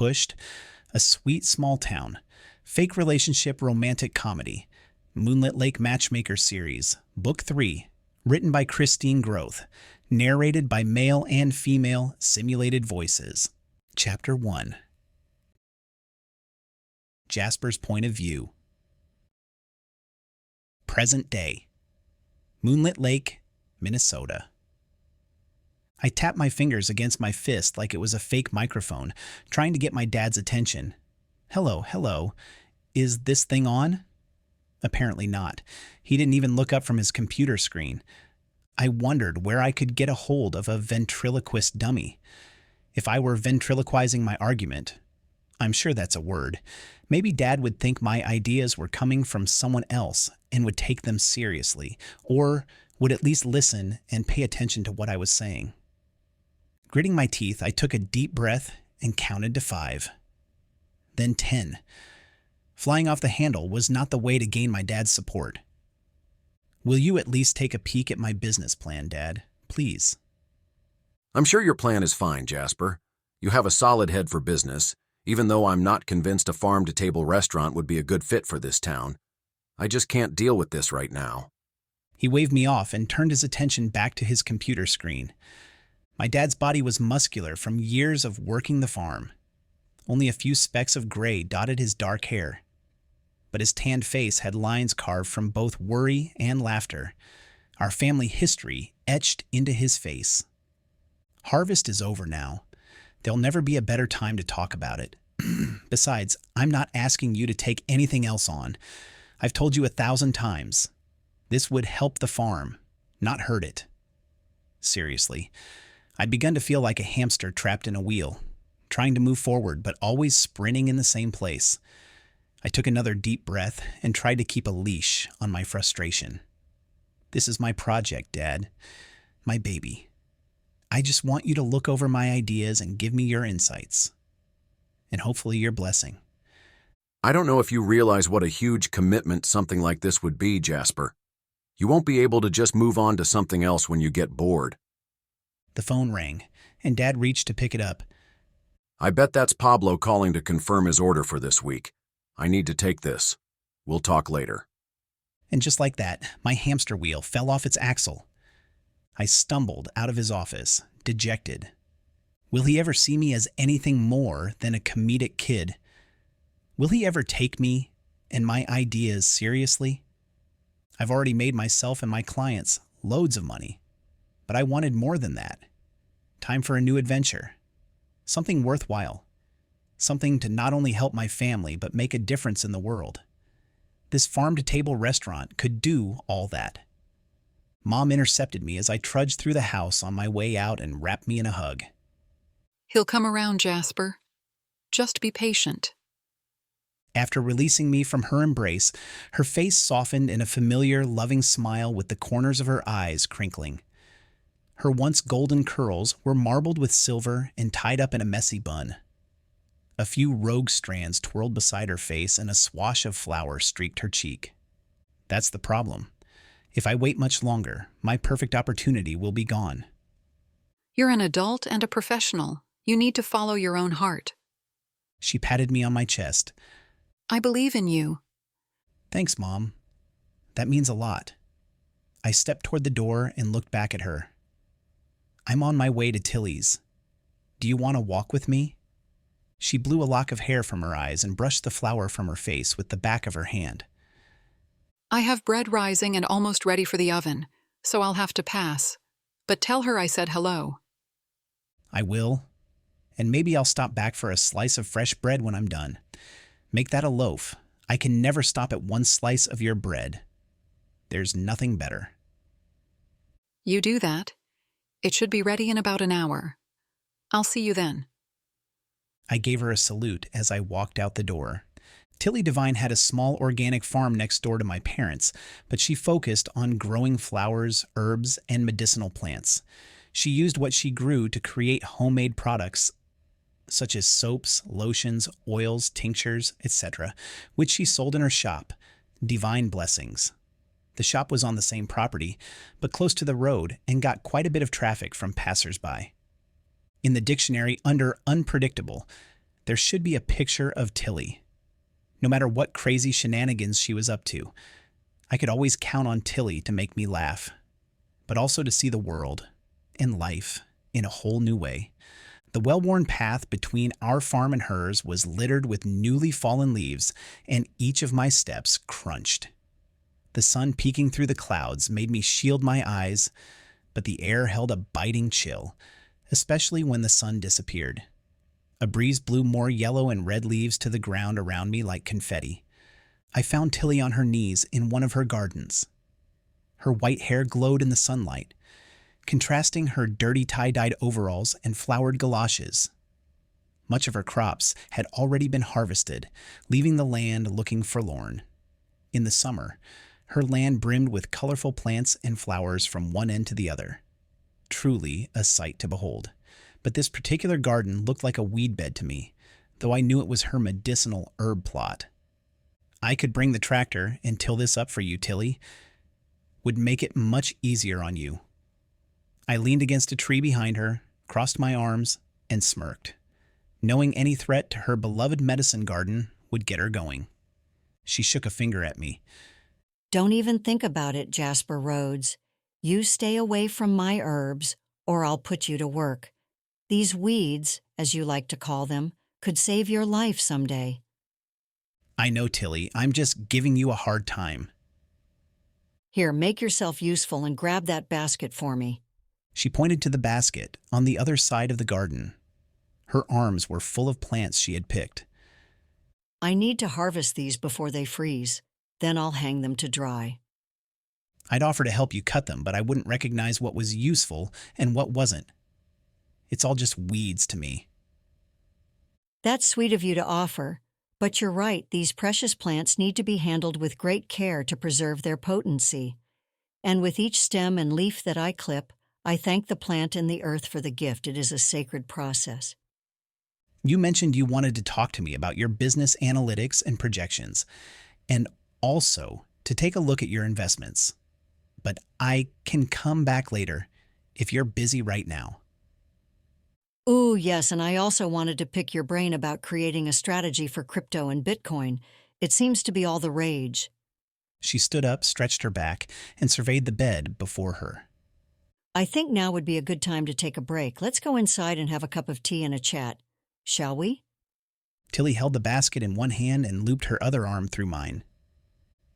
pushed, a sweet small town, fake relationship romantic comedy, Moonlit Lake Matchmaker series, Book 3, written by Kristeen Groth, narrated by male and female simulated voices. Chapter 1. Jasper's point of view. Present day. Moonlit Lake, Minnesota. I tapped my fingers against my fist like it was a fake microphone, trying to get my dad's attention. Hello. Is this thing on? Apparently not. He didn't even look up from his computer screen. I wondered where I could get a hold of a ventriloquist dummy. If I were ventriloquizing my argument, I'm sure that's a word, maybe Dad would think my ideas were coming from someone else and would take them seriously, or would at least listen and pay attention to what I was saying. Gritting my teeth, I took a deep breath and counted to 5. Then 10. Flying off the handle was not the way to gain my dad's support. Will you at least take a peek at my business plan, Dad? Please. I'm sure your plan is fine, Jasper. You have a solid head for business, even though I'm not convinced a farm-to-table restaurant would be a good fit for this town. I just can't deal with this right now. He waved me off and turned his attention back to his computer screen. My dad's body was muscular from years of working the farm. Only a few specks of gray dotted his dark hair, but his tanned face had lines carved from both worry and laughter, our family history etched into his face. Harvest is over now. There'll never be a better time to talk about it. Besides, I'm not asking you to take anything else on. I've told you 1,000 times. This would help the farm, not hurt it. Seriously, I'd begun to feel like a hamster trapped in a wheel, trying to move forward but always sprinting in the same place. I took another deep breath and tried to keep a leash on my frustration. This is my project, Dad. My baby. I just want you to look over my ideas and give me your insights. And hopefully your blessing. I don't know if you realize what a huge commitment something like this would be, Jasper. You won't be able to just move on to something else when you get bored. The phone rang, and Dad reached to pick it up. I bet that's Pablo calling to confirm his order for this week. I need to take this. We'll talk later. And just like that, my hamster wheel fell off its axle. I stumbled out of his office, dejected. Will he ever see me as anything more than a comedic kid? Will he ever take me and my ideas seriously? I've already made myself and my clients loads of money, but I wanted more than that. Time for a new adventure. Something worthwhile. Something to not only help my family, but make a difference in the world. This farm-to-table restaurant could do all that. Mom intercepted me as I trudged through the house on my way out and wrapped me in a hug. He'll come around, Jasper. Just be patient. After releasing me from her embrace, her face softened in a familiar, loving smile with the corners of her eyes crinkling. Her once golden curls were marbled with silver and tied up in a messy bun. A few rogue strands twirled beside her face and a swash of flowers streaked her cheek. That's the problem. If I wait much longer, my perfect opportunity will be gone. You're an adult and a professional. You need to follow your own heart. She patted me on my chest. I believe in you. Thanks, Mom. That means a lot. I stepped toward the door and looked back at her. I'm on my way to Tilly's. Do you want to walk with me? She blew a lock of hair from her eyes and brushed the flour from her face with the back of her hand. I have bread rising and almost ready for the oven, so I'll have to pass. But tell her I said hello. I will. And maybe I'll stop back for a slice of fresh bread when I'm done. Make that a loaf. I can never stop at one slice of your bread. There's nothing better. You do that. It should be ready in about an hour. I'll see you then. I gave her a salute as I walked out the door. Tilly Devine had a small organic farm next door to my parents', but she focused on growing flowers, herbs, and medicinal plants. She used what she grew to create homemade products such as soaps, lotions, oils, tinctures, etc., which she sold in her shop, Divine Blessings. The shop was on the same property, but close to the road, and got quite a bit of traffic from passers-by. In the dictionary under unpredictable, There should be a picture of Tilly. No matter what crazy shenanigans she was up to, I could always count on Tilly to make me laugh, but also to see the world and life in a whole new way. The well-worn path between our farm and hers was littered with newly fallen leaves, and each of my steps crunched. The sun peeking through the clouds made me shield my eyes, but the air held a biting chill, especially when the sun disappeared. A breeze blew more yellow and red leaves to the ground around me like confetti. I found Tilly on her knees in one of her gardens. Her white hair glowed in the sunlight, contrasting her dirty tie-dyed overalls and flowered galoshes. Much of her crops had already been harvested, leaving the land looking forlorn. In the summer, her land brimmed with colorful plants and flowers from one end to the other. Truly a sight to behold. But this particular garden looked like a weed bed to me, though I knew it was her medicinal herb plot. I could bring the tractor and till this up for you, Tilly. Would make it much easier on you. I leaned against a tree behind her, crossed my arms, and smirked, knowing any threat to her beloved medicine garden would get her going. She shook a finger at me. Don't even think about it, Jasper Rhodes. You stay away from my herbs, or I'll put you to work. These weeds, as you like to call them, could save your life someday. I know, Tilly. I'm just giving you a hard time. Here, make yourself useful and grab that basket for me. She pointed to the basket on the other side of the garden. Her arms were full of plants she had picked. I need to harvest these before they freeze. Then I'll hang them to dry. I'd offer to help you cut them, but I wouldn't recognize what was useful and what wasn't. It's all just weeds to me. That's sweet of you to offer, but you're right, these precious plants need to be handled with great care to preserve their potency. And with each stem and leaf that I clip, I thank the plant and the earth for the gift. It is a sacred process. You mentioned you wanted to talk to me about your business analytics and projections, and also to take a look at your investments. But I can come back later if you're busy right now. Ooh, yes, and I also wanted to pick your brain about creating a strategy for crypto and Bitcoin. It seems to be all the rage. She stood up, stretched her back, and surveyed the bed before her. I think now would be a good time to take a break. Let's go inside and have a cup of tea and a chat. Shall we? Tilly held the basket in one hand and looped her other arm through mine.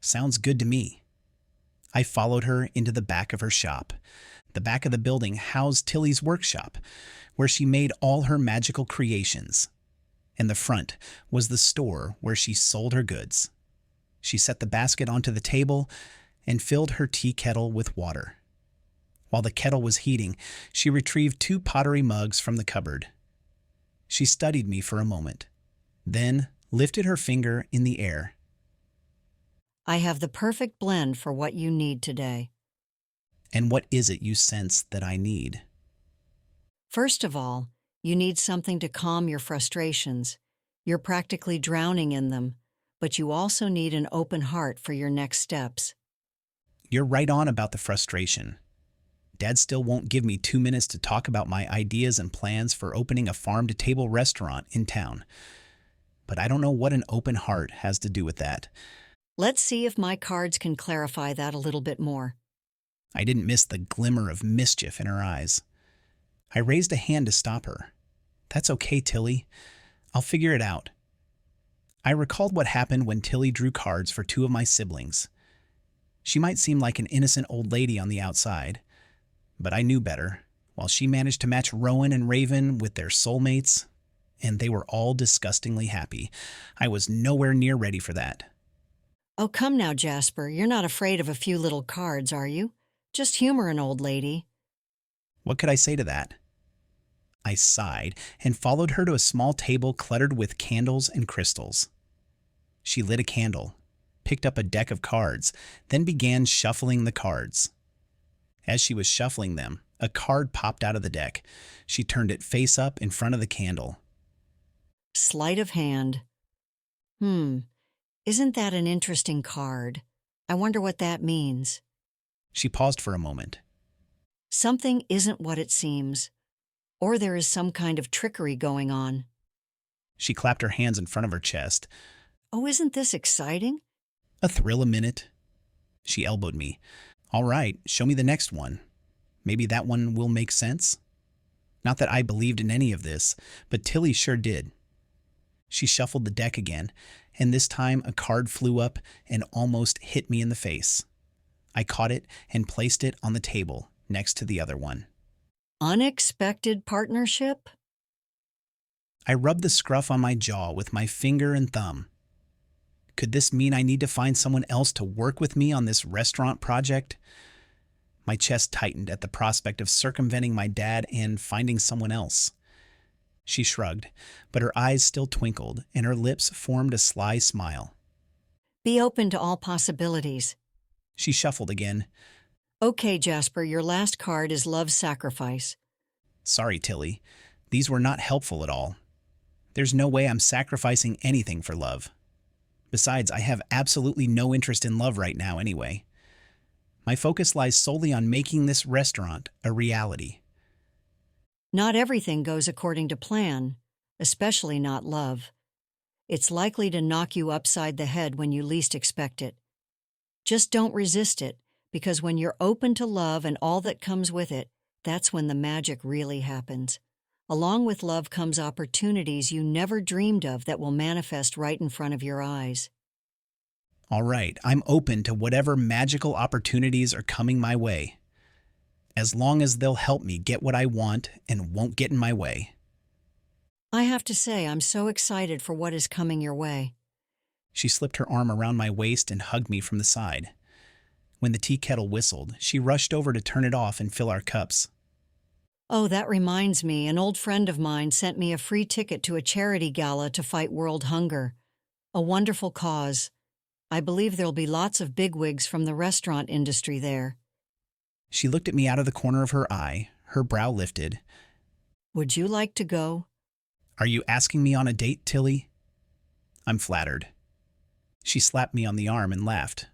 Sounds good to me. I followed her into the back of her shop. The back of the building housed Tilly's workshop, where she made all her magical creations. And the front was the store where she sold her goods. She set the basket onto the table and filled her tea kettle with water. While the kettle was heating, she retrieved 2 pottery mugs from the cupboard. She studied me for a moment, then lifted her finger in the air. I have the perfect blend for what you need today. And what is it you sense that I need? First of all, you need something to calm your frustrations. You're practically drowning in them, but you also need an open heart for your next steps. You're right on about the frustration. Dad still won't give me 2 minutes to talk about my ideas and plans for opening a farm-to-table restaurant in town. But I don't know what an open heart has to do with that. Let's see if my cards can clarify that a little bit more. I didn't miss the glimmer of mischief in her eyes. I raised a hand to stop her. That's okay, Tilly. I'll figure it out. I recalled what happened when Tilly drew cards for 2 of my siblings. She might seem like an innocent old lady on the outside, but I knew better. While she managed to match Rowan and Raven with their soulmates, and they were all disgustingly happy, I was nowhere near ready for that. Oh, come now, Jasper. You're not afraid of a few little cards, are you? Just humor an old lady. What could I say to that? I sighed and followed her to a small table cluttered with candles and crystals. She lit a candle, picked up a deck of cards, then began shuffling the cards. As she was shuffling them, a card popped out of the deck. She turned it face up in front of the candle. Sleight of hand. Isn't that an interesting card? I wonder what that means. She paused for a moment. Something isn't what it seems, or there is some kind of trickery going on. She clapped her hands in front of her chest. Oh, isn't this exciting? A thrill a minute. She elbowed me. All right, show me the next one. Maybe that one will make sense? Not that I believed in any of this, but Tilly sure did. She shuffled the deck again, and this time a card flew up and almost hit me in the face. I caught it and placed it on the table next to the other one. Unexpected partnership? I rubbed the scruff on my jaw with my finger and thumb. Could this mean I need to find someone else to work with me on this restaurant project? My chest tightened at the prospect of circumventing my dad and finding someone else. She shrugged, but her eyes still twinkled and her lips formed a sly smile. Be open to all possibilities. She shuffled again. Okay, Jasper, your last card is Love's Sacrifice. Sorry, Tilly. These were not helpful at all. There's no way I'm sacrificing anything for love. Besides, I have absolutely no interest in love right now anyway. My focus lies solely on making this restaurant a reality. Not everything goes according to plan, especially not love. It's likely to knock you upside the head when you least expect it. Just don't resist it, because when you're open to love and all that comes with it, that's when the magic really happens. Along with love comes opportunities you never dreamed of that will manifest right in front of your eyes. All right, I'm open to whatever magical opportunities are coming my way, as long as they'll help me get what I want and won't get in my way. I have to say, I'm so excited for what is coming your way. She slipped her arm around my waist and hugged me from the side. When the tea kettle whistled, she rushed over to turn it off and fill our cups. Oh, that reminds me, an old friend of mine sent me a free ticket to a charity gala to fight world hunger. A wonderful cause. I believe there'll be lots of bigwigs from the restaurant industry there. She looked at me out of the corner of her eye, her brow lifted. Would you like to go? Are you asking me on a date, Tilly? I'm flattered. She slapped me on the arm and laughed.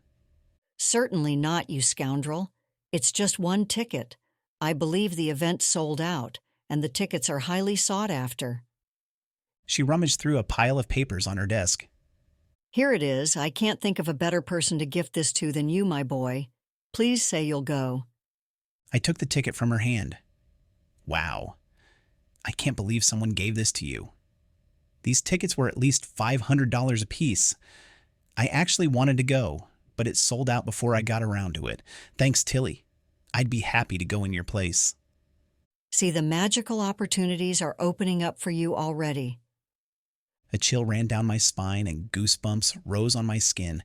Certainly not, you scoundrel. It's just one ticket. I believe the event sold out, and the tickets are highly sought after. She rummaged through a pile of papers on her desk. Here it is. I can't think of a better person to gift this to than you, my boy. Please say you'll go. I took the ticket from her hand. Wow. I can't believe someone gave this to you. These tickets were at least $500 apiece. I actually wanted to go, but it sold out before I got around to it. Thanks, Tilly. I'd be happy to go in your place. See, the magical opportunities are opening up for you already. A chill ran down my spine and goosebumps rose on my skin,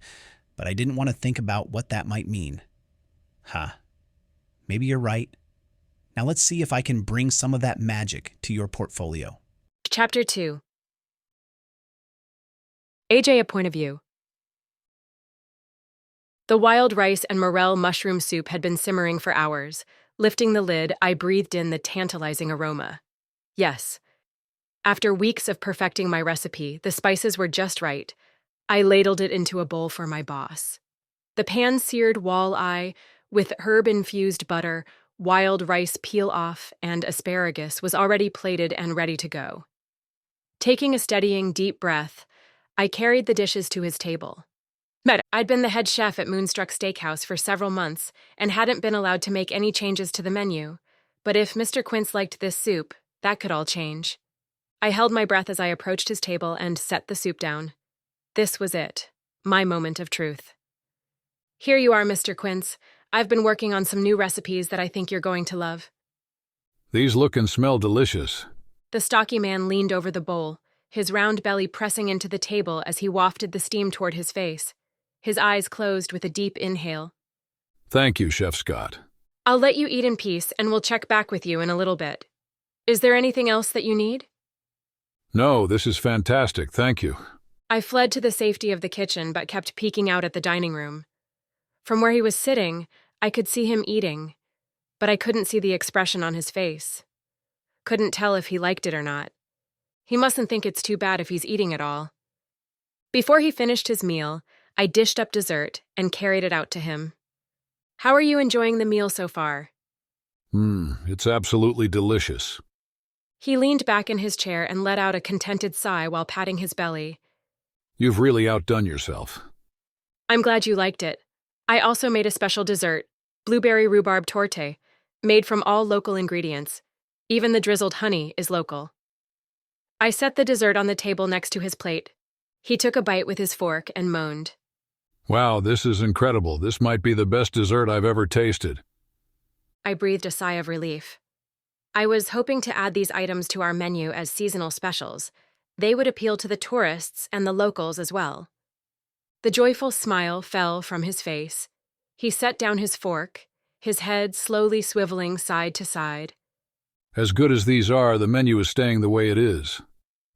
but I didn't want to think about what that might mean. Maybe you're right. Now let's see if I can bring some of that magic to your portfolio. Chapter 2. AJ, a point of view. The wild rice and morel mushroom soup had been simmering for hours. Lifting the lid, I breathed in the tantalizing aroma. Yes. After weeks of perfecting my recipe, the spices were just right. I ladled it into a bowl for my boss. The pan-seared walleye with herb-infused butter, wild rice peel-off, and asparagus was already plated and ready to go. Taking a steadying, deep breath, I carried the dishes to his table. I'd been the head chef at Moonstruck Steakhouse for several months and hadn't been allowed to make any changes to the menu. But if Mr. Quint liked this soup, that could all change. I held my breath as I approached his table and set the soup down. This was it, my moment of truth. Here you are, Mr. Quint. I've been working on some new recipes that I think you're going to love. These look and smell delicious. The stocky man leaned over the bowl, his round belly pressing into the table as he wafted the steam toward his face. His eyes closed with a deep inhale. Thank you, Chef Scott. I'll let you eat in peace, and we'll check back with you in a little bit. Is there anything else that you need? No, this is fantastic, thank you. I fled to the safety of the kitchen but kept peeking out at the dining room. From where he was sitting, I could see him eating, but I couldn't see the expression on his face. Couldn't tell if he liked it or not. He mustn't think it's too bad if he's eating it all. Before he finished his meal, I dished up dessert and carried it out to him. How are you enjoying the meal so far? It's absolutely delicious. He leaned back in his chair and let out a contented sigh while patting his belly. You've really outdone yourself. I'm glad you liked it. I also made a special dessert, blueberry rhubarb torte, made from all local ingredients. Even the drizzled honey is local. I set the dessert on the table next to his plate. He took a bite with his fork and moaned. Wow, this is incredible. This might be the best dessert I've ever tasted. I breathed a sigh of relief. I was hoping to add these items to our menu as seasonal specials. They would appeal to the tourists and the locals as well. The joyful smile fell from his face. He set down his fork, his head slowly swiveling side to side. As good as these are, the menu is staying the way it is.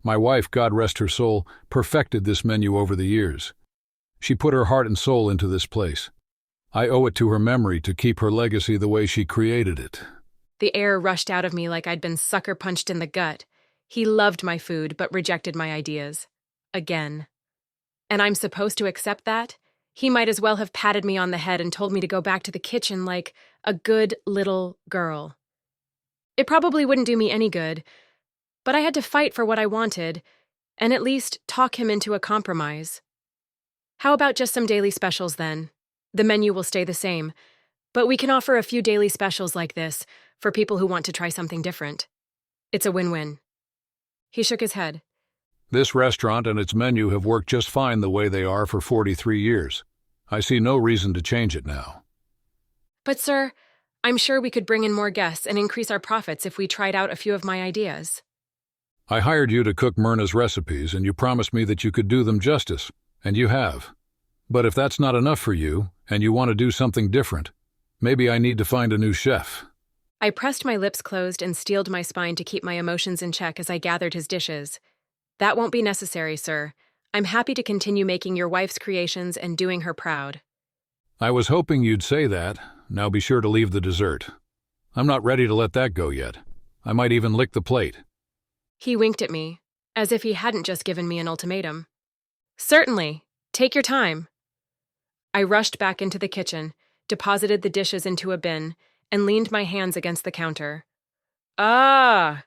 My wife, God rest her soul, perfected this menu over the years. She put her heart and soul into this place. I owe it to her memory to keep her legacy the way she created it. The air rushed out of me like I'd been sucker punched in the gut. He loved my food but rejected my ideas. Again. And I'm supposed to accept that? He might as well have patted me on the head and told me to go back to the kitchen like a good little girl. It probably wouldn't do me any good, but I had to fight for what I wanted and at least talk him into a compromise. How about just some daily specials then? The menu will stay the same, but we can offer a few daily specials like this for people who want to try something different. It's a win-win. He shook his head. This restaurant and its menu have worked just fine the way they are for 43 years. I see no reason to change it now. But sir, I'm sure we could bring in more guests and increase our profits if we tried out a few of my ideas. I hired you to cook Myrna's recipes, and you promised me that you could do them justice, and you have. But if that's not enough for you, and you want to do something different, maybe I need to find a new chef. I pressed my lips closed and steeled my spine to keep my emotions in check as I gathered his dishes. That won't be necessary, sir. I'm happy to continue making your wife's creations and doing her proud. I was hoping you'd say that. Now be sure to leave the dessert. I'm not ready to let that go yet. I might even lick the plate. He winked at me, as if he hadn't just given me an ultimatum. Certainly. Take your time. I rushed back into the kitchen, deposited the dishes into a bin, and leaned my hands against the counter. Ah!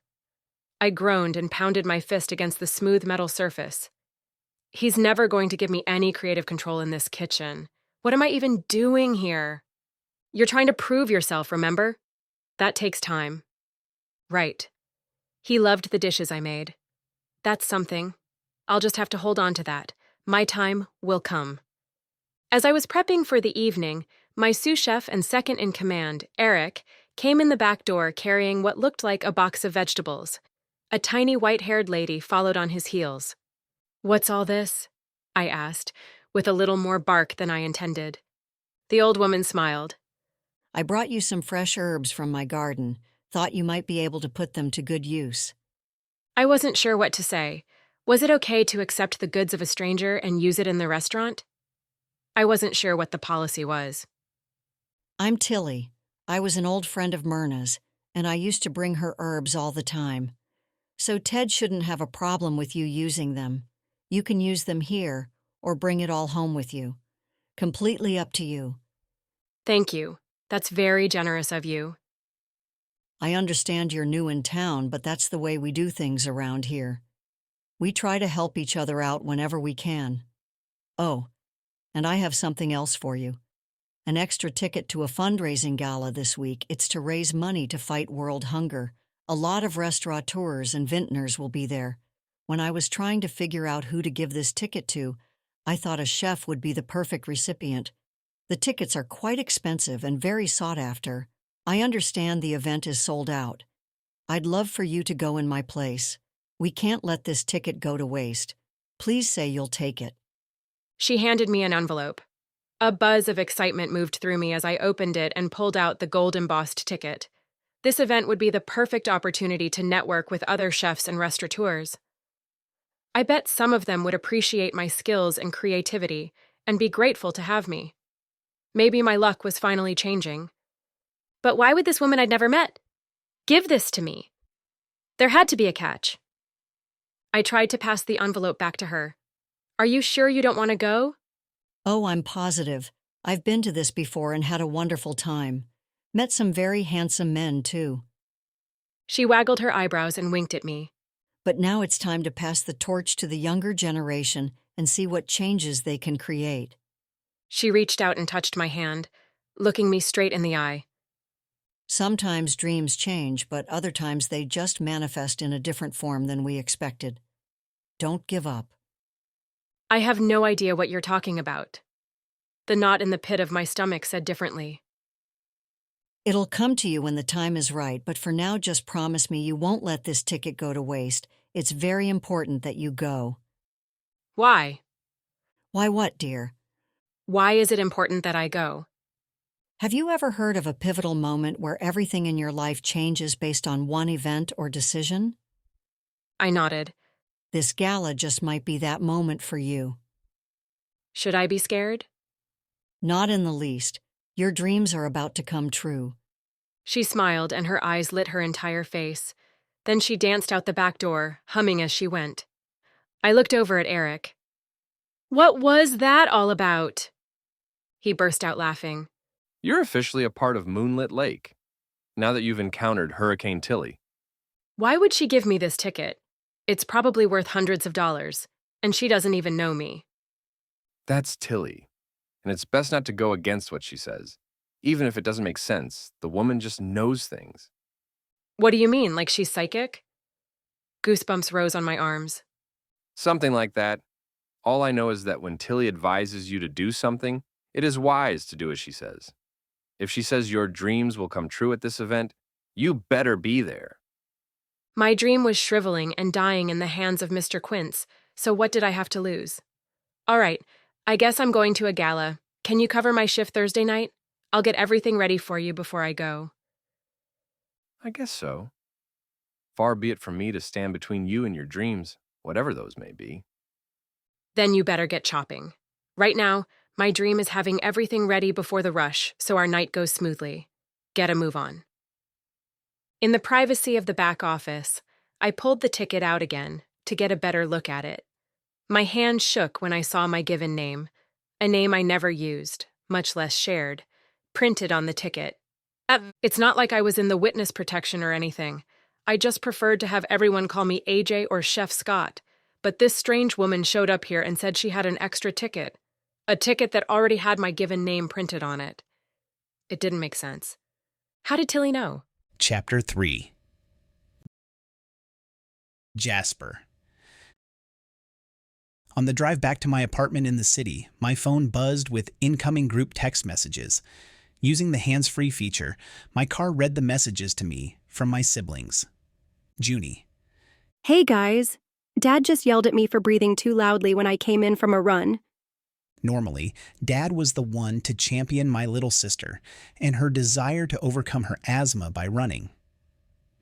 I groaned and pounded my fist against the smooth metal surface. He's never going to give me any creative control in this kitchen. What am I even doing here? You're trying to prove yourself, remember? That takes time. Right. He loved the dishes I made. That's something. I'll just have to hold on to that. My time will come. As I was prepping for the evening, my sous chef and second-in-command, Eric, came in the back door carrying what looked like a box of vegetables. A tiny white-haired lady followed on his heels. "What's all this?" I asked, with a little more bark than I intended. The old woman smiled. I brought you some fresh herbs from my garden. Thought you might be able to put them to good use. I wasn't sure what to say. Was it okay to accept the goods of a stranger and use it in the restaurant? I wasn't sure what the policy was. I'm Tilly. I was an old friend of Myrna's, and I used to bring her herbs all the time. So Ted shouldn't have a problem with you using them. You can use them here, or bring it all home with you. Completely up to you. Thank you. That's very generous of you. I understand you're new in town, but that's the way we do things around here. We try to help each other out whenever we can. Oh, and I have something else for you. An extra ticket to a fundraising gala this week. It's to raise money to fight world hunger. A lot of restaurateurs and vintners will be there. When I was trying to figure out who to give this ticket to, I thought a chef would be the perfect recipient. The tickets are quite expensive and very sought after. I understand the event is sold out. I'd love for you to go in my place. We can't let this ticket go to waste. Please say you'll take it. She handed me an envelope. A buzz of excitement moved through me as I opened it and pulled out the gold-embossed ticket. This event would be the perfect opportunity to network with other chefs and restaurateurs. I bet some of them would appreciate my skills and creativity and be grateful to have me. Maybe my luck was finally changing. But why would this woman I'd never met give this to me? There had to be a catch. I tried to pass the envelope back to her. Are you sure you don't want to go? Oh, I'm positive. I've been to this before and had a wonderful time. Met some very handsome men, too. She waggled her eyebrows and winked at me. But now it's time to pass the torch to the younger generation and see what changes they can create. She reached out and touched my hand, looking me straight in the eye. Sometimes dreams change, but other times they just manifest in a different form than we expected. Don't give up. I have no idea what you're talking about. The knot in the pit of my stomach said differently. It'll come to you when the time is right, but for now just promise me you won't let this ticket go to waste. It's very important that you go. Why? Why what, dear? Why is it important that I go? Have you ever heard of a pivotal moment where everything in your life changes based on one event or decision? I nodded. This gala just might be that moment for you. Should I be scared? Not in the least. Your dreams are about to come true. She smiled and her eyes lit her entire face. Then she danced out the back door, humming as she went. I looked over at Eric. What was that all about? He burst out laughing. You're officially a part of Moonlit Lake, now that you've encountered Hurricane Tilly. Why would she give me this ticket? It's probably worth hundreds of dollars, and she doesn't even know me. That's Tilly, and it's best not to go against what she says. Even if it doesn't make sense, the woman just knows things. What do you mean, like she's psychic? Goosebumps rose on my arms. Something like that. All I know is that when Tilly advises you to do something, it is wise to do as she says. If she says your dreams will come true at this event, you better be there. My dream was shriveling and dying in the hands of Mr. Quint's, so what did I have to lose? All right, I guess I'm going to a gala. Can you cover my shift Thursday night? I'll get everything ready for you before I go. I guess so. Far be it from me to stand between you and your dreams, whatever those may be. Then you better get chopping. Right now, my dream is having everything ready before the rush so our night goes smoothly. Get a move on. In the privacy of the back office, I pulled the ticket out again to get a better look at it. My hand shook when I saw my given name, a name I never used, much less shared, printed on the ticket. It's not like I was in the witness protection or anything. I just preferred to have everyone call me AJ or Chef Scott, but this strange woman showed up here and said she had an extra ticket, a ticket that already had my given name printed on it. It didn't make sense. How did Tilly know? Chapter 3. Jasper. On the drive back to my apartment in the city, my phone buzzed with incoming group text messages. Using the hands-free feature, my car read the messages to me from my siblings. Junie. Hey guys, Dad just yelled at me for breathing too loudly when I came in from a run. Normally, Dad was the one to champion my little sister and her desire to overcome her asthma by running.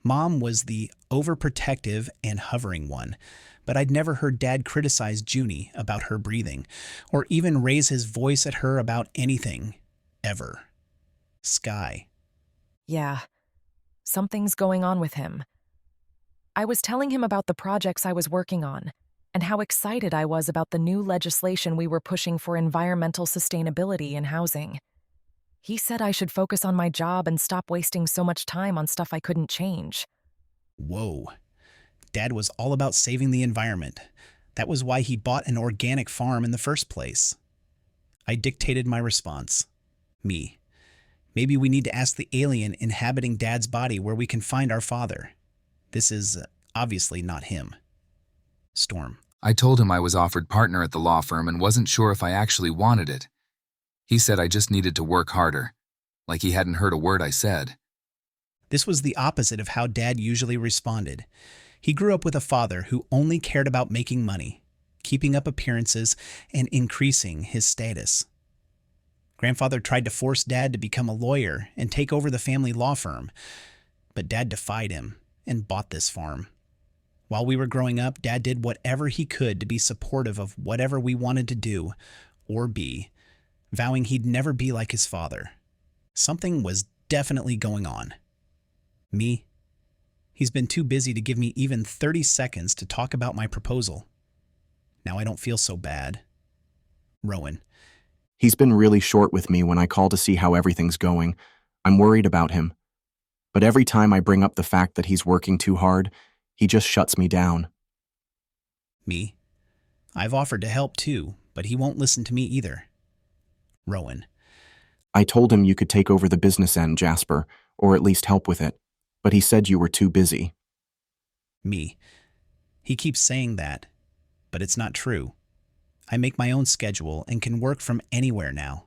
Mom was the overprotective and hovering one, but I'd never heard Dad criticize Junie about her breathing, or even raise his voice at her about anything, ever. Sky. Yeah, something's going on with him. I was telling him about the projects I was working on, and how excited I was about the new legislation we were pushing for environmental sustainability in housing. He said I should focus on my job and stop wasting so much time on stuff I couldn't change. Whoa. Dad was all about saving the environment. That was why he bought an organic farm in the first place. I dictated my response. Me. Maybe we need to ask the alien inhabiting Dad's body where we can find our father. This is obviously not him. Storm. I told him I was offered partner at the law firm and wasn't sure if I actually wanted it. He said I just needed to work harder, like he hadn't heard a word I said. This was the opposite of how Dad usually responded. He grew up with a father who only cared about making money, keeping up appearances, and increasing his status. Grandfather tried to force Dad to become a lawyer and take over the family law firm, but Dad defied him and bought this farm. While we were growing up, Dad did whatever he could to be supportive of whatever we wanted to do or be, vowing he'd never be like his father. Something was definitely going on. Me? He's been too busy to give me even 30 seconds to talk about my proposal. Now I don't feel so bad. Rowan. He's been really short with me when I call to see how everything's going. I'm worried about him. But every time I bring up the fact that he's working too hard, he just shuts me down. Me. I've offered to help too, but he won't listen to me either. Rowan. I told him you could take over the business end, Jasper, or at least help with it, but he said you were too busy. Me. He keeps saying that, but it's not true. I make my own schedule and can work from anywhere now.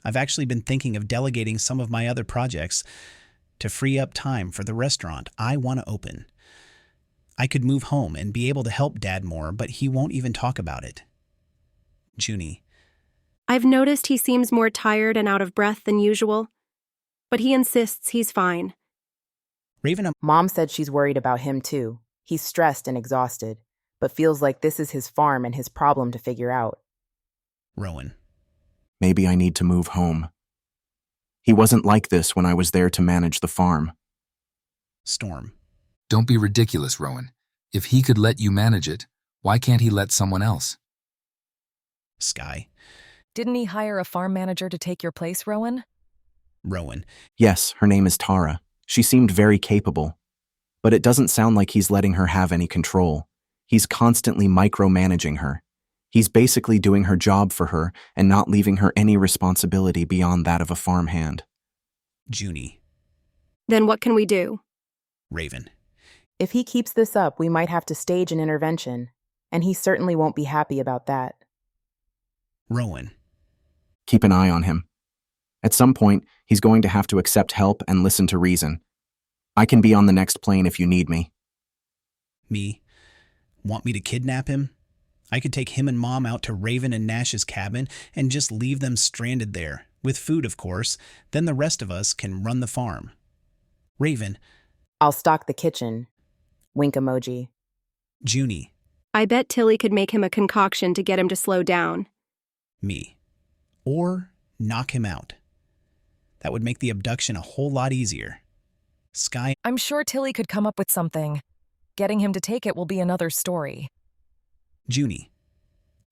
I've actually been thinking of delegating some of my other projects to free up time for the restaurant I want to open. I could move home and be able to help Dad more, but he won't even talk about it. Junie. I've noticed he seems more tired and out of breath than usual, but he insists he's fine. Raven. Mom said she's worried about him too. He's stressed and exhausted, but feels like this is his farm and his problem to figure out. Rowan. Maybe I need to move home. He wasn't like this when I was there to manage the farm. Storm. Don't be ridiculous, Rowan. If he could let you manage it, why can't he let someone else? Sky. Didn't he hire a farm manager to take your place, Rowan? Rowan. Yes, her name is Tara. She seemed very capable. But it doesn't sound like he's letting her have any control. He's constantly micromanaging her. He's basically doing her job for her and not leaving her any responsibility beyond that of a farmhand. Junie. Then what can we do? Raven. If he keeps this up, we might have to stage an intervention, and he certainly won't be happy about that. Rowan. Keep an eye on him. At some point, he's going to have to accept help and listen to reason. I can be on the next plane if you need me. Me. Want me to kidnap him? I could take him and Mom out to Raven and Nash's cabin and just leave them stranded there, with food, of course. Then the rest of us can run the farm. Raven. I'll stock the kitchen. Wink emoji. Junie. I bet Tilly could make him a concoction to get him to slow down. Me. Or knock him out. That would make the abduction a whole lot easier. Sky. I'm sure Tilly could come up with something. Getting him to take it will be another story. Junie.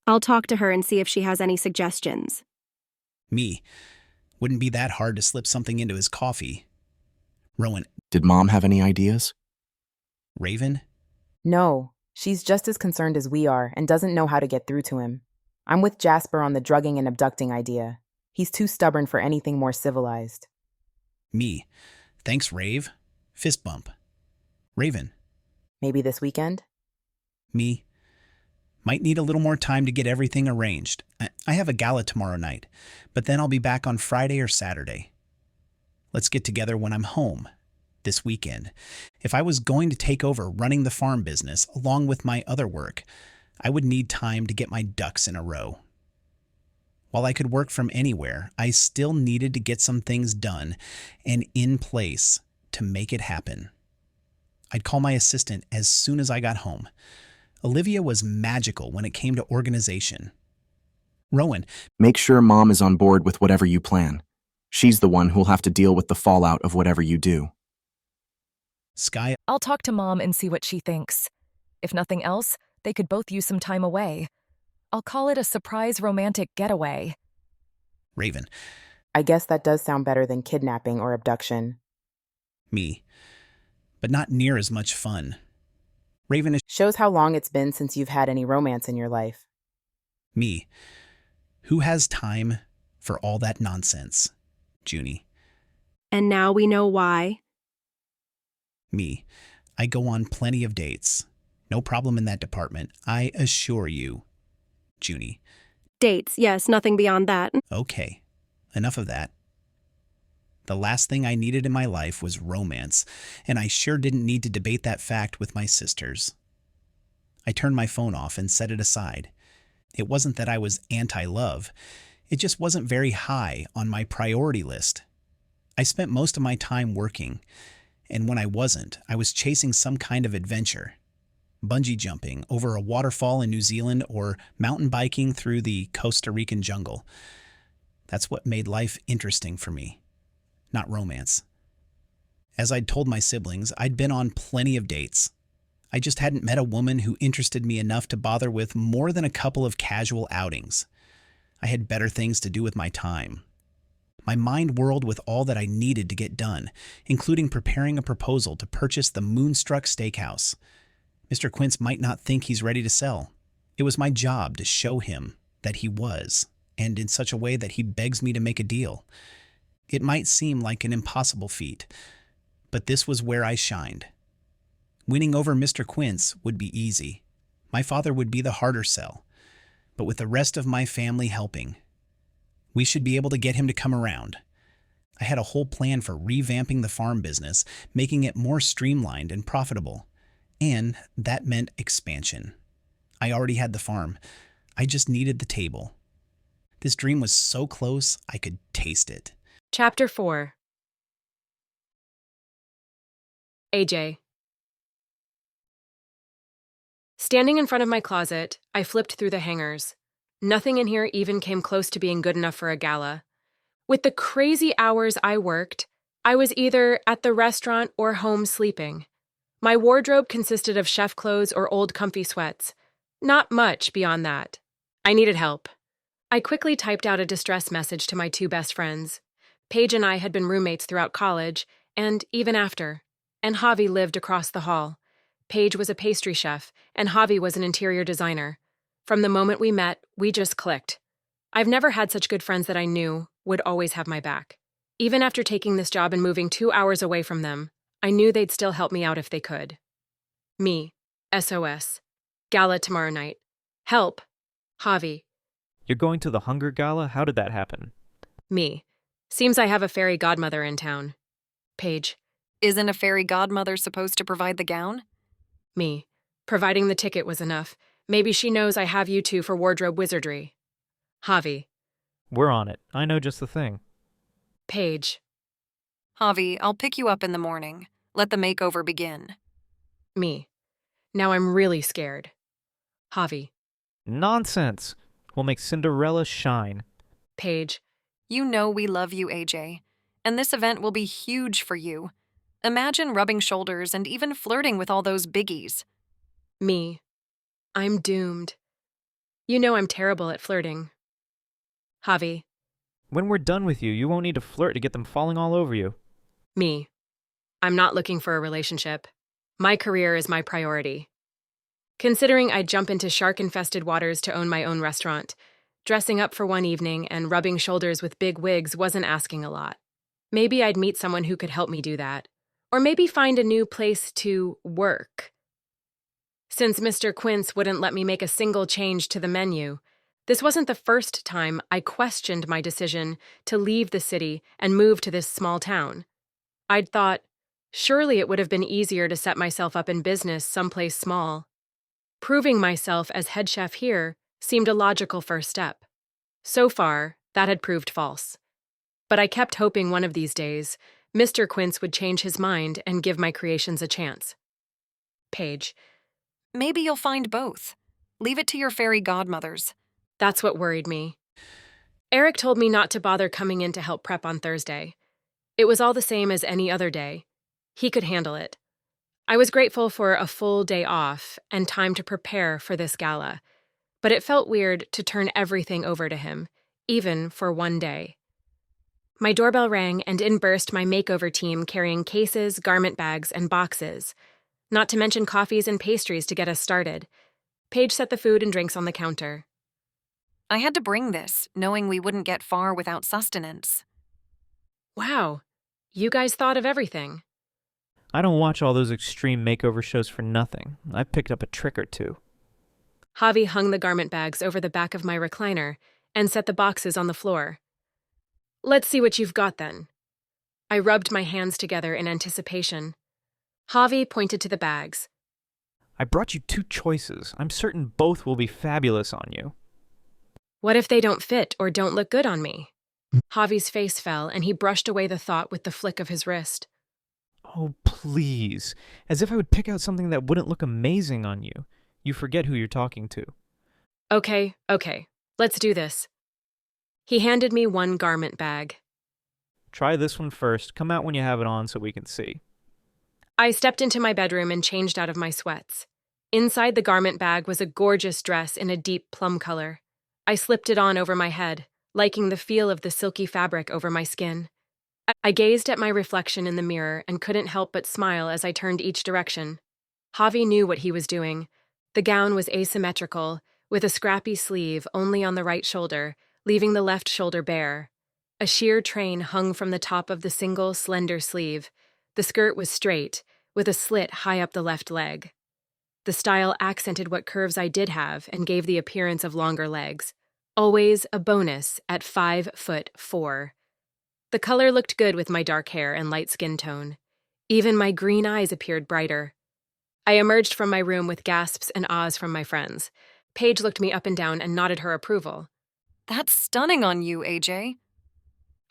I'll talk to her and see if she has any suggestions. Me. Wouldn't be that hard to slip something into his coffee. Rowan. Did Mom have any ideas? Raven. No, she's just as concerned as we are and doesn't know how to get through to him. I'm with Jasper on the drugging and abducting idea. He's too stubborn for anything more civilized. Me. Thanks, Rave. Fist bump. Raven. Maybe this weekend? Me. Might need a little more time to get everything arranged. I have a gala tomorrow night, but then I'll be back on Friday or Saturday. Let's get together when I'm home, this weekend. If I was going to take over running the farm business along with my other work, I would need time to get my ducks in a row. While I could work from anywhere, I still needed to get some things done and in place to make it happen. I'd call my assistant as soon as I got home. Olivia was magical when it came to organization. Rowan. Make sure Mom is on board with whatever you plan. She's the one who'll have to deal with the fallout of whatever you do. Sky. I'll talk to Mom and see what she thinks. If nothing else, they could both use some time away. I'll call it a surprise romantic getaway. Raven. I guess that does sound better than kidnapping or abduction. Me. But not near as much fun. Raven is. Shows how long it's been since you've had any romance in your life. Me. Who has time for all that nonsense? Junie. And now we know why. Me. I go on plenty of dates. No problem in that department, I assure you. Junie. Dates, yes, nothing beyond that. Okay, enough of that. The last thing I needed in my life was romance, and I sure didn't need to debate that fact with my sisters. I turned my phone off and set it aside. It wasn't that I was anti-love. It just wasn't very high on my priority list. I spent most of my time working, and when I wasn't, I was chasing some kind of adventure. Bungee jumping over a waterfall in New Zealand or mountain biking through the Costa Rican jungle. That's what made life interesting for me, not romance. As I'd told my siblings, I'd been on plenty of dates. I just hadn't met a woman who interested me enough to bother with more than a couple of casual outings. I had better things to do with my time. My mind whirled with all that I needed to get done, including preparing a proposal to purchase the Moonstruck Steakhouse. Mr. Quince might not think he's ready to sell. It was my job to show him that he was, and in such a way that he begs me to make a deal. It might seem like an impossible feat, but this was where I shined. Winning over Mr. Quince would be easy. My father would be the harder sell, but with the rest of my family helping, we should be able to get him to come around. I had a whole plan for revamping the farm business, making it more streamlined and profitable, and that meant expansion. I already had the farm. I just needed the table. This dream was so close, I could taste it. Chapter 4. AJ. Standing in front of my closet, I flipped through the hangers. Nothing in here even came close to being good enough for a gala. With the crazy hours I worked, I was either at the restaurant or home sleeping. My wardrobe consisted of chef clothes or old comfy sweats. Not much beyond that. I needed help. I quickly typed out a distress message to my 2 best friends. Paige and I had been roommates throughout college, and even after. And Javi lived across the hall. Paige was a pastry chef, and Javi was an interior designer. From the moment we met, we just clicked. I've never had such good friends that I knew would always have my back. Even after taking this job and moving 2 hours away from them, I knew they'd still help me out if they could. Me. SOS. Gala tomorrow night. Help. Javi. You're going to the Hunger Gala? How did that happen? Me. Seems I have a fairy godmother in town. Paige. Isn't a fairy godmother supposed to provide the gown? Me. Providing the ticket was enough. Maybe she knows I have you 2 for wardrobe wizardry. Javi. We're on it. I know just the thing. Paige. Javi, I'll pick you up in the morning. Let the makeover begin. Me. Now I'm really scared. Javi. Nonsense. We'll make Cinderella shine. Paige. You know we love you, AJ. And this event will be huge for you. Imagine rubbing shoulders and even flirting with all those biggies. Me. I'm doomed. You know I'm terrible at flirting. Javi. When we're done with you, you won't need to flirt to get them falling all over you. Me. I'm not looking for a relationship. My career is my priority. Considering I'd jump into shark-infested waters to own my own restaurant, dressing up for one evening and rubbing shoulders with big wigs wasn't asking a lot. Maybe I'd meet someone who could help me do that. Or maybe find a new place to work. Since Mr. Quince wouldn't let me make a single change to the menu, this wasn't the first time I questioned my decision to leave the city and move to this small town. I'd thought, surely it would have been easier to set myself up in business someplace small. Proving myself as head chef here seemed a logical first step. So far, that had proved false. But I kept hoping one of these days, Mr. Quince would change his mind and give my creations a chance. Paige. Maybe you'll find both. Leave it to your fairy godmothers. That's what worried me. Eric told me not to bother coming in to help prep on Thursday. It was all the same as any other day. He could handle it. I was grateful for a full day off and time to prepare for this gala, but it felt weird to turn everything over to him, even for one day. My doorbell rang and in burst my makeover team carrying cases, garment bags, and boxes, not to mention coffees and pastries to get us started. Paige set the food and drinks on the counter. I had to bring this, knowing we wouldn't get far without sustenance. Wow, you guys thought of everything. I don't watch all those extreme makeover shows for nothing. I've picked up a trick or two. Javi hung the garment bags over the back of my recliner and set the boxes on the floor. Let's see what you've got then. I rubbed my hands together in anticipation. Javi pointed to the bags. I brought you 2 choices. I'm certain both will be fabulous on you. What if they don't fit or don't look good on me? Javi's face fell and he brushed away the thought with the flick of his wrist. Oh, please. As if I would pick out something that wouldn't look amazing on you. You forget who you're talking to. Okay. Let's do this. He handed me one garment bag. Try this one first. Come out when you have it on so we can see. I stepped into my bedroom and changed out of my sweats. Inside the garment bag was a gorgeous dress in a deep plum color. I slipped it on over my head, liking the feel of the silky fabric over my skin. I gazed at my reflection in the mirror and couldn't help but smile as I turned each direction. Javi knew what he was doing. The gown was asymmetrical, with a scrappy sleeve only on the right shoulder, leaving the left shoulder bare. A sheer train hung from the top of the single, slender sleeve. The skirt was straight, with a slit high up the left leg. The style accented what curves I did have and gave the appearance of longer legs. Always a bonus at 5'4". The color looked good with my dark hair and light skin tone. Even my green eyes appeared brighter. I emerged from my room with gasps and ahs from my friends. Paige looked me up and down and nodded her approval. That's stunning on you, AJ.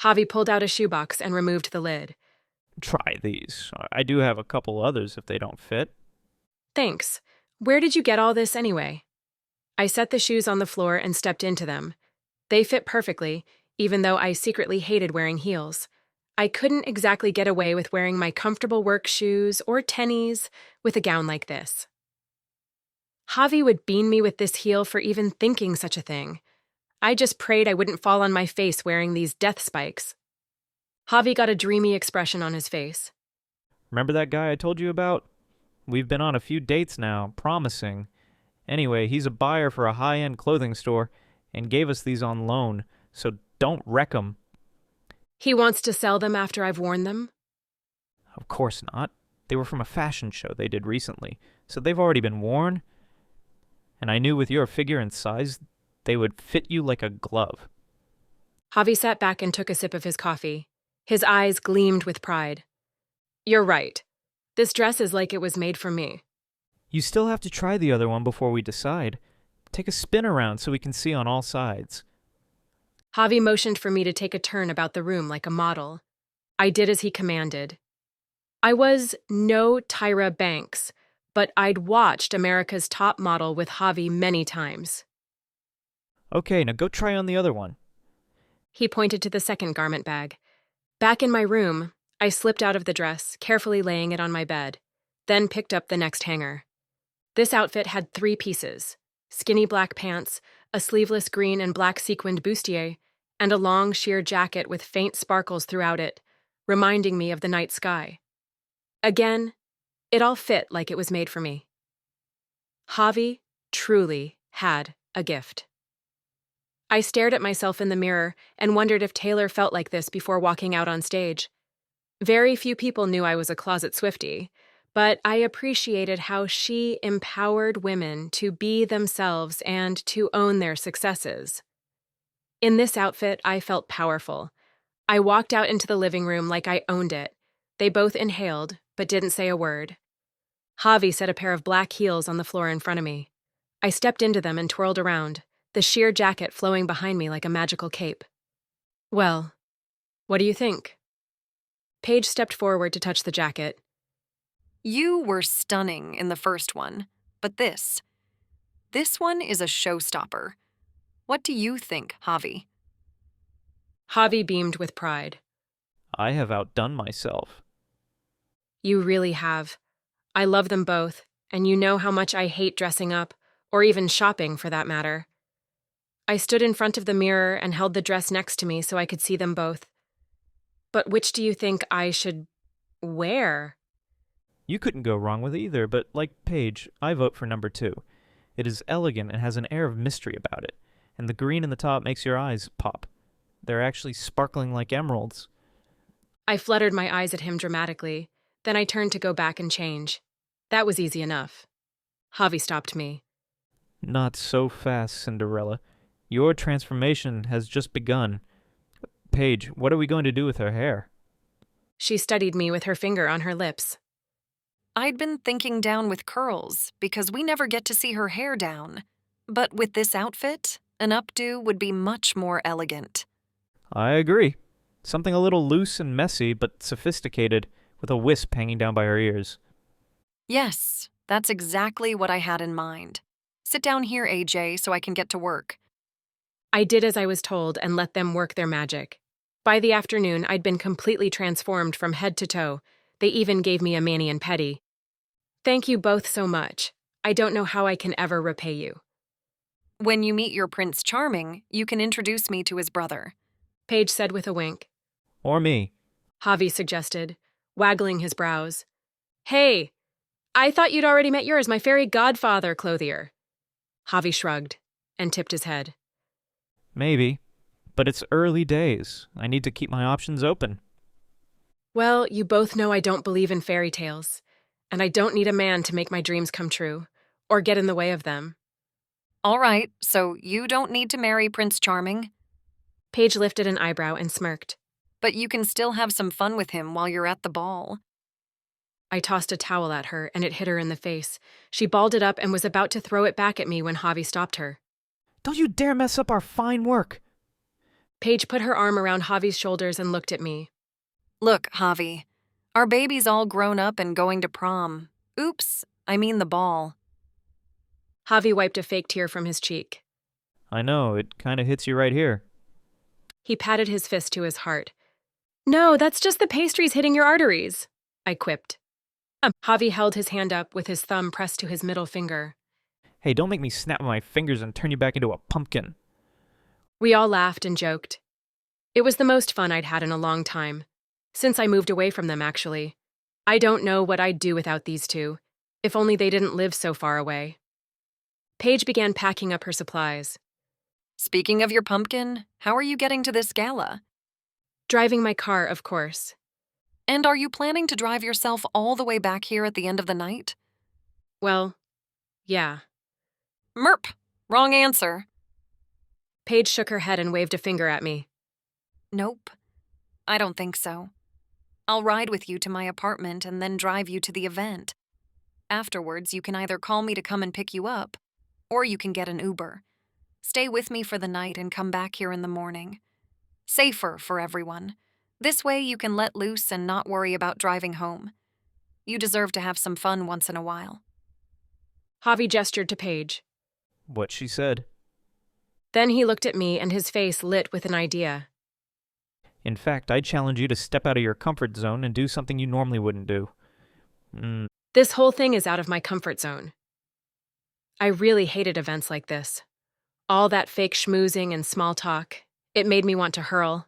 Javi pulled out a shoebox and removed the lid. Try these. I do have a couple others if they don't fit. Thanks. Where did you get all this anyway? I set the shoes on the floor and stepped into them. They fit perfectly, even though I secretly hated wearing heels. I couldn't exactly get away with wearing my comfortable work shoes or tennies with a gown like this. Javi would bean me with this heel for even thinking such a thing. I just prayed I wouldn't fall on my face wearing these death spikes. Javi got a dreamy expression on his face. Remember that guy I told you about? We've been on a few dates now, promising. Anyway, he's a buyer for a high-end clothing store and gave us these on loan, so don't wreck them. He wants to sell them after I've worn them? Of course not. They were from a fashion show they did recently, so they've already been worn. And I knew with your figure and size, they would fit you like a glove. Javi sat back and took a sip of his coffee. His eyes gleamed with pride. You're right. This dress is like it was made for me. You still have to try the other one before we decide. Take a spin around so we can see on all sides. Javi motioned for me to take a turn about the room like a model. I did as he commanded. I was no Tyra Banks, but I'd watched America's Top Model with Javi many times. Okay, now go try on the other one. He pointed to the second garment bag. Back in my room, I slipped out of the dress, carefully laying it on my bed, then picked up the next hanger. This outfit had 3 pieces: skinny black pants, a sleeveless green and black sequined bustier, and a long sheer jacket with faint sparkles throughout it, reminding me of the night sky. Again, it all fit like it was made for me. Javi truly had a gift. I stared at myself in the mirror and wondered if Taylor felt like this before walking out on stage. Very few people knew I was a closet Swiftie, but I appreciated how she empowered women to be themselves and to own their successes. In this outfit, I felt powerful. I walked out into the living room like I owned it. They both inhaled, but didn't say a word. Javi set a pair of black heels on the floor in front of me. I stepped into them and twirled around, the sheer jacket flowing behind me like a magical cape. Well, what do you think? Paige stepped forward to touch the jacket. You were stunning in the first one, but this one is a showstopper. What do you think, Javi? Javi beamed with pride. I have outdone myself. You really have. I love them both, and you know how much I hate dressing up, or even shopping for that matter. I stood in front of the mirror and held the dress next to me so I could see them both. But which do you think I should wear? You couldn't go wrong with either, but like Paige, I vote for number 2. It is elegant and has an air of mystery about it, and the green in the top makes your eyes pop. They're actually sparkling like emeralds. I fluttered my eyes at him dramatically, then I turned to go back and change. That was easy enough. Javi stopped me. Not so fast, Cinderella. Your transformation has just begun. Paige, what are we going to do with her hair? She studied me with her finger on her lips. I'd been thinking down with curls because we never get to see her hair down. But with this outfit, an updo would be much more elegant. I agree. Something a little loose and messy, but sophisticated, with a wisp hanging down by her ears. Yes, that's exactly what I had in mind. Sit down here, AJ, so I can get to work. I did as I was told and let them work their magic. By the afternoon, I'd been completely transformed from head to toe. They even gave me a mani and pedi. Thank you both so much. I don't know how I can ever repay you. When you meet your Prince Charming, you can introduce me to his brother. Paige said with a wink. Or me. Javi suggested, waggling his brows. Hey, I thought you'd already met yours, my fairy godfather, clothier. Javi shrugged and tipped his head. Maybe. But it's early days. I need to keep my options open. Well, you both know I don't believe in fairy tales, and I don't need a man to make my dreams come true, or get in the way of them. All right, so you don't need to marry Prince Charming? Paige lifted an eyebrow and smirked. But you can still have some fun with him while you're at the ball. I tossed a towel at her, and it hit her in the face. She balled it up and was about to throw it back at me when Javi stopped her. Don't you dare mess up our fine work. Paige put her arm around Javi's shoulders and looked at me. Look, Javi, our baby's all grown up and going to prom. Oops, I mean the ball. Javi wiped a fake tear from his cheek. I know, it kind of hits you right here. He patted his fist to his heart. No, that's just the pastries hitting your arteries, I quipped. Javi held his hand up with his thumb pressed to his middle finger. Hey, don't make me snap my fingers and turn you back into a pumpkin. We all laughed and joked. It was the most fun I'd had in a long time. Since I moved away from them, actually. I don't know what I'd do without these two, if only they didn't live so far away. Paige began packing up her supplies. Speaking of your pumpkin, how are you getting to this gala? Driving my car, of course. And are you planning to drive yourself all the way back here at the end of the night? Well, yeah. Merp! Wrong answer. Paige shook her head and waved a finger at me. Nope. I don't think so. I'll ride with you to my apartment and then drive you to the event. Afterwards, you can either call me to come and pick you up, or you can get an Uber. Stay with me for the night and come back here in the morning. Safer for everyone. This way you can let loose and not worry about driving home. You deserve to have some fun once in a while. Javi gestured to Paige. What she said. Then he looked at me and his face lit with an idea. In fact, I challenge you to step out of your comfort zone and do something you normally wouldn't do. This whole thing is out of my comfort zone. I really hated events like this. All that fake schmoozing and small talk. It made me want to hurl.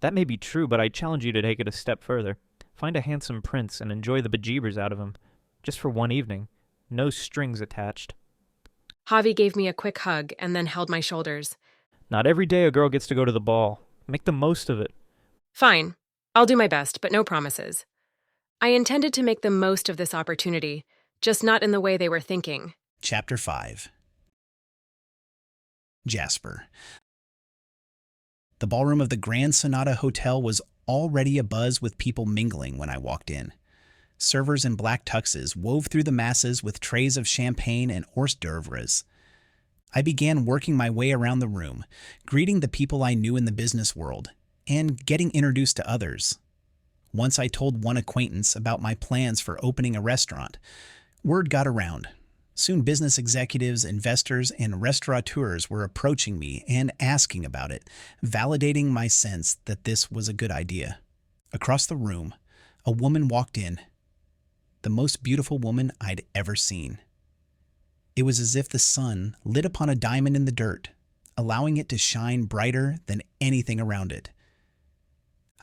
That may be true, but I challenge you to take it a step further. Find a handsome prince and enjoy the bejeebers out of him. Just for one evening. No strings attached. Javi gave me a quick hug and then held my shoulders. Not every day a girl gets to go to the ball. Make the most of it. Fine. I'll do my best, but no promises. I intended to make the most of this opportunity, just not in the way they were thinking. Chapter 5. Jasper. The ballroom of the Grand Sonata Hotel was already abuzz with people mingling when I walked in. Servers in black tuxes wove through the masses with trays of champagne and hors d'oeuvres. I began working my way around the room, greeting the people I knew in the business world, and getting introduced to others. Once I told one acquaintance about my plans for opening a restaurant. Word got around. Soon business executives, investors, and restaurateurs were approaching me and asking about it, validating my sense that this was a good idea. Across the room, a woman walked in. The most beautiful woman I'd ever seen. It was as if the sun lit upon a diamond in the dirt, allowing it to shine brighter than anything around it.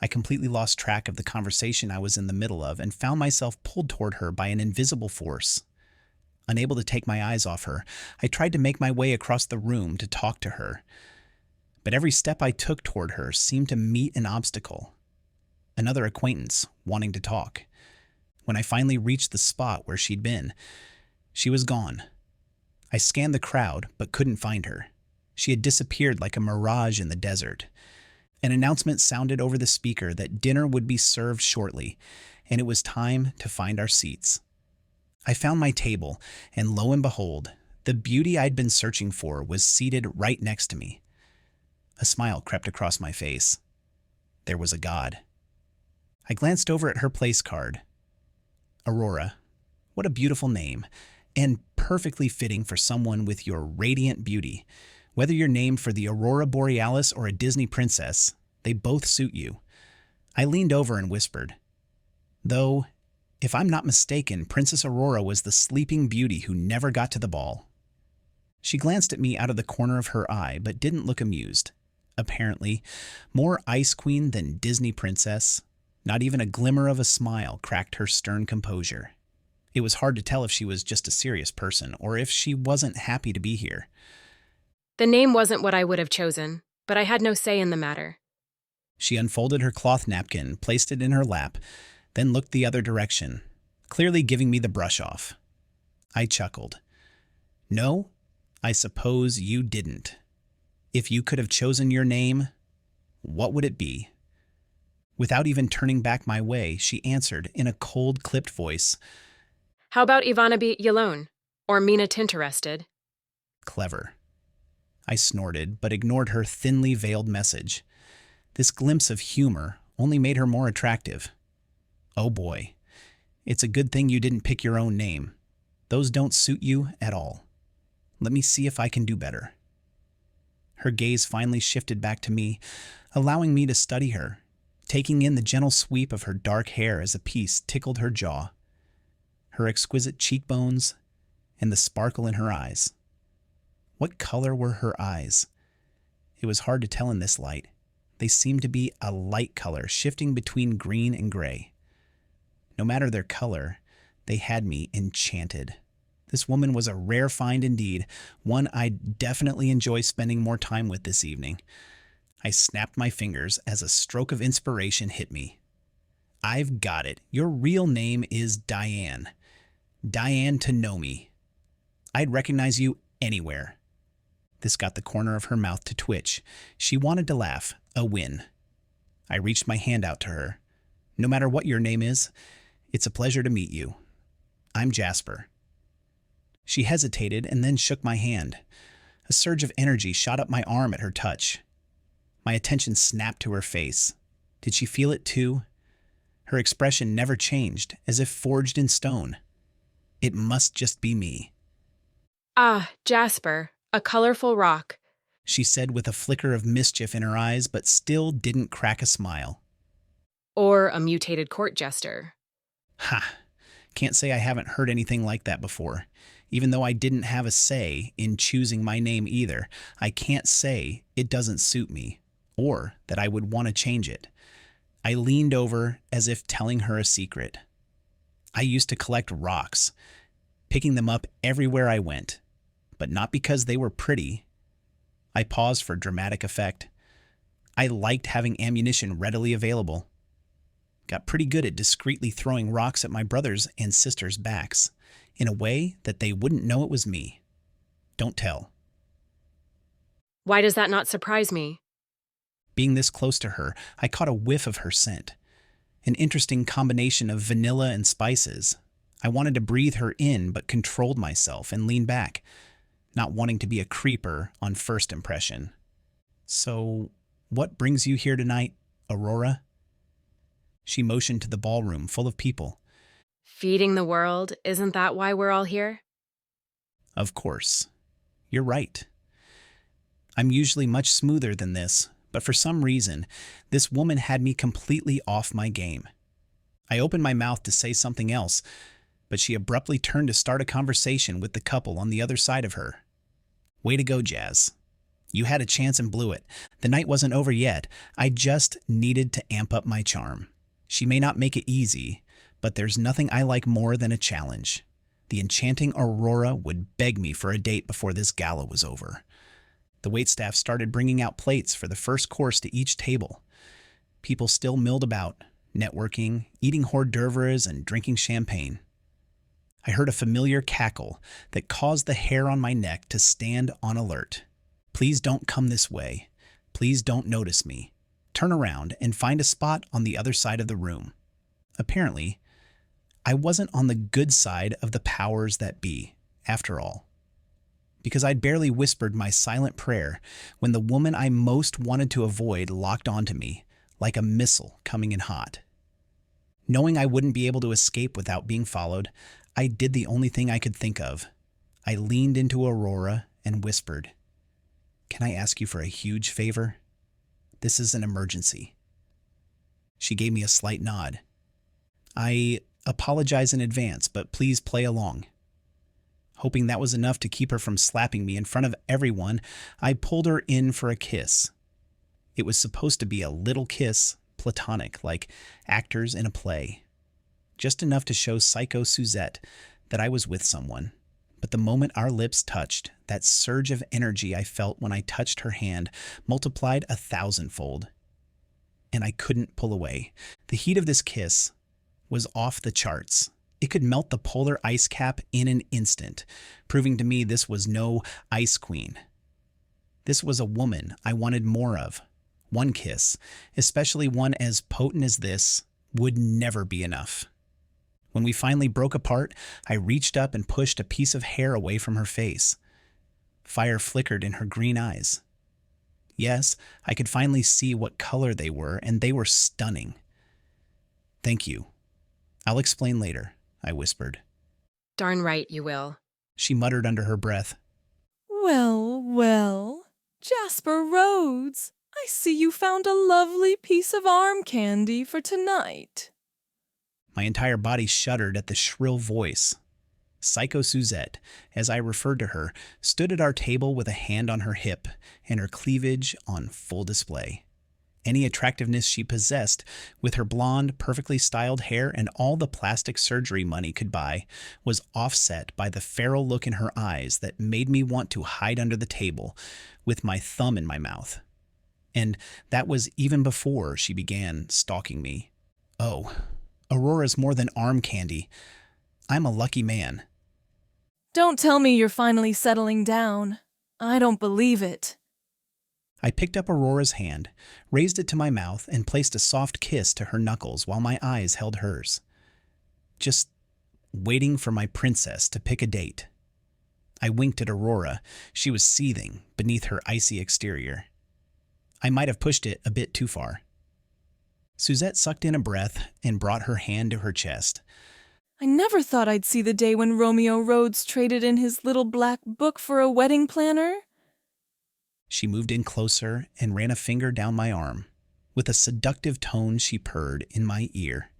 I completely lost track of the conversation I was in the middle of and found myself pulled toward her by an invisible force. Unable to take my eyes off her, I tried to make my way across the room to talk to her. But every step I took toward her seemed to meet an obstacle. Another acquaintance wanting to talk. When I finally reached the spot where she'd been, she was gone. I scanned the crowd, but couldn't find her. She had disappeared like a mirage in the desert. An announcement sounded over the speaker that dinner would be served shortly, and it was time to find our seats. I found my table, and lo and behold, the beauty I'd been searching for was seated right next to me. A smile crept across my face. There was a god. I glanced over at her place card. Aurora. What a beautiful name, and perfectly fitting for someone with your radiant beauty. Whether you're named for the Aurora Borealis or a Disney princess, they both suit you. I leaned over and whispered. Though, if I'm not mistaken, Princess Aurora was the sleeping beauty who never got to the ball. She glanced at me out of the corner of her eye, but didn't look amused. Apparently, more Ice Queen than Disney princess. Not even a glimmer of a smile cracked her stern composure. It was hard to tell if she was just a serious person or if she wasn't happy to be here. The name wasn't what I would have chosen, but I had no say in the matter. She unfolded her cloth napkin, placed it in her lap, then looked the other direction, clearly giving me the brush off. I chuckled. No, I suppose you didn't. If you could have chosen your name, what would it be? Without even turning back my way, she answered in a cold, clipped voice. How about Ivana B. Yalone? Or Mina Tinterested? Clever. I snorted, but ignored her thinly veiled message. This glimpse of humor only made her more attractive. Oh boy, it's a good thing you didn't pick your own name. Those don't suit you at all. Let me see if I can do better. Her gaze finally shifted back to me, allowing me to study her, taking in the gentle sweep of her dark hair as a piece tickled her jaw, her exquisite cheekbones, and the sparkle in her eyes. What color were her eyes? It was hard to tell in this light. They seemed to be a light color, shifting between green and gray. No matter their color, they had me enchanted. This woman was a rare find indeed, one I'd definitely enjoy spending more time with this evening. I snapped my fingers as a stroke of inspiration hit me. I've got it. Your real name is Diane. Diane Tonomi. I'd recognize you anywhere. This got the corner of her mouth to twitch. She wanted to laugh. A win. I reached my hand out to her. No matter what your name is, it's a pleasure to meet you. I'm Jasper. She hesitated and then shook my hand. A surge of energy shot up my arm at her touch. My attention snapped to her face. Did she feel it too? Her expression never changed, as if forged in stone. It must just be me. Ah, Jasper, a colorful rock, she said with a flicker of mischief in her eyes, but still didn't crack a smile. Or a mutated court jester. Ha! Can't say I haven't heard anything like that before. Even though I didn't have a say in choosing my name either, I can't say it doesn't suit me, or that I would want to change it. I leaned over as if telling her a secret. I used to collect rocks, picking them up everywhere I went, but not because they were pretty. I paused for dramatic effect. I liked having ammunition readily available. Got pretty good at discreetly throwing rocks at my brothers' and sisters' backs, in a way that they wouldn't know it was me. Don't tell. Why does that not surprise me? Being this close to her, I caught a whiff of her scent. An interesting combination of vanilla and spices. I wanted to breathe her in, but controlled myself and leaned back, not wanting to be a creeper on first impression. So, what brings you here tonight, Aurora? She motioned to the ballroom full of people. Feeding the world, isn't that why we're all here? Of course. You're right. I'm usually much smoother than this, but for some reason, this woman had me completely off my game. I opened my mouth to say something else, but she abruptly turned to start a conversation with the couple on the other side of her. Way to go, Jazz. You had a chance and blew it. The night wasn't over yet. I just needed to amp up my charm. She may not make it easy, but there's nothing I like more than a challenge. The enchanting Aurora would beg me for a date before this gala was over. The waitstaff started bringing out plates for the first course to each table. People still milled about, networking, eating hors d'oeuvres, and drinking champagne. I heard a familiar cackle that caused the hair on my neck to stand on alert. Please don't come this way. Please don't notice me. Turn around and find a spot on the other side of the room. Apparently, I wasn't on the good side of the powers that be, after all. Because I'd barely whispered my silent prayer when the woman I most wanted to avoid locked onto me, like a missile coming in hot. Knowing I wouldn't be able to escape without being followed, I did the only thing I could think of. I leaned into Aurora and whispered, "Can I ask you for a huge favor? This is an emergency." She gave me a slight nod. "I apologize in advance, but please play along." Hoping that was enough to keep her from slapping me in front of everyone, I pulled her in for a kiss. It was supposed to be a little kiss, platonic, like actors in a play. Just enough to show Psycho Suzette that I was with someone. But the moment our lips touched, that surge of energy I felt when I touched her hand multiplied 1,000-fold. And I couldn't pull away. The heat of this kiss was off the charts. It could melt the polar ice cap in an instant, proving to me this was no ice queen. This was a woman I wanted more of. One kiss, especially one as potent as this, would never be enough. When we finally broke apart, I reached up and pushed a piece of hair away from her face. Fire flickered in her green eyes. Yes, I could finally see what color they were, and they were stunning. "Thank you. I'll explain later," I whispered. Darn right you will. She muttered under her breath. Well, well, Jasper Rhodes, I see you found a lovely piece of arm candy for tonight. My entire body shuddered at the shrill voice. Psycho Suzette, as I referred to her, stood at our table with a hand on her hip and her cleavage on full display. Any attractiveness she possessed, with her blonde, perfectly styled hair and all the plastic surgery money could buy, was offset by the feral look in her eyes that made me want to hide under the table with my thumb in my mouth. And that was even before she began stalking me. Oh, Aurora's more than arm candy. I'm a lucky man. Don't tell me you're finally settling down. I don't believe it. I picked up Aurora's hand, raised it to my mouth, and placed a soft kiss to her knuckles while my eyes held hers. Just waiting for my princess to pick a date. I winked at Aurora. She was seething beneath her icy exterior. I might have pushed it a bit too far. Suzette sucked in a breath and brought her hand to her chest. I never thought I'd see the day when Romeo Rhodes traded in his little black book for a wedding planner. She moved in closer and ran a finger down my arm. With a seductive tone, she purred in my ear.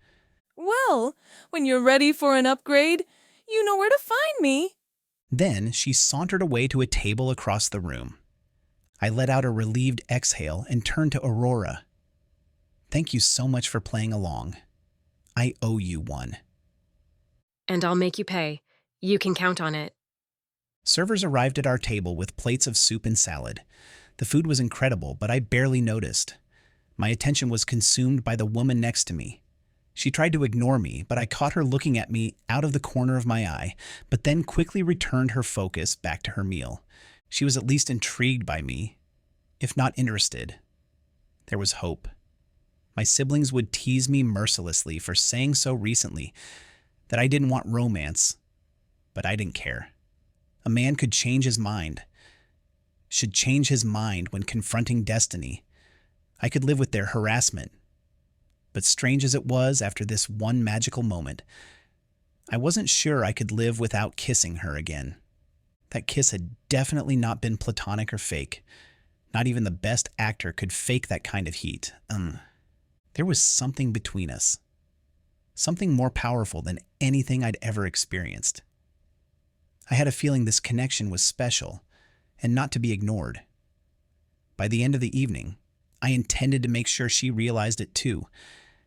Well, when you're ready for an upgrade, you know where to find me. Then she sauntered away to a table across the room. I let out a relieved exhale and turned to Aurora. Thank you so much for playing along. I owe you one. And I'll make you pay. You can count on it. Servers arrived at our table with plates of soup and salad. The food was incredible, but I barely noticed. My attention was consumed by the woman next to me. She tried to ignore me, but I caught her looking at me out of the corner of my eye, but then quickly returned her focus back to her meal. She was at least intrigued by me, if not interested. There was hope. My siblings would tease me mercilessly for saying so recently that I didn't want romance, but I didn't care. A man could change his mind, should change his mind when confronting destiny. I could live with their harassment. But strange as it was after this one magical moment, I wasn't sure I could live without kissing her again. That kiss had definitely not been platonic or fake. Not even the best actor could fake that kind of heat. There was something between us. Something more powerful than anything I'd ever experienced. I had a feeling this connection was special and not to be ignored. By the end of the evening, I intended to make sure she realized it too,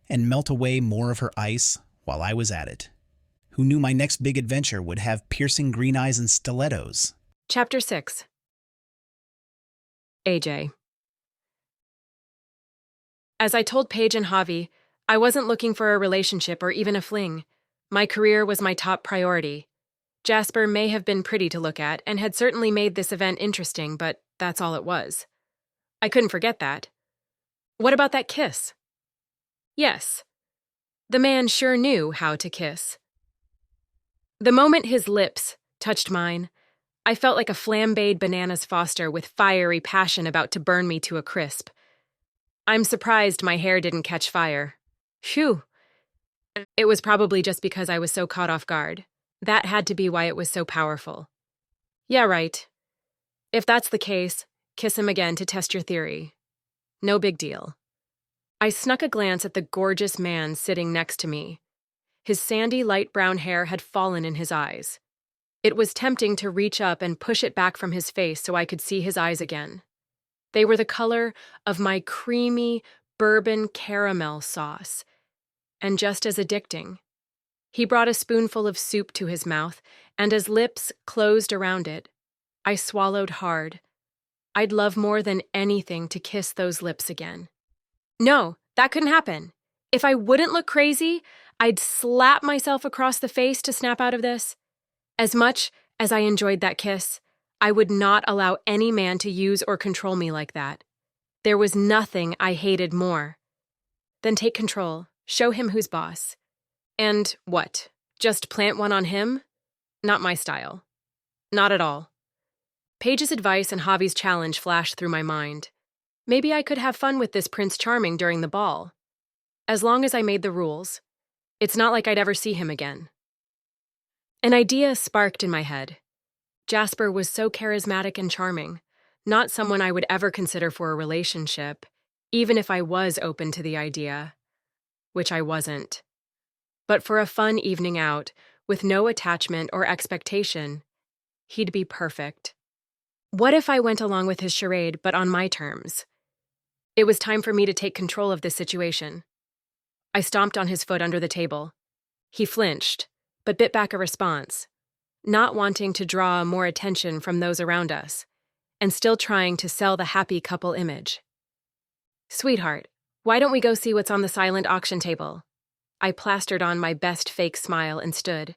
and melt away more of her ice while I was at it. Who knew my next big adventure would have piercing green eyes and stilettos? Chapter 6. AJ. As I told Paige and Javi, I wasn't looking for a relationship or even a fling. My career was my top priority. Jasper may have been pretty to look at and had certainly made this event interesting, but that's all it was. I couldn't forget that. What about that kiss? Yes, the man sure knew how to kiss. The moment his lips touched mine, I felt like a flambéed bananas Foster with fiery passion about to burn me to a crisp. I'm surprised my hair didn't catch fire. Phew. It was probably just because I was so caught off guard. That had to be why it was so powerful. Yeah, right. If that's the case, kiss him again to test your theory. No big deal. I snuck a glance at the gorgeous man sitting next to me. His sandy light brown hair had fallen in his eyes. It was tempting to reach up and push it back from his face so I could see his eyes again. They were the color of my creamy bourbon caramel sauce, and just as addicting. He brought a spoonful of soup to his mouth, and as lips closed around it, I swallowed hard. I'd love more than anything to kiss those lips again. No, that couldn't happen. If I wouldn't look crazy, I'd slap myself across the face to snap out of this. As much as I enjoyed that kiss, I would not allow any man to use or control me like that. There was nothing I hated more. Then take control, show him who's boss. And what? Just plant one on him? Not my style. Not at all. Paige's advice and Javi's challenge flashed through my mind. Maybe I could have fun with this Prince Charming during the ball. As long as I made the rules. It's not like I'd ever see him again. An idea sparked in my head. Jasper was so charismatic and charming, not someone I would ever consider for a relationship, even if I was open to the idea, which I wasn't. But for a fun evening out, with no attachment or expectation, he'd be perfect. What if I went along with his charade, but on my terms? It was time for me to take control of this situation. I stomped on his foot under the table. He flinched, but bit back a response, not wanting to draw more attention from those around us, and still trying to sell the happy couple image. Sweetheart, why don't we go see what's on the silent auction table? I plastered on my best fake smile and stood.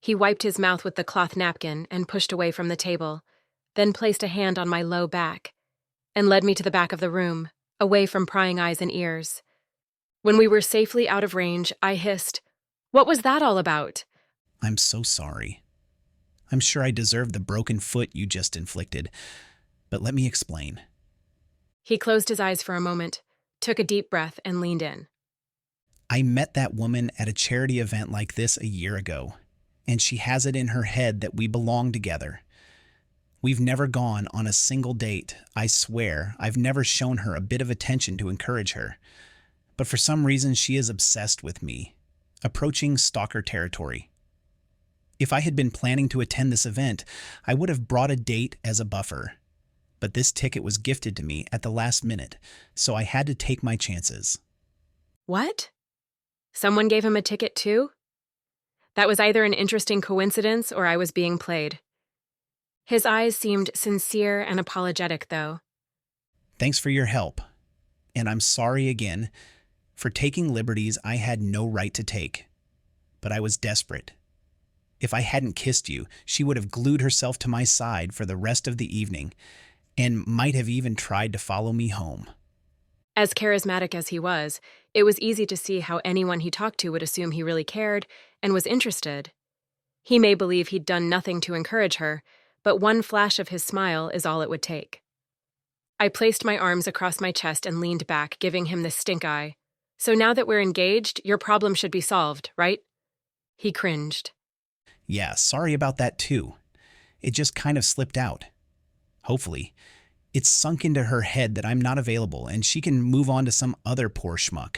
He wiped his mouth with the cloth napkin and pushed away from the table, then placed a hand on my low back, and led me to the back of the room, away from prying eyes and ears. When we were safely out of range, I hissed, "What was that all about?" I'm so sorry. I'm sure I deserve the broken foot you just inflicted, but let me explain. He closed his eyes for a moment, took a deep breath, and leaned in. I met that woman at a charity event like this a year ago, and she has it in her head that we belong together. We've never gone on a single date. I swear, I've never shown her a bit of attention to encourage her. But for some reason, she is obsessed with me, approaching stalker territory. If I had been planning to attend this event, I would have brought a date as a buffer. But this ticket was gifted to me at the last minute, so I had to take my chances. What? Someone gave him a ticket too? That was either an interesting coincidence or I was being played. His eyes seemed sincere and apologetic, though. Thanks for your help. And I'm sorry again for taking liberties I had no right to take. But I was desperate. If I hadn't kissed you, she would have glued herself to my side for the rest of the evening and might have even tried to follow me home. As charismatic as he was, it was easy to see how anyone he talked to would assume he really cared and was interested. He may believe he'd done nothing to encourage her, but one flash of his smile is all it would take. I placed my arms across my chest and leaned back, giving him the stink eye. So now that we're engaged, your problem should be solved, right? He cringed. Yeah, sorry about that too. It just kind of slipped out. Hopefully, it's sunk into her head that I'm not available and she can move on to some other poor schmuck.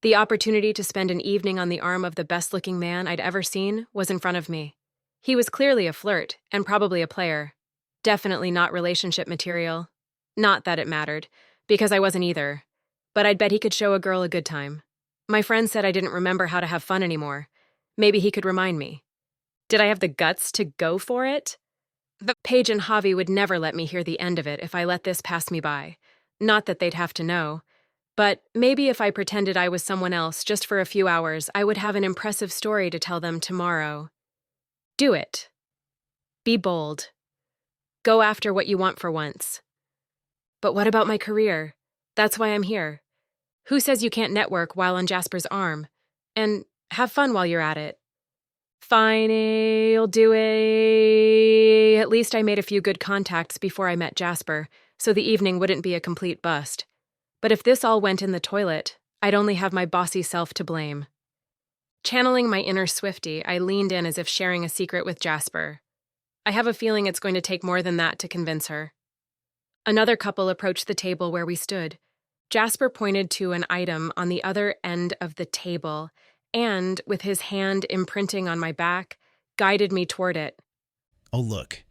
The opportunity to spend an evening on the arm of the best-looking man I'd ever seen was in front of me. He was clearly a flirt, and probably a player. Definitely not relationship material. Not that it mattered, because I wasn't either. But I'd bet he could show a girl a good time. My friend said I didn't remember how to have fun anymore. Maybe he could remind me. Did I have the guts to go for it? Paige and Javi would never let me hear the end of it if I let this pass me by. Not that they'd have to know. But maybe if I pretended I was someone else just for a few hours, I would have an impressive story to tell them tomorrow. Do it. Be bold. Go after what you want for once. But what about my career? That's why I'm here. Who says you can't network while on Jasper's arm? And have fun while you're at it. Fine, I'll do it. At least I made a few good contacts before I met Jasper, so the evening wouldn't be a complete bust. But if this all went in the toilet, I'd only have my bossy self to blame. Channeling my inner Swiftie, I leaned in as if sharing a secret with Jasper. I have a feeling it's going to take more than that to convince her. Another couple approached the table where we stood. Jasper pointed to an item on the other end of the table and, with his hand imprinting on my back, guided me toward it. Oh, look.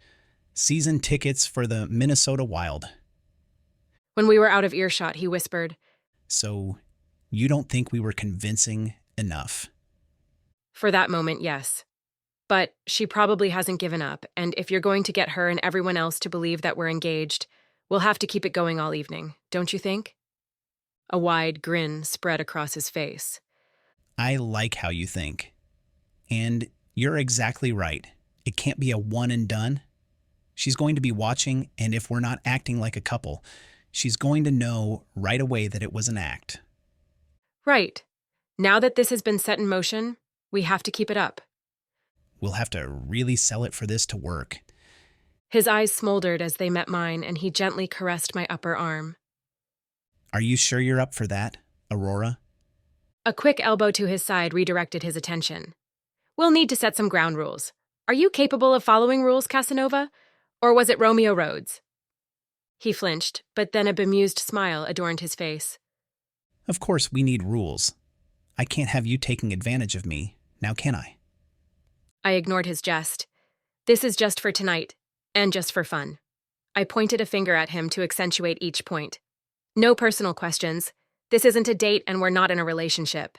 Season tickets for the Minnesota Wild. When we were out of earshot, he whispered, So, you don't think we were convincing enough? For that moment, yes. But she probably hasn't given up, and if you're going to get her and everyone else to believe that we're engaged, we'll have to keep it going all evening, don't you think? A wide grin spread across his face. I like how you think. And you're exactly right. It can't be a one and done. She's going to be watching, and if we're not acting like a couple, she's going to know right away that it was an act. Right. Now that this has been set in motion, we have to keep it up. We'll have to really sell it for this to work. His eyes smoldered as they met mine, and he gently caressed my upper arm. Are you sure you're up for that, Aurora? A quick elbow to his side redirected his attention. We'll need to set some ground rules. Are you capable of following rules, Casanova? Or was it Romeo Rhodes? He flinched, but then a bemused smile adorned his face. Of course we need rules. I can't have you taking advantage of me, now can I? I ignored his jest. This is just for tonight, and just for fun. I pointed a finger at him to accentuate each point. No personal questions. This isn't a date and we're not in a relationship.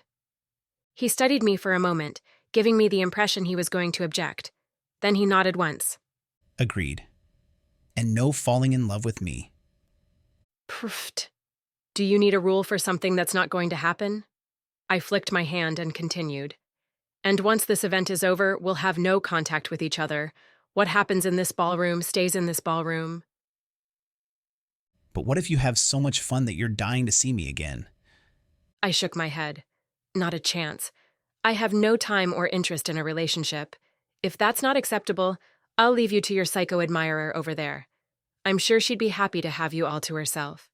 He studied me for a moment, giving me the impression he was going to object. Then he nodded once. Agreed. And no falling in love with me. Pfft. Do you need a rule for something that's not going to happen? I flicked my hand and continued. And once this event is over, we'll have no contact with each other. What happens in this ballroom stays in this ballroom. But what if you have so much fun that you're dying to see me again? I shook my head. Not a chance. I have no time or interest in a relationship. If that's not acceptable, I'll leave you to your psycho admirer over there. I'm sure she'd be happy to have you all to herself.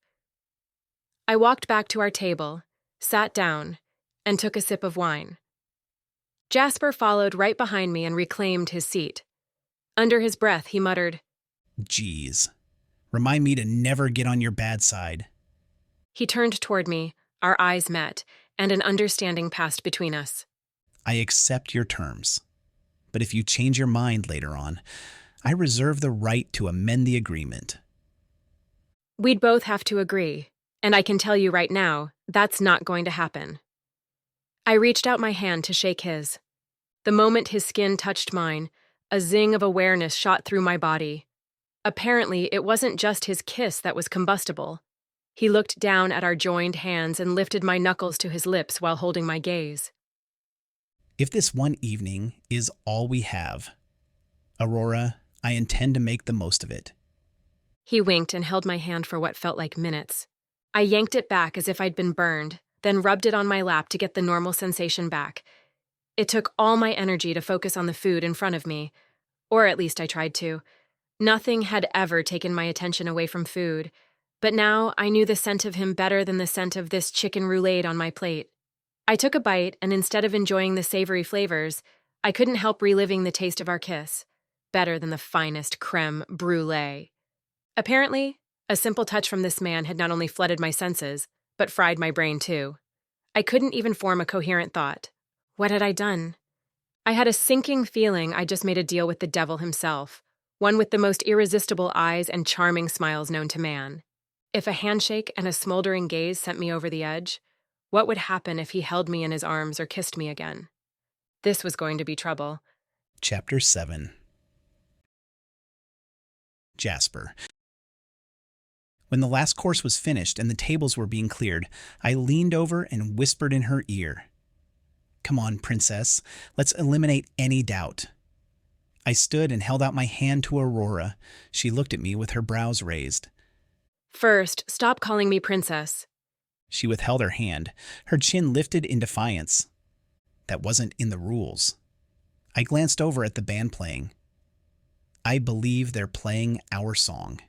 I walked back to our table, sat down, and took a sip of wine. Jasper followed right behind me and reclaimed his seat. Under his breath, he muttered, Geez. Remind me to never get on your bad side. He turned toward me, our eyes met, and an understanding passed between us. I accept your terms. But if you change your mind later on, I reserve the right to amend the agreement. We'd both have to agree, and I can tell you right now, that's not going to happen. I reached out my hand to shake his. The moment his skin touched mine, a zing of awareness shot through my body. Apparently, it wasn't just his kiss that was combustible. He looked down at our joined hands and lifted my knuckles to his lips while holding my gaze. If this one evening is all we have, Aurora, I intend to make the most of it. He winked and held my hand for what felt like minutes. I yanked it back as if I'd been burned, then rubbed it on my lap to get the normal sensation back. It took all my energy to focus on the food in front of me, or at least I tried to. Nothing had ever taken my attention away from food, but now I knew the scent of him better than the scent of this chicken roulade on my plate. I took a bite, and instead of enjoying the savory flavors, I couldn't help reliving the taste of our kiss, better than the finest creme brulee. Apparently, a simple touch from this man had not only flooded my senses, but fried my brain too. I couldn't even form a coherent thought. What had I done? I had a sinking feeling I just made a deal with the devil himself, one with the most irresistible eyes and charming smiles known to man. If a handshake and a smoldering gaze sent me over the edge, what would happen if he held me in his arms or kissed me again? This was going to be trouble. Chapter 7. Jasper. When the last course was finished and the tables were being cleared, I leaned over and whispered in her ear. Come on, princess, let's eliminate any doubt. I stood and held out my hand to Aurora. She looked at me with her brows raised. First, stop calling me princess. She withheld her hand, her chin lifted in defiance. That wasn't in the rules. I glanced over at the band playing. I believe they're playing our song.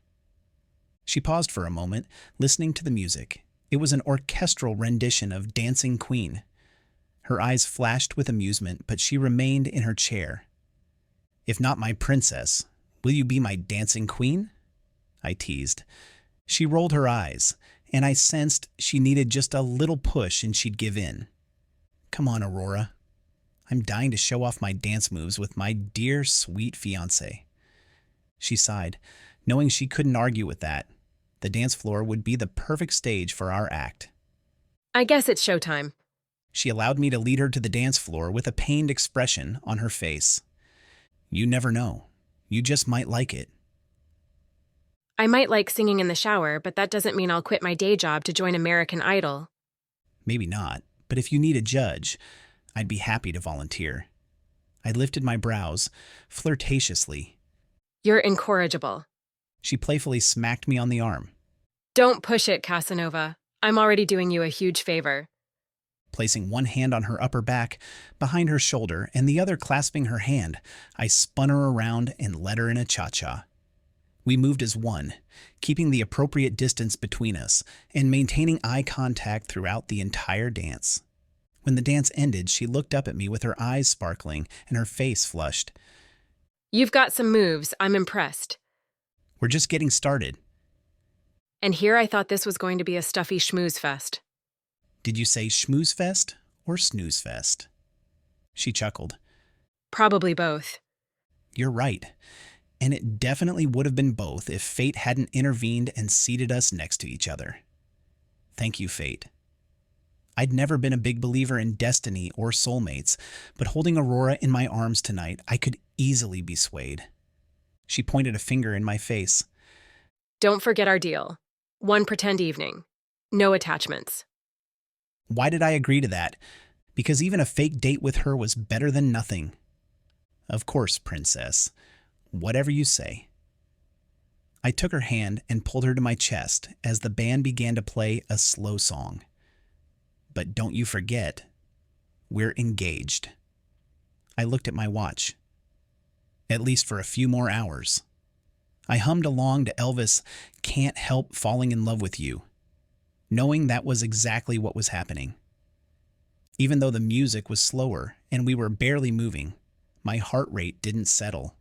She paused for a moment, listening to the music. It was an orchestral rendition of Dancing Queen. Her eyes flashed with amusement, but she remained in her chair. If not my princess, will you be my dancing queen? I teased. She rolled her eyes, and I sensed she needed just a little push and she'd give in. Come on, Aurora. I'm dying to show off my dance moves with my dear, sweet fiancé. She sighed, knowing she couldn't argue with that. The dance floor would be the perfect stage for our act. I guess it's showtime. She allowed me to lead her to the dance floor with a pained expression on her face. You never know. You just might like it. I might like singing in the shower, but that doesn't mean I'll quit my day job to join American Idol. Maybe not, but if you need a judge, I'd be happy to volunteer. I lifted my brows, flirtatiously. You're incorrigible. She playfully smacked me on the arm. Don't push it, Casanova. I'm already doing you a huge favor. Placing one hand on her upper back, behind her shoulder, and the other clasping her hand, I spun her around and led her in a cha-cha. We moved as one, keeping the appropriate distance between us and maintaining eye contact throughout the entire dance. When the dance ended, she looked up at me with her eyes sparkling and her face flushed. You've got some moves. I'm impressed. We're just getting started. And here I thought this was going to be a stuffy schmooze fest. Did you say schmooze fest or snooze fest? She chuckled. Probably both. You're right. And it definitely would have been both if fate hadn't intervened and seated us next to each other. Thank you, fate. I'd never been a big believer in destiny or soulmates, but holding Aurora in my arms tonight, I could easily be swayed. She pointed a finger in my face. Don't forget our deal. One pretend evening. No attachments. Why did I agree to that? Because even a fake date with her was better than nothing. Of course, princess. Whatever you say. I took her hand and pulled her to my chest as the band began to play a slow song. But don't you forget, we're engaged. I looked at my watch. At least for a few more hours. I hummed along to Elvis' Can't Help Falling in Love with You, knowing that was exactly what was happening. Even though the music was slower and we were barely moving, my heart rate didn't settle.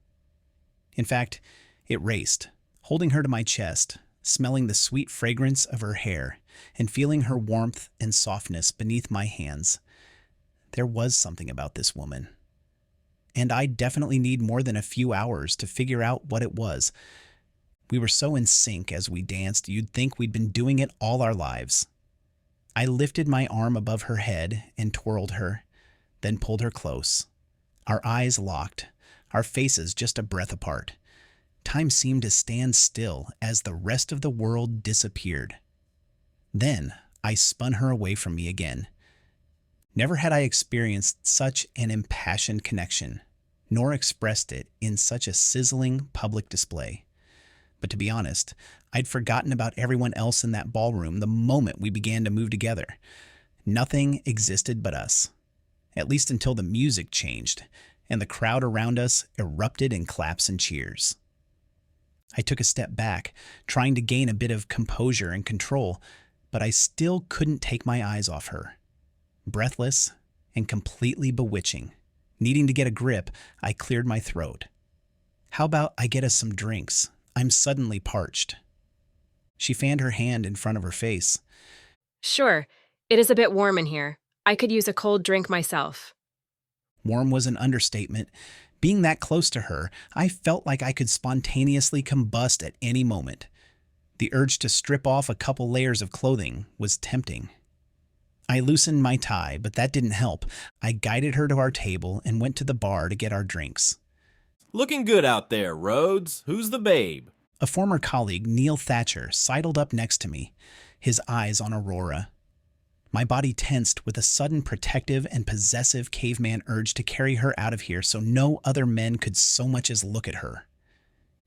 In fact, it raced, holding her to my chest, smelling the sweet fragrance of her hair, and feeling her warmth and softness beneath my hands. There was something about this woman. And I definitely need more than a few hours to figure out what it was. We were so in sync as we danced, you'd think we'd been doing it all our lives. I lifted my arm above her head and twirled her, then pulled her close. Our eyes locked, our faces just a breath apart. Time seemed to stand still as the rest of the world disappeared. Then I spun her away from me again. Never had I experienced such an impassioned connection, nor expressed it in such a sizzling public display. But to be honest, I'd forgotten about everyone else in that ballroom the moment we began to move together. Nothing existed but us, at least until the music changed and the crowd around us erupted in claps and cheers. I took a step back, trying to gain a bit of composure and control, but I still couldn't take my eyes off her. Breathless and completely bewitching, needing to get a grip, I cleared my throat. How about I get us some drinks? I'm suddenly parched. She fanned her hand in front of her face. Sure. It is a bit warm in here. I could use a cold drink myself. Warm was an understatement. Being that close to her, I felt like I could spontaneously combust at any moment. The urge to strip off a couple layers of clothing was tempting. I loosened my tie, but that didn't help. I guided her to our table and went to the bar to get our drinks. Looking good out there, Rhodes. Who's the babe? A former colleague, Neil Thatcher, sidled up next to me, his eyes on Aurora. My body tensed with a sudden protective and possessive caveman urge to carry her out of here so no other men could so much as look at her.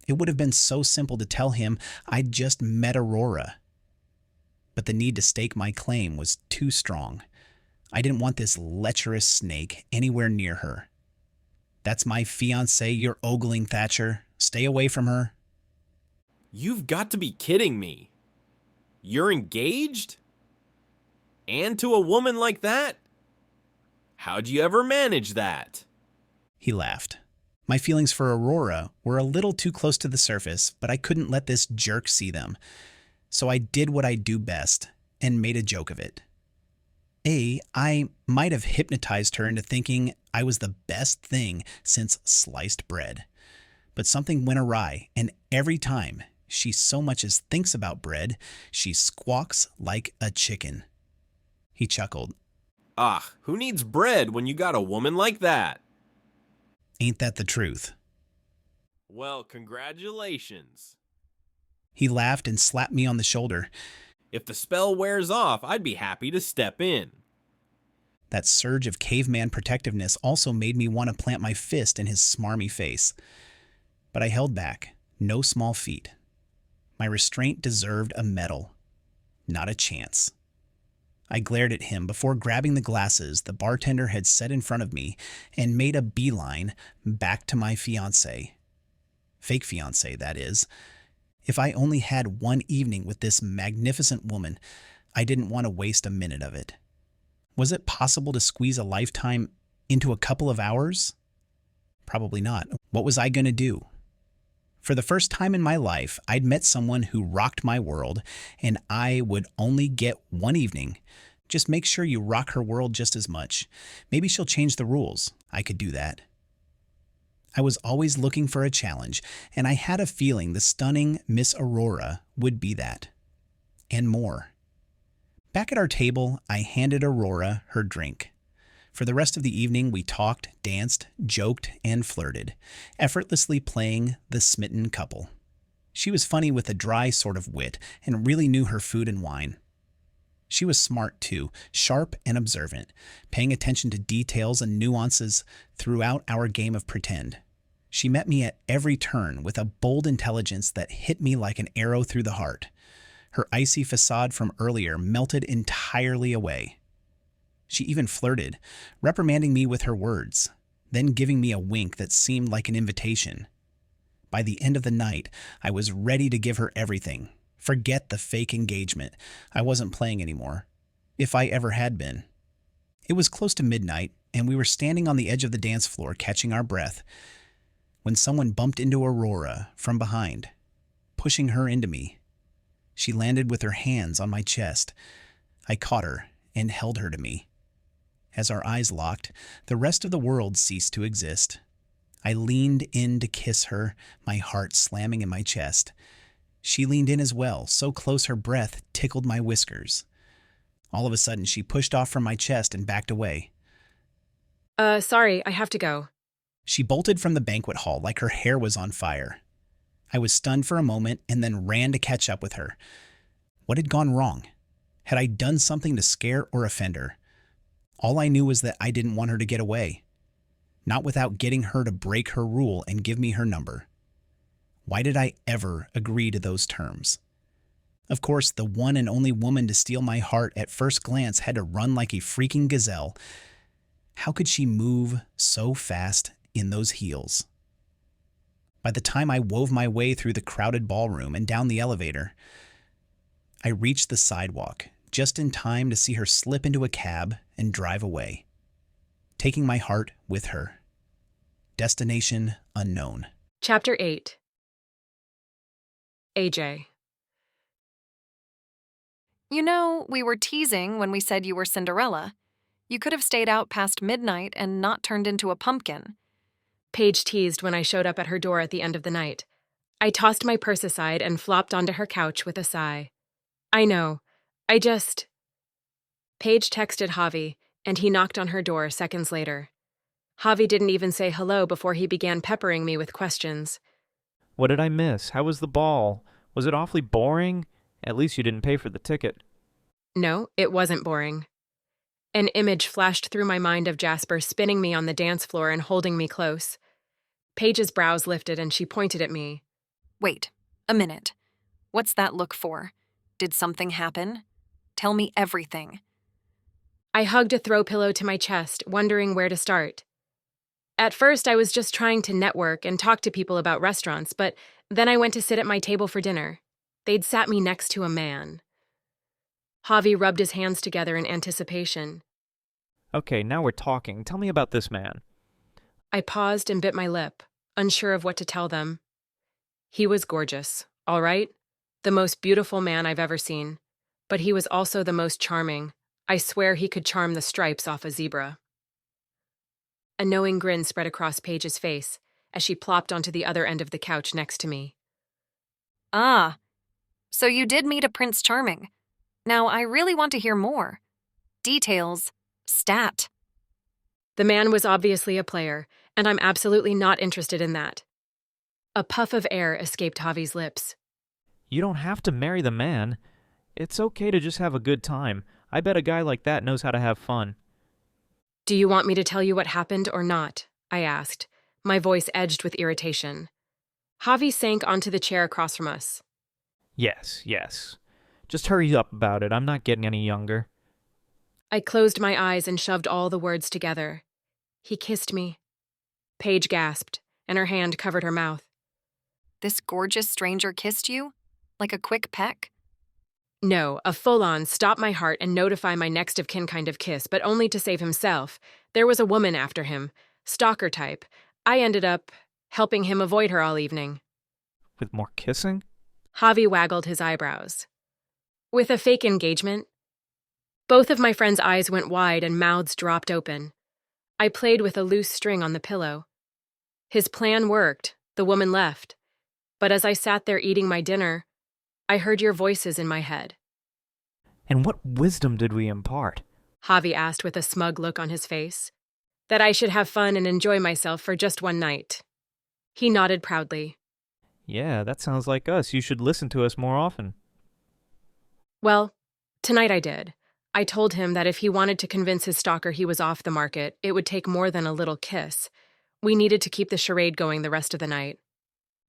It would have been so simple to tell him I'd just met Aurora. But the need to stake my claim was too strong. I didn't want this lecherous snake anywhere near her. That's my fiancée you're ogling, Thatcher. Stay away from her. You've got to be kidding me. You're engaged? And to a woman like that? How'd you ever manage that? He laughed. My feelings for Aurora were a little too close to the surface, but I couldn't let this jerk see them. So I did what I do best and made a joke of it. I might have hypnotized her into thinking I was the best thing since sliced bread. But something went awry, and every time she so much as thinks about bread, she squawks like a chicken. He chuckled. Ah, who needs bread when you got a woman like that? Ain't that the truth? Well, congratulations. He laughed and slapped me on the shoulder. If the spell wears off, I'd be happy to step in. That surge of caveman protectiveness also made me want to plant my fist in his smarmy face. But I held back. No small feat. My restraint deserved a medal. Not a chance. I glared at him before grabbing the glasses the bartender had set in front of me and made a beeline back to my fiancé. Fake fiancé, that is. If I only had one evening with this magnificent woman, I didn't want to waste a minute of it. Was it possible to squeeze a lifetime into a couple of hours? Probably not. What was I going to do? For the first time in my life, I'd met someone who rocked my world, and I would only get one evening. Just make sure you rock her world just as much. Maybe she'll change the rules. I could do that. I was always looking for a challenge, and I had a feeling the stunning Miss Aurora would be that. And more. Back at our table, I handed Aurora her drink. For the rest of the evening, we talked, danced, joked, and flirted, effortlessly playing the smitten couple. She was funny with a dry sort of wit and really knew her food and wine. She was smart too, sharp and observant, paying attention to details and nuances throughout our game of pretend. She met me at every turn with a bold intelligence that hit me like an arrow through the heart. Her icy facade from earlier melted entirely away. She even flirted, reprimanding me with her words, then giving me a wink that seemed like an invitation. By the end of the night, I was ready to give her everything. Forget the fake engagement. I wasn't playing anymore, if I ever had been. It was close to midnight, and we were standing on the edge of the dance floor catching our breath, when someone bumped into Aurora from behind, pushing her into me. She landed with her hands on my chest. I caught her and held her to me. As our eyes locked, the rest of the world ceased to exist. I leaned in to kiss her, my heart slamming in my chest. She leaned in as well, so close her breath tickled my whiskers. All of a sudden, she pushed off from my chest and backed away. Sorry, I have to go. She bolted from the banquet hall like her hair was on fire. I was stunned for a moment and then ran to catch up with her. What had gone wrong? Had I done something to scare or offend her? All I knew was that I didn't want her to get away. Not without getting her to break her rule and give me her number. Why did I ever agree to those terms? Of course, the one and only woman to steal my heart at first glance had to run like a freaking gazelle. How could she move so fast in those heels? By the time I wove my way through the crowded ballroom and down the elevator, I reached the sidewalk just in time to see her slip into a cab and drive away, taking my heart with her. Destination unknown. Chapter 8. AJ. You know, we were teasing when we said you were Cinderella. You could have stayed out past midnight and not turned into a pumpkin. Paige teased when I showed up at her door at the end of the night. I tossed my purse aside and flopped onto her couch with a sigh. I know. Paige texted Javi, and he knocked on her door seconds later. Javi didn't even say hello before he began peppering me with questions. What did I miss? How was the ball? Was it awfully boring? At least you didn't pay for the ticket. No, it wasn't boring. An image flashed through my mind of Jasper spinning me on the dance floor and holding me close. Paige's brows lifted and she pointed at me. Wait, a minute. What's that look for? Did something happen? Tell me everything. I hugged a throw pillow to my chest, wondering where to start. At first, I was just trying to network and talk to people about restaurants, but then I went to sit at my table for dinner. They'd sat me next to a man. Javi rubbed his hands together in anticipation. Okay, now we're talking. Tell me about this man. I paused and bit my lip, unsure of what to tell them. He was gorgeous, all right? The most beautiful man I've ever seen. But he was also the most charming. I swear he could charm the stripes off a zebra. A knowing grin spread across Paige's face as she plopped onto the other end of the couch next to me. Ah, so you did meet a Prince Charming. Now, I really want to hear more. Details. Stat. The man was obviously a player, and I'm absolutely not interested in that. A puff of air escaped Javi's lips. You don't have to marry the man. It's okay to just have a good time. I bet a guy like that knows how to have fun. Do you want me to tell you what happened or not? I asked, my voice edged with irritation. Javi sank onto the chair across from us. Yes. Just hurry up about it. I'm not getting any younger. I closed my eyes and shoved all the words together. He kissed me. Paige gasped, and her hand covered her mouth. This gorgeous stranger kissed you? Like a quick peck? No, a full-on stop my heart and notify my next of kin kind of kiss, but only to save himself. There was a woman after him, stalker type. I ended up helping him avoid her all evening. With more kissing? Javi waggled his eyebrows. With a fake engagement? Both of my friends' eyes went wide and mouths dropped open. I played with a loose string on the pillow. His plan worked. The woman left. But as I sat there eating my dinner, I heard your voices in my head. And what wisdom did we impart? Javi asked with a smug look on his face. That I should have fun and enjoy myself for just one night. He nodded proudly. Yeah, that sounds like us. You should listen to us more often. Well, tonight I did. I told him that if he wanted to convince his stalker he was off the market, it would take more than a little kiss. We needed to keep the charade going the rest of the night.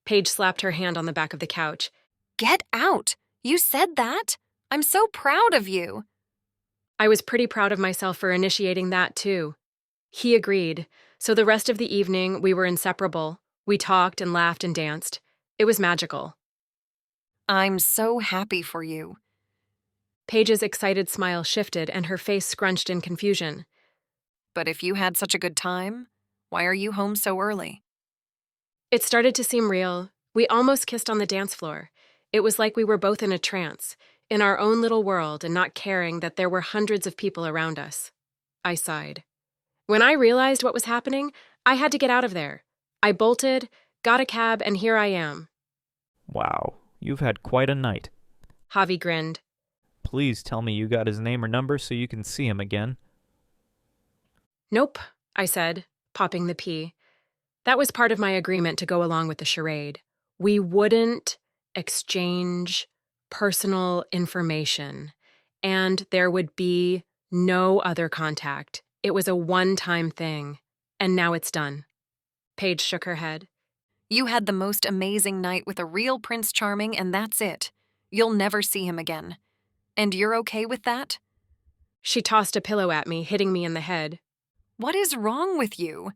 Paige slapped her hand on the back of the couch. Get out! You said that? I'm so proud of you. I was pretty proud of myself for initiating that, too. He agreed, so the rest of the evening we were inseparable. We talked and laughed and danced. It was magical. I'm so happy for you. Paige's excited smile shifted and her face scrunched in confusion. But if you had such a good time, why are you home so early? It started to seem real. We almost kissed on the dance floor. It was like we were both in a trance, in our own little world and not caring that there were hundreds of people around us. I sighed. When I realized what was happening, I had to get out of there. I bolted, got a cab, and here I am. Wow, you've had quite a night. Javi grinned. Please tell me you got his name or number so you can see him again. Nope, I said, popping the pea. That was part of my agreement to go along with the charade. We wouldn't exchange personal information, and there would be no other contact. It was a one-time thing, and now it's done. Paige shook her head. You had the most amazing night with a real Prince Charming, and that's it. You'll never see him again. And you're okay with that? She tossed a pillow at me, hitting me in the head. What is wrong with you?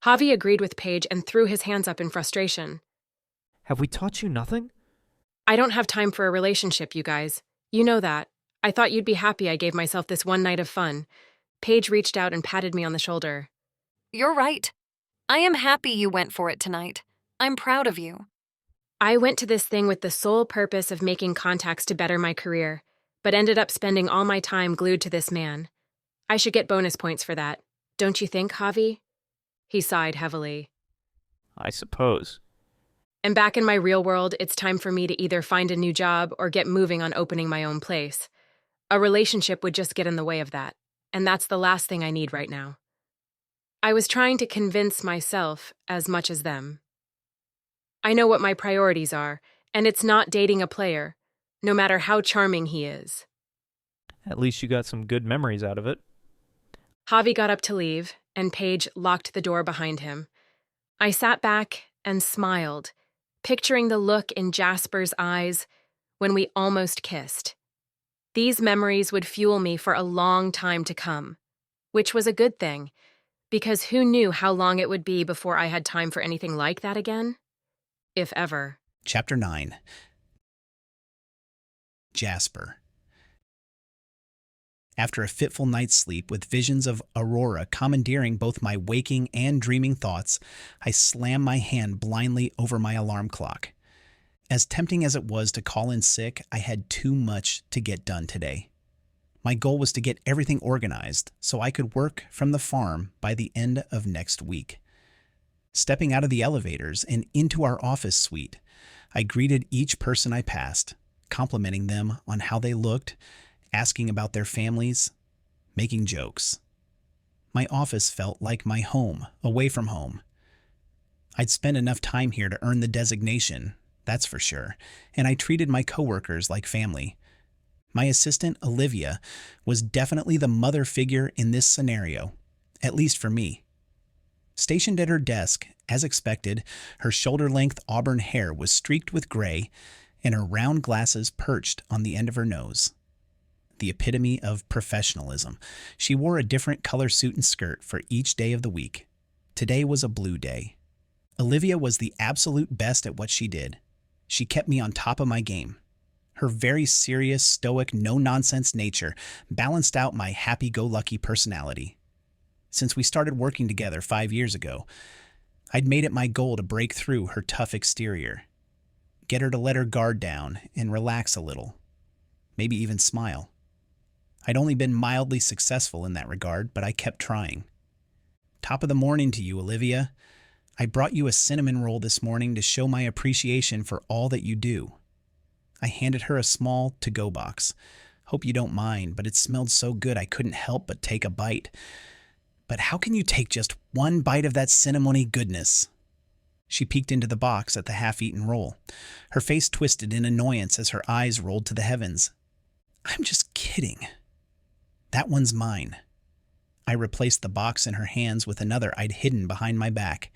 Javi agreed with Paige and threw his hands up in frustration. Have we taught you nothing? I don't have time for a relationship, you guys. You know that. I thought you'd be happy I gave myself this one night of fun. Paige reached out and patted me on the shoulder. You're right. I am happy you went for it tonight. I'm proud of you. I went to this thing with the sole purpose of making contacts to better my career, but ended up spending all my time glued to this man. I should get bonus points for that. Don't you think, Javi? He sighed heavily. I suppose. And back in my real world, it's time for me to either find a new job or get moving on opening my own place. A relationship would just get in the way of that, and that's the last thing I need right now. I was trying to convince myself as much as them. I know what my priorities are, and it's not dating a player, no matter how charming he is. At least you got some good memories out of it. Javi got up to leave, and Paige locked the door behind him. I sat back and smiled, picturing the look in Jasper's eyes when we almost kissed. These memories would fuel me for a long time to come, which was a good thing, because who knew how long it would be before I had time for anything like that again? If ever. Chapter 9. Jasper. After a fitful night's sleep with visions of Aurora commandeering both my waking and dreaming thoughts, I slammed my hand blindly over my alarm clock. As tempting as it was to call in sick, I had too much to get done today. My goal was to get everything organized so I could work from the farm by the end of next week. Stepping out of the elevators and into our office suite, I greeted each person I passed, complimenting them on how they looked, asking about their families, making jokes. My office felt like my home, away from home. I'd spent enough time here to earn the designation, that's for sure, and I treated my coworkers like family. My assistant, Olivia, was definitely the mother figure in this scenario, at least for me. Stationed at her desk, as expected, her shoulder-length auburn hair was streaked with gray, and her round glasses perched on the end of her nose. The epitome of professionalism. She wore a different color suit and skirt for each day of the week. Today was a blue day. Olivia was the absolute best at what she did. She kept me on top of my game. Her very serious, stoic, no-nonsense nature balanced out my happy-go-lucky personality. Since we started working together 5 years ago, I'd made it my goal to break through her tough exterior, get her to let her guard down and relax a little, maybe even smile. I'd only been mildly successful in that regard, but I kept trying. Top of the morning to you, Olivia. I brought you a cinnamon roll this morning to show my appreciation for all that you do. I handed her a small to-go box. Hope you don't mind, but it smelled so good I couldn't help but take a bite. But how can you take just one bite of that cinnamony goodness? She peeked into the box at the half-eaten roll. Her face twisted in annoyance as her eyes rolled to the heavens. I'm just kidding. That one's mine. I replaced the box in her hands with another I'd hidden behind my back.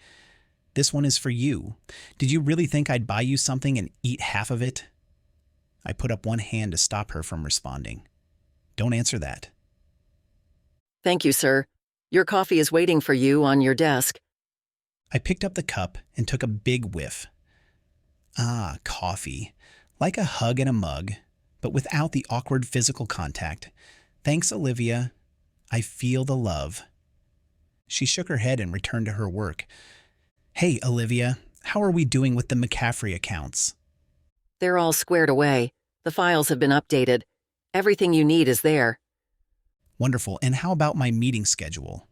This one is for you. Did you really think I'd buy you something and eat half of it? I put up one hand to stop her from responding. Don't answer that. Thank you, sir. Your coffee is waiting for you on your desk. I picked up the cup and took a big whiff. Ah, coffee. Like a hug and a mug, but without the awkward physical contact. Thanks, Olivia. I feel the love. She shook her head and returned to her work. Hey, Olivia, how are we doing with the McCaffrey accounts? They're all squared away. The files have been updated. Everything you need is there. Wonderful. And how about my meeting schedule?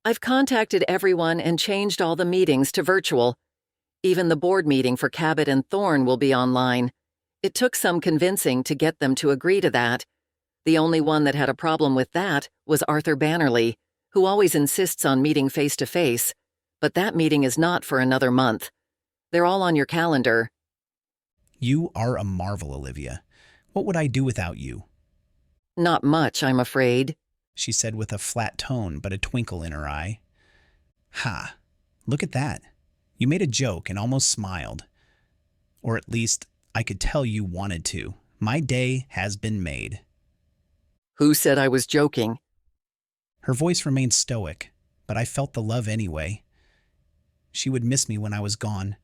I've contacted everyone and changed all the meetings to virtual. Even the board meeting for Cabot and Thorne will be online. It took some convincing to get them to agree to that. The only one that had a problem with that was Arthur Bannerly, who always insists on meeting face-to-face. But that meeting is not for another month. They're all on your calendar. You are a marvel, Olivia. What would I do without you? Not much, I'm afraid, she said with a flat tone but a twinkle in her eye. Ha! Look at that. You made a joke and almost smiled. Or at least, I could tell you wanted to. My day has been made. Who said I was joking? Her voice remained stoic, but I felt the love anyway. She would miss me when I was gone.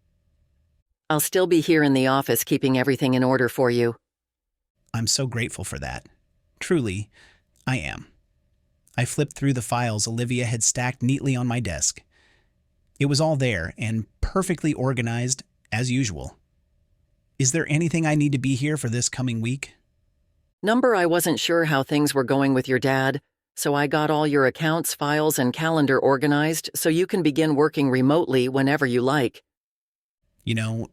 I'll still be here in the office keeping everything in order for you. I'm so grateful for that. Truly, I am. I flipped through the files Olivia had stacked neatly on my desk. It was all there and perfectly organized as usual. Is there anything I need to be here for this coming week? I wasn't sure how things were going with your dad, so I got all your accounts, files, and calendar organized so you can begin working remotely whenever you like. You know,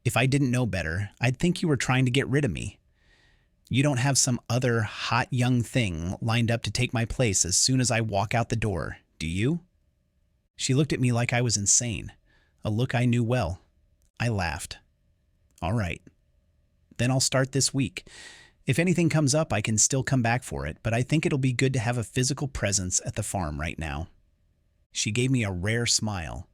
if I didn't know better, I'd think you were trying to get rid of me. You don't have some other hot young thing lined up to take my place as soon as I walk out the door, do you? She looked at me like I was insane, a look I knew well. I laughed. All right. Then I'll start this week. If anything comes up, I can still come back for it, but I think it'll be good to have a physical presence at the farm right now. She gave me a rare smile.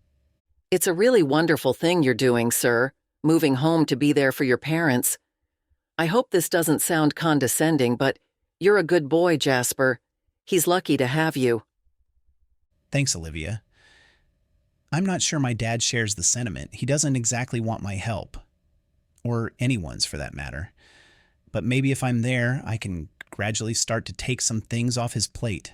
It's a really wonderful thing you're doing, sir, moving home to be there for your parents. I hope this doesn't sound condescending, but you're a good boy, Jasper. He's lucky to have you. Thanks, Olivia. I'm not sure my dad shares the sentiment. He doesn't exactly want my help. Or anyone's, for that matter. But maybe if I'm there, I can gradually start to take some things off his plate.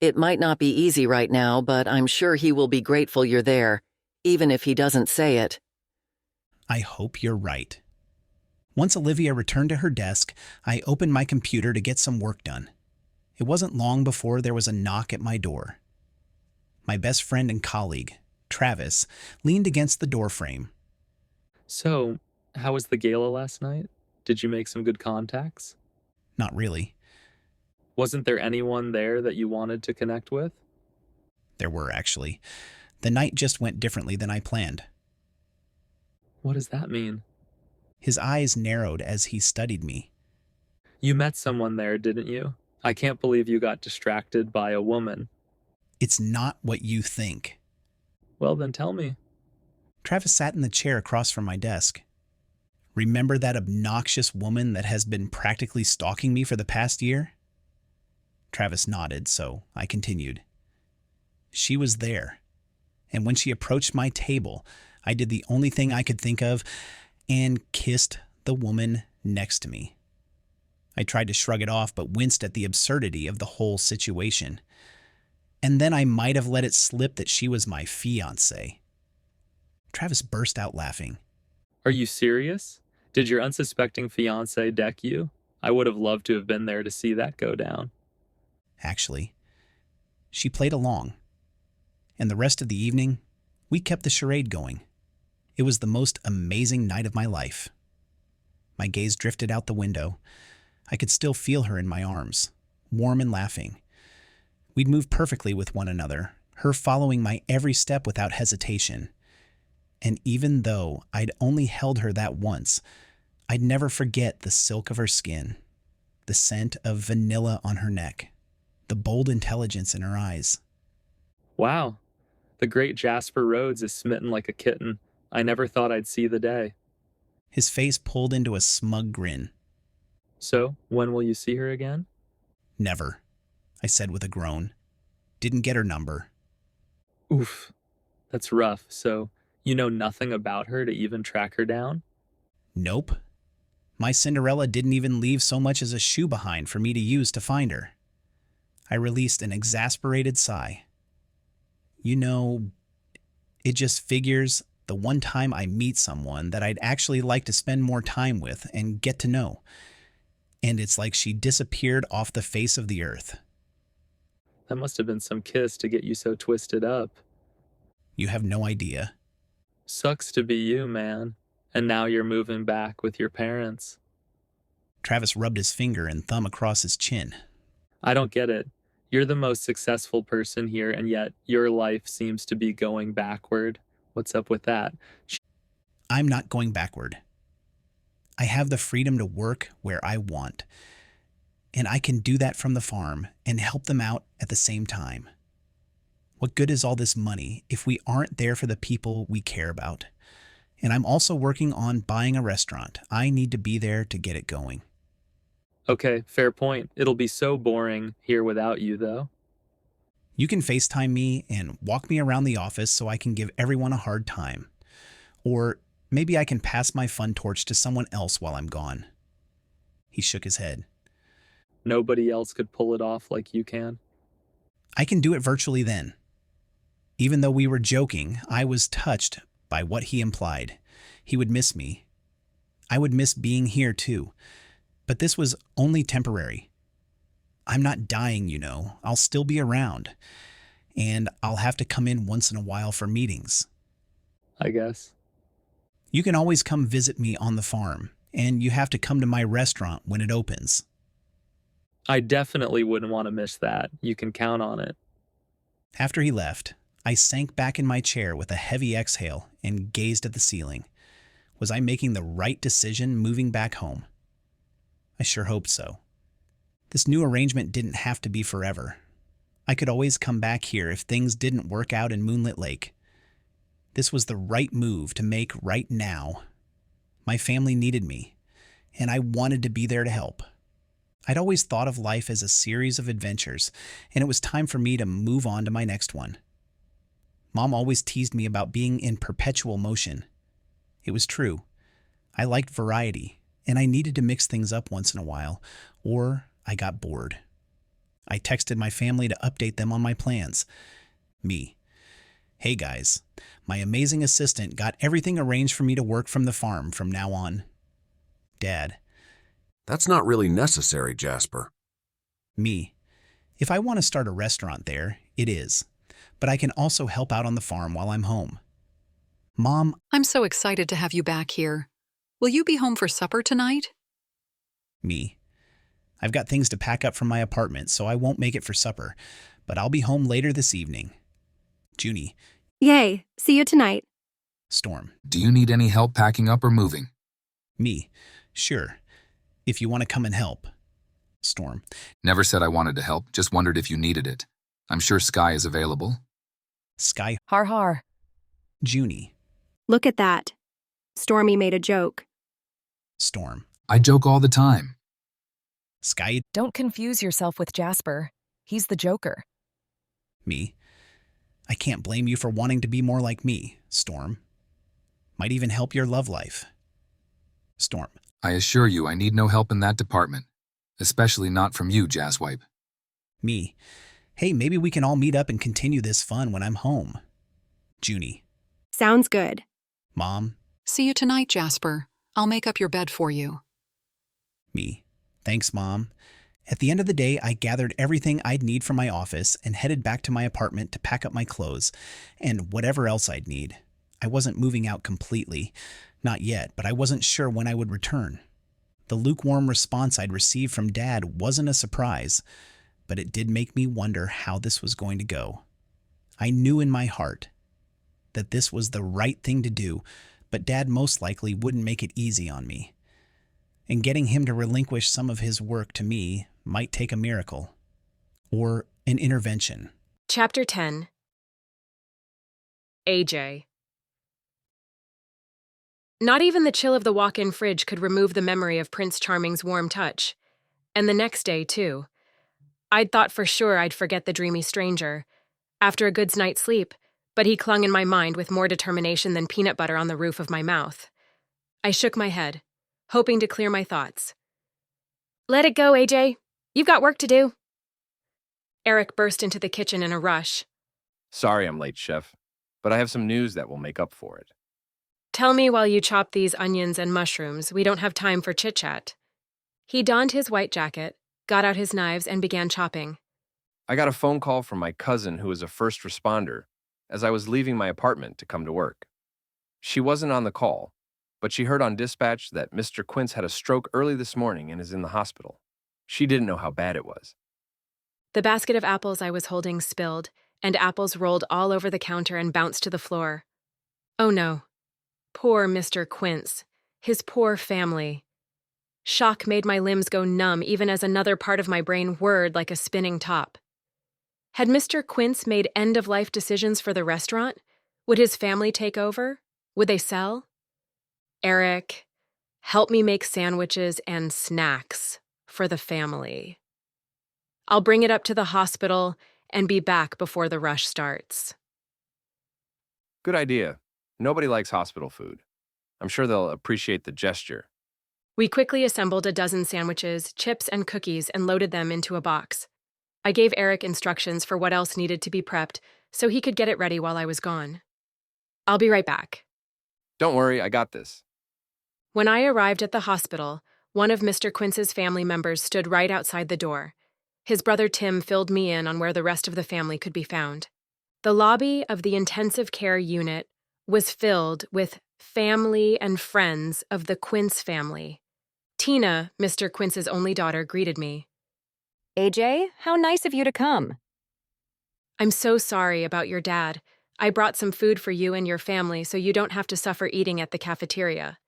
It might not be easy right now, but I'm sure he will be grateful you're there, even if he doesn't say it. I hope you're right. Once Olivia returned to her desk, I opened my computer to get some work done. It wasn't long before there was a knock at my door. My best friend and colleague, Travis, leaned against the doorframe. So, how was the gala last night? Did you make some good contacts? Not really. Wasn't there anyone there that you wanted to connect with? There were, actually. The night just went differently than I planned. What does that mean? His eyes narrowed as he studied me. You met someone there, didn't you? I can't believe you got distracted by a woman. It's not what you think. Well, then tell me. Travis sat in the chair across from my desk. Remember that obnoxious woman that has been practically stalking me for the past year? Travis nodded, so I continued. She was there, and when she approached my table, I did the only thing I could think of and kissed the woman next to me. I tried to shrug it off, but winced at the absurdity of the whole situation. And then I might have let it slip that she was my fiancé. Travis burst out laughing. Are you serious? Did your unsuspecting fiancé deck you? I would have loved to have been there to see that go down. Actually, she played along. And the rest of the evening, we kept the charade going. It was the most amazing night of my life. My gaze drifted out the window. I could still feel her in my arms, warm and laughing. We'd moved perfectly with one another, her following my every step without hesitation. And even though I'd only held her that once, I'd never forget the silk of her skin, the scent of vanilla on her neck, the bold intelligence in her eyes. Wow, the great Jasper Rhodes is smitten like a kitten. I never thought I'd see the day. His face pulled into a smug grin. So, when will you see her again? Never, I said with a groan. Didn't get her number. Oof, that's rough. So, you know nothing about her to even track her down? Nope. My Cinderella didn't even leave so much as a shoe behind for me to use to find her. I released an exasperated sigh. You know, it just figures the one time I meet someone that I'd actually like to spend more time with and get to know. And it's like she disappeared off the face of the earth. That must have been some kiss to get you so twisted up. You have no idea. Sucks to be you, man. And now you're moving back with your parents. Travis rubbed his finger and thumb across his chin. I don't get it. You're the most successful person here, and yet your life seems to be going backward. What's up with that? I'm not going backward. I have the freedom to work where I want, and I can do that from the farm and help them out at the same time. What good is all this money if we aren't there for the people we care about? And I'm also working on buying a restaurant. I need to be there to get it going. Okay, fair point. It'll be so boring here without you, though. You can FaceTime me and walk me around the office so I can give everyone a hard time. Or maybe I can pass my fun torch to someone else while I'm gone. He shook his head. Nobody else could pull it off like you can? I can do it virtually then. Even though we were joking, I was touched by what he implied. He would miss me. I would miss being here too. But this was only temporary. I'm not dying, you know. I'll still be around. And I'll have to come in once in a while for meetings. I guess. You can always come visit me on the farm, and you have to come to my restaurant when it opens. I definitely wouldn't want to miss that. You can count on it. After he left, I sank back in my chair with a heavy exhale and gazed at the ceiling. Was I making the right decision moving back home? I sure hoped so. This new arrangement didn't have to be forever. I could always come back here if things didn't work out in Moonlit Lake. This was the right move to make right now. My family needed me, and I wanted to be there to help. I'd always thought of life as a series of adventures, and it was time for me to move on to my next one. Mom always teased me about being in perpetual motion. It was true. I liked variety, and I needed to mix things up once in a while, or I got bored. I texted my family to update them on my plans. Me. Hey guys, my amazing assistant got everything arranged for me to work from the farm from now on. Dad. That's not really necessary, Jasper. Me. If I want to start a restaurant there, it is. But I can also help out on the farm while I'm home. Mom. I'm so excited to have you back here. Will you be home for supper tonight? Me. I've got things to pack up from my apartment, so I won't make it for supper, but I'll be home later this evening. Junie. Yay, see you tonight. Storm. Do you need any help packing up or moving? Me. Sure. If you want to come and help. Storm. Never said I wanted to help, just wondered if you needed it. I'm sure Sky is available. Sky. Har har. Junie. Look at that. Stormy made a joke. Storm. I joke all the time. Sky. Don't confuse yourself with Jasper. He's the joker. Me. I can't blame you for wanting to be more like me, Storm. Might even help your love life. Storm. I assure you I need no help in that department. Especially not from you, Jazzwipe. Me. Hey, maybe we can all meet up and continue this fun when I'm home. Junie. Sounds good. Mom. See you tonight, Jasper. I'll make up your bed for you. Me. Thanks, Mom. At the end of the day, I gathered everything I'd need from my office and headed back to my apartment to pack up my clothes and whatever else I'd need. I wasn't moving out completely. Not yet, but I wasn't sure when I would return. The lukewarm response I'd received from Dad wasn't a surprise, but it did make me wonder how this was going to go. I knew in my heart that this was the right thing to do, but Dad most likely wouldn't make it easy on me. And getting him to relinquish some of his work to me might take a miracle. Or an intervention. Chapter 10. AJ. Not even the chill of the walk-in fridge could remove the memory of Prince Charming's warm touch. And the next day, too. I'd thought for sure I'd forget the dreamy stranger after a good night's sleep, but he clung in my mind with more determination than peanut butter on the roof of my mouth. I shook my head, hoping to clear my thoughts. Let it go, AJ. You've got work to do. Eric burst into the kitchen in a rush. Sorry I'm late, Chef, but I have some news that will make up for it. Tell me while you chop these onions and mushrooms. We don't have time for chit-chat. He donned his white jacket, got out his knives, and began chopping. I got a phone call from my cousin who is a first responder as I was leaving my apartment to come to work. She wasn't on the call, but she heard on dispatch that Mr. Quint had a stroke early this morning and is in the hospital. She didn't know how bad it was. The basket of apples I was holding spilled, and apples rolled all over the counter and bounced to the floor. Oh no. Poor Mr. Quint. His poor family. Shock made my limbs go numb even as another part of my brain whirred like a spinning top. Had Mr. Quint made end-of-life decisions for the restaurant? Would his family take over? Would they sell? Eric, help me make sandwiches and snacks for the family. I'll bring it up to the hospital and be back before the rush starts. Good idea. Nobody likes hospital food. I'm sure they'll appreciate the gesture. We quickly assembled a dozen sandwiches, chips, and cookies and loaded them into a box. I gave Eric instructions for what else needed to be prepped so he could get it ready while I was gone. I'll be right back. Don't worry, I got this. When I arrived at the hospital, one of Mr. Quint's family members stood right outside the door. His brother Tim filled me in on where the rest of the family could be found. The lobby of the intensive care unit was filled with family and friends of the Quint family. Tina, Mr. Quint's only daughter, greeted me. AJ, how nice of you to come. I'm so sorry about your dad. I brought some food for you and your family so you don't have to suffer eating at the cafeteria.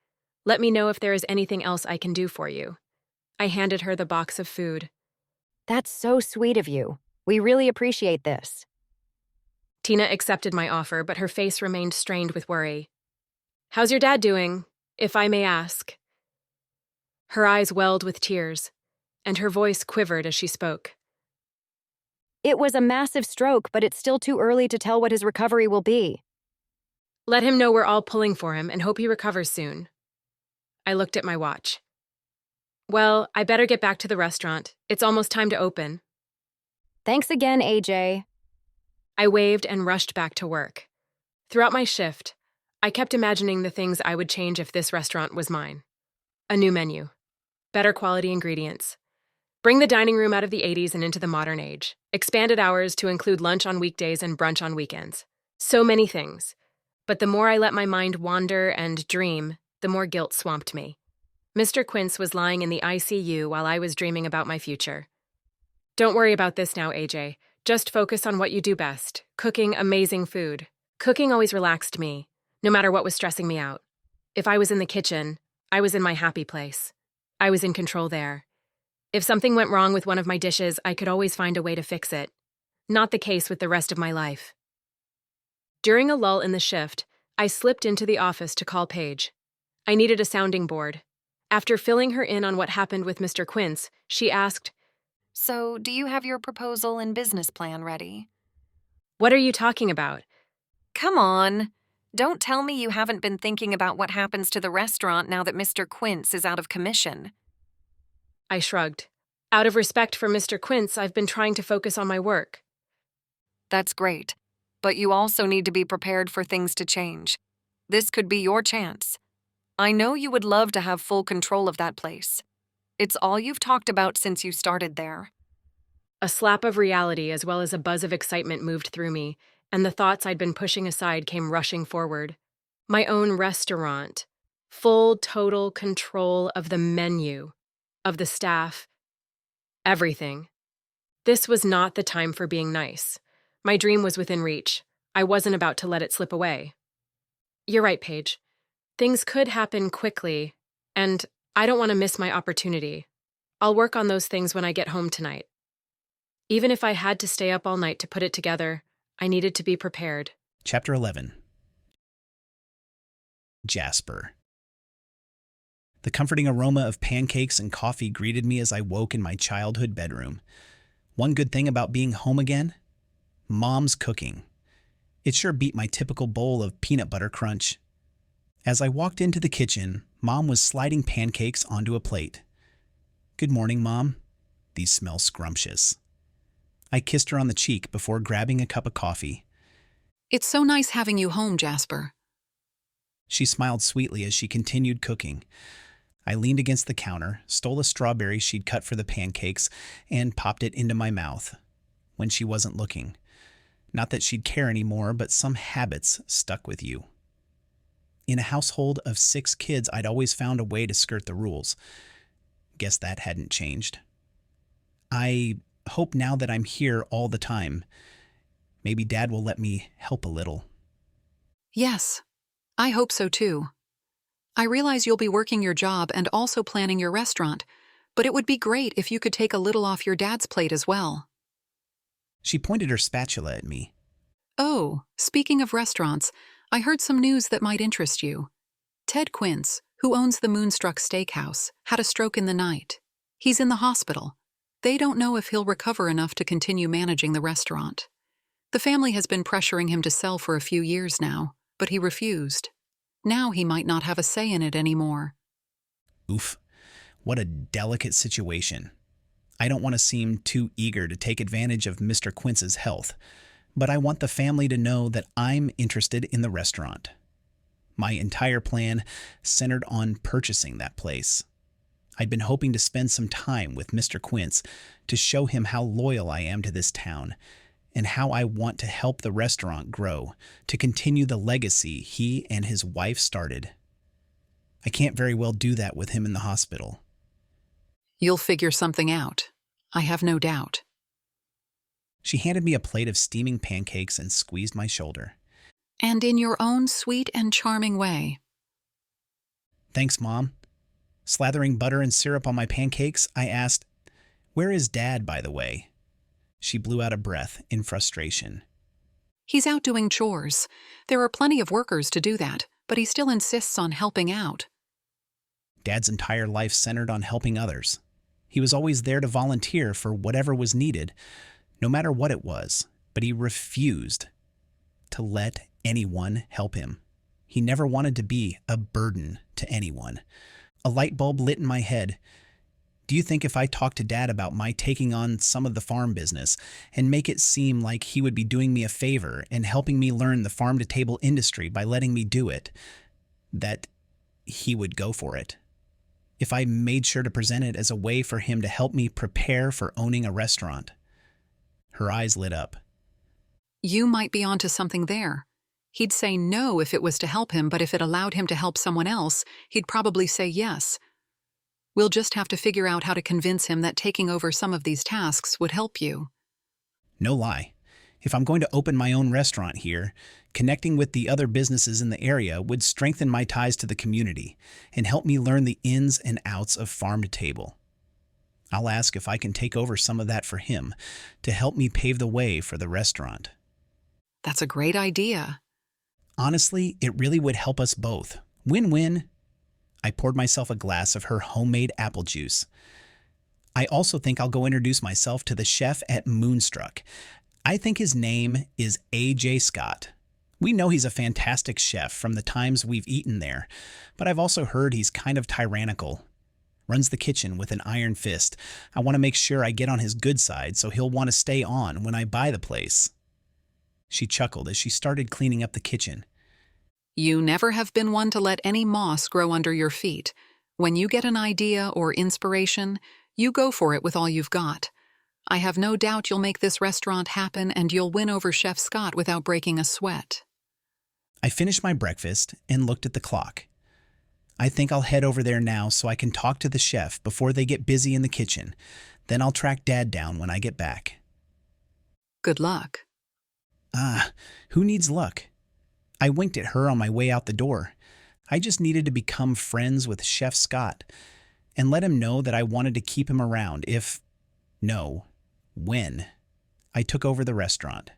Let me know if there is anything else I can do for you. I handed her the box of food. That's so sweet of you. We really appreciate this. Tina accepted my offer, but her face remained strained with worry. How's your dad doing, if I may ask? Her eyes welled with tears, and her voice quivered as she spoke. It was a massive stroke, but it's still too early to tell what his recovery will be. Let him know we're all pulling for him and hope he recovers soon. I looked at my watch. Well, I better get back to the restaurant. It's almost time to open. Thanks again, AJ. I waved and rushed back to work. Throughout my shift, I kept imagining the things I would change if this restaurant was mine. A new menu. Better quality ingredients. Bring the dining room out of the 80s and into the modern age. Expanded hours to include lunch on weekdays and brunch on weekends. So many things. But the more I let my mind wander and dream, the more guilt swamped me. Mr. Quint was lying in the ICU while I was dreaming about my future. Don't worry about this now, AJ. Just focus on what you do best. Cooking amazing food. Cooking always relaxed me, no matter what was stressing me out. If I was in the kitchen, I was in my happy place. I was in control there. If something went wrong with one of my dishes, I could always find a way to fix it. Not the case with the rest of my life. During a lull in the shift, I slipped into the office to call Paige. I needed a sounding board. After filling her in on what happened with Mr. Quint, she asked, "So, do you have your proposal and business plan ready?" "What are you talking about?" "Come on. Don't tell me you haven't been thinking about what happens to the restaurant now that Mr. Quint is out of commission." I shrugged. Out of respect for Mr. Quint, I've been trying to focus on my work. "That's great. But you also need to be prepared for things to change. This could be your chance. I know you would love to have full control of that place. It's all you've talked about since you started there." A slap of reality as well as a buzz of excitement moved through me, and the thoughts I'd been pushing aside came rushing forward. My own restaurant. Full, total control of the menu, of the staff, everything. This was not the time for being nice. My dream was within reach. I wasn't about to let it slip away. You're right, Paige. Things could happen quickly, and I don't want to miss my opportunity. I'll work on those things when I get home tonight. Even if I had to stay up all night to put it together, I needed to be prepared. Chapter 11. Jasper. The comforting aroma of pancakes and coffee greeted me as I woke in my childhood bedroom. One good thing about being home again? Mom's cooking. It sure beat my typical bowl of peanut butter crunch. As I walked into the kitchen, Mom was sliding pancakes onto a plate. "Good morning, Mom. These smell scrumptious." I kissed her on the cheek before grabbing a cup of coffee. "It's so nice having you home, Jasper." She smiled sweetly as she continued cooking. I leaned against the counter, stole a strawberry she'd cut for the pancakes, and popped it into my mouth when she wasn't looking. Not that she'd care anymore, but some habits stuck with you. In a household of 6 kids, I'd always found a way to skirt the rules. Guess that hadn't changed. I hope now that I'm here all the time, maybe Dad will let me help a little. Yes, I hope so too. I realize you'll be working your job and also planning your restaurant, but it would be great if you could take a little off your dad's plate as well. She pointed her spatula at me. Oh, speaking of restaurants, I heard some news that might interest you. Ted Quint, who owns the Moonstruck Steakhouse, had a stroke in the night. He's in the hospital. They don't know if he'll recover enough to continue managing the restaurant. The family has been pressuring him to sell for a few years now, but he refused. Now he might not have a say in it anymore. Oof, what a delicate situation. I don't want to seem too eager to take advantage of Mr. Quint's health, but I want the family to know that I'm interested in the restaurant. My entire plan centered on purchasing that place. I'd been hoping to spend some time with Mr. Quint to show him how loyal I am to this town and how I want to help the restaurant grow, to continue the legacy he and his wife started. I can't very well do that with him in the hospital. You'll figure something out. I have no doubt. She handed me a plate of steaming pancakes and squeezed my shoulder. And in your own sweet and charming way. Thanks, Mom. Slathering butter and syrup on my pancakes, I asked, "Where is Dad, by the way?" She blew out a breath in frustration. He's out doing chores. There are plenty of workers to do that, but he still insists on helping out. Dad's entire life centered on helping others. He was always there to volunteer for whatever was needed, no matter what it was, but he refused to let anyone help him. He never wanted to be a burden to anyone. A light bulb lit in my head. Do you think if I talked to Dad about my taking on some of the farm business and make it seem like he would be doing me a favor and helping me learn the farm-to-table industry by letting me do it, that he would go for it? if I made sure to present it as a way for him to help me prepare for owning a restaurant. Her eyes lit up. You might be onto something there. He'd say no if it was to help him, but if it allowed him to help someone else, he'd probably say yes. We'll just have to figure out how to convince him that taking over some of these tasks would help you. No lie. If I'm going to open my own restaurant here, connecting with the other businesses in the area would strengthen my ties to the community and help me learn the ins and outs of farm to table. I'll ask if I can take over some of that for him to help me pave the way for the restaurant. That's a great idea. Honestly, it really would help us both. Win-win. I poured myself a glass of her homemade apple juice. I also think I'll go introduce myself to the chef at Moonstruck. I think his name is A.J. Scott. We know he's a fantastic chef from the times we've eaten there, but I've also heard he's kind of tyrannical. Runs the kitchen with an iron fist. I want to make sure I get on his good side so he'll want to stay on when I buy the place. She chuckled as she started cleaning up the kitchen. You never have been one to let any moss grow under your feet. When you get an idea or inspiration, you go for it with all you've got. I have no doubt you'll make this restaurant happen and you'll win over Chef Scott without breaking a sweat. I finished my breakfast and looked at the clock. I think I'll head over there now so I can talk to the chef before they get busy in the kitchen. Then I'll track Dad down when I get back. Good luck. Who needs luck? I winked at her on my way out the door. I just needed to become friends with Chef Scott and let him know that I wanted to keep him around when I took over the restaurant.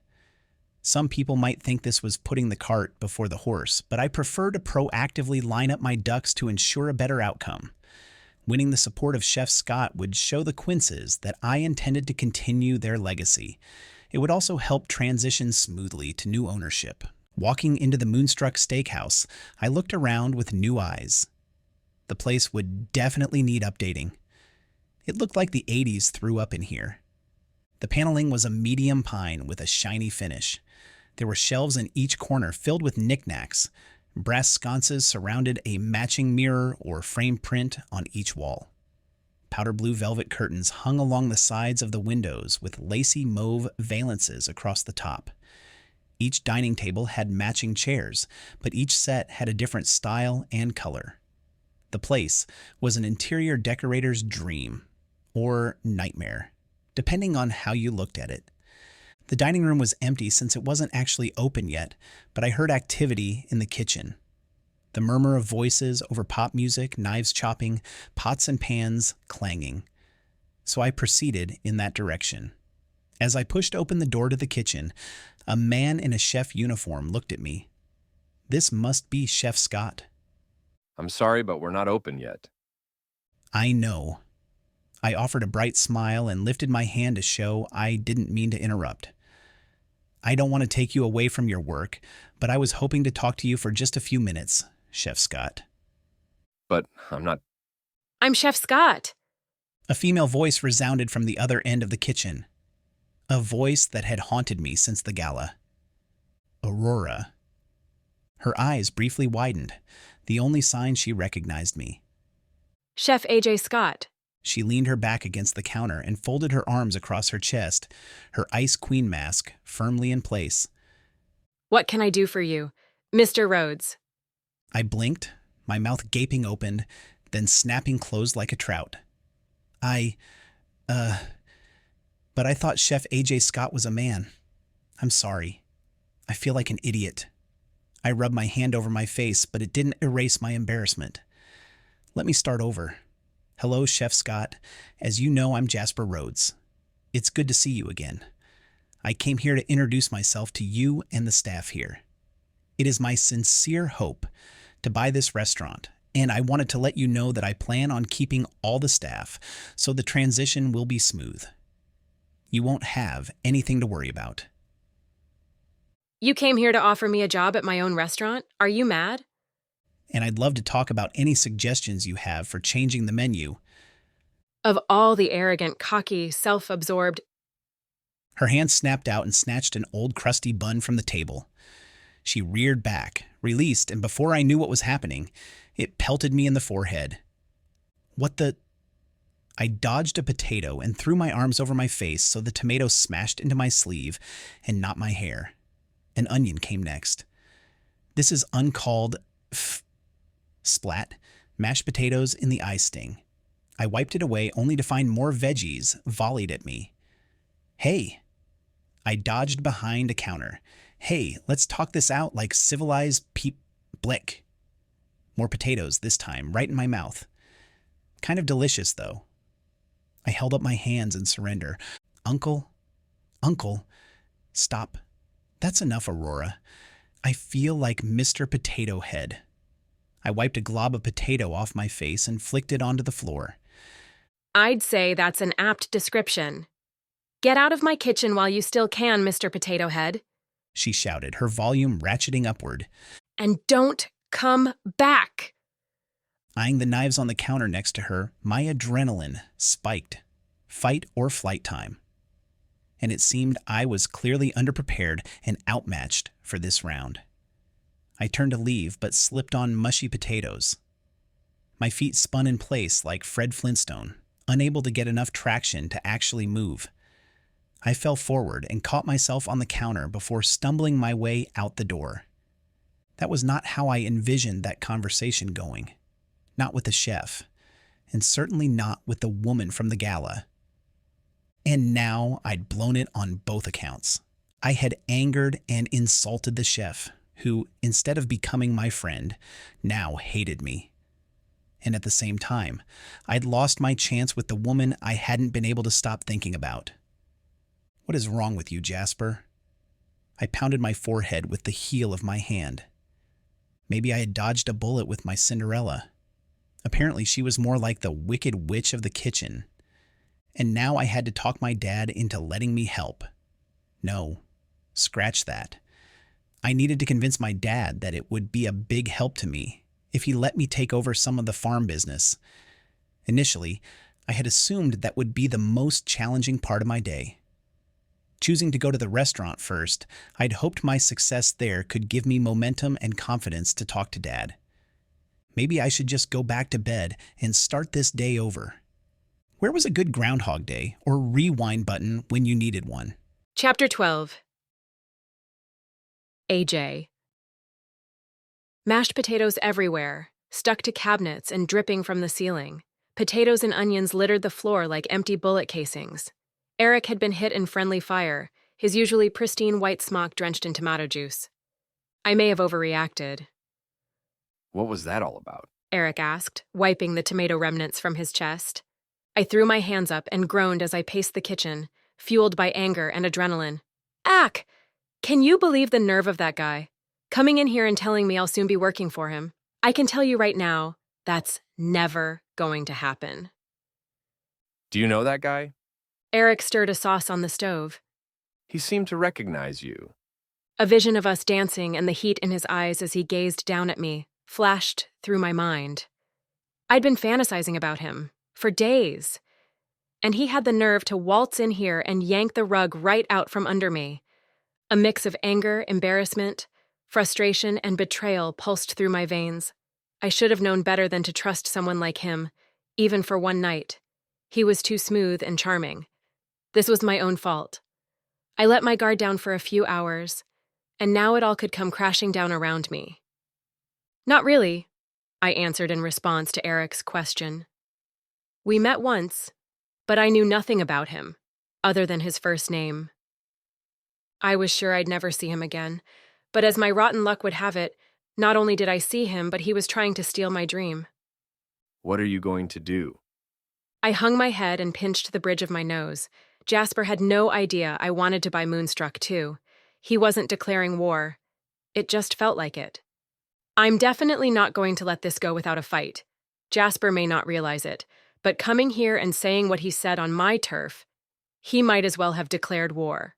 Some people might think this was putting the cart before the horse, but I prefer to proactively line up my ducks to ensure a better outcome. Winning the support of Chef Scott would show the Quinces that I intended to continue their legacy. It would also help transition smoothly to new ownership. Walking into the Moonstruck Steakhouse, I looked around with new eyes. The place would definitely need updating. It looked like the 80s threw up in here. The paneling was a medium pine with a shiny finish. There were shelves in each corner filled with knickknacks. Brass sconces surrounded a matching mirror or frame print on each wall. Powder blue velvet curtains hung along the sides of the windows with lacy mauve valances across the top. Each dining table had matching chairs, but each set had a different style and color. The place was an interior decorator's dream, or nightmare, depending on how you looked at it. The dining room was empty since it wasn't actually open yet, but I heard activity in the kitchen. The murmur of voices over pop music, knives chopping, pots and pans clanging. So I proceeded in that direction. As I pushed open the door to the kitchen, a man in a chef uniform looked at me. This must be Chef Scott. I'm sorry, but we're not open yet. I know. I offered a bright smile and lifted my hand to show I didn't mean to interrupt. I don't want to take you away from your work, but I was hoping to talk to you for just a few minutes, Chef Scott. But I'm not... I'm Chef Scott. A female voice resounded from the other end of the kitchen. A voice that had haunted me since the gala. Aurora. Her eyes briefly widened, the only sign she recognized me. Chef A.J. Scott. She leaned her back against the counter and folded her arms across her chest, her Ice Queen mask firmly in place. What can I do for you, Mr. Rhodes? I blinked, my mouth gaping open, then snapping closed like a trout. But I thought Chef A.J. Scott was a man. I'm sorry. I feel like an idiot. I rubbed my hand over my face, but it didn't erase my embarrassment. Let me start over. Hello, Chef Scott. As you know, I'm Jasper Rhodes. It's good to see you again. I came here to introduce myself to you and the staff here. It is my sincere hope to buy this restaurant, and I wanted to let you know that I plan on keeping all the staff, so the transition will be smooth. You won't have anything to worry about. You came here to offer me a job at my own restaurant? Are you mad? And I'd love to talk about any suggestions you have for changing the menu. Of all the arrogant, cocky, self-absorbed... Her hand snapped out and snatched an old crusty bun from the table. She reared back, released, and before I knew what was happening, it pelted me in the forehead. What the? I dodged a potato and threw my arms over my face so the tomato smashed into my sleeve and not my hair. An onion came next. This is uncalled splat, mashed potatoes in the eye sting. I wiped it away only to find more veggies volleyed at me. Hey! I dodged behind a counter. Hey, let's talk this out like civilized blick. More potatoes this time, right in my mouth. Kind of delicious, though. I held up my hands in surrender. Uncle, stop. That's enough, Aurora. I feel like Mr. Potato Head. I wiped a glob of potato off my face and flicked it onto the floor. I'd say that's an apt description. Get out of my kitchen while you still can, Mr. Potato Head, she shouted, her volume ratcheting upward. And don't come back. Eyeing the knives on the counter next to her, my adrenaline spiked. Fight or flight time. And it seemed I was clearly underprepared and outmatched for this round. I turned to leave, but slipped on mushy potatoes. My feet spun in place like Fred Flintstone, unable to get enough traction to actually move. I fell forward and caught myself on the counter before stumbling my way out the door. That was not how I envisioned that conversation going. Not with the chef, and certainly not with the woman from the gala. And now I'd blown it on both accounts. I had angered and insulted the chef, who, instead of becoming my friend, now hated me. And at the same time, I'd lost my chance with the woman I hadn't been able to stop thinking about. What is wrong with you, Jasper? I pounded my forehead with the heel of my hand. Maybe I had dodged a bullet with my Cinderella. Apparently she was more like the wicked witch of the kitchen. And now I had to talk my dad into letting me help. No, scratch that. I needed to convince my dad that it would be a big help to me if he let me take over some of the farm business. Initially, I had assumed that would be the most challenging part of my day. Choosing to go to the restaurant first, I'd hoped my success there could give me momentum and confidence to talk to Dad. Maybe I should just go back to bed and start this day over. Where was a good Groundhog Day or rewind button when you needed one? Chapter 12. AJ. Mashed potatoes everywhere, stuck to cabinets and dripping from the ceiling. Potatoes and onions littered the floor like empty bullet casings. Eric had been hit in friendly fire, his usually pristine white smock drenched in tomato juice. I may have overreacted. What was that all about? Eric asked, wiping the tomato remnants from his chest. I threw my hands up and groaned as I paced the kitchen, fueled by anger and adrenaline. Ack! Can you believe the nerve of that guy? Coming in here and telling me I'll soon be working for him. I can tell you right now, that's never going to happen. Do you know that guy? Eric stirred a sauce on the stove. He seemed to recognize you. A vision of us dancing and the heat in his eyes as he gazed down at me flashed through my mind. I'd been fantasizing about him for days, and he had the nerve to waltz in here and yank the rug right out from under me. A mix of anger, embarrassment, frustration, and betrayal pulsed through my veins. I should have known better than to trust someone like him, even for one night. He was too smooth and charming. This was my own fault. I let my guard down for a few hours, and now it all could come crashing down around me. Not really, I answered in response to Eric's question. We met once, but I knew nothing about him, other than his first name. I was sure I'd never see him again, but as my rotten luck would have it, not only did I see him, but he was trying to steal my dream. What are you going to do? I hung my head and pinched the bridge of my nose. Jasper had no idea I wanted to buy Moonstruck too. He wasn't declaring war. It just felt like it. I'm definitely not going to let this go without a fight. Jasper may not realize it, but coming here and saying what he said on my turf, he might as well have declared war.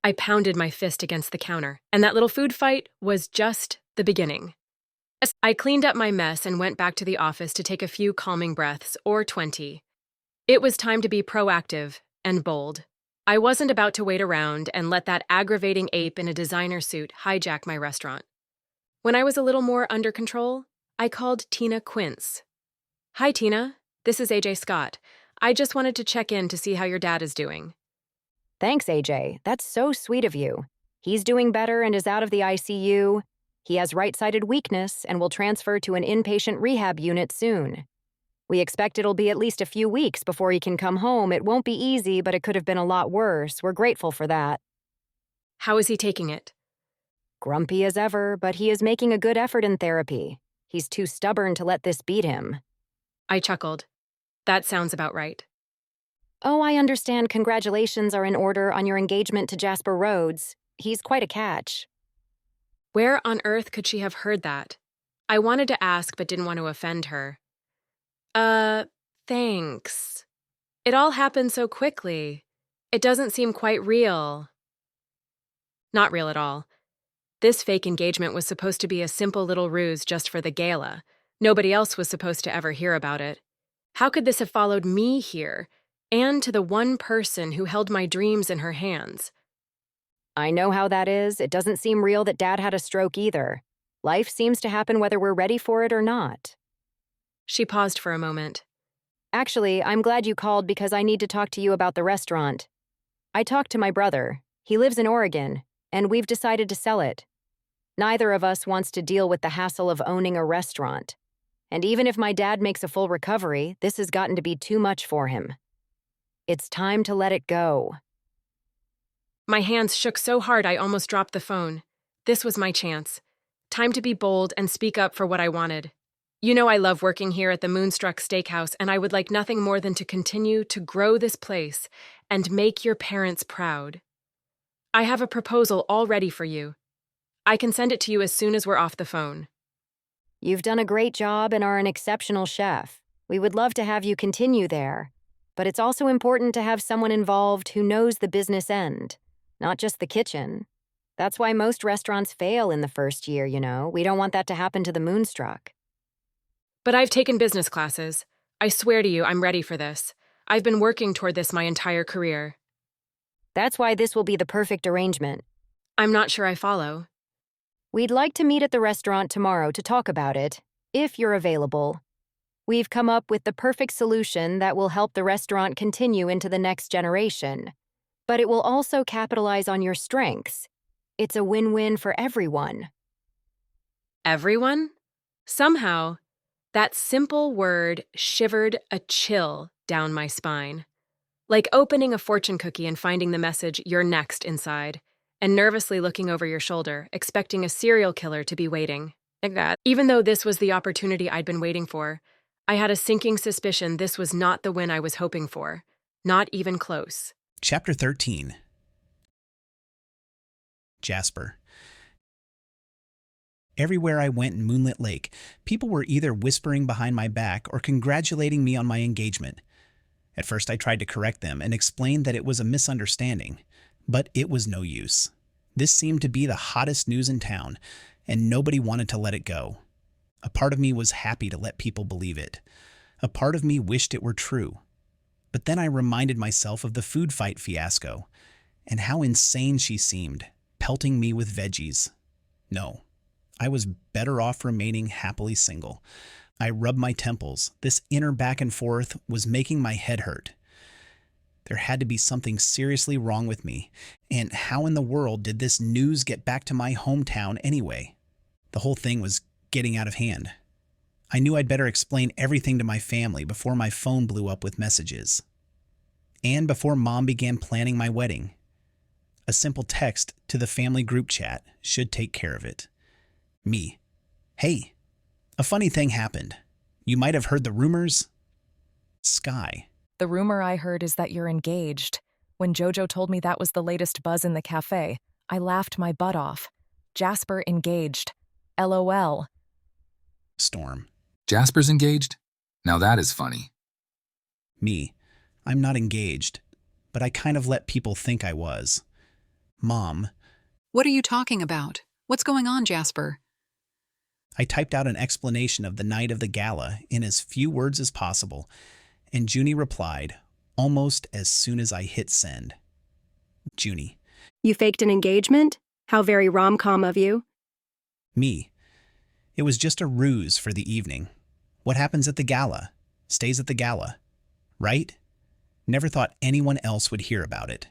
I pounded my fist against the counter, and that little food fight was just the beginning. I cleaned up my mess and went back to the office to take a few calming breaths, or 20. It was time to be proactive and bold. I wasn't about to wait around and let that aggravating ape in a designer suit hijack my restaurant. When I was a little more under control, I called Tina Quince. Hi, Tina. This is AJ Scott. I just wanted to check in to see how your dad is doing. Thanks, AJ. That's so sweet of you. He's doing better and is out of the ICU. He has right-sided weakness and will transfer to an inpatient rehab unit soon. We expect it'll be at least a few weeks before he can come home. It won't be easy, but it could have been a lot worse. We're grateful for that. How is he taking it? Grumpy as ever, but he is making a good effort in therapy. He's too stubborn to let this beat him. I chuckled. That sounds about right. Oh, I understand congratulations are in order on your engagement to Jasper Rhodes. He's quite a catch. Where on earth could she have heard that? I wanted to ask but didn't want to offend her. Thanks. It all happened so quickly. It doesn't seem quite real. Not real at all. This fake engagement was supposed to be a simple little ruse just for the gala. Nobody else was supposed to ever hear about it. How could this have followed me here, and to the one person who held my dreams in her hands? I know how that is. It doesn't seem real that Dad had a stroke either. Life seems to happen whether we're ready for it or not. She paused for a moment. Actually, I'm glad you called because I need to talk to you about the restaurant. I talked to my brother. He lives in Oregon, and we've decided to sell it. Neither of us wants to deal with the hassle of owning a restaurant. And even if my dad makes a full recovery, this has gotten to be too much for him. It's time to let it go. My hands shook so hard I almost dropped the phone. This was my chance. Time to be bold and speak up for what I wanted. You know I love working here at the Moonstruck Steakhouse, and I would like nothing more than to continue to grow this place and make your parents proud. I have a proposal all ready for you. I can send it to you as soon as we're off the phone. You've done a great job and are an exceptional chef. We would love to have you continue there. But it's also important to have someone involved who knows the business end, not just the kitchen. That's why most restaurants fail in the first year, you know. We don't want that to happen to the Moonstruck. But I've taken business classes. I swear to you, I'm ready for this. I've been working toward this my entire career. That's why this will be the perfect arrangement. I'm not sure I follow. We'd like to meet at the restaurant tomorrow to talk about it, if you're available. We've come up with the perfect solution that will help the restaurant continue into the next generation. But it will also capitalize on your strengths. It's a win-win for everyone. Everyone? Somehow, that simple word shivered a chill down my spine. Like opening a fortune cookie and finding the message, "You're next," inside, and nervously looking over your shoulder, expecting a serial killer to be waiting. Like that. Even though this was the opportunity I'd been waiting for, I had a sinking suspicion this was not the win I was hoping for. Not even close. Chapter 13. Jasper. Everywhere I went in Moonlit Lake, people were either whispering behind my back or congratulating me on my engagement. At first I tried to correct them and explain that it was a misunderstanding, but it was no use. This seemed to be the hottest news in town, and nobody wanted to let it go. A part of me was happy to let people believe it. A part of me wished it were true. But then I reminded myself of the food fight fiasco, and how insane she seemed, pelting me with veggies. No, I was better off remaining happily single. I rubbed my temples. This inner back and forth was making my head hurt. There had to be something seriously wrong with me, and how in the world did this news get back to my hometown anyway? The whole thing was getting out of hand. I knew I'd better explain everything to my family before my phone blew up with messages. And before Mom began planning my wedding. A simple text to the family group chat should take care of it. Me. Hey, a funny thing happened. You might have heard the rumors. Sky. The rumor I heard is that you're engaged. When Jojo told me that was the latest buzz in the cafe, I laughed my butt off. Jasper engaged. LOL. Storm. Jasper's engaged? Now that is funny. Me. I'm not engaged, but I kind of let people think I was. Mom. What are you talking about? What's going on, Jasper? I typed out an explanation of the night of the gala in as few words as possible, and Junie replied almost as soon as I hit send. Junie. You faked an engagement? How very rom-com of you. Me. It was just a ruse for the evening. What happens at the gala? Stays at the gala. Right? Never thought anyone else would hear about it.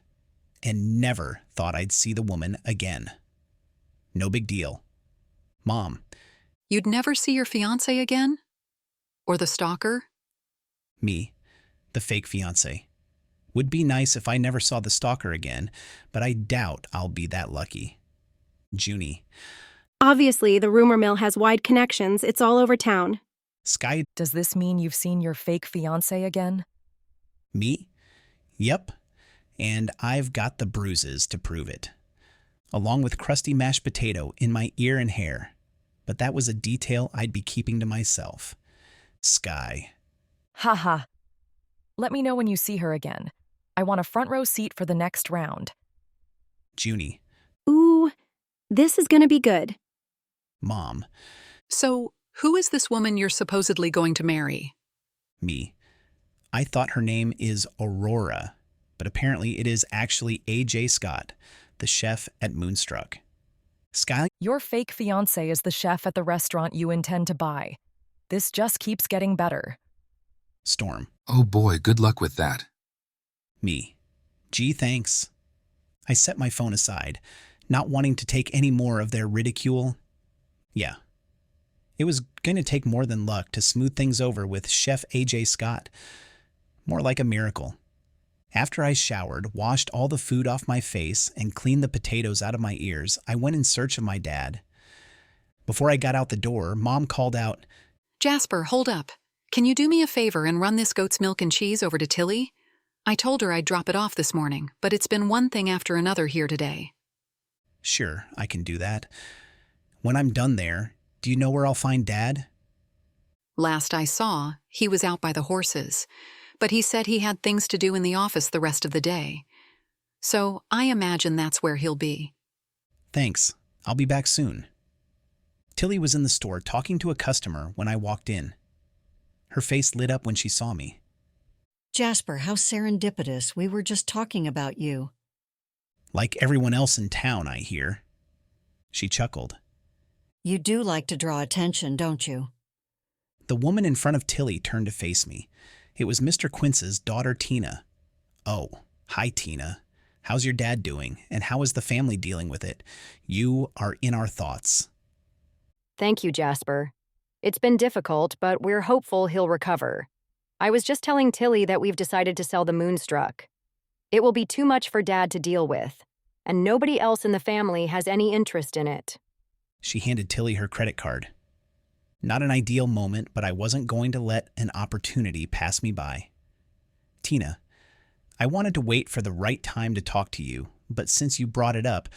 And never thought I'd see the woman again. No big deal. Mom. You'd never see your fiancé again? Or the stalker? Me. The fake fiancé. Would be nice if I never saw the stalker again, but I doubt I'll be that lucky. Junie. Obviously, the rumor mill has wide connections. It's all over town. Sky. Does this mean you've seen your fake fiancé again? Me? Yep. And I've got the bruises to prove it. Along with crusty mashed potato in my ear and hair. But that was a detail I'd be keeping to myself. Sky. Haha. Let me know when you see her again. I want a front row seat for the next round. Junie. Ooh, this is gonna be good. Mom. So, who is this woman you're supposedly going to marry? Me. I thought her name is Aurora, but apparently it is actually A.J. Scott, the chef at Moonstruck. Sky. Your fake fiancé is the chef at the restaurant you intend to buy. This just keeps getting better. Storm. Oh boy, good luck with that. Me. Gee, thanks. I set my phone aside, not wanting to take any more of their ridicule. Yeah. It was going to take more than luck to smooth things over with Chef A.J. Scott. More like a miracle. After I showered, washed all the food off my face, and cleaned the potatoes out of my ears, I went in search of my dad. Before I got out the door, Mom called out, Jasper, hold up. Can you do me a favor and run this goat's milk and cheese over to Tilly? I told her I'd drop it off this morning, but it's been one thing after another here today. Sure, I can do that. When I'm done there, do you know where I'll find Dad? Last I saw, he was out by the horses, but he said he had things to do in the office the rest of the day. So I imagine that's where he'll be. Thanks. I'll be back soon. Tilly was in the store talking to a customer when I walked in. Her face lit up when she saw me. Jasper, how serendipitous. We were just talking about you. Like everyone else in town, I hear. She chuckled. You do like to draw attention, don't you? The woman in front of Tilly turned to face me. It was Mr. Quince's daughter, Tina. Oh, hi, Tina. How's your dad doing, and how is the family dealing with it? You are in our thoughts. Thank you, Jasper. It's been difficult, but we're hopeful he'll recover. I was just telling Tilly that we've decided to sell the Moonstruck. It will be too much for Dad to deal with, and nobody else in the family has any interest in it. She handed Tilly her credit card. Not an ideal moment, but I wasn't going to let an opportunity pass me by. Tina, I wanted to wait for the right time to talk to you, but since you brought it up,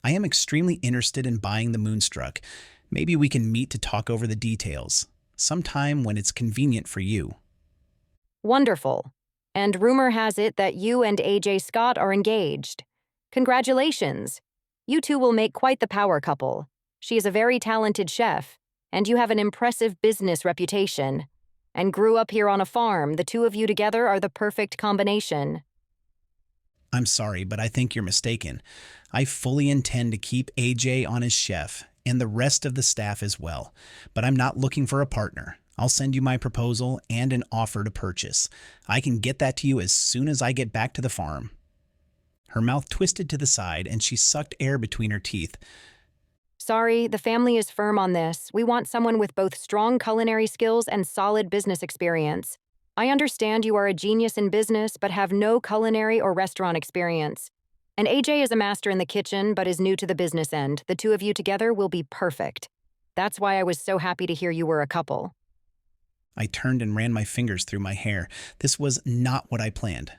I am extremely interested in buying the Moonstruck. Maybe we can meet to talk over the details, sometime when it's convenient for you. Wonderful. And rumor has it that you and A.J. Scott are engaged. Congratulations. You two will make quite the power couple. She is a very talented chef, and you have an impressive business reputation. And grew up here on a farm, the two of you together are the perfect combination. I'm sorry, but I think you're mistaken. I fully intend to keep A.J. on as chef, and the rest of the staff as well. But I'm not looking for a partner. I'll send you my proposal and an offer to purchase. I can get that to you as soon as I get back to the farm. Her mouth twisted to the side, and she sucked air between her teeth. Sorry, the family is firm on this. We want someone with both strong culinary skills and solid business experience. I understand you are a genius in business, but have no culinary or restaurant experience. And AJ is a master in the kitchen, but is new to the business end. The two of you together will be perfect. That's why I was so happy to hear you were a couple. I turned and ran my fingers through my hair. This was not what I planned.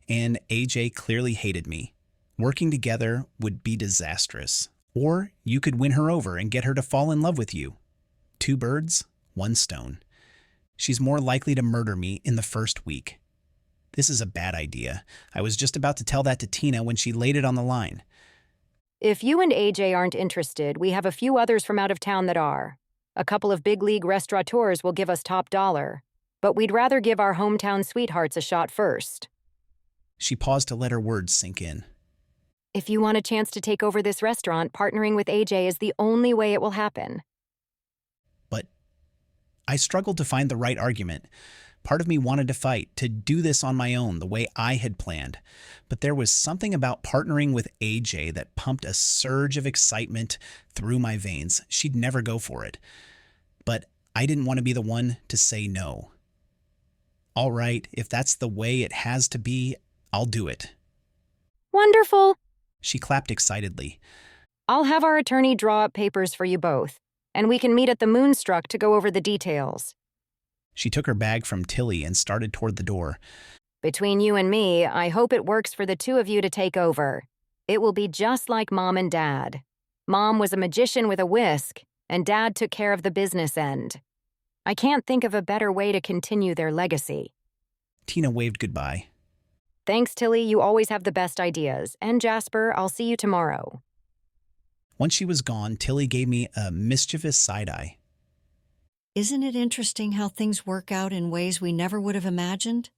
And AJ clearly hated me. Working together would be disastrous. Or you could win her over and get her to fall in love with you. 2 birds, 1 stone. She's more likely to murder me in the first week. This is a bad idea. I was just about to tell that to Tina when she laid it on the line. If you and AJ aren't interested, we have a few others from out of town that are. A couple of big league restaurateurs will give us top dollar, but we'd rather give our hometown sweethearts a shot first. She paused to let her words sink in. If you want a chance to take over this restaurant, partnering with AJ is the only way it will happen. But I struggled to find the right argument. Part of me wanted to fight, to do this on my own, the way I had planned. But there was something about partnering with AJ that pumped a surge of excitement through my veins. She'd never go for it. But I didn't want to be the one to say no. All right, if that's the way it has to be, I'll do it. Wonderful. She clapped excitedly. I'll have our attorney draw up papers for you both, and we can meet at the Moonstruck to go over the details. She took her bag from Tilly and started toward the door. Between you and me, I hope it works for the two of you to take over. It will be just like Mom and Dad. Mom was a magician with a whisk, and Dad took care of the business end. I can't think of a better way to continue their legacy. Tina waved goodbye. Thanks, Tilly. You always have the best ideas. And Jasper, I'll see you tomorrow. Once she was gone, Tilly gave me a mischievous side-eye. Isn't it interesting how things work out in ways we never would have imagined?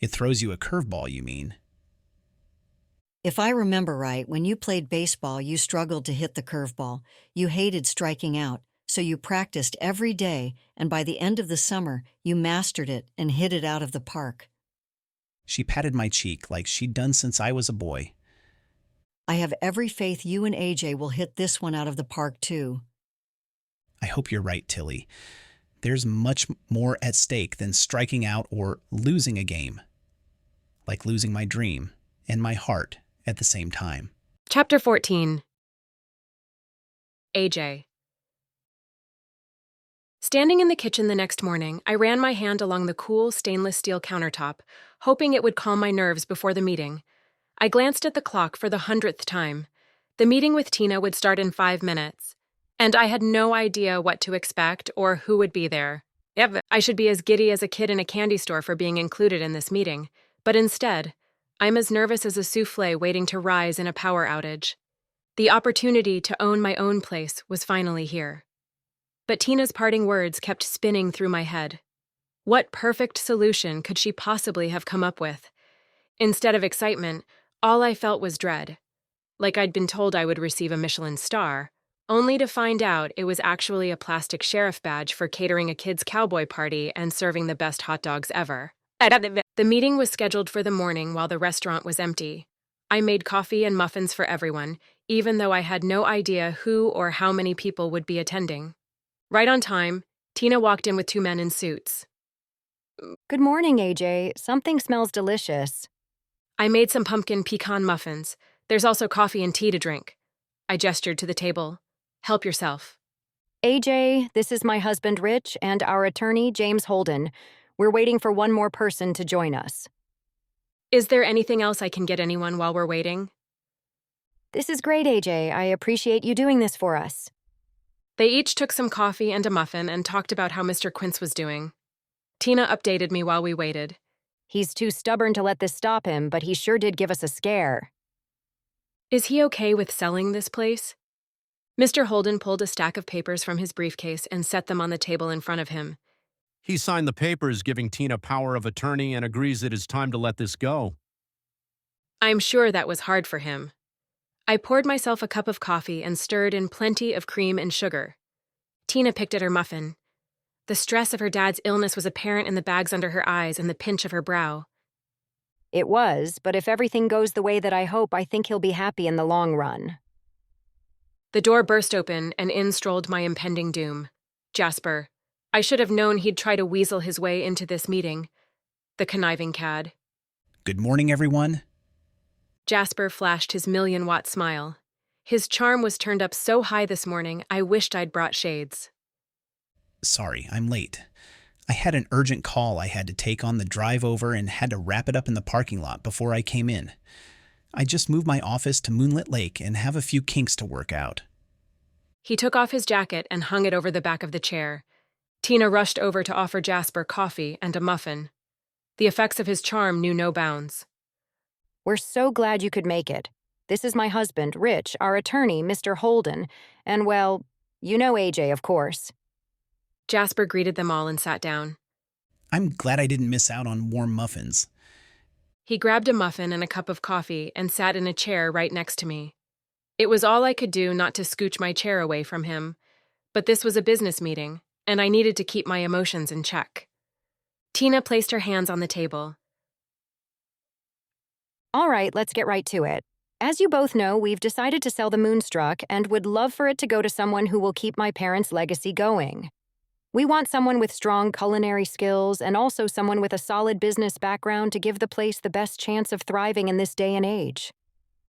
It throws you a curveball, you mean? If I remember right, when you played baseball, you struggled to hit the curveball. You hated striking out, so you practiced every day, and by the end of the summer, you mastered it and hit it out of the park. She patted my cheek like she'd done since I was a boy. I have every faith you and AJ will hit this one out of the park, too. I hope you're right, Tilly. There's much more at stake than striking out or losing a game. Like losing my dream and my heart at the same time. Chapter 14. AJ. Standing in the kitchen the next morning, I ran my hand along the cool stainless steel countertop, hoping it would calm my nerves before the meeting. I glanced at the clock for the 100th time. The meeting with Tina would start in 5 minutes, and I had no idea what to expect or who would be there. I should be as giddy as a kid in a candy store for being included in this meeting, but instead, I'm as nervous as a souffle waiting to rise in a power outage. The opportunity to own my own place was finally here. But Tina's parting words kept spinning through my head. What perfect solution could she possibly have come up with? Instead of excitement, all I felt was dread. Like I'd been told I would receive a Michelin star, only to find out it was actually a plastic sheriff badge for catering a kid's cowboy party and serving the best hot dogs ever. The meeting was scheduled for the morning while the restaurant was empty. I made coffee and muffins for everyone, even though I had no idea who or how many people would be attending. Right on time, Tina walked in with 2 men in suits. Good morning, AJ. Something smells delicious. I made some pumpkin pecan muffins. There's also coffee and tea to drink. I gestured to the table. Help yourself. AJ, this is my husband, Rich, and our attorney, James Holden. We're waiting for one more person to join us. Is there anything else I can get anyone while we're waiting? This is great, AJ. I appreciate you doing this for us. They each took some coffee and a muffin and talked about how Mr. Quint was doing. Tina updated me while we waited. He's too stubborn to let this stop him, but he sure did give us a scare. Is he okay with selling this place? Mr. Holden pulled a stack of papers from his briefcase and set them on the table in front of him. He signed the papers giving Tina power of attorney and agrees it is time to let this go. I'm sure that was hard for him. I poured myself a cup of coffee and stirred in plenty of cream and sugar. Tina picked at her muffin. The stress of her dad's illness was apparent in the bags under her eyes and the pinch of her brow. It was, but if everything goes the way that I hope, I think he'll be happy in the long run. The door burst open, and in strolled my impending doom. Jasper. I should have known he'd try to weasel his way into this meeting. The conniving cad. Good morning, everyone. Jasper flashed his 1,000,000-watt smile. His charm was turned up so high this morning, I wished I'd brought shades. Sorry, I'm late. I had an urgent call I had to take on the drive over and had to wrap it up in the parking lot before I came in. I just moved my office to Moonlit Lake and have a few kinks to work out. He took off his jacket and hung it over the back of the chair. Tina rushed over to offer Jasper coffee and a muffin. The effects of his charm knew no bounds. We're so glad you could make it. This is my husband, Rich, our attorney, Mr. Holden, and, well, you know AJ, of course. Jasper greeted them all and sat down. I'm glad I didn't miss out on warm muffins. He grabbed a muffin and a cup of coffee and sat in a chair right next to me. It was all I could do not to scooch my chair away from him, but this was a business meeting, and I needed to keep my emotions in check. Tina placed her hands on the table. All right, let's get right to it. As you both know, we've decided to sell the Moonstruck and would love for it to go to someone who will keep my parents' legacy going. We want someone with strong culinary skills and also someone with a solid business background to give the place the best chance of thriving in this day and age.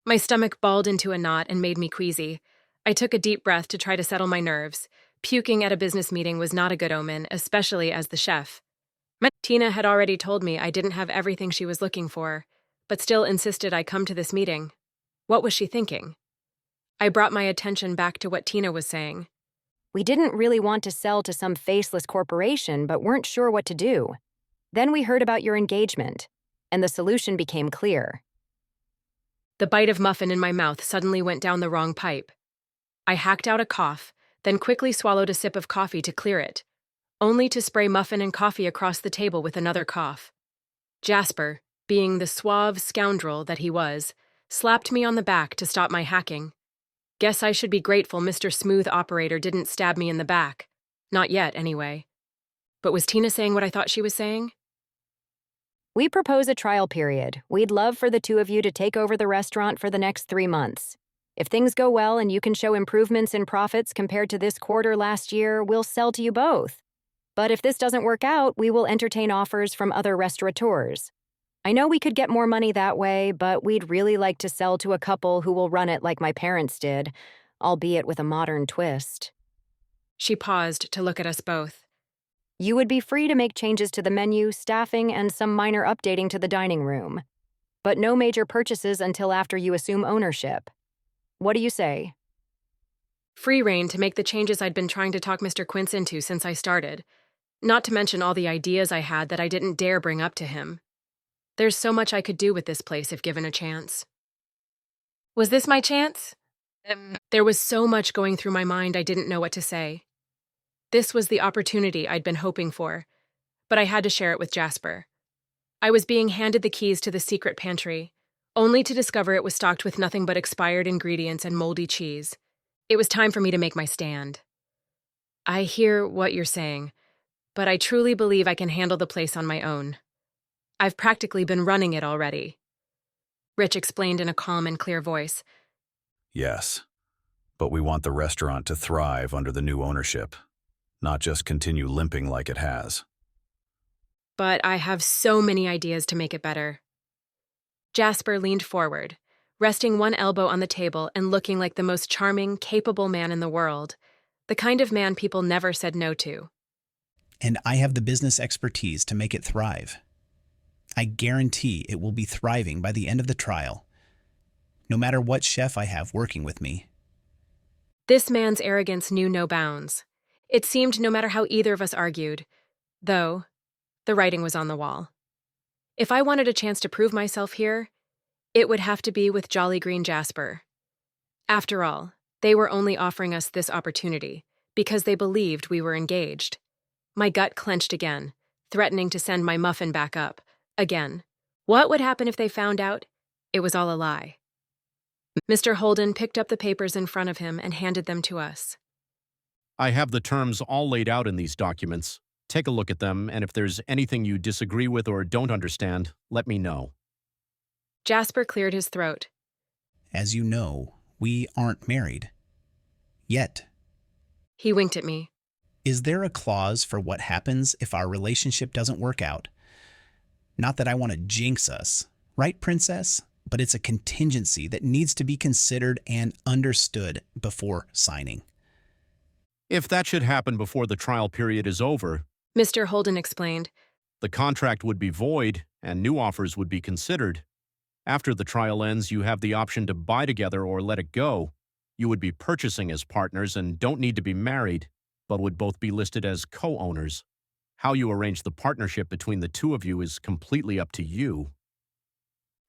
My stomach balled into a knot and made me queasy. I took a deep breath to try to settle my nerves. Puking at a business meeting was not a good omen, especially as the chef. Tina had already told me I didn't have everything she was looking for, but still insisted I come to this meeting. What was she thinking? I brought my attention back to what Tina was saying. We didn't really want to sell to some faceless corporation, but weren't sure what to do. Then we heard about your engagement, and the solution became clear. The bite of muffin in my mouth suddenly went down the wrong pipe. I hacked out a cough, then quickly swallowed a sip of coffee to clear it, only to spray muffin and coffee across the table with another cough. Jasper, being the suave scoundrel that he was, slapped me on the back to stop my hacking. Guess I should be grateful Mr. Smooth Operator didn't stab me in the back. Not yet, anyway. But was Tina saying what I thought she was saying? We propose a trial period. We'd love for the two of you to take over the restaurant for the next 3 months. If things go well and you can show improvements in profits compared to this quarter last year, we'll sell to you both. But if this doesn't work out, we will entertain offers from other restaurateurs. I know we could get more money that way, but we'd really like to sell to a couple who will run it like my parents did, albeit with a modern twist. She paused to look at us both. You would be free to make changes to the menu, staffing, and some minor updating to the dining room. But no major purchases until after you assume ownership. What do you say? Free rein to make the changes I'd been trying to talk Mr. Quint into since I started, not to mention all the ideas I had that I didn't dare bring up to him. There's so much I could do with this place if given a chance. Was this my chance? There was so much going through my mind I didn't know what to say. This was the opportunity I'd been hoping for, but I had to share it with Jasper. I was being handed the keys to the secret pantry, only to discover it was stocked with nothing but expired ingredients and moldy cheese. It was time for me to make my stand. I hear what you're saying, but I truly believe I can handle the place on my own. I've practically been running it already. Rich explained in a calm and clear voice. Yes, but we want the restaurant to thrive under the new ownership, not just continue limping like it has. But I have so many ideas to make it better. Jasper leaned forward, resting one elbow on the table and looking like the most charming, capable man in the world, the kind of man people never said no to. And I have the business expertise to make it thrive. I guarantee it will be thriving by the end of the trial, no matter what chef I have working with me. This man's arrogance knew no bounds. It seemed no matter how either of us argued, though the writing was on the wall. If I wanted a chance to prove myself here, it would have to be with Jolly Green Jasper. After all, they were only offering us this opportunity because they believed we were engaged. My gut clenched again, threatening to send my muffin back up. Again. What would happen if they found out it was all a lie? Mr. Holden picked up the papers in front of him and handed them to us. I have the terms all laid out in these documents. Take a look at them, and if there's anything you disagree with or don't understand, let me know. Jasper cleared his throat. As you know, we aren't married. Yet. He winked at me. Is there a clause for what happens if our relationship doesn't work out? Not that I want to jinx us, right, Princess? But it's a contingency that needs to be considered and understood before signing. If that should happen before the trial period is over, Mr. Holden explained, the contract would be void and new offers would be considered. After the trial ends, you have the option to buy together or let it go. You would be purchasing as partners and don't need to be married, but would both be listed as co-owners. How you arrange the partnership between the two of you is completely up to you.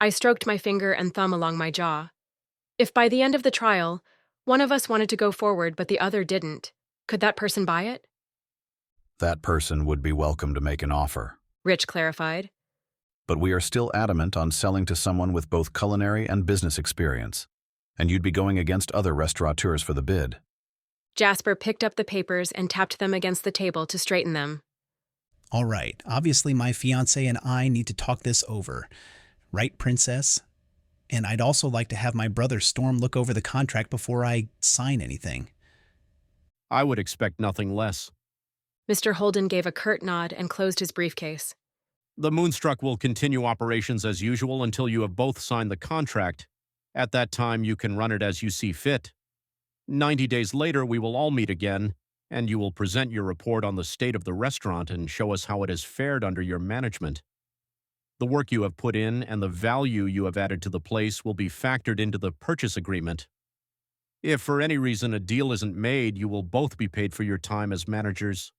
I stroked my finger and thumb along my jaw. If by the end of the trial, one of us wanted to go forward but the other didn't, could that person buy it? That person would be welcome to make an offer, Rich clarified. But we are still adamant on selling to someone with both culinary and business experience, and you'd be going against other restaurateurs for the bid. Jasper picked up the papers and tapped them against the table to straighten them. All right, obviously my fiancé and I need to talk this over. Right, princess? And I'd also like to have my brother Storm look over the contract before I sign anything. I would expect nothing less. Mr. Holden gave a curt nod and closed his briefcase. The Moonstruck will continue operations as usual until you have both signed the contract. At that time, you can run it as you see fit. 90 days later, we will all meet again, and you will present your report on the state of the restaurant and show us how it has fared under your management. The work you have put in and the value you have added to the place will be factored into the purchase agreement. If for any reason a deal isn't made, you will both be paid for your time as managers.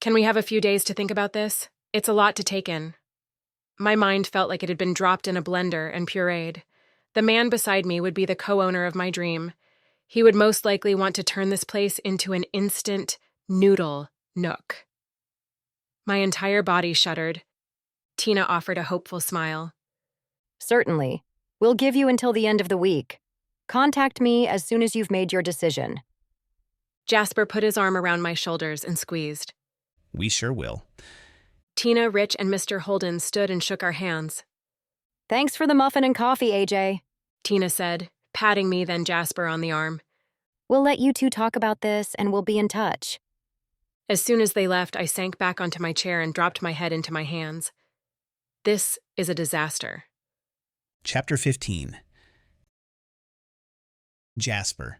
Can we have a few days to think about this? It's a lot to take in. My mind felt like it had been dropped in a blender and pureed. The man beside me would be the co-owner of my dream. He would most likely want to turn this place into an instant noodle nook. My entire body shuddered. Tina offered a hopeful smile. Certainly. We'll give you until the end of the week. Contact me as soon as you've made your decision. Jasper put his arm around my shoulders and squeezed. We sure will. Tina, Rich, and Mr. Holden stood and shook our hands. Thanks for the muffin and coffee, AJ, Tina said, patting me then Jasper on the arm. We'll let you two talk about this and we'll be in touch. As soon as they left, I sank back onto my chair and dropped my head into my hands. This is a disaster. Chapter 15. Jasper.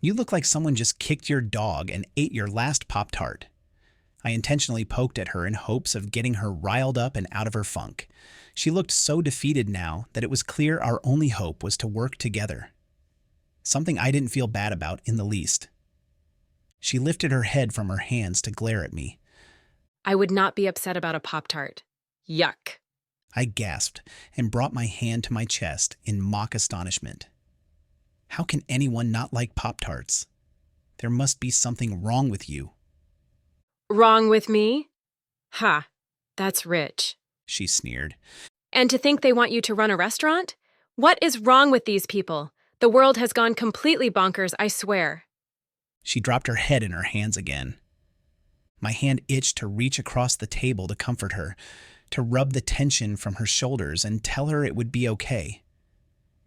You look like someone just kicked your dog and ate your last Pop-Tart. I intentionally poked at her in hopes of getting her riled up and out of her funk. She looked so defeated now that it was clear our only hope was to work together. Something I didn't feel bad about in the least. She lifted her head from her hands to glare at me. I would not be upset about a Pop-Tart. Yuck. I gasped and brought my hand to my chest in mock astonishment. How can anyone not like Pop-Tarts? There must be something wrong with you. Wrong with me? Ha, that's rich, she sneered. And to think they want you to run a restaurant? What is wrong with these people? The world has gone completely bonkers, I swear. She dropped her head in her hands again. My hand itched to reach across the table to comfort her, to rub the tension from her shoulders and tell her it would be okay.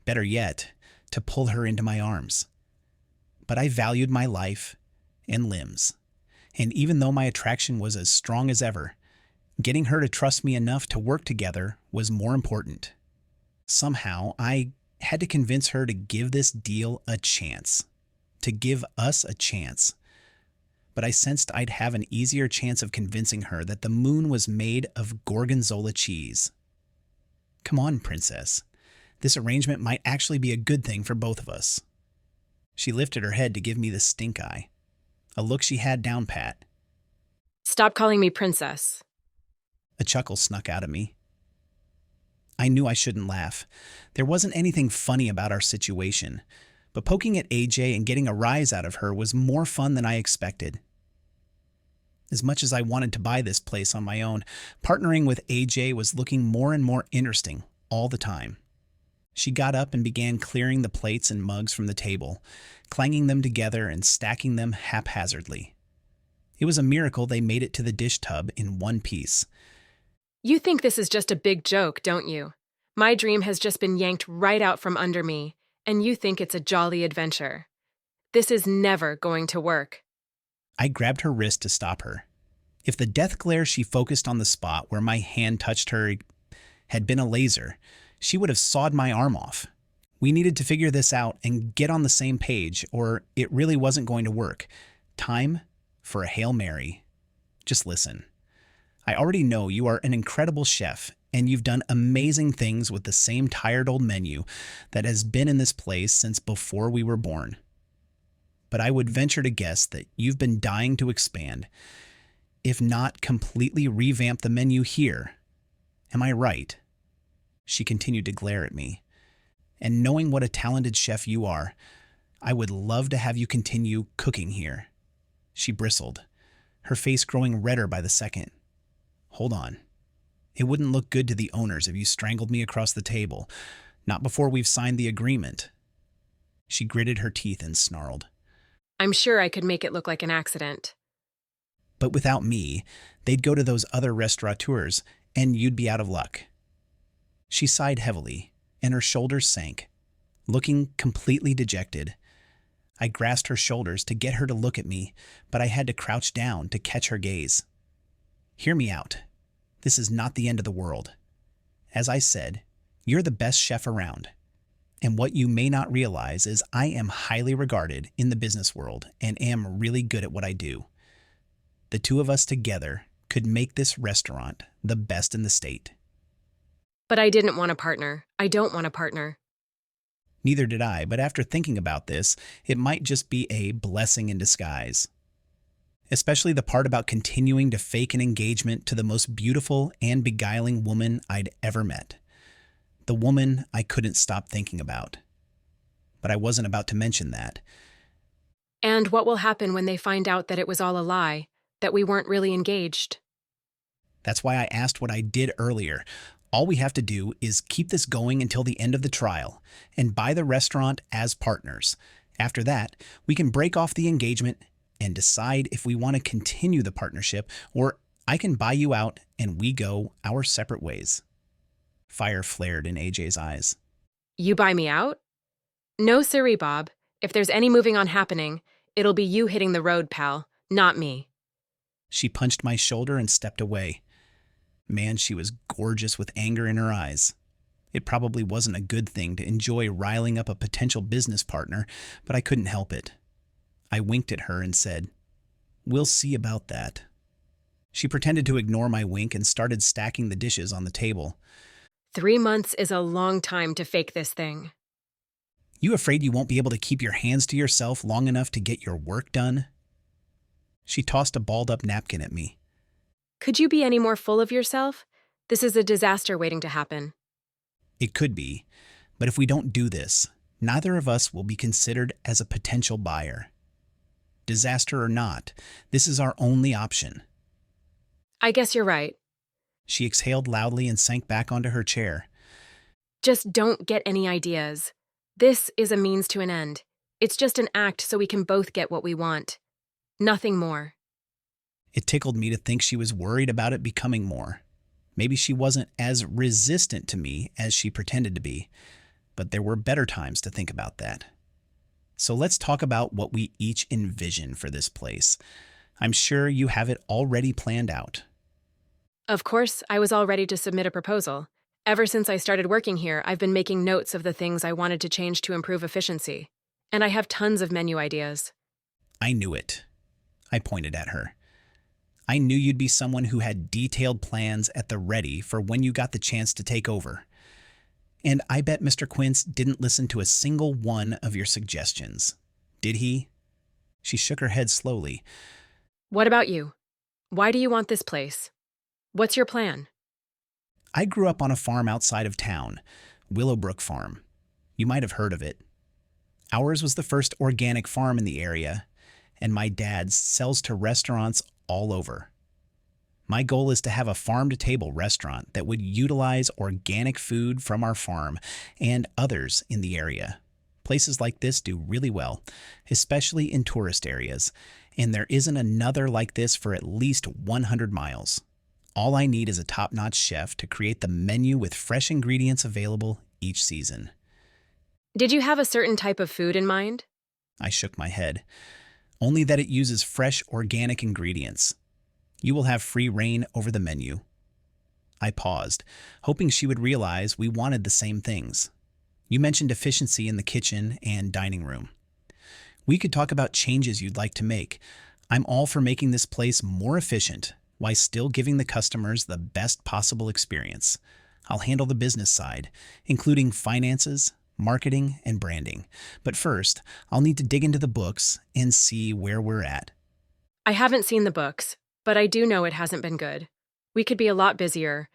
Better yet, to pull her into my arms. But I valued my life and limbs, and even though my attraction was as strong as ever, getting her to trust me enough to work together was more important. Somehow, I had to convince her to give this deal a chance, to give us a chance. But I sensed I'd have an easier chance of convincing her that the moon was made of gorgonzola cheese. Come on, princess. This arrangement might actually be a good thing for both of us. She lifted her head to give me the stink eye, a look she had down pat. Stop calling me princess. A chuckle snuck out of me. I knew I shouldn't laugh. There wasn't anything funny about our situation, but poking at AJ and getting a rise out of her was more fun than I expected. As much as I wanted to buy this place on my own, partnering with AJ was looking more and more interesting all the time. She got up and began clearing the plates and mugs from the table, clanging them together and stacking them haphazardly. It was a miracle they made it to the dish tub in one piece. You think this is just a big joke, don't you? My dream has just been yanked right out from under me, and you think it's a jolly adventure. This is never going to work. I grabbed her wrist to stop her. If the death glare she focused on the spot where my hand touched her had been a laser, she would have sawed my arm off. We needed to figure this out and get on the same page, or it really wasn't going to work. Time for a Hail Mary. Just listen. I already know you are an incredible chef, and you've done amazing things with the same tired old menu that has been in this place since before we were born. But I would venture to guess that you've been dying to expand, if not completely revamp the menu here. Am I right? She continued to glare at me. And knowing what a talented chef you are, I would love to have you continue cooking here. She bristled, her face growing redder by the second. Hold on. It wouldn't look good to the owners if you strangled me across the table, not before we've signed the agreement. She gritted her teeth and snarled. I'm sure I could make it look like an accident. But without me, they'd go to those other restaurateurs, and you'd be out of luck. She sighed heavily, and her shoulders sank, looking completely dejected. I grasped her shoulders to get her to look at me, but I had to crouch down to catch her gaze. Hear me out. This is not the end of the world. As I said, you're the best chef around. And what you may not realize is I am highly regarded in the business world and am really good at what I do. The two of us together could make this restaurant the best in the state. But I didn't want a partner. I don't want a partner. Neither did I, but after thinking about this, it might just be a blessing in disguise. Especially the part about continuing to fake an engagement to the most beautiful and beguiling woman I'd ever met. The woman I couldn't stop thinking about. But I wasn't about to mention that. And what will happen when they find out that it was all a lie, that we weren't really engaged? That's why I asked what I did earlier. All we have to do is keep this going until the end of the trial and buy the restaurant as partners. After that, we can break off the engagement and decide if we want to continue the partnership, or I can buy you out and we go our separate ways. Fire flared in AJ's eyes. You buy me out? No siree, Bob. If there's any moving on happening, it'll be you hitting the road, pal, not me. She punched my shoulder and stepped away. Man, she was gorgeous with anger in her eyes. It probably wasn't a good thing to enjoy riling up a potential business partner, but I couldn't help it. I winked at her and said, "We'll see about that." She pretended to ignore my wink and started stacking the dishes on the table. 3 months is a long time to fake this thing. You afraid you won't be able to keep your hands to yourself long enough to get your work done? She tossed a balled-up napkin at me. Could you be any more full of yourself? This is a disaster waiting to happen. It could be, but if we don't do this, neither of us will be considered as a potential buyer. Disaster or not, this is our only option. I guess you're right. She exhaled loudly and sank back onto her chair. Just don't get any ideas. This is a means to an end. It's just an act so we can both get what we want. Nothing more. It tickled me to think she was worried about it becoming more. Maybe she wasn't as resistant to me as she pretended to be, but there were better times to think about that. So let's talk about what we each envision for this place. I'm sure you have it already planned out. Of course, I was all ready to submit a proposal. Ever since I started working here, I've been making notes of the things I wanted to change to improve efficiency. And I have tons of menu ideas. I knew it. I pointed at her. I knew you'd be someone who had detailed plans at the ready for when you got the chance to take over. And I bet Mr. Quint didn't listen to a single one of your suggestions. Did he? She shook her head slowly. What about you? Why do you want this place? What's your plan? I grew up on a farm outside of town, Willowbrook Farm. You might have heard of it. Ours was the first organic farm in the area, and my dad's sells to restaurants all over. My goal is to have a farm-to-table restaurant that would utilize organic food from our farm and others in the area. Places like this do really well, especially in tourist areas, and there isn't another like this for at least 100 miles. All I need is a top-notch chef to create the menu with fresh ingredients available each season. Did you have a certain type of food in mind? I shook my head. Only that it uses fresh, organic ingredients. You will have free reign over the menu. I paused, hoping she would realize we wanted the same things. You mentioned efficiency in the kitchen and dining room. We could talk about changes you'd like to make. I'm all for making this place more efficient while still giving the customers the best possible experience. I'll handle the business side, including finances, marketing, and branding. But first, I'll need to dig into the books and see where we're at. I haven't seen the books, but I do know it hasn't been good. We could be a lot busier.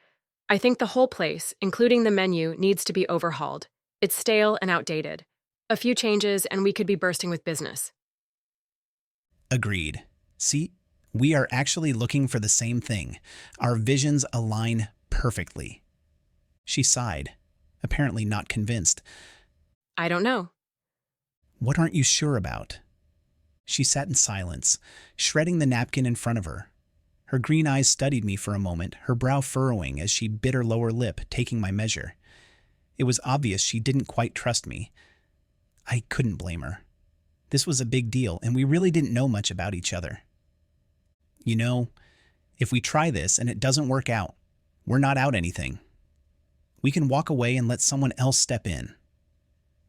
I think the whole place, including the menu, needs to be overhauled. It's stale and outdated. A few changes and we could be bursting with business. Agreed. See, we are actually looking for the same thing. Our visions align perfectly. She sighed, apparently not convinced. I don't know. What aren't you sure about? She sat in silence, shredding the napkin in front of her, Her green eyes studied me for a moment, her brow furrowing as she bit her lower lip, taking my measure. It was obvious she didn't quite trust me. I couldn't blame her. This was a big deal, and we really didn't know much about each other. You know, if we try this and it doesn't work out, we're not out anything. We can walk away and let someone else step in.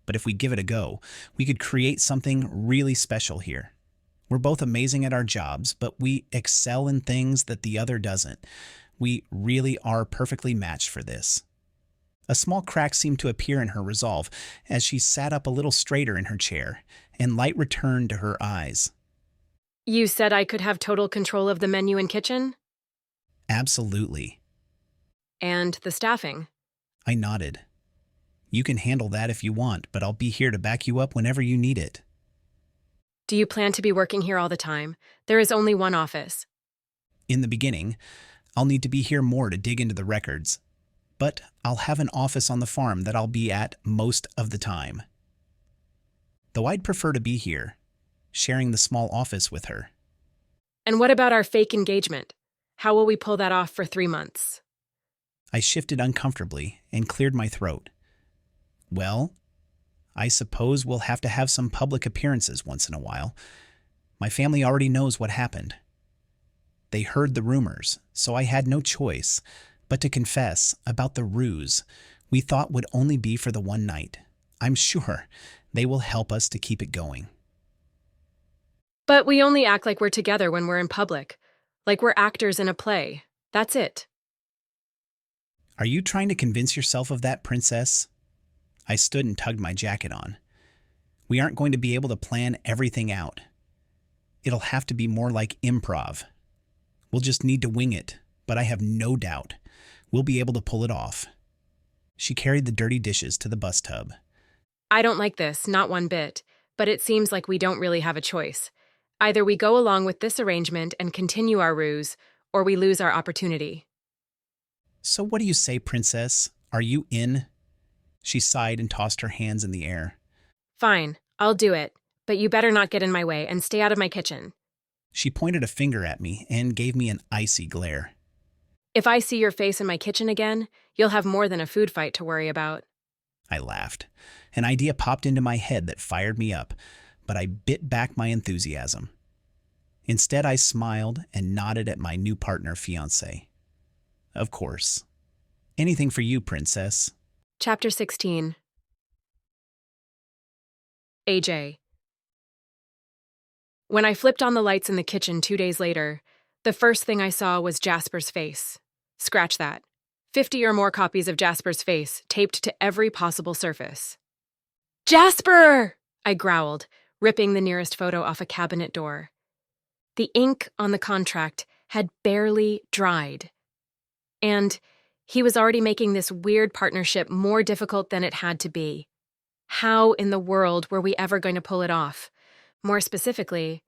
But if we give it a go, we could create something really special here. We're both amazing at our jobs, but we excel in things that the other doesn't. We really are perfectly matched for this. A small crack seemed to appear in her resolve as she sat up a little straighter in her chair, and light returned to her eyes. You said I could have total control of the menu and kitchen? Absolutely. And the staffing? I nodded. You can handle that if you want, but I'll be here to back you up whenever you need it. Do you plan to be working here all the time? There is only one office. In the beginning, I'll need to be here more to dig into the records, but I'll have an office on the farm that I'll be at most of the time. Though I'd prefer to be here, sharing the small office with her. And what about our fake engagement? How will we pull that off for 3 months? I shifted uncomfortably and cleared my throat. Well, I suppose we'll have to have some public appearances once in a while. My family already knows what happened. They heard the rumors, so I had no choice but to confess about the ruse we thought would only be for the one night. I'm sure they will help us to keep it going. But we only act like we're together when we're in public, like we're actors in a play. That's it. Are you trying to convince yourself of that, princess? I stood and tugged my jacket on. We aren't going to be able to plan everything out. It'll have to be more like improv. We'll just need to wing it, but I have no doubt we'll be able to pull it off. She carried the dirty dishes to the bus tub. I don't like this, not one bit, but it seems like we don't really have a choice. Either we go along with this arrangement and continue our ruse, or we lose our opportunity. So what do you say, princess? Are you in? She sighed and tossed her hands in the air. Fine, I'll do it, but you better not get in my way and stay out of my kitchen. She pointed a finger at me and gave me an icy glare. If I see your face in my kitchen again, you'll have more than a food fight to worry about. I laughed. An idea popped into my head that fired me up, but I bit back my enthusiasm. Instead, I smiled and nodded at my new partner, fiancé. Of course. Anything for you, princess. Chapter 16. AJ. When I flipped on the lights in the kitchen 2 days later, the first thing I saw was Jasper's face. Scratch that. 50 or more copies of Jasper's face taped to every possible surface. Jasper! I growled, ripping the nearest photo off a cabinet door. The ink on the contract had barely dried. And he was already making this weird partnership more difficult than it had to be. How in the world were we ever going to pull it off? More specifically,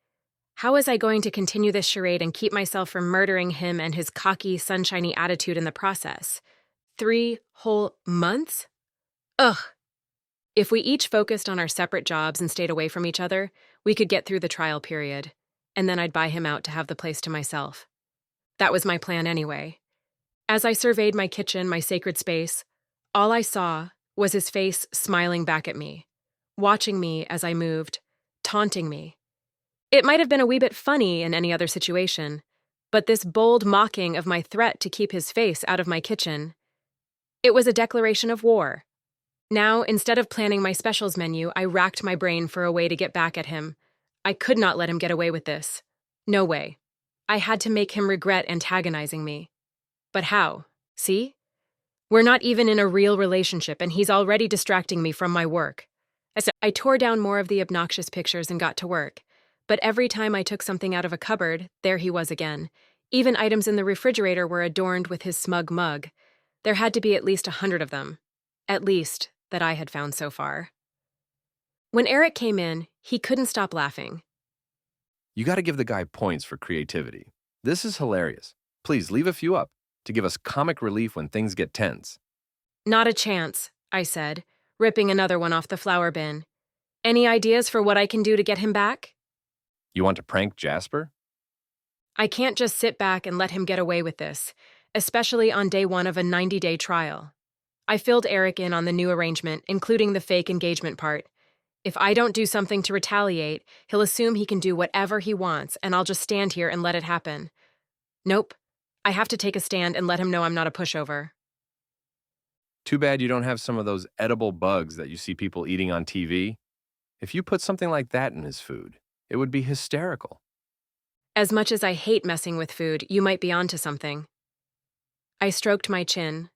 how was I going to continue this charade and keep myself from murdering him and his cocky, sunshiny attitude in the process? 3 whole months? Ugh. If we each focused on our separate jobs and stayed away from each other, we could get through the trial period, and then I'd buy him out to have the place to myself. That was my plan anyway. As I surveyed my kitchen, my sacred space, all I saw was his face smiling back at me, watching me as I moved, taunting me. It might have been a wee bit funny in any other situation, but this bold mocking of my threat to keep his face out of my kitchen, it was a declaration of war. Now, instead of planning my specials menu, I racked my brain for a way to get back at him. I could not let him get away with this. No way. I had to make him regret antagonizing me. But how? See? We're not even in a real relationship, and he's already distracting me from my work. I tore down more of the obnoxious pictures and got to work. But every time I took something out of a cupboard, there he was again. Even items in the refrigerator were adorned with his smug mug. There had to be at least 100 of them. At least, that I had found so far. When Eric came in, he couldn't stop laughing. You gotta give the guy points for creativity. This is hilarious. Please leave a few up to give us comic relief when things get tense. Not a chance, I said, ripping another one off the flour bin. Any ideas for what I can do to get him back? You want to prank Jasper? I can't just sit back and let him get away with this, especially on day 1 of a 90-day trial. I filled Eric in on the new arrangement, including the fake engagement part. If I don't do something to retaliate, he'll assume he can do whatever he wants, and I'll just stand here and let it happen. Nope. I have to take a stand and let him know I'm not a pushover. Too bad you don't have some of those edible bugs that you see people eating on TV. If you put something like that in his food, it would be hysterical. As much as I hate messing with food, you might be onto something. I stroked my chin.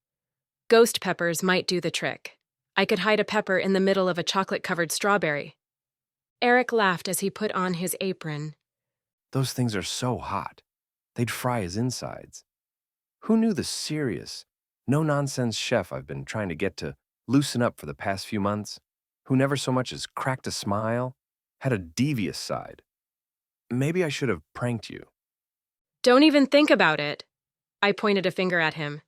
Ghost peppers might do the trick. I could hide a pepper in the middle of a chocolate-covered strawberry. Eric laughed as he put on his apron. Those things are so hot. They'd fry his insides. Who knew the serious, no-nonsense chef I've been trying to get to loosen up for the past few months, who never so much as cracked a smile, had a devious side? Maybe I should have pranked you. Don't even think about it. I pointed a finger at him.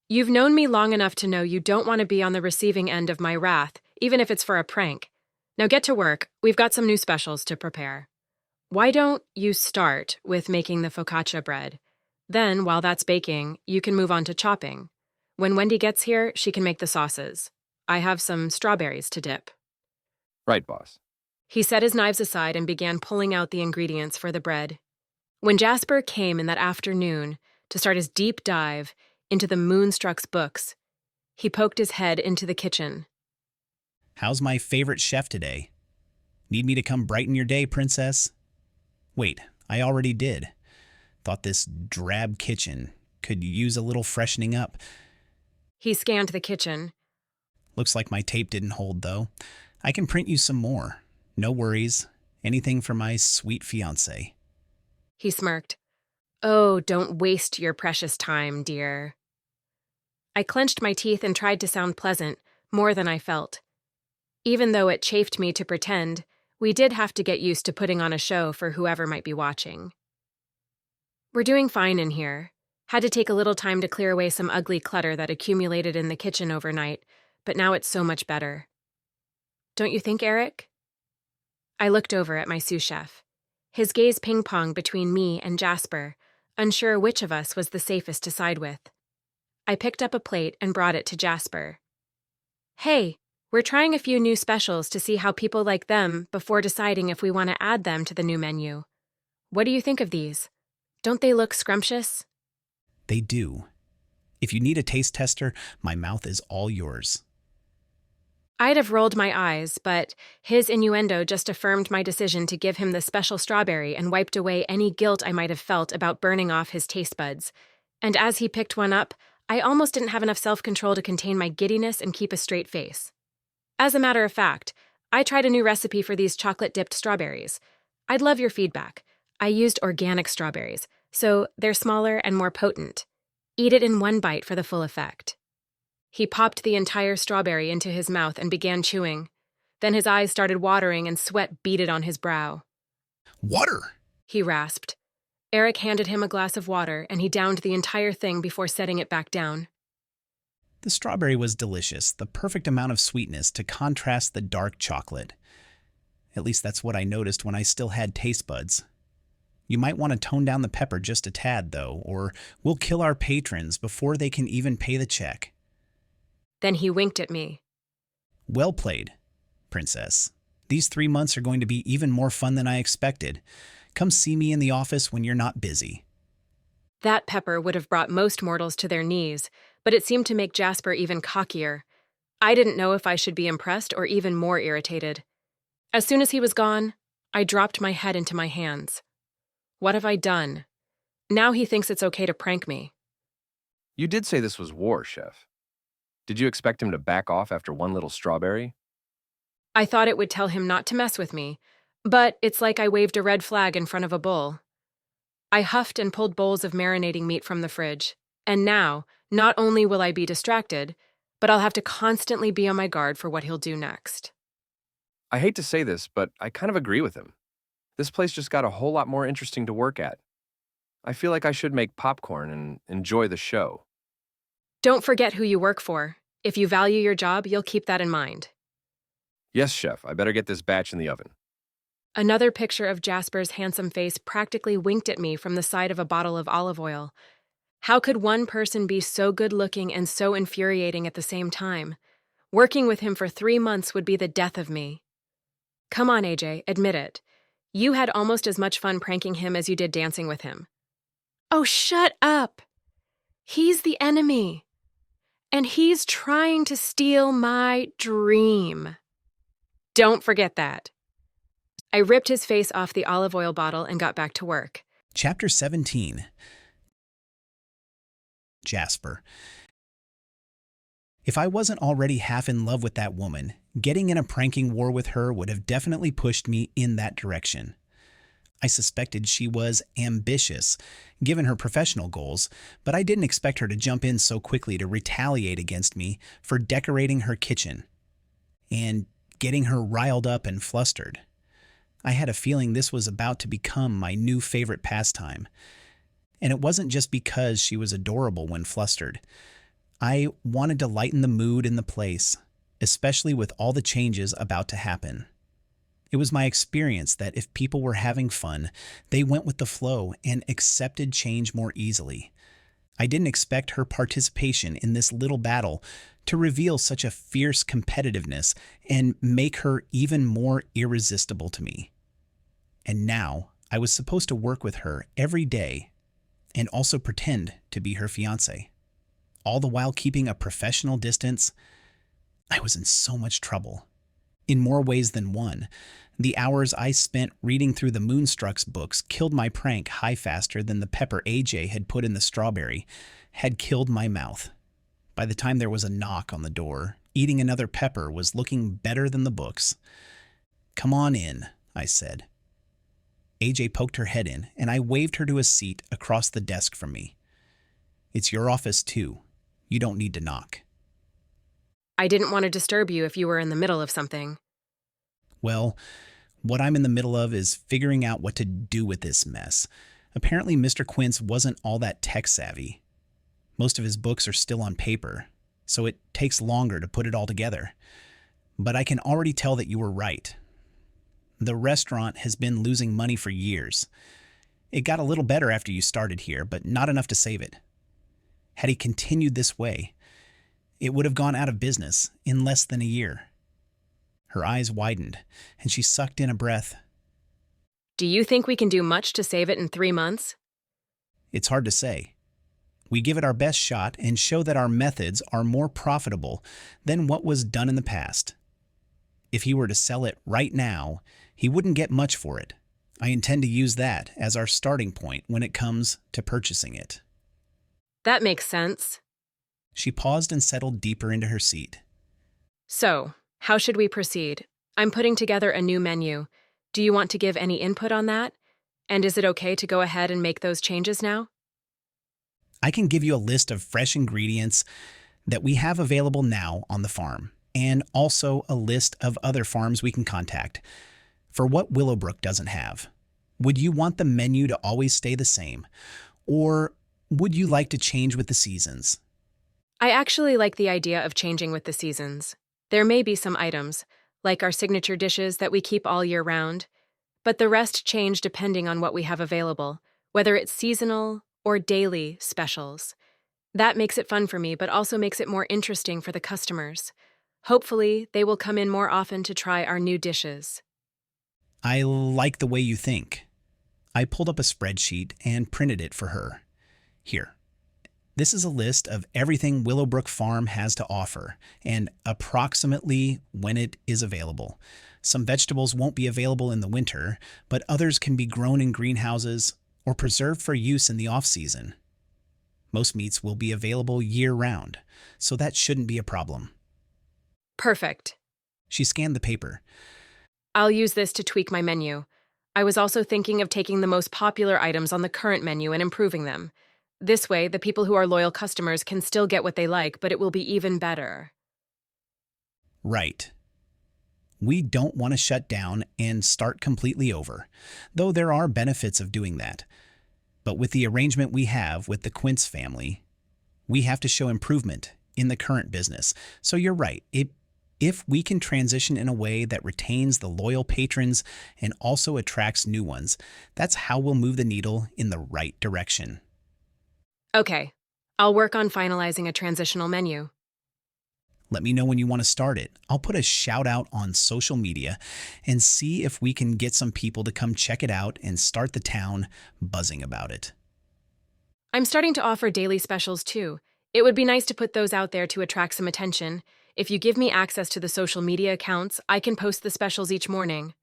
You've known me long enough to know you don't want to be on the receiving end of my wrath, even if it's for a prank. Now get to work. We've got some new specials to prepare. Why don't you start with making the focaccia bread? Then, while that's baking, you can move on to chopping. When Wendy gets here, she can make the sauces. I have some strawberries to dip. Right, boss. He set his knives aside and began pulling out the ingredients for the bread. When Jasper came in that afternoon to start his deep dive into the Moonstruck's books, he poked his head into the kitchen. How's my favorite chef today? Need me to come brighten your day, princess? Wait, I already did. Thought this drab kitchen could use a little freshening up. He scanned the kitchen. Looks like my tape didn't hold, though. I can print you some more. No worries. Anything for my sweet fiancé. He smirked. Oh, don't waste your precious time, dear. I clenched my teeth and tried to sound pleasant, more than I felt. Even though it chafed me to pretend, we did have to get used to putting on a show for whoever might be watching. We're doing fine in here. Had to take a little time to clear away some ugly clutter that accumulated in the kitchen overnight, but now it's so much better. Don't you think, Eric? I looked over at my sous chef. His gaze ping-ponged between me and Jasper, unsure which of us was the safest to side with. I picked up a plate and brought it to Jasper. Hey, we're trying a few new specials to see how people like them before deciding if we want to add them to the new menu. What do you think of these? Don't they look scrumptious? They do. If you need a taste tester, my mouth is all yours. I'd have rolled my eyes, but his innuendo just affirmed my decision to give him the special strawberry and wiped away any guilt I might have felt about burning off his taste buds. And as he picked one up, I almost didn't have enough self-control to contain my giddiness and keep a straight face. As a matter of fact, I tried a new recipe for these chocolate-dipped strawberries. I'd love your feedback. I used organic strawberries, so they're smaller and more potent. Eat it in one bite for the full effect. He popped the entire strawberry into his mouth and began chewing. Then his eyes started watering and sweat beaded on his brow. Water! He rasped. Eric handed him a glass of water, and he downed the entire thing before setting it back down. The strawberry was delicious, the perfect amount of sweetness to contrast the dark chocolate. At least that's what I noticed when I still had taste buds. You might want to tone down the pepper just a tad, though, or we'll kill our patrons before they can even pay the check. Then he winked at me. Well played, princess. These 3 months are going to be even more fun than I expected. Come see me in the office when you're not busy. That pepper would have brought most mortals to their knees, but it seemed to make Jasper even cockier. I didn't know if I should be impressed or even more irritated. As soon as he was gone, I dropped my head into my hands. What have I done? Now he thinks it's okay to prank me. You did say this was war, Chef. Did you expect him to back off after one little strawberry? I thought it would tell him not to mess with me, but it's like I waved a red flag in front of a bull. I huffed and pulled bowls of marinating meat from the fridge, and now, not only will I be distracted, but I'll have to constantly be on my guard for what he'll do next. I hate to say this, but I kind of agree with him. This place just got a whole lot more interesting to work at. I feel like I should make popcorn and enjoy the show. Don't forget who you work for. If you value your job, you'll keep that in mind. Yes, Chef, I better get this batch in the oven. Another picture of Jasper's handsome face practically winked at me from the side of a bottle of olive oil. How could one person be so good-looking and so infuriating at the same time? Working with him for 3 months would be the death of me. Come on, AJ, admit it. You had almost as much fun pranking him as you did dancing with him. Oh, shut up! He's the enemy. And he's trying to steal my dream. Don't forget that. I ripped his face off the olive oil bottle and got back to work. Chapter 17. Jasper. If I wasn't already half in love with that woman, getting in a pranking war with her would have definitely pushed me in that direction. I suspected she was ambitious, given her professional goals, but I didn't expect her to jump in so quickly to retaliate against me for decorating her kitchen and getting her riled up and flustered. I had a feeling this was about to become my new favorite pastime. And it wasn't just because she was adorable when flustered. I wanted to lighten the mood in the place, especially with all the changes about to happen. It was my experience that if people were having fun, they went with the flow and accepted change more easily. I didn't expect her participation in this little battle to reveal such a fierce competitiveness and make her even more irresistible to me. And now I was supposed to work with her every day and also pretend to be her fiancé, all the while keeping a professional distance. I was in so much trouble. In more ways than one, the hours I spent reading through the Moonstruck's books killed my prank high faster than the pepper AJ had put in the strawberry had killed my mouth. By the time there was a knock on the door, eating another pepper was looking better than the books. "Come on in," I said. AJ poked her head in, and I waved her to a seat across the desk from me. "It's your office, too. You don't need to knock." I didn't want to disturb you if you were in the middle of something. Well, what I'm in the middle of is figuring out what to do with this mess. Apparently, Mr. Quint wasn't all that tech-savvy. Most of his books are still on paper, so it takes longer to put it all together. But I can already tell that you were right. The restaurant has been losing money for years. It got a little better after you started here, but not enough to save it. Had he continued this way, it would have gone out of business in less than a year. Her eyes widened, and she sucked in a breath. Do you think we can do much to save it in 3 months? It's hard to say. We give it our best shot and show that our methods are more profitable than what was done in the past. If he were to sell it right now, he wouldn't get much for it. I intend to use that as our starting point when it comes to purchasing it. That makes sense. She paused and settled deeper into her seat. So, how should we proceed? I'm putting together a new menu. Do you want to give any input on that? And is it okay to go ahead and make those changes now? I can give you a list of fresh ingredients that we have available now on the farm, and also a list of other farms we can contact for what Willowbrook doesn't have. Would you want the menu to always stay the same, or would you like to change with the seasons? I actually like the idea of changing with the seasons. There may be some items, like our signature dishes that we keep all year round, but the rest change depending on what we have available, whether it's seasonal or daily specials. That makes it fun for me, but also makes it more interesting for the customers. Hopefully, they will come in more often to try our new dishes. I like the way you think. I pulled up a spreadsheet and printed it for her. Here. This is a list of everything Willowbrook Farm has to offer, and approximately when it is available. Some vegetables won't be available in the winter, but others can be grown in greenhouses or preserved for use in the off-season. Most meats will be available year-round, so that shouldn't be a problem. Perfect. She scanned the paper. I'll use this to tweak my menu. I was also thinking of taking the most popular items on the current menu and improving them. This way, the people who are loyal customers can still get what they like, but it will be even better. Right. We don't want to shut down and start completely over, though there are benefits of doing that. But with the arrangement we have with the Quint's family, we have to show improvement in the current business. So you're right, it If we can transition in a way that retains the loyal patrons and also attracts new ones, that's how we'll move the needle in the right direction. Okay, I'll work on finalizing a transitional menu. Let me know when you want to start it. I'll put a shout out on social media and see if we can get some people to come check it out and start the town buzzing about it. I'm starting to offer daily specials too. It would be nice to put those out there to attract some attention. If you give me access to the social media accounts, I can post the specials each morning.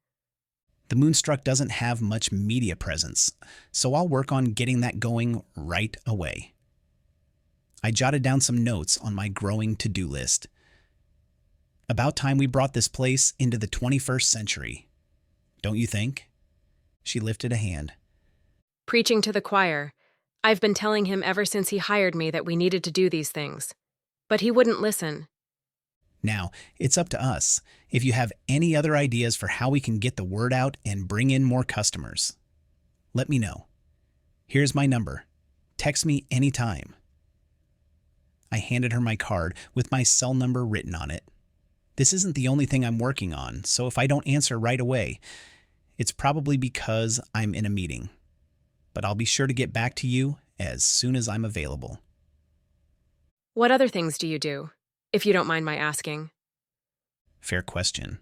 The Moonstruck doesn't have much media presence, so I'll work on getting that going right away. I jotted down some notes on my growing to-do list. About time we brought this place into the 21st century. Don't you think? She lifted a hand. Preaching to the choir. I've been telling him ever since he hired me that we needed to do these things. But he wouldn't listen. Now, it's up to us. If you have any other ideas for how we can get the word out and bring in more customers, let me know. Here's my number. Text me anytime. I handed her my card with my cell number written on it. This isn't the only thing I'm working on, so if I don't answer right away, it's probably because I'm in a meeting. But I'll be sure to get back to you as soon as I'm available. What other things do you do, if you don't mind my asking? Fair question.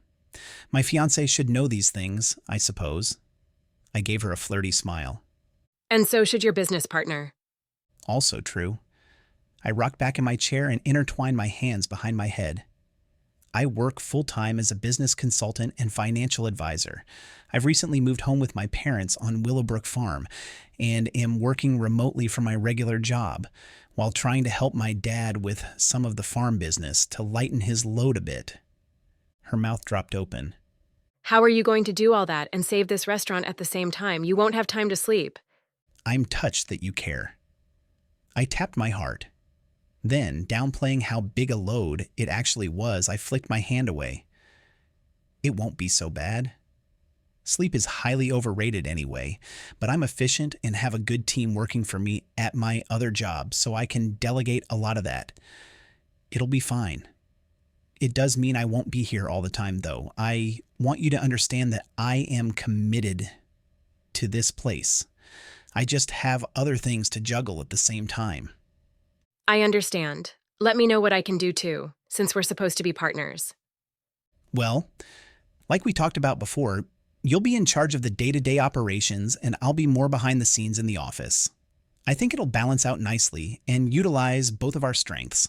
My fiancé should know these things, I suppose. I gave her a flirty smile. And so should your business partner. Also true. I rocked back in my chair and intertwined my hands behind my head. I work full-time as a business consultant and financial advisor. I've recently moved home with my parents on Willowbrook Farm and am working remotely from my regular job while trying to help my dad with some of the farm business to lighten his load a bit. Her mouth dropped open. How are you going to do all that and save this restaurant at the same time? You won't have time to sleep. I'm touched that you care. I tapped my heart. Then, downplaying how big a load it actually was, I flicked my hand away. It won't be so bad. Sleep is highly overrated anyway, but I'm efficient and have a good team working for me at my other job, so I can delegate a lot of that. It'll be fine. It does mean I won't be here all the time, though. I want you to understand that I am committed to this place. I just have other things to juggle at the same time. I understand. Let me know what I can do too, since we're supposed to be partners. Well, like we talked about before, you'll be in charge of the day-to-day operations and I'll be more behind the scenes in the office. I think it'll balance out nicely and utilize both of our strengths.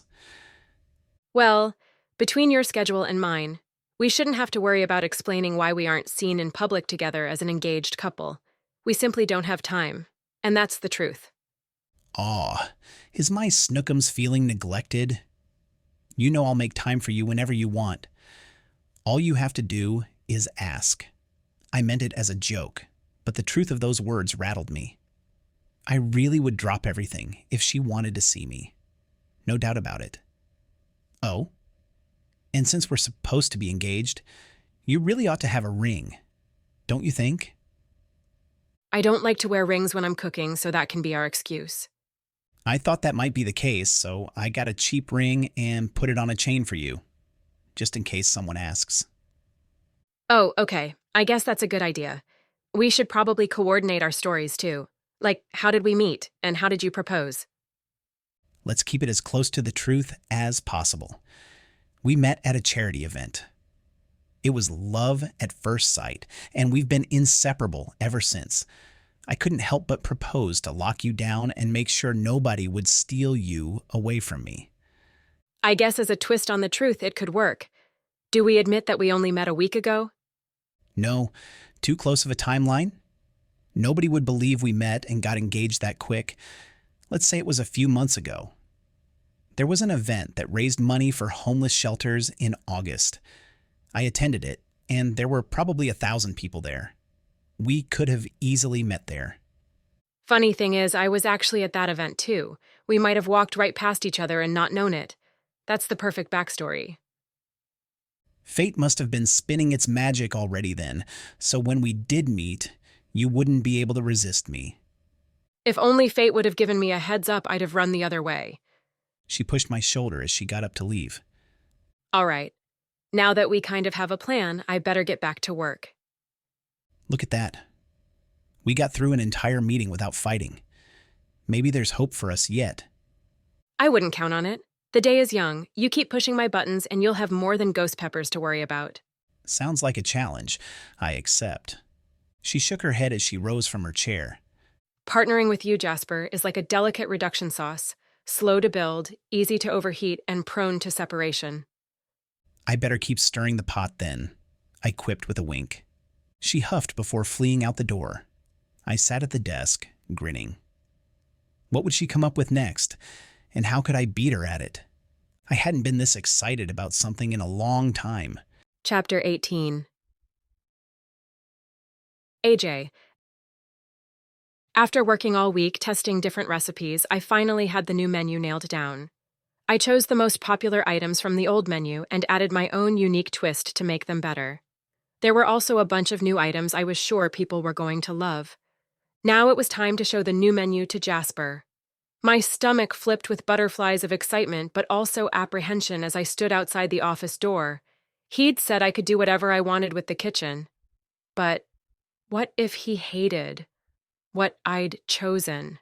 Well, between your schedule and mine, we shouldn't have to worry about explaining why we aren't seen in public together as an engaged couple. We simply don't have time, and that's the truth. Aw, is my snookums feeling neglected? You know I'll make time for you whenever you want. All you have to do is ask. I meant it as a joke, but the truth of those words rattled me. I really would drop everything if she wanted to see me. No doubt about it. Oh, and since we're supposed to be engaged, you really ought to have a ring, don't you think? I don't like to wear rings when I'm cooking, so that can be our excuse. I thought that might be the case, so I got a cheap ring and put it on a chain for you, just in case someone asks. Oh, okay. I guess that's a good idea. We should probably coordinate our stories too. Like, how did we meet, and how did you propose? Let's keep it as close to the truth as possible. We met at a charity event. It was love at first sight, and we've been inseparable ever since. I couldn't help but propose to lock you down and make sure nobody would steal you away from me. I guess as a twist on the truth, it could work. Do we admit that we only met a week ago? No, too close of a timeline. Nobody would believe we met and got engaged that quick. Let's say it was a few months ago. There was an event that raised money for homeless shelters in August. I attended it, and there were probably 1,000 people there. We could have easily met there. Funny thing is, I was actually at that event too. We might have walked right past each other and not known it. That's the perfect backstory. Fate must have been spinning its magic already then, so when we did meet, you wouldn't be able to resist me. If only fate would have given me a heads up, I'd have run the other way. She pushed my shoulder as she got up to leave. All right. Now that we kind of have a plan, I better get back to work. Look at that. We got through an entire meeting without fighting. Maybe there's hope for us yet. I wouldn't count on it. The day is young. You keep pushing my buttons and you'll have more than ghost peppers to worry about. Sounds like a challenge. I accept. She shook her head as she rose from her chair. Partnering with you, Jasper, is like a delicate reduction sauce. Slow to build, easy to overheat, and prone to separation. I better keep stirring the pot then, I quipped with a wink. She huffed before fleeing out the door. I sat at the desk, grinning. What would she come up with next? And how could I beat her at it? I hadn't been this excited about something in a long time. Chapter 18. AJ. After working all week testing different recipes, I finally had the new menu nailed down. I chose the most popular items from the old menu and added my own unique twist to make them better. There were also a bunch of new items I was sure people were going to love. Now it was time to show the new menu to Jasper. My stomach flipped with butterflies of excitement but also apprehension as I stood outside the office door. He'd said I could do whatever I wanted with the kitchen. But what if he hated what I'd chosen?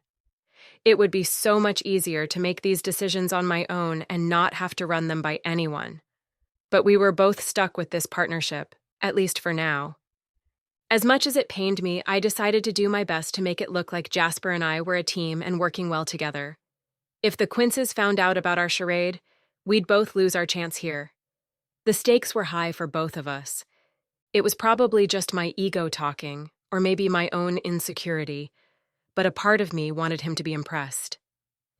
It would be so much easier to make these decisions on my own and not have to run them by anyone. But we were both stuck with this partnership, at least for now. As much as it pained me, I decided to do my best to make it look like Jasper and I were a team and working well together. If the Quinces found out about our charade, we'd both lose our chance here. The stakes were high for both of us. It was probably just my ego talking, or maybe my own insecurity, but a part of me wanted him to be impressed.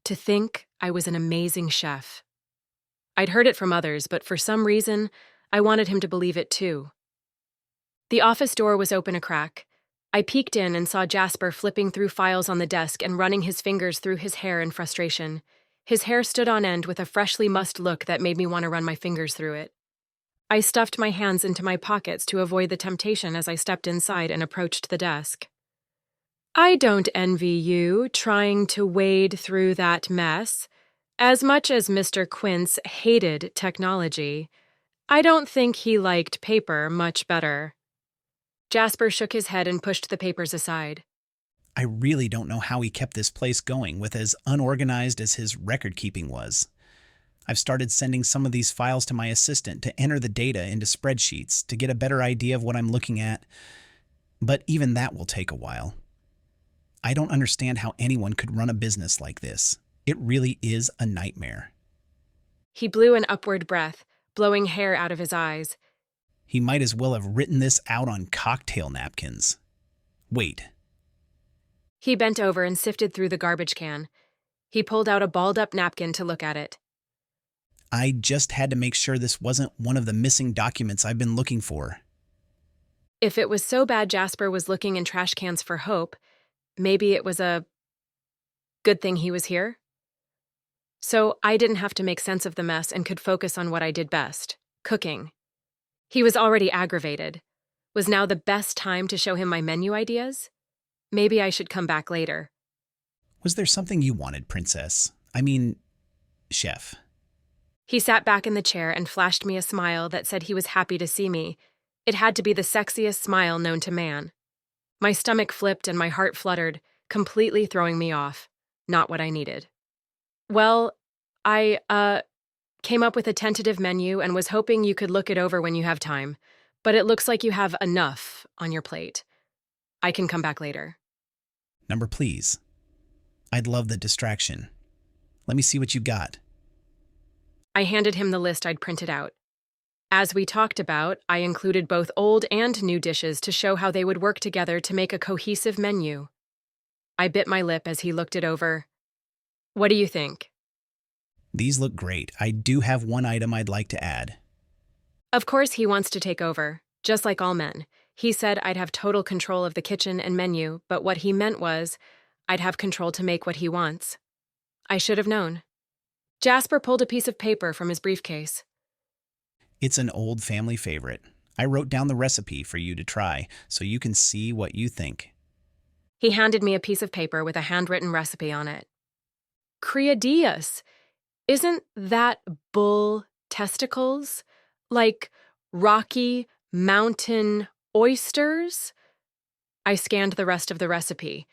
To think I was an amazing chef. I'd heard it from others, but for some reason, I wanted him to believe it too. The office door was open a crack. I peeked in and saw Jasper flipping through files on the desk and running his fingers through his hair in frustration. His hair stood on end with a freshly mussed look that made me want to run my fingers through it. I stuffed my hands into my pockets to avoid the temptation as I stepped inside and approached the desk. I don't envy you trying to wade through that mess. As much as Mr. Quince hated technology, I don't think he liked paper much better. Jasper shook his head and pushed the papers aside. I really don't know how he kept this place going with as unorganized as his record-keeping was. I've started sending some of these files to my assistant to enter the data into spreadsheets to get a better idea of what I'm looking at, but even that will take a while. I don't understand how anyone could run a business like this. It really is a nightmare. He blew an upward breath, blowing hair out of his eyes. He might as well have written this out on cocktail napkins. Wait. He bent over and sifted through the garbage can. He pulled out a balled-up napkin to look at it. I just had to make sure this wasn't one of the missing documents I've been looking for. If it was so bad Jasper was looking in trash cans for hope, maybe it was a good thing he was here? So I didn't have to make sense of the mess and could focus on what I did best, cooking. He was already aggravated. Was now the best time to show him my menu ideas? Maybe I should come back later. Was there something you wanted, Princess? I mean, Chef. He sat back in the chair and flashed me a smile that said he was happy to see me. It had to be the sexiest smile known to man. My stomach flipped and my heart fluttered, completely throwing me off. Not what I needed. Well, I came up with a tentative menu and was hoping you could look it over when you have time, but it looks like you have enough on your plate. I can come back later. Number, please. I'd love the distraction. Let me see what you got. I handed him the list I'd printed out. As we talked about, I included both old and new dishes to show how they would work together to make a cohesive menu. I bit my lip as he looked it over. What do you think? These look great. I do have one item I'd like to add. Of course he wants to take over, just like all men. He said I'd have total control of the kitchen and menu, but what he meant was I'd have control to make what he wants. I should have known. Jasper pulled a piece of paper from his briefcase. It's an old family favorite. I wrote down the recipe for you to try so you can see what you think. He handed me a piece of paper with a handwritten recipe on it. Criadillas. Isn't that bull testicles? Like rocky mountain oysters? I scanned the rest of the recipe.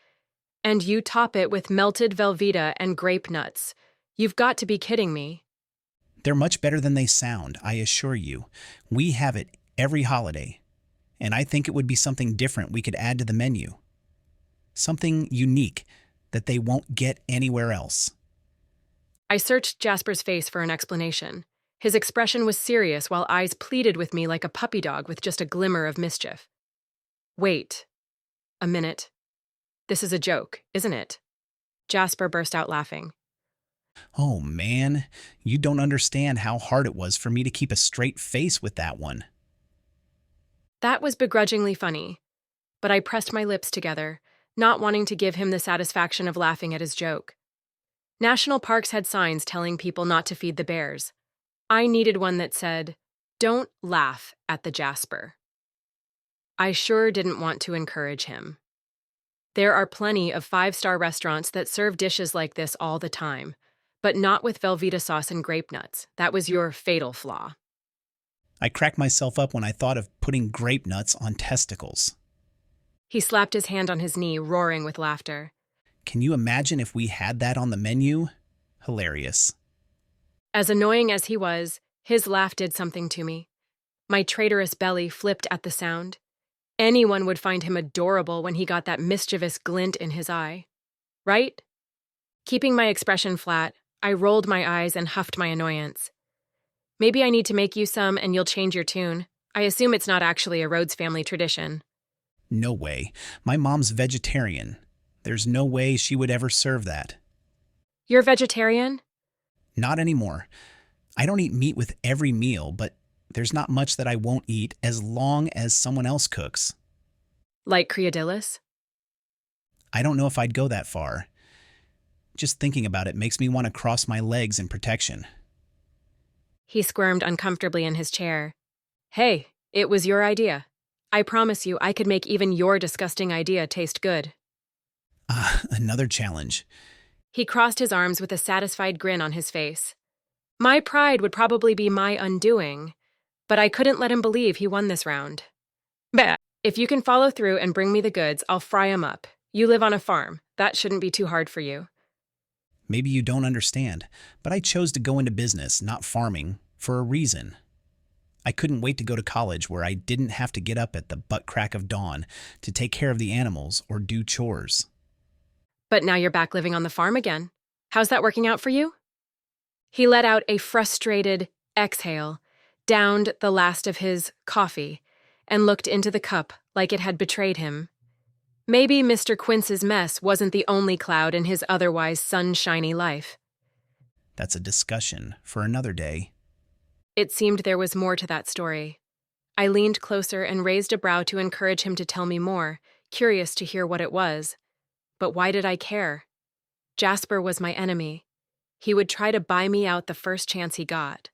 And you top it with melted Velveeta and grape nuts. You've got to be kidding me. They're much better than they sound, I assure you. We have it every holiday, and I think it would be something different we could add to the menu. Something unique that they won't get anywhere else. I searched Jasper's face for an explanation. His expression was serious while eyes pleaded with me like a puppy dog with just a glimmer of mischief. Wait a minute. This is a joke, isn't it? Jasper burst out laughing. Oh man, you don't understand how hard it was for me to keep a straight face with that one. That was begrudgingly funny, but I pressed my lips together, not wanting to give him the satisfaction of laughing at his joke. National parks had signs telling people not to feed the bears. I needed one that said, "Don't laugh at the Jasper." I sure didn't want to encourage him. There are plenty of 5-star restaurants that serve dishes like this all the time, but not with Velveeta sauce and grape nuts. That was your fatal flaw. I cracked myself up when I thought of putting grape nuts on testicles. He slapped his hand on his knee, roaring with laughter. Can you imagine if we had that on the menu? Hilarious. As annoying as he was, his laugh did something to me. My traitorous belly flipped at the sound. Anyone would find him adorable when he got that mischievous glint in his eye. Right? Keeping my expression flat, I rolled my eyes and huffed my annoyance. Maybe I need to make you some and you'll change your tune. I assume it's not actually a Rhodes family tradition. No way. My mom's vegetarian. There's no way she would ever serve that. You're vegetarian? Not anymore. I don't eat meat with every meal, but there's not much that I won't eat as long as someone else cooks. Like Creadillas? I don't know if I'd go that far. Just thinking about it makes me want to cross my legs in protection. He squirmed uncomfortably in his chair. Hey, it was your idea. I promise you I could make even your disgusting idea taste good. Another challenge. He crossed his arms with a satisfied grin on his face. My pride would probably be my undoing, but I couldn't let him believe he won this round. Bah! If you can follow through and bring me the goods, I'll fry 'em up. You live on a farm. That shouldn't be too hard for you. Maybe you don't understand, but I chose to go into business, not farming, for a reason. I couldn't wait to go to college where I didn't have to get up at the butt crack of dawn to take care of the animals or do chores. But now you're back living on the farm again. How's that working out for you? He let out a frustrated exhale, downed the last of his coffee, and looked into the cup like it had betrayed him. Maybe Mr. Quince's mess wasn't the only cloud in his otherwise sunshiny life. That's a discussion for another day. It seemed there was more to that story. I leaned closer and raised a brow to encourage him to tell me more, curious to hear what it was. But why did I care? Jasper was my enemy. He would try to buy me out the first chance he got.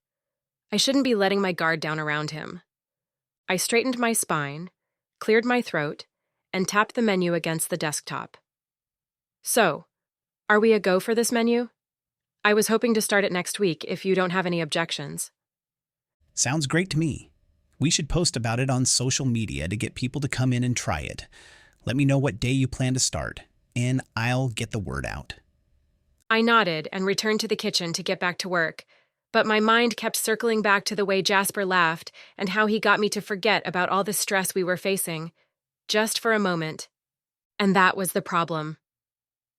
I shouldn't be letting my guard down around him. I straightened my spine, cleared my throat, and tapped the menu against the desktop. So, are we a go for this menu? I was hoping to start it next week if you don't have any objections. Sounds great to me. We should post about it on social media to get people to come in and try it. Let me know what day you plan to start, and I'll get the word out. I nodded and returned to the kitchen to get back to work, but my mind kept circling back to the way Jasper laughed and how he got me to forget about all the stress we were facing, just for a moment. And that was the problem.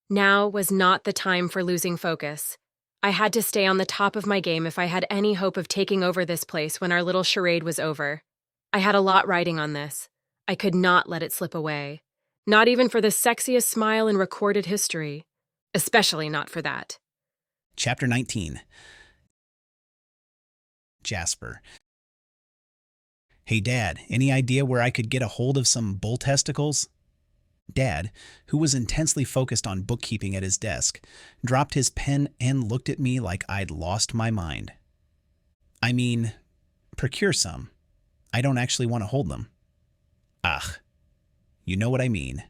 Now was not the time for losing focus. I had to stay on the top of my game if I had any hope of taking over this place when our little charade was over. I had a lot riding on this. I could not let it slip away. Not even for the sexiest smile in recorded history. Especially not for that. Chapter 19. Jasper. Hey, Dad, any idea where I could get a hold of some bull testicles? Dad, who was intensely focused on bookkeeping at his desk, dropped his pen and looked at me like I'd lost my mind. I mean, procure some. I don't actually want to hold them. Ugh. You know what I mean.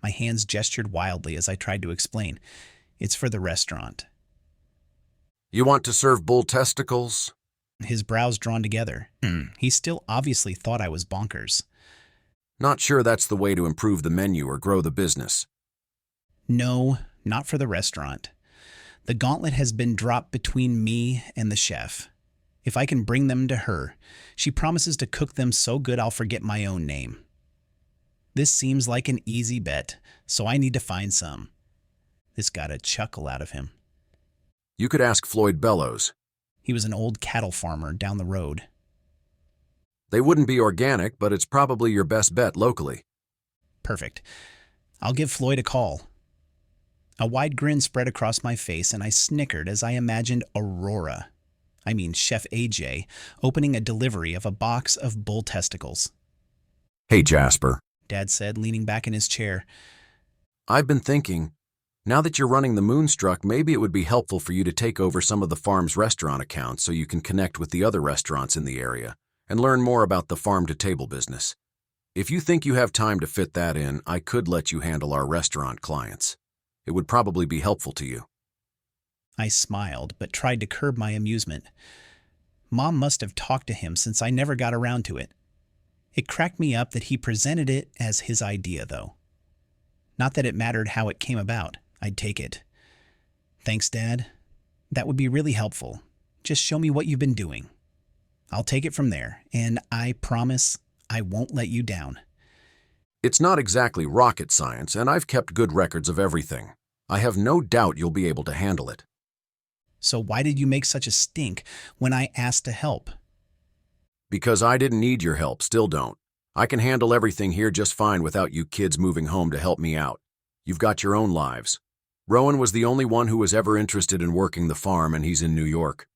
My hands gestured wildly as I tried to explain. It's for the restaurant. You want to serve bull testicles? his brows drawn together. He still obviously thought I was bonkers. Not sure that's the way to improve the menu or grow the business. No, not for the restaurant. The gauntlet has been dropped between me and the chef. If I can bring them to her, she promises to cook them so good I'll forget my own name. This seems like an easy bet, so I need to find some. This got a chuckle out of him. You could ask Floyd Bellows. He was an old cattle farmer down the road. They wouldn't be organic, but it's probably your best bet locally. Perfect. I'll give Floyd a call. A wide grin spread across my face, and I snickered as I imagined Chef AJ, opening a delivery of a box of bull testicles. Hey, Jasper, Dad said, leaning back in his chair. I've been thinking, now that you're running the Moonstruck, maybe it would be helpful for you to take over some of the farm's restaurant accounts so you can connect with the other restaurants in the area and learn more about the farm-to-table business. If you think you have time to fit that in, I could let you handle our restaurant clients. It would probably be helpful to you. I smiled, but tried to curb my amusement. Mom must have talked to him since I never got around to it. It cracked me up that he presented it as his idea, though. Not that it mattered how it came about. I'd take it. Thanks, Dad. That would be really helpful. Just show me what you've been doing. I'll take it from there, and I promise I won't let you down. It's not exactly rocket science, and I've kept good records of everything. I have no doubt you'll be able to handle it. So why did you make such a stink when I asked to help? Because I didn't need your help, still don't. I can handle everything here just fine without you kids moving home to help me out. You've got your own lives. Rowan was the only one who was ever interested in working the farm, and he's in New York.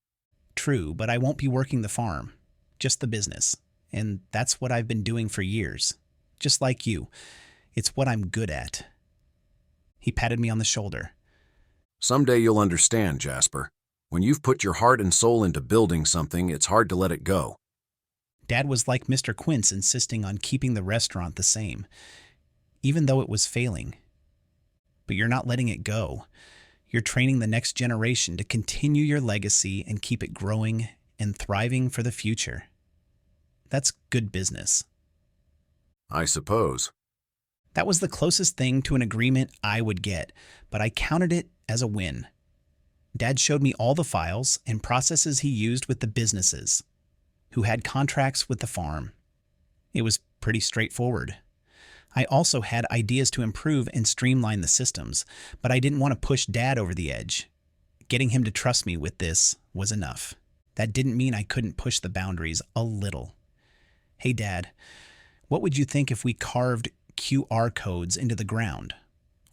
True, but I won't be working the farm, just the business. And that's what I've been doing for years. Just like you. It's what I'm good at. He patted me on the shoulder. Someday you'll understand, Jasper. When you've put your heart and soul into building something, it's hard to let it go. Dad was like Mr. Quint's, insisting on keeping the restaurant the same, even though it was failing. But you're not letting it go. You're training the next generation to continue your legacy and keep it growing and thriving for the future. That's good business. I suppose. That was the closest thing to an agreement I would get, but I counted it as a win. Dad showed me all the files and processes he used with the businesses, who had contracts with the farm. It was pretty straightforward. I also had ideas to improve and streamline the systems, but I didn't want to push Dad over the edge. Getting him to trust me with this was enough. That didn't mean I couldn't push the boundaries a little. Hey, Dad, what would you think if we carved QR codes into the ground,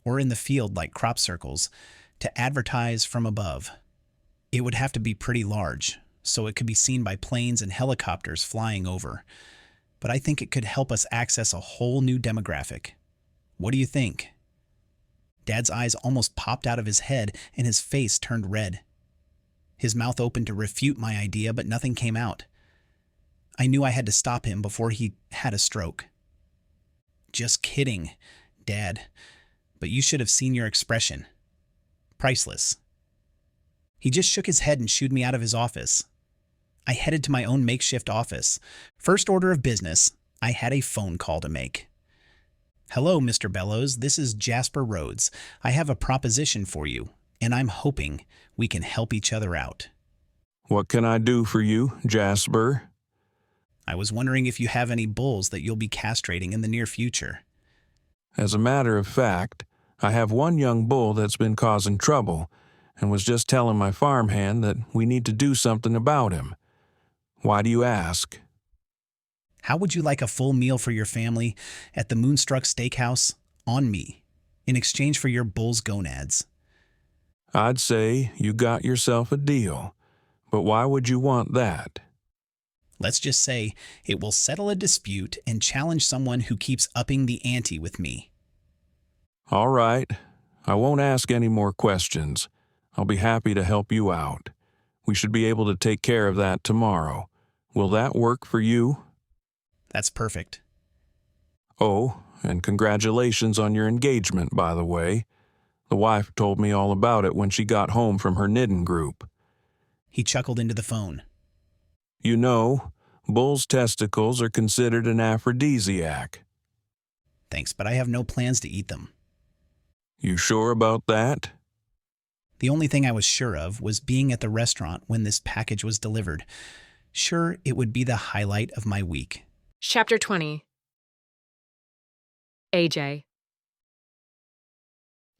or in the field like crop circles, to advertise from above? It would have to be pretty large, so it could be seen by planes and helicopters flying over. But I think it could help us access a whole new demographic. What do you think? Dad's eyes almost popped out of his head and his face turned red. His mouth opened to refute my idea, but nothing came out. I knew I had to stop him before he had a stroke. Just kidding, Dad, but you should have seen your expression. Priceless. He just shook his head and shooed me out of his office. I headed to my own makeshift office. First order of business, I had a phone call to make. Hello, Mr. Bellows. This is Jasper Rhodes. I have a proposition for you, and I'm hoping we can help each other out. What can I do for you, Jasper? I was wondering if you have any bulls that you'll be castrating in the near future. As a matter of fact, I have one young bull that's been causing trouble, and was just telling my farmhand that we need to do something about him. Why do you ask? How would you like a full meal for your family at the Moonstruck Steakhouse on me, in exchange for your bull's gonads? I'd say you got yourself a deal, but why would you want that? Let's just say it will settle a dispute and challenge someone who keeps upping the ante with me. All right. I won't ask any more questions. I'll be happy to help you out. We should be able to take care of that tomorrow. Will that work for you? That's perfect. Oh, and congratulations on your engagement, by the way. The wife told me all about it when she got home from her knitting group. He chuckled into the phone. You know, bull's testicles are considered an aphrodisiac. Thanks, but I have no plans to eat them. You sure about that? The only thing I was sure of was being at the restaurant when this package was delivered. Sure, it would be the highlight of my week. Chapter 20. AJ.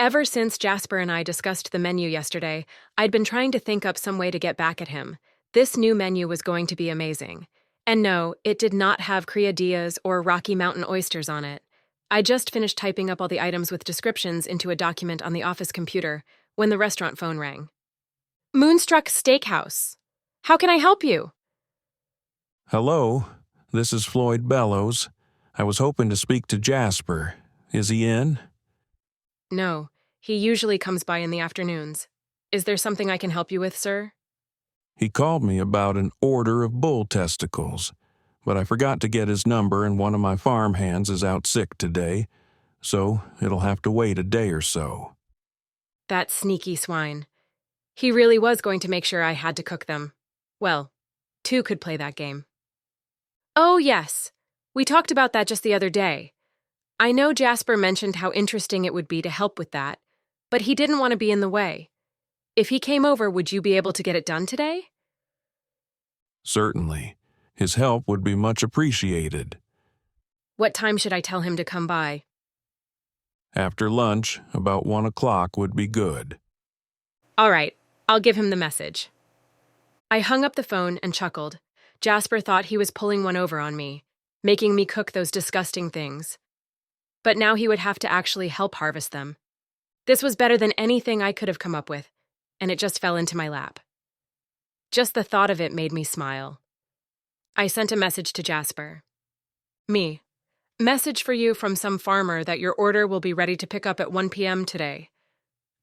Ever since Jasper and I discussed the menu yesterday, I'd been trying to think up some way to get back at him. This new menu was going to be amazing. And no, it did not have criadillas or Rocky Mountain oysters on it. I just finished typing up all the items with descriptions into a document on the office computer when the restaurant phone rang. Moonstruck Steakhouse. How can I help you? Hello, this is Floyd Bellows. I was hoping to speak to Jasper. Is he in? No, he usually comes by in the afternoons. Is there something I can help you with, sir? He called me about an order of bull testicles, but I forgot to get his number and one of my farm hands is out sick today, so it'll have to wait a day or so. That sneaky swine. He really was going to make sure I had to cook them. Well, two could play that game. Oh, yes. We talked about that just the other day. I know Jasper mentioned how interesting it would be to help with that, but he didn't want to be in the way. If he came over, would you be able to get it done today? Certainly. His help would be much appreciated. What time should I tell him to come by? After lunch, about 1 o'clock would be good. All right, I'll give him the message. I hung up the phone and chuckled. Jasper thought he was pulling one over on me, making me cook those disgusting things. But now he would have to actually help harvest them. This was better than anything I could have come up with, and it just fell into my lap. Just the thought of it made me smile. I sent a message to Jasper. Me. Message for you from some farmer that your order will be ready to pick up at 1 p.m. today.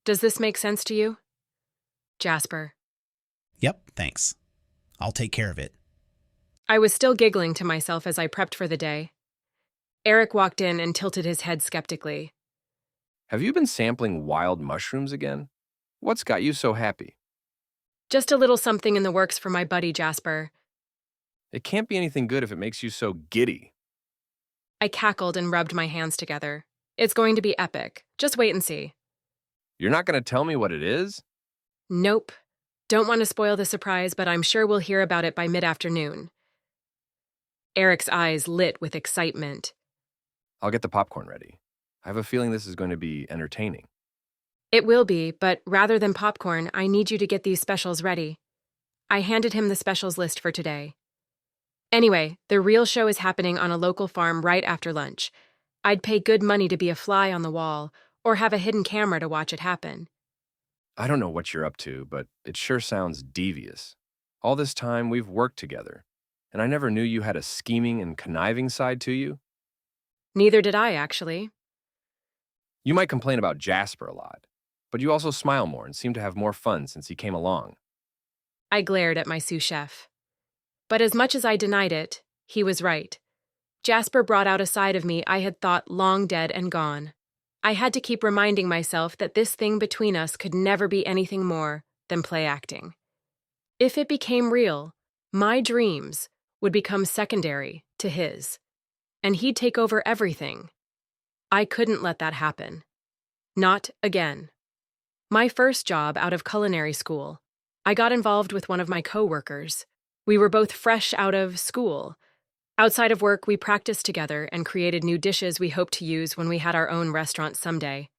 Does this make sense to you? Jasper. Yep, thanks. I'll take care of it. I was still giggling to myself as I prepped for the day. Eric walked in and tilted his head skeptically. Have you been sampling wild mushrooms again? What's got you so happy? Just a little something in the works for my buddy Jasper. It can't be anything good if it makes you so giddy. I cackled and rubbed my hands together. It's going to be epic. Just wait and see. You're not going to tell me what it is? Nope. Don't want to spoil the surprise, but I'm sure we'll hear about it by mid-afternoon. Eric's eyes lit with excitement. I'll get the popcorn ready. I have a feeling this is going to be entertaining. It will be, but rather than popcorn, I need you to get these specials ready. I handed him the specials list for today. Anyway, the real show is happening on a local farm right after lunch. I'd pay good money to be a fly on the wall, or have a hidden camera to watch it happen. I don't know what you're up to, but it sure sounds devious. All this time, we've worked together, and I never knew you had a scheming and conniving side to you. Neither did I, actually. You might complain about Jasper a lot, but you also smile more and seem to have more fun since he came along. I glared at my sous chef. But as much as I denied it, he was right. Jasper brought out a side of me I had thought long dead and gone. I had to keep reminding myself that this thing between us could never be anything more than play acting. If it became real, my dreams would become secondary to his, and he'd take over everything. I couldn't let that happen. Not again. My first job out of culinary school, I got involved with one of my co-workers. We were both fresh out of school. Outside of work, we practiced together and created new dishes we hoped to use when we had our own restaurant someday.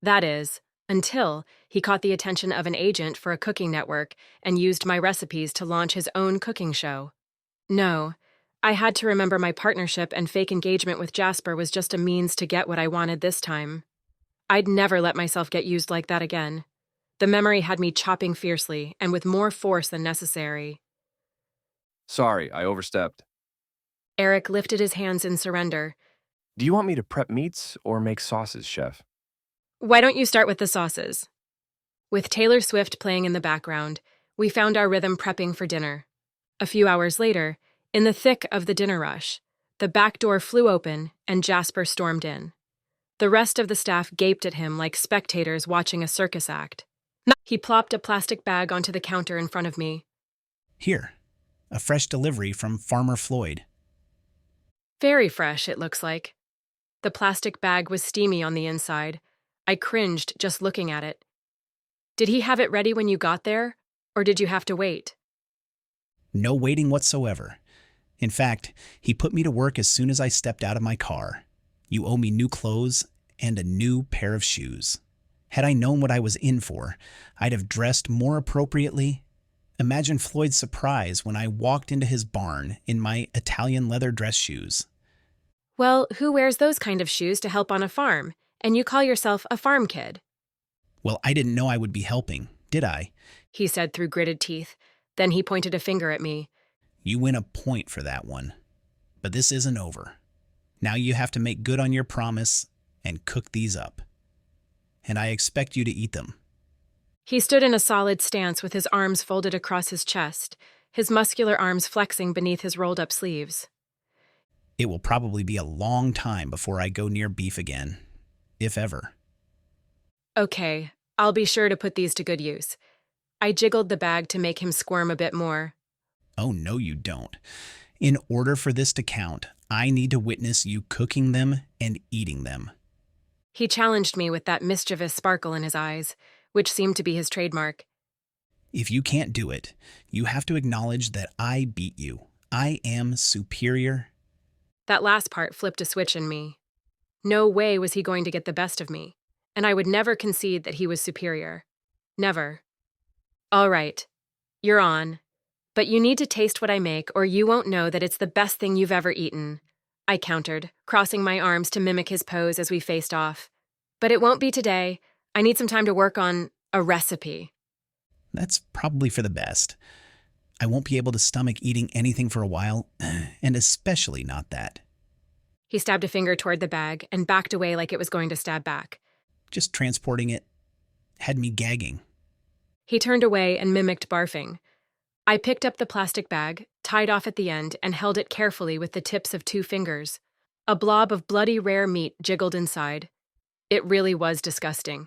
That is, until he caught the attention of an agent for a cooking network and used my recipes to launch his own cooking show. No, I had to remember my partnership and fake engagement with Jasper was just a means to get what I wanted this time. I'd never let myself get used like that again. The memory had me chopping fiercely and with more force than necessary. Sorry, I overstepped. Eric lifted his hands in surrender. Do you want me to prep meats or make sauces, chef? Why don't you start with the sauces? With Taylor Swift playing in the background, we found our rhythm prepping for dinner. A few hours later, in the thick of the dinner rush, the back door flew open and Jasper stormed in. The rest of the staff gaped at him like spectators watching a circus act. He plopped a plastic bag onto the counter in front of me. Here, a fresh delivery from Farmer Floyd. Very fresh, it looks like. The plastic bag was steamy on the inside. I cringed just looking at it. Did he have it ready when you got there, or did you have to wait? No waiting whatsoever. In fact, he put me to work as soon as I stepped out of my car. You owe me new clothes and a new pair of shoes. Had I known what I was in for, I'd have dressed more appropriately. Imagine Floyd's surprise when I walked into his barn in my Italian leather dress shoes. Well, who wears those kind of shoes to help on a farm? And you call yourself a farm kid? Well, I didn't know I would be helping, did I? He said through gritted teeth. Then he pointed a finger at me. You win a point for that one. But this isn't over. Now you have to make good on your promise and cook these up. And I expect you to eat them. He stood in a solid stance with his arms folded across his chest, his muscular arms flexing beneath his rolled-up sleeves. It will probably be a long time before I go near beef again, if ever. Okay, I'll be sure to put these to good use. I jiggled the bag to make him squirm a bit more. Oh, no, you don't. In order for this to count, I need to witness you cooking them and eating them. He challenged me with that mischievous sparkle in his eyes, which seemed to be his trademark. If you can't do it, you have to acknowledge that I beat you. I am superior. That last part flipped a switch in me. No way was he going to get the best of me, and I would never concede that he was superior. Never. All right, you're on. But you need to taste what I make, or you won't know that it's the best thing you've ever eaten, I countered, crossing my arms to mimic his pose as we faced off. But it won't be today. I need some time to work on a recipe. That's probably for the best. I won't be able to stomach eating anything for a while, and especially not that. He stabbed a finger toward the bag and backed away like it was going to stab back. Just transporting it had me gagging. He turned away and mimicked barfing. I picked up the plastic bag, tied off at the end, and held it carefully with the tips of 2 fingers. A blob of bloody rare meat jiggled inside. It really was disgusting.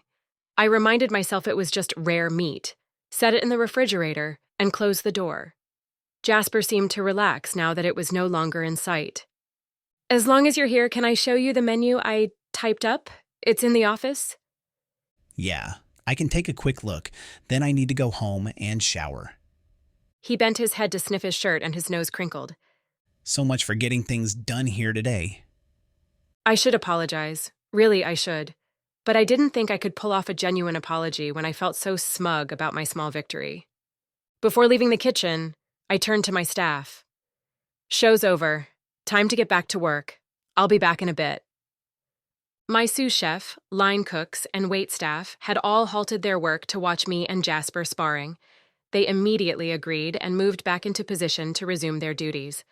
I reminded myself it was just rare meat, set it in the refrigerator, and closed the door. Jasper seemed to relax now that it was no longer in sight. As long as you're here, can I show you the menu I typed up? It's in the office? Yeah, I can take a quick look. Then I need to go home and shower. He bent his head to sniff his shirt and his nose crinkled. So much for getting things done here today. I should apologize. Really, I should. But I didn't think I could pull off a genuine apology when I felt so smug about my small victory. Before leaving the kitchen, I turned to my staff. Show's over. Time to get back to work. I'll be back in a bit. My sous chef, line cooks, and wait staff had all halted their work to watch me and Jasper sparring. They immediately agreed and moved back into position to resume their duties.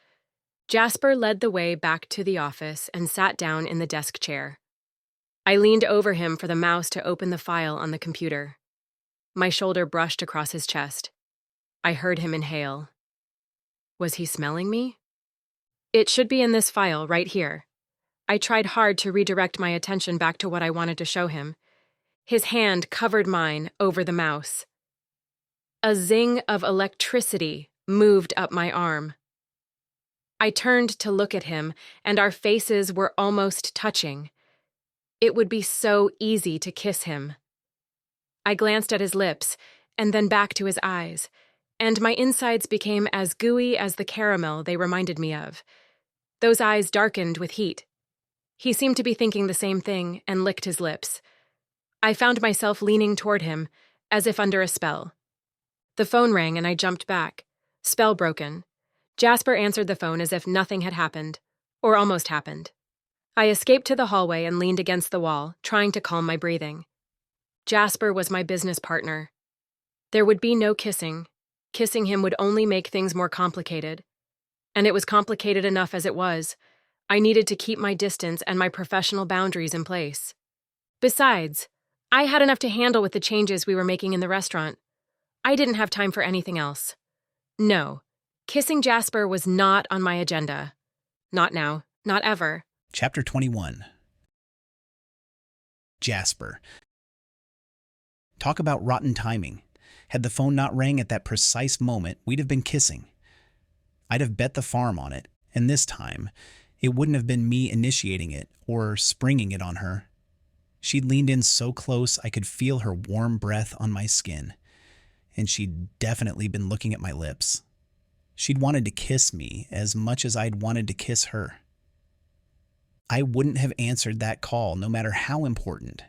Jasper led the way back to the office and sat down in the desk chair. I leaned over him for the mouse to open the file on the computer. My shoulder brushed across his chest. I heard him inhale. Was he smelling me? It should be in this file right here. I tried hard to redirect my attention back to what I wanted to show him. His hand covered mine over the mouse. A zing of electricity moved up my arm. I turned to look at him, and our faces were almost touching. It would be so easy to kiss him. I glanced at his lips, and then back to his eyes, and my insides became as gooey as the caramel they reminded me of. Those eyes darkened with heat. He seemed to be thinking the same thing and licked his lips. I found myself leaning toward him, as if under a spell. The phone rang and I jumped back, spell broken. Jasper answered the phone as if nothing had happened, or almost happened. I escaped to the hallway and leaned against the wall, trying to calm my breathing. Jasper was my business partner. There would be no kissing. Kissing him would only make things more complicated. And it was complicated enough as it was. I needed to keep my distance and my professional boundaries in place. Besides, I had enough to handle with the changes we were making in the restaurant. I didn't have time for anything else. No, kissing Jasper was not on my agenda. Not now, not ever. Chapter 21. Jasper. Talk about rotten timing. Had the phone not rang at that precise moment, we'd have been kissing. I'd have bet the farm on it, and this time, it wouldn't have been me initiating it or springing it on her. She'd leaned in so close I could feel her warm breath on my skin, and she'd definitely been looking at my lips. She'd wanted to kiss me as much as I'd wanted to kiss her. I wouldn't have answered that call no matter how important,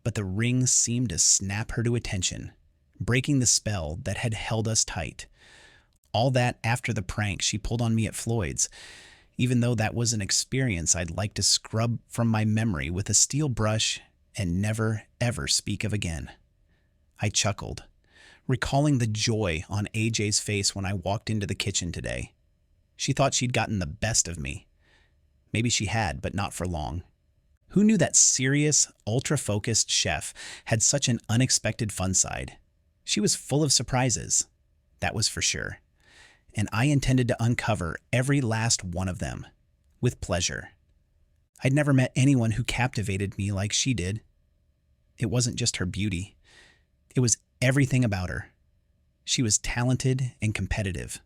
but the ring seemed to snap her to attention, breaking the spell that had held us tight. All that after the prank she pulled on me at Floyd's, even though that was an experience I'd like to scrub from my memory with a steel brush and never, ever speak of again. I chuckled, recalling the joy on AJ's face when I walked into the kitchen today. She thought she'd gotten the best of me. Maybe she had, but not for long. Who knew that serious, ultra-focused chef had such an unexpected fun side? She was full of surprises, that was for sure. And I intended to uncover every last one of them, with pleasure. I'd never met anyone who captivated me like she did. It wasn't just her beauty. It was everything about her. She was talented and competitive,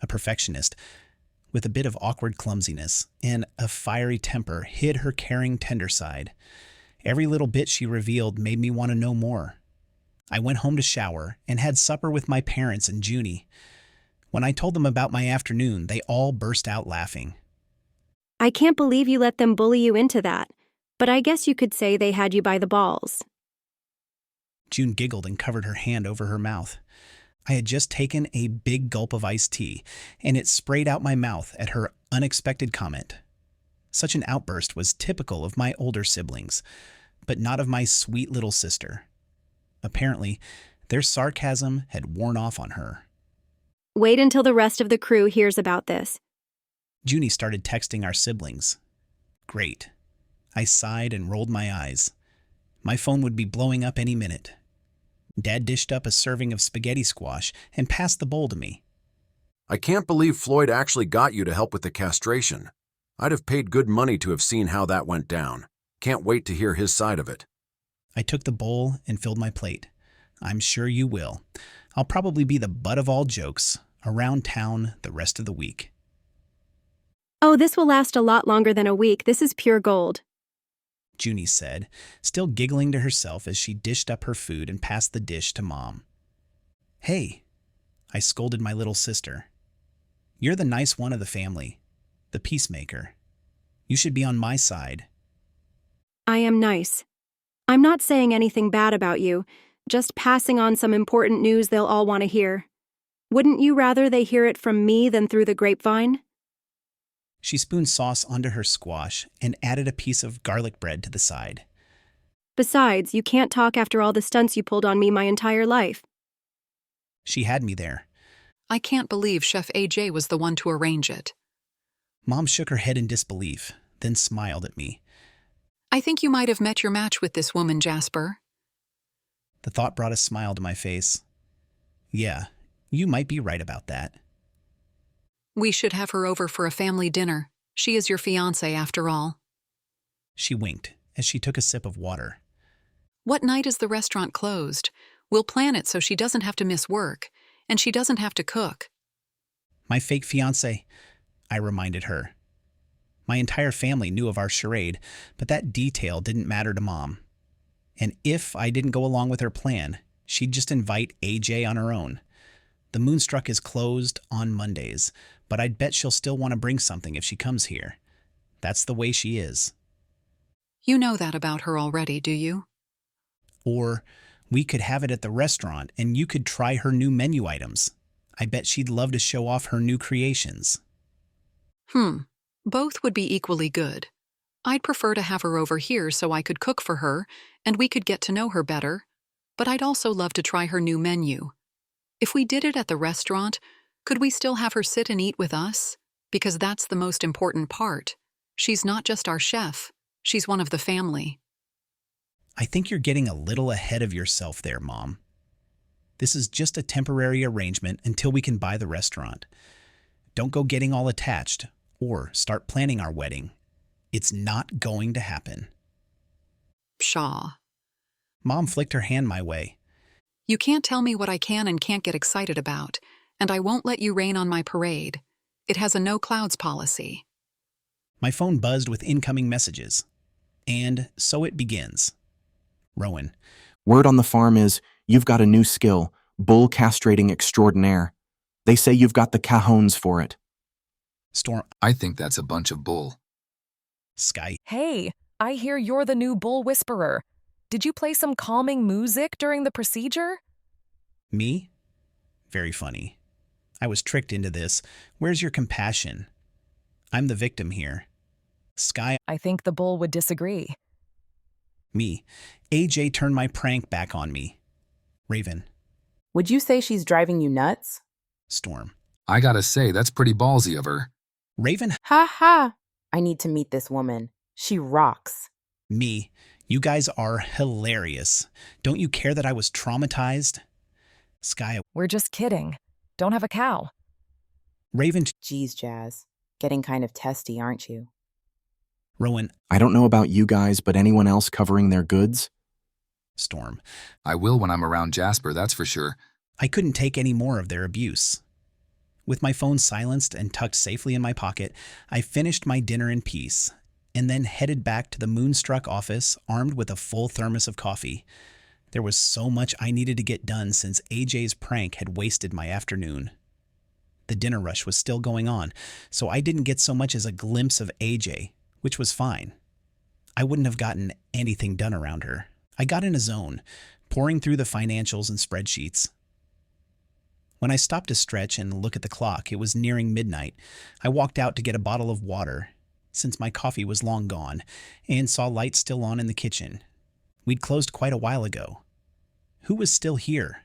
a perfectionist, with a bit of awkward clumsiness, and a fiery temper hid her caring tender side. Every little bit she revealed made me want to know more. I went home to shower and had supper with my parents and Junie. When I told them about my afternoon, they all burst out laughing. I can't believe you let them bully you into that, but I guess you could say they had you by the balls. June giggled and covered her hand over her mouth. I had just taken a big gulp of iced tea, and it sprayed out my mouth at her unexpected comment. Such an outburst was typical of my older siblings, but not of my sweet little sister. Apparently, their sarcasm had worn off on her. Wait until the rest of the crew hears about this. Junie started texting our siblings. Great. I sighed and rolled my eyes. My phone would be blowing up any minute. Dad dished up a serving of spaghetti squash and passed the bowl to me. I can't believe Floyd actually got you to help with the castration. I'd have paid good money to have seen how that went down. Can't wait to hear his side of it. I took the bowl and filled my plate. I'm sure you will. I'll probably be the butt of all jokes around town the rest of the week. Oh, this will last a lot longer than a week. This is pure gold. Junie said, still giggling to herself as she dished up her food and passed the dish to Mom. Hey, I scolded my little sister. You're the nice one of the family, the peacemaker. You should be on my side. I am nice. I'm not saying anything bad about you, just passing on some important news they'll all want to hear. Wouldn't you rather they hear it from me than through the grapevine? She spooned sauce onto her squash and added a piece of garlic bread to the side. Besides, you can't talk after all the stunts you pulled on me my entire life. She had me there. I can't believe Chef AJ was the one to arrange it. Mom shook her head in disbelief, then smiled at me. I think you might have met your match with this woman, Jasper. The thought brought a smile to my face. Yeah, you might be right about that. We should have her over for a family dinner. She is your fiancé, after all. She winked as she took a sip of water. What night is the restaurant closed? We'll plan it so she doesn't have to miss work, and she doesn't have to cook. My fake fiancé, I reminded her. My entire family knew of our charade, but that detail didn't matter to Mom. And if I didn't go along with her plan, she'd just invite AJ on her own. The Moonstruck is closed on Mondays, but I'd bet she'll still want to bring something if she comes here. That's the way she is. You know that about her already, do you? Or we could have it at the restaurant and you could try her new menu items. I bet she'd love to show off her new creations. Both would be equally good. I'd prefer to have her over here so I could cook for her and we could get to know her better, but I'd also love to try her new menu. If we did it at the restaurant, could we still have her sit and eat with us? Because that's the most important part. She's not just our chef. She's one of the family. I think you're getting a little ahead of yourself there, Mom. This is just a temporary arrangement until we can buy the restaurant. Don't go getting all attached or start planning our wedding. It's not going to happen. Pshaw. Mom flicked her hand my way. You can't tell me what I can and can't get excited about, and I won't let you rain on my parade. It has a no clouds policy. My phone buzzed with incoming messages. And so it begins. Rowan. Word on the farm is, you've got a new skill, bull castrating extraordinaire. They say you've got the cajones for it. Storm. I think that's a bunch of bull. Sky. Hey, I hear you're the new bull whisperer. Did you play some calming music during the procedure? Me? Very funny. I was tricked into this. Where's your compassion? I'm the victim here. Sky. I think the bull would disagree. Me. AJ turned my prank back on me. Raven. Would you say she's driving you nuts? Storm. I gotta say, that's pretty ballsy of her. Raven. Ha ha! I need to meet this woman. She rocks. Me. You guys are hilarious. Don't you care that I was traumatized? Sky. We're just kidding. Don't have a cow. Raven. Geez, Jazz. Getting kind of testy, aren't you? Rowan. I don't know about you guys, but anyone else covering their goods? Storm. I will when I'm around Jasper, that's for sure. I couldn't take any more of their abuse. With my phone silenced and tucked safely in my pocket, I finished my dinner in peace, and then headed back to the Moonstruck office armed with a full thermos of coffee. There was so much I needed to get done since AJ's prank had wasted my afternoon. The dinner rush was still going on, so I didn't get so much as a glimpse of AJ, which was fine. I wouldn't have gotten anything done around her. I got in a zone, pouring through the financials and spreadsheets. When I stopped to stretch and look at the clock, it was nearing midnight. I walked out to get a bottle of water, since my coffee was long gone, and saw lights still on in the kitchen. We'd closed quite a while ago. Who was still here?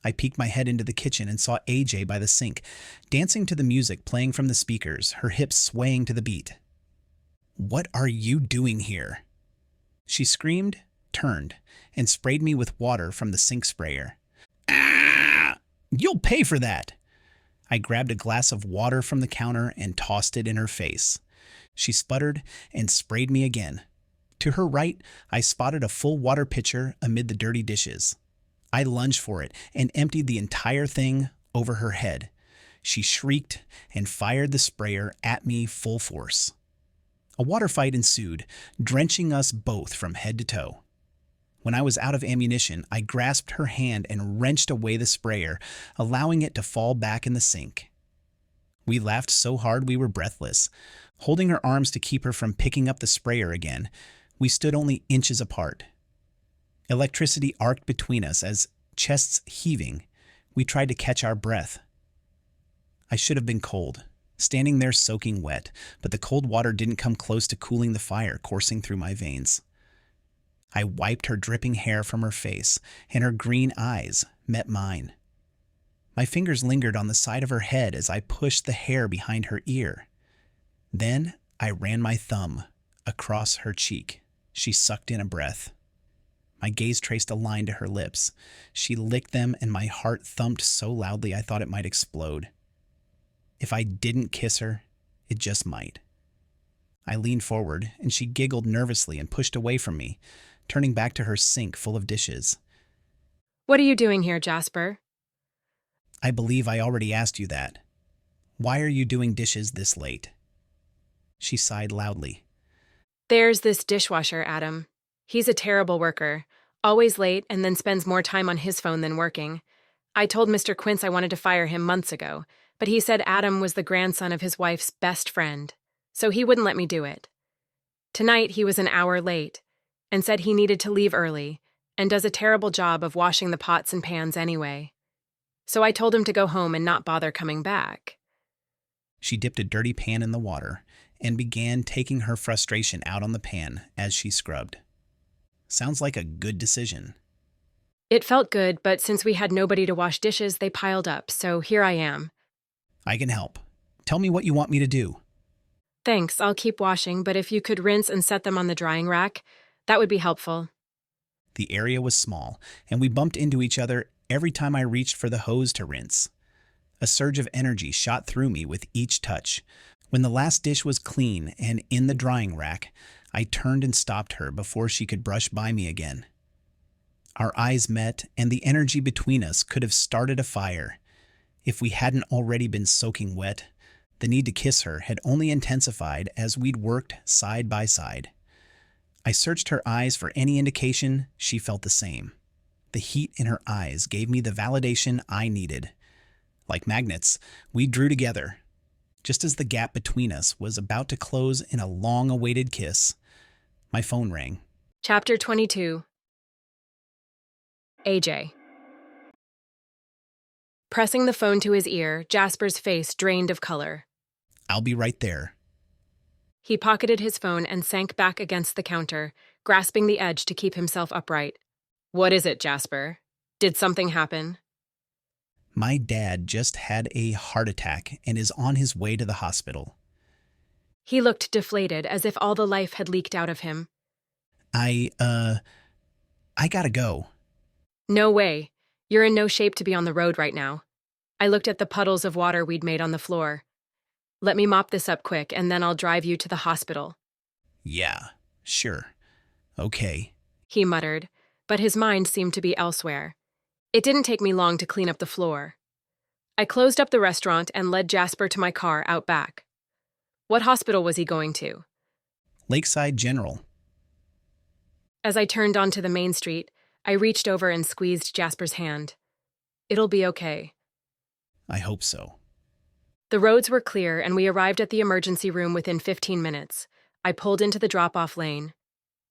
I peeked my head into the kitchen and saw AJ by the sink, dancing to the music playing from the speakers, her hips swaying to the beat. "What are you doing here?" She screamed, turned, and sprayed me with water from the sink sprayer. "Ah! You'll pay for that!" I grabbed a glass of water from the counter and tossed it in her face. She sputtered and sprayed me again. To her right, I spotted a full water pitcher amid the dirty dishes. I lunged for it and emptied the entire thing over her head. She shrieked and fired the sprayer at me full force. A water fight ensued, drenching us both from head to toe. When I was out of ammunition, I grasped her hand and wrenched away the sprayer, allowing it to fall back in the sink. We laughed so hard we were breathless. Holding her arms to keep her from picking up the sprayer again, we stood only inches apart. Electricity arced between us as, chests heaving, we tried to catch our breath. I should have been cold, standing there soaking wet, but the cold water didn't come close to cooling the fire coursing through my veins. I wiped her dripping hair from her face, and her green eyes met mine. My fingers lingered on the side of her head as I pushed the hair behind her ear. Then I ran my thumb across her cheek. She sucked in a breath. My gaze traced a line to her lips. She licked them, and my heart thumped so loudly I thought it might explode. If I didn't kiss her, it just might. I leaned forward, and she giggled nervously and pushed away from me, turning back to her sink full of dishes. "What are you doing here, Jasper?" "I believe I already asked you that. Why are you doing dishes this late?" She sighed loudly. "There's this dishwasher, Adam. He's a terrible worker, always late and then spends more time on his phone than working. I told Mr. Quint I wanted to fire him months ago, but he said Adam was the grandson of his wife's best friend, so he wouldn't let me do it. Tonight he was an hour late and said he needed to leave early and does a terrible job of washing the pots and pans anyway. So I told him to go home and not bother coming back." She dipped a dirty pan in the water and began taking her frustration out on the pan as she scrubbed. Sounds like a good decision. It felt good, but since we had nobody to wash dishes, they piled up, so here I am. I can help. Tell me what you want me to do. Thanks, I'll keep washing, but if you could rinse and set them on the drying rack, that would be helpful. The area was small, and we bumped into each other every time I reached for the hose to rinse. A surge of energy shot through me with each touch. When the last dish was clean and in the drying rack, I turned and stopped her before she could brush by me again. Our eyes met, and the energy between us could have started a fire. If we hadn't already been soaking wet, The need to kiss her had only intensified as we'd worked side by side. I searched her eyes for any indication she felt the same. The heat in her eyes gave me the validation I needed. Like magnets, we drew together. Just as the gap between us was about to close in a long-awaited kiss, my phone rang. Chapter 22. AJ. Pressing the phone to his ear, Jasper's face drained of color. I'll be right there. He pocketed his phone and sank back against the counter, grasping the edge to keep himself upright. What is it, Jasper? Did something happen? My dad just had a heart attack and is on his way to the hospital. He looked deflated, as if all the life had leaked out of him. I gotta go. No way. You're in no shape to be on the road right now. I looked at the puddles of water we'd made on the floor. Let me mop this up quick, and then I'll drive you to the hospital. Yeah, sure. Okay. He muttered, but his mind seemed to be elsewhere. It didn't take me long to clean up the floor. I closed up the restaurant and led Jasper to my car out back. What hospital was he going to? Lakeside General. As I turned onto the main street, I reached over and squeezed Jasper's hand. It'll be okay. I hope so. The roads were clear, and we arrived at the emergency room within 15 minutes. I pulled into the drop-off lane.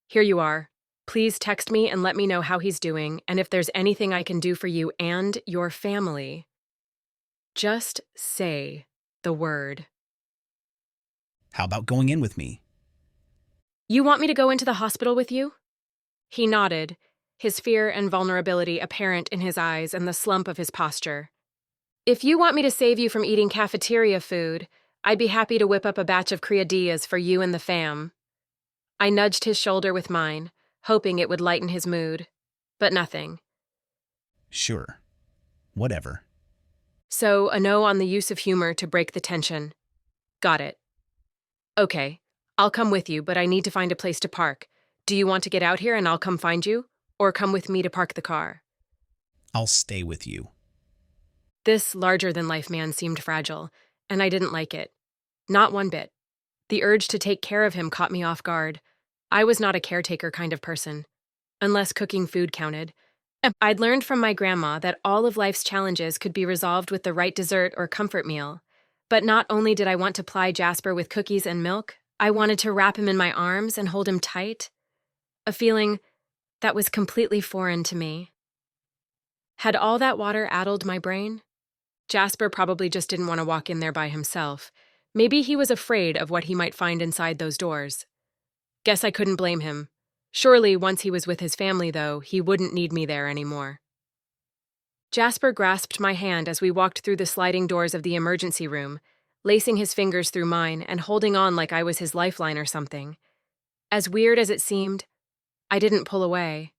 Here you are. Please text me and let me know how he's doing, and if there's anything I can do for you and your family. Just say the word. How about going in with me? You want me to go into the hospital with you? He nodded, his fear and vulnerability apparent in his eyes and the slump of his posture. If you want me to save you from eating cafeteria food, I'd be happy to whip up a batch of criadillas for you and the fam. I nudged his shoulder with mine, hoping it would lighten his mood, but nothing. Sure. Whatever. So, a no on the use of humor to break the tension. Got it. Okay, I'll come with you, but I need to find a place to park. Do you want to get out here and I'll come find you? Or come with me to park the car? I'll stay with you. This larger-than-life man seemed fragile, and I didn't like it. Not one bit. The urge to take care of him caught me off guard. I was not a caretaker kind of person, unless cooking food counted. I'd learned from my grandma that all of life's challenges could be resolved with the right dessert or comfort meal. But not only did I want to ply Jasper with cookies and milk, I wanted to wrap him in my arms and hold him tight. A feeling that was completely foreign to me. Had all that water addled my brain? Jasper probably just didn't want to walk in there by himself. Maybe he was afraid of what he might find inside those doors. Guess I couldn't blame him. Surely, once he was with his family, though, he wouldn't need me there anymore. Jasper grasped my hand as we walked through the sliding doors of the emergency room, lacing his fingers through mine and holding on like I was his lifeline or something. As weird as it seemed, I didn't pull away.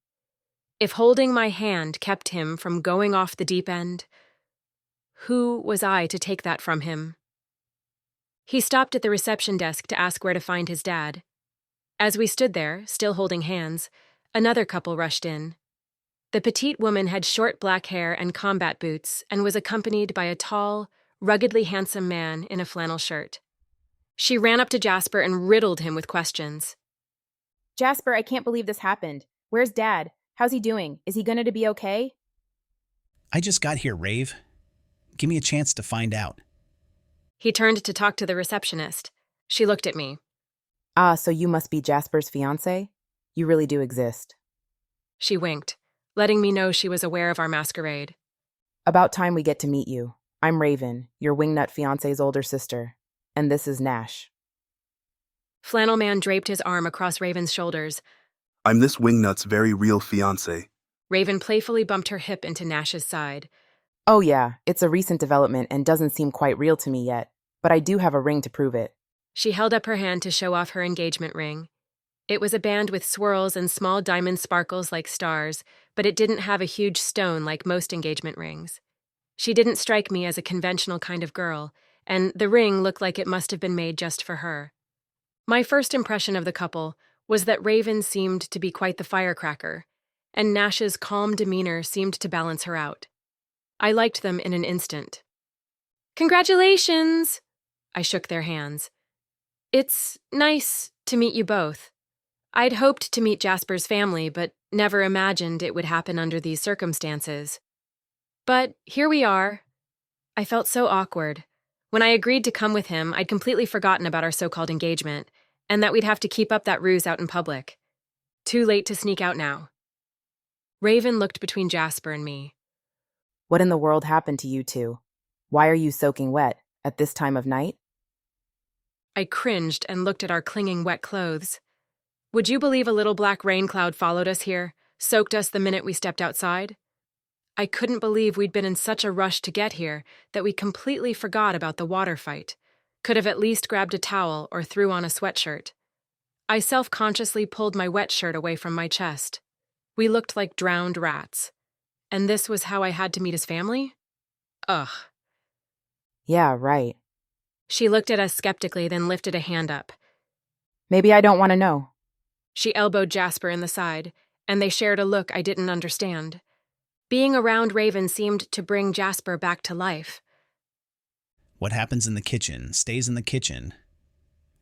If holding my hand kept him from going off the deep end, who was I to take that from him? He stopped at the reception desk to ask where to find his dad. As we stood there, still holding hands, another couple rushed in. The petite woman had short black hair and combat boots and was accompanied by a tall, ruggedly handsome man in a flannel shirt. She ran up to Jasper and riddled him with questions. Jasper, I can't believe this happened. Where's Dad? How's he doing? Is he going to be okay? I just got here, Rave. Give me a chance to find out. He turned to talk to the receptionist. She looked at me. Ah, so you must be Jasper's fiancé? You really do exist. She winked, letting me know she was aware of our masquerade. About time we get to meet you. I'm Raven, your wingnut fiancé's older sister. And this is Nash. Flannel Man draped his arm across Raven's shoulders. I'm this wingnut's very real fiancé. Raven playfully bumped her hip into Nash's side. Oh yeah, it's a recent development and doesn't seem quite real to me yet, but I do have a ring to prove it. She held up her hand to show off her engagement ring. It was a band with swirls and small diamond sparkles like stars, but it didn't have a huge stone like most engagement rings. She didn't strike me as a conventional kind of girl, and the ring looked like it must have been made just for her. My first impression of the couple was that Raven seemed to be quite the firecracker, and Nash's calm demeanor seemed to balance her out. I liked them in an instant. "Congratulations!" I shook their hands. It's nice to meet you both. I'd hoped to meet Jasper's family, but never imagined it would happen under these circumstances. But here we are. I felt so awkward. When I agreed to come with him, I'd completely forgotten about our so-called engagement, and that we'd have to keep up that ruse out in public. Too late to sneak out now. Raven looked between Jasper and me. What in the world happened to you two? Why are you soaking wet at this time of night? I cringed and looked at our clinging wet clothes. Would you believe a little black rain cloud followed us here, soaked us the minute we stepped outside? I couldn't believe we'd been in such a rush to get here that we completely forgot about the water fight. Could have at least grabbed a towel or threw on a sweatshirt. I self-consciously pulled my wet shirt away from my chest. We looked like drowned rats. And this was how I had to meet his family? Ugh. Yeah, right. She looked at us skeptically, then lifted a hand up. Maybe I don't want to know. She elbowed Jasper in the side, and they shared a look I didn't understand. Being around Raven seemed to bring Jasper back to life. What happens in the kitchen stays in the kitchen.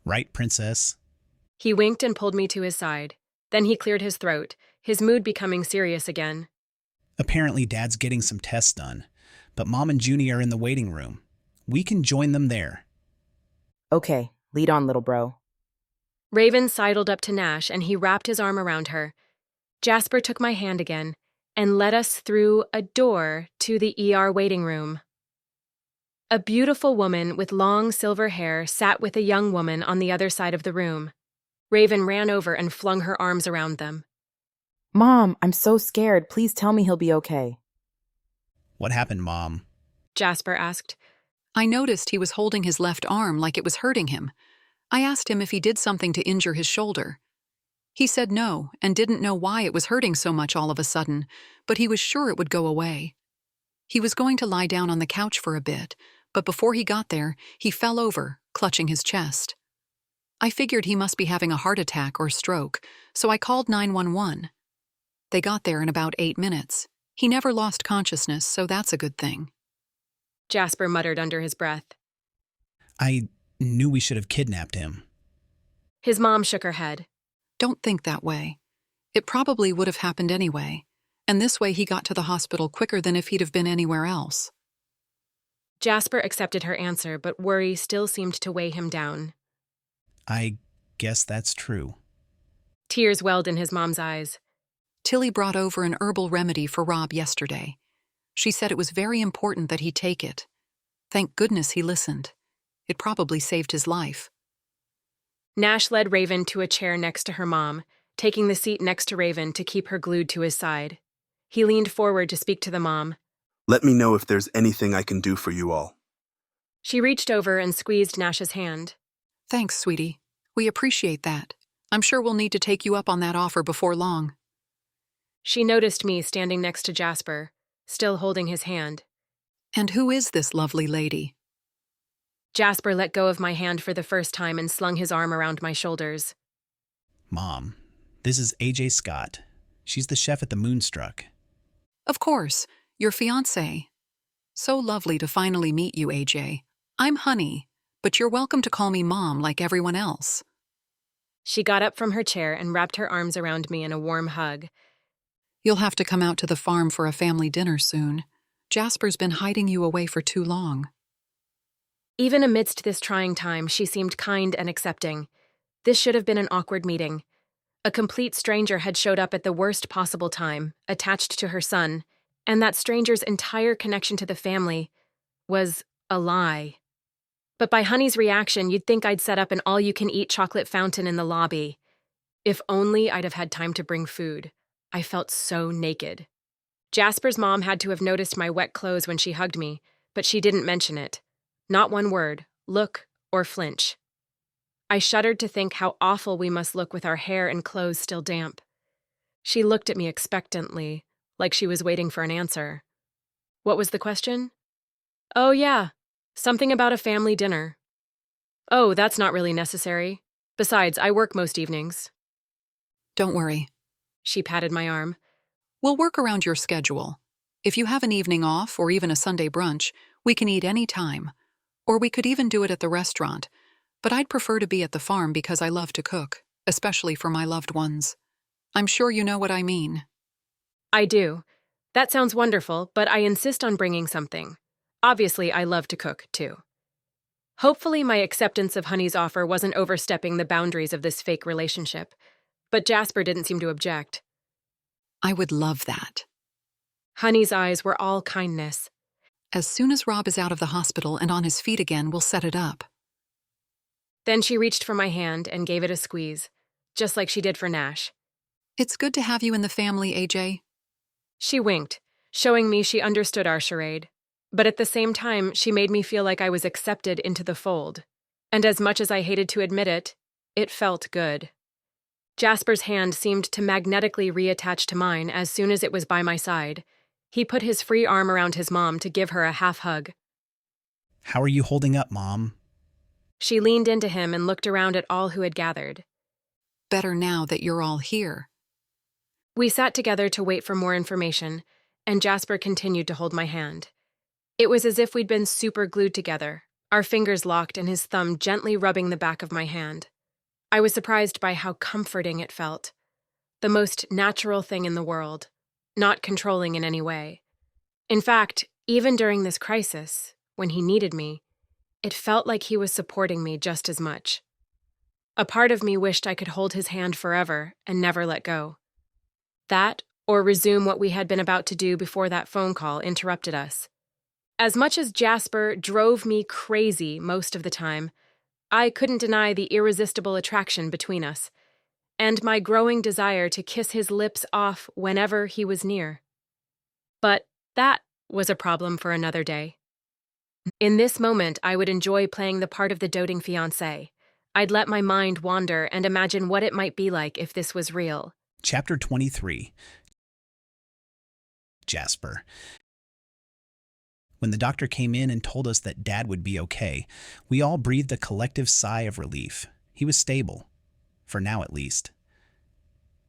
Right, princess? He winked and pulled me to his side. Then he cleared his throat, his mood becoming serious again. Apparently Dad's getting some tests done, but Mom and Junie are in the waiting room. We can join them there. Okay, lead on, little bro. Raven sidled up to Nash, and he wrapped his arm around her. Jasper took my hand again and led us through a door to the ER waiting room. A beautiful woman with long silver hair sat with a young woman on the other side of the room. Raven ran over and flung her arms around them. Mom, I'm so scared. Please tell me he'll be okay. What happened, Mom? Jasper asked. I noticed he was holding his left arm like it was hurting him. I asked him if he did something to injure his shoulder. He said no and didn't know why it was hurting so much all of a sudden, but he was sure it would go away. He was going to lie down on the couch for a bit, but before he got there, he fell over, clutching his chest. I figured he must be having a heart attack or stroke, so I called 911. They got there in about 8 minutes. He never lost consciousness, so that's a good thing. Jasper muttered under his breath. I knew we should have kidnapped him. His mom shook her head. Don't think that way. It probably would have happened anyway, and this way he got to the hospital quicker than if he'd have been anywhere else. Jasper accepted her answer, but worry still seemed to weigh him down. I guess that's true. Tears welled in his mom's eyes. Tilly brought over an herbal remedy for Rob yesterday. She said it was very important that he take it. Thank goodness he listened. It probably saved his life. Nash led Raven to a chair next to her mom, taking the seat next to Raven to keep her glued to his side. He leaned forward to speak to the mom. Let me know if there's anything I can do for you all. She reached over and squeezed Nash's hand. Thanks, sweetie. We appreciate that. I'm sure we'll need to take you up on that offer before long. She noticed me standing next to Jasper, still holding his hand. And who is this lovely lady? Jasper let go of my hand for the first time and slung his arm around my shoulders. Mom, this is AJ Scott. She's the chef at the Moonstruck. Of course, your fiancé. So lovely to finally meet you, AJ. I'm Honey, but you're welcome to call me Mom like everyone else. She got up from her chair and wrapped her arms around me in a warm hug. You'll have to come out to the farm for a family dinner soon. Jasper's been hiding you away for too long. Even amidst this trying time, she seemed kind and accepting. This should have been an awkward meeting. A complete stranger had showed up at the worst possible time, attached to her son, and that stranger's entire connection to the family was a lie. But by Honey's reaction, you'd think I'd set up an all-you-can-eat chocolate fountain in the lobby. If only I'd have had time to bring food. I felt so naked. Jasper's mom had to have noticed my wet clothes when she hugged me, but she didn't mention it. Not one word, look, or flinch. I shuddered to think how awful we must look with our hair and clothes still damp. She looked at me expectantly, like she was waiting for an answer. What was the question? Oh, yeah, something about a family dinner. Oh, that's not really necessary. Besides, I work most evenings. Don't worry. She patted my arm. We'll work around your schedule. If you have an evening off or even a Sunday brunch, we can eat any time. Or we could even do it at the restaurant, but I'd prefer to be at the farm because I love to cook, especially for my loved ones. I'm sure you know what I mean. I do. That sounds wonderful, but I insist on bringing something. Obviously, I love to cook, too. Hopefully, my acceptance of Honey's offer wasn't overstepping the boundaries of this fake relationship, but Jasper didn't seem to object. I would love that. Honey's eyes were all kindness. As soon as Rob is out of the hospital and on his feet again, we'll set it up. Then she reached for my hand and gave it a squeeze, just like she did for Nash. It's good to have you in the family, AJ. She winked, showing me she understood our charade. But at the same time, she made me feel like I was accepted into the fold. And as much as I hated to admit it, it felt good. Jasper's hand seemed to magnetically reattach to mine as soon as it was by my side. He put his free arm around his mom to give her a half hug. How are you holding up, Mom? She leaned into him and looked around at all who had gathered. Better now that you're all here. We sat together to wait for more information, and Jasper continued to hold my hand. It was as if we'd been super glued together, our fingers locked and his thumb gently rubbing the back of my hand. I was surprised by how comforting it felt. The most natural thing in the world, not controlling in any way. In fact, even during this crisis, when he needed me, it felt like he was supporting me just as much. A part of me wished I could hold his hand forever and never let go. That, or resume what we had been about to do before that phone call interrupted us. As much as Jasper drove me crazy most of the time, I couldn't deny the irresistible attraction between us, and my growing desire to kiss his lips off whenever he was near. But that was a problem for another day. In this moment, I would enjoy playing the part of the doting fiancé. I'd let my mind wander and imagine what it might be like if this was real. Chapter 23. Jasper. When the doctor came in and told us that Dad would be okay, we all breathed a collective sigh of relief. He was stable. For now, at least.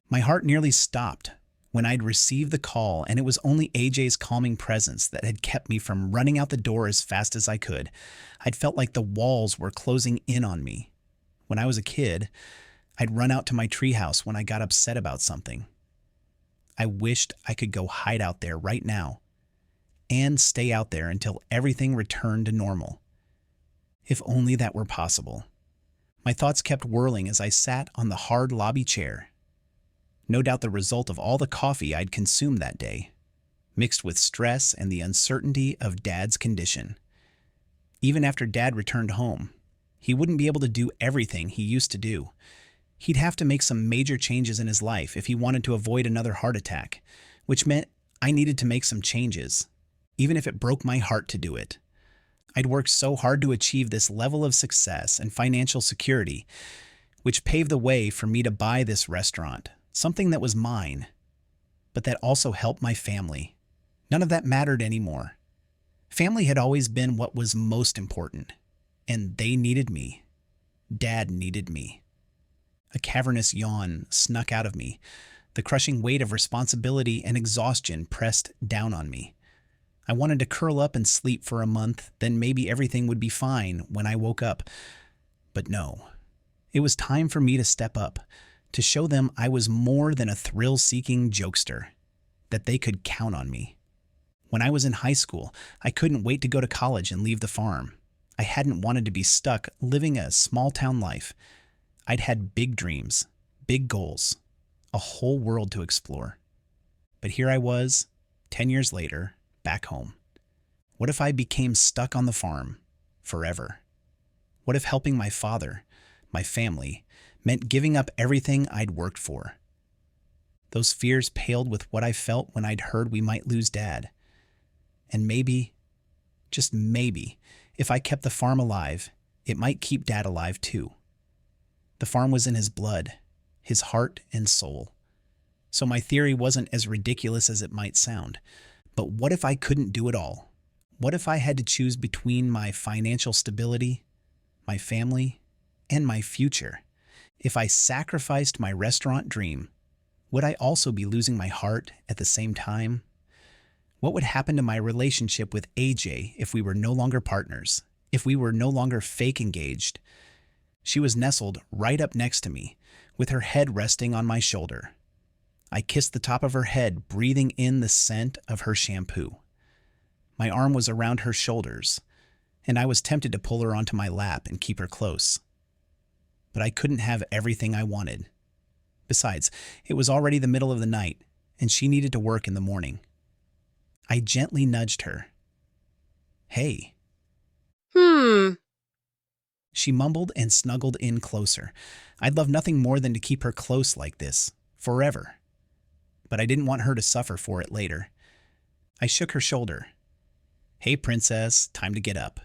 My heart nearly stopped when I'd received the call, and it was only AJ's calming presence that had kept me from running out the door as fast as I could. I'd felt like the walls were closing in on me. When I was a kid, I'd run out to my treehouse when I got upset about something. I wished I could go hide out there right now and stay out there until everything returned to normal. If only that were possible. My thoughts kept whirling as I sat on the hard lobby chair. No doubt the result of all the coffee I'd consumed that day, mixed with stress and the uncertainty of Dad's condition. Even after Dad returned home, he wouldn't be able to do everything he used to do. He'd have to make some major changes in his life if he wanted to avoid another heart attack, which meant I needed to make some changes, even if it broke my heart to do it. I'd worked so hard to achieve this level of success and financial security, which paved the way for me to buy this restaurant, something that was mine, but that also helped my family. None of that mattered anymore. Family had always been what was most important, and they needed me. Dad needed me. A cavernous yawn snuck out of me. The crushing weight of responsibility and exhaustion pressed down on me. I wanted to curl up and sleep for a month, then maybe everything would be fine when I woke up. But no. It was time for me to step up, to show them I was more than a thrill-seeking jokester, that they could count on me. When I was in high school, I couldn't wait to go to college and leave the farm. I hadn't wanted to be stuck living a small-town life. I'd had big dreams, big goals, a whole world to explore. But here I was, 10 years later, back home. What if I became stuck on the farm forever? What if helping my father, my family, meant giving up everything I'd worked for? Those fears paled with what I felt when I'd heard we might lose Dad. And maybe, just maybe, if I kept the farm alive, it might keep Dad alive too. The farm was in his blood, his heart and soul. So my theory wasn't as ridiculous as it might sound. But what if I couldn't do it all? What if I had to choose between my financial stability, my family, and my future? If I sacrificed my restaurant dream, would I also be losing my heart at the same time? What would happen to my relationship with AJ if we were no longer partners, if we were no longer fake engaged. She was nestled right up next to me, with her head resting on my shoulder. I kissed the top of her head, breathing in the scent of her shampoo. My arm was around her shoulders, and I was tempted to pull her onto my lap and keep her close. But I couldn't have everything I wanted. Besides, it was already the middle of the night, and she needed to work in the morning. I gently nudged her. "Hey." She mumbled and snuggled in closer. I'd love nothing more than to keep her close like this, forever. But I didn't want her to suffer for it later. I shook her shoulder. "Hey, princess, time to get up."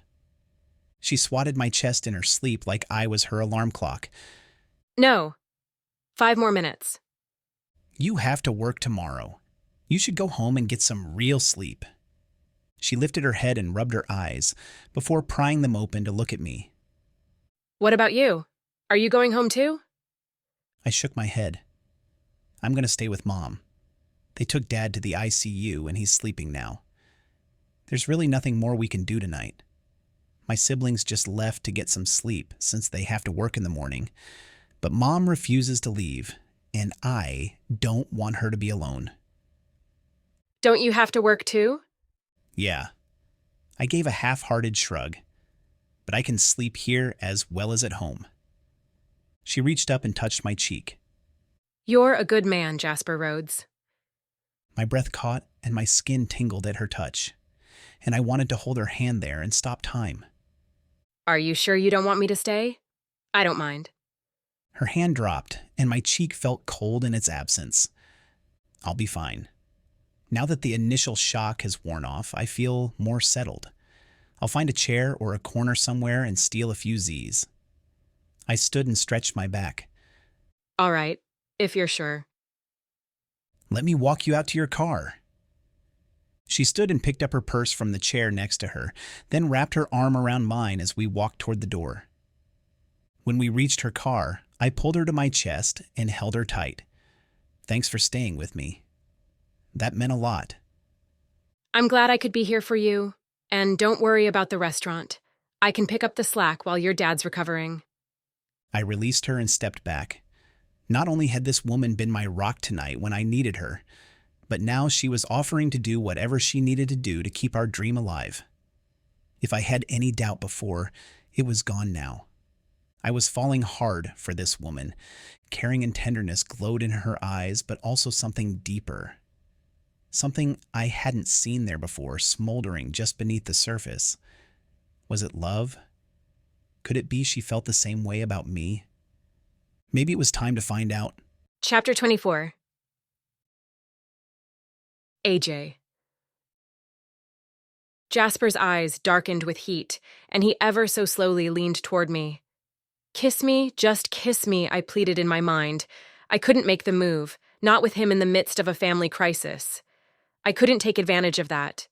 She swatted my chest in her sleep like I was her alarm clock. No. 5 more minutes. "You have to work tomorrow. You should go home and get some real sleep." She lifted her head and rubbed her eyes before prying them open to look at me. What about you? Are you going home too? I shook my head. "I'm going to stay with Mom. They took Dad to the ICU and he's sleeping now. There's really nothing more we can do tonight. My siblings just left to get some sleep since they have to work in the morning. But Mom refuses to leave, and I don't want her to be alone." Don't you have to work too? "Yeah." I gave a half-hearted shrug. "But I can sleep here as well as at home." She reached up and touched my cheek. You're a good man, Jasper Rhodes. My breath caught and my skin tingled at her touch, and I wanted to hold her hand there and stop time. Are you sure you don't want me to stay? I don't mind. Her hand dropped, and my cheek felt cold in its absence. I'll be fine. Now that the initial shock has worn off, I feel more settled. I'll find a chair or a corner somewhere and steal a few Z's. I stood and stretched my back. All right, if you're sure. "Let me walk you out to your car." She stood and picked up her purse from the chair next to her, then wrapped her arm around mine as we walked toward the door. When we reached her car, I pulled her to my chest and held her tight. "Thanks for staying with me. That meant a lot." I'm glad I could be here for you. And don't worry about the restaurant. I can pick up the slack while your dad's recovering. I released her and stepped back. Not only had this woman been my rock tonight when I needed her, but now she was offering to do whatever she needed to do to keep our dream alive. If I had any doubt before, it was gone now. I was falling hard for this woman. Caring and tenderness glowed in her eyes, but also something deeper. Something I hadn't seen there before, smoldering just beneath the surface. Was it love? Could it be she felt the same way about me? Maybe it was time to find out. Chapter 24. AJ. Jasper's eyes darkened with heat, and he ever so slowly leaned toward me. Kiss me, just kiss me, I pleaded in my mind. I couldn't make the move, not with him in the midst of a family crisis. I couldn't take advantage of that.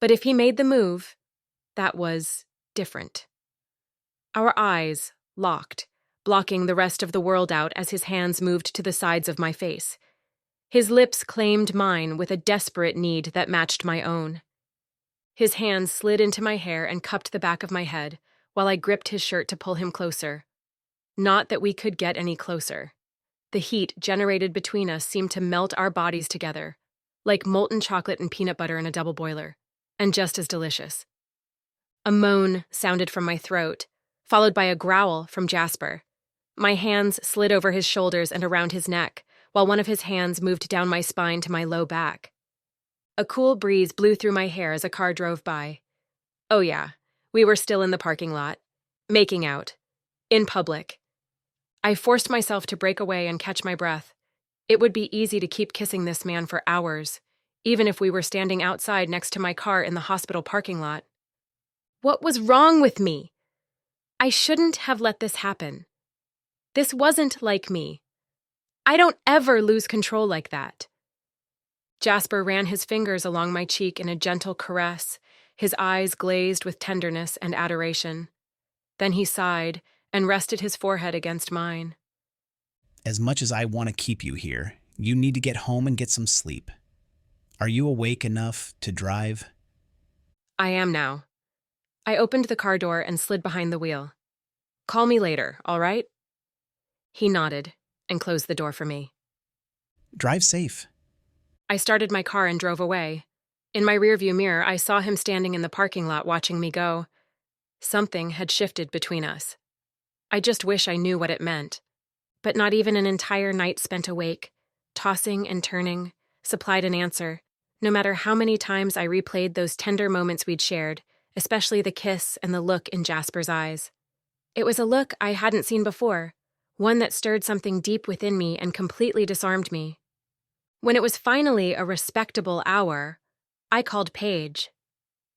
But if he made the move, that was different. Our eyes locked, blocking the rest of the world out as his hands moved to the sides of my face. His lips claimed mine with a desperate need that matched my own. His hands slid into my hair and cupped the back of my head, while I gripped his shirt to pull him closer. Not that we could get any closer. The heat generated between us seemed to melt our bodies together, like molten chocolate and peanut butter in a double boiler, and just as delicious. A moan sounded from my throat, followed by a growl from Jasper. My hands slid over his shoulders and around his neck, while one of his hands moved down my spine to my low back. A cool breeze blew through my hair as a car drove by. Oh yeah, we were still in the parking lot, making out, in public. I forced myself to break away and catch my breath. It would be easy to keep kissing this man for hours, even if we were standing outside next to my car in the hospital parking lot. What was wrong with me? I shouldn't have let this happen. This wasn't like me. I don't ever lose control like that. Jasper ran his fingers along my cheek in a gentle caress, his eyes glazed with tenderness and adoration. Then he sighed and rested his forehead against mine. As much as I want to keep you here, you need to get home and get some sleep. Are you awake enough to drive? I am now. I opened the car door and slid behind the wheel. Call me later, all right? He nodded and closed the door for me. Drive safe. I started my car and drove away. In my rearview mirror, I saw him standing in the parking lot watching me go. Something had shifted between us. I just wish I knew what it meant. But not even an entire night spent awake, tossing and turning, supplied an answer, no matter how many times I replayed those tender moments we'd shared, especially the kiss and the look in Jasper's eyes. It was a look I hadn't seen before, one that stirred something deep within me and completely disarmed me. When it was finally a respectable hour, I called Paige.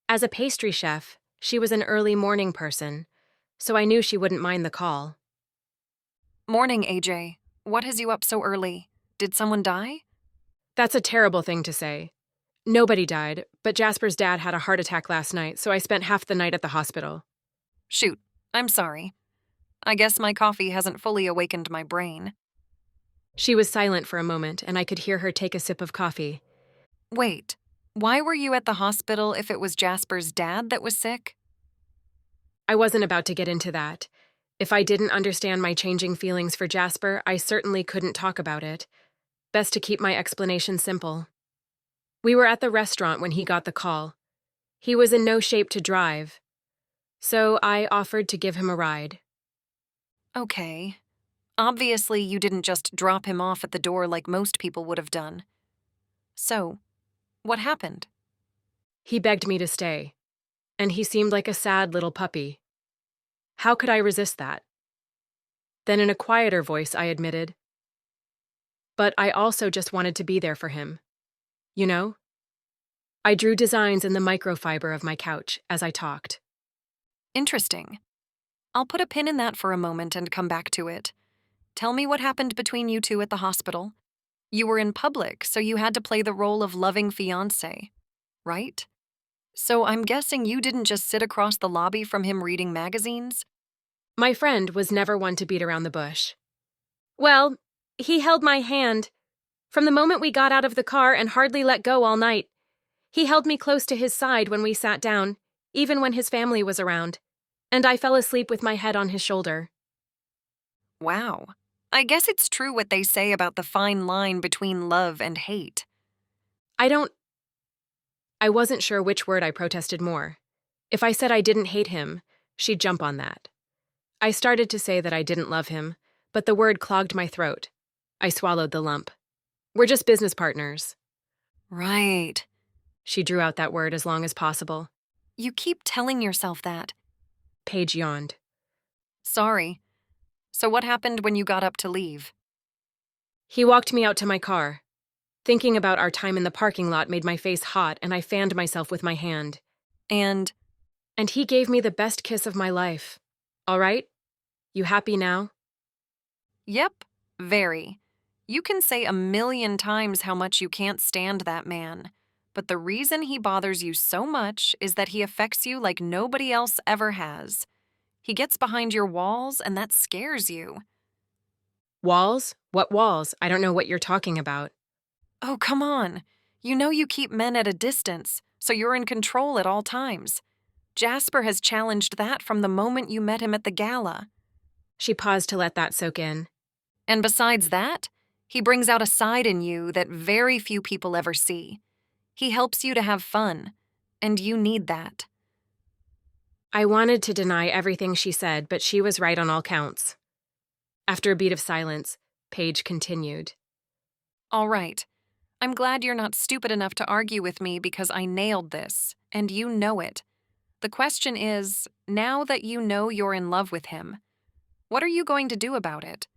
As a pastry chef, she was an early morning person, so I knew she wouldn't mind the call. Morning, AJ. What has you up so early? Did someone die? That's a terrible thing to say. Nobody died, but Jasper's dad had a heart attack last night, so I spent half the night at the hospital. Shoot, I'm sorry. I guess my coffee hasn't fully awakened my brain. She was silent for a moment, and I could hear her take a sip of coffee. Wait, why were you at the hospital if it was Jasper's dad that was sick? I wasn't about to get into that. If I didn't understand my changing feelings for Jasper, I certainly couldn't talk about it. Best to keep my explanation simple. We were at the restaurant when he got the call. He was in no shape to drive, so I offered to give him a ride. Okay. Obviously, you didn't just drop him off at the door like most people would have done. So, what happened? He begged me to stay, and he seemed like a sad little puppy. How could I resist that? Then in a quieter voice, I admitted, but I also just wanted to be there for him. You know? I drew designs in the microfiber of my couch as I talked. Interesting. I'll put a pin in that for a moment and come back to it. Tell me what happened between you two at the hospital. You were in public, so you had to play the role of loving fiancé, right? So I'm guessing you didn't just sit across the lobby from him reading magazines? My friend was never one to beat around the bush. Well, he held my hand. From the moment we got out of the car and hardly let go all night. He held me close to his side when we sat down, even when his family was around, and I fell asleep with my head on his shoulder. Wow. I guess it's true what they say about the fine line between love and hate. I wasn't sure which word I protested more. If I said I didn't hate him, she'd jump on that. I started to say that I didn't love him, but the word clogged my throat. I swallowed the lump. We're just business partners. Right. She drew out that word as long as possible. You keep telling yourself that. Paige yawned. Sorry. So what happened when you got up to leave? He walked me out to my car. Thinking about our time in the parking lot made my face hot, and I fanned myself with my hand. And he gave me the best kiss of my life. All right? You happy now? Yep, very. You can say 1,000,000 times how much you can't stand that man, but the reason he bothers you so much is that he affects you like nobody else ever has. He gets behind your walls, and that scares you. Walls? What walls? I don't know what you're talking about. Oh, come on. You know you keep men at a distance, so you're in control at all times. Jasper has challenged that from the moment you met him at the gala. She paused to let that soak in. And besides that, he brings out a side in you that very few people ever see. He helps you to have fun, and you need that. I wanted to deny everything she said, but she was right on all counts. After a beat of silence, Paige continued. All right. I'm glad you're not stupid enough to argue with me because I nailed this, and you know it. The question is, now that you know you're in love with him, what are you going to do about it?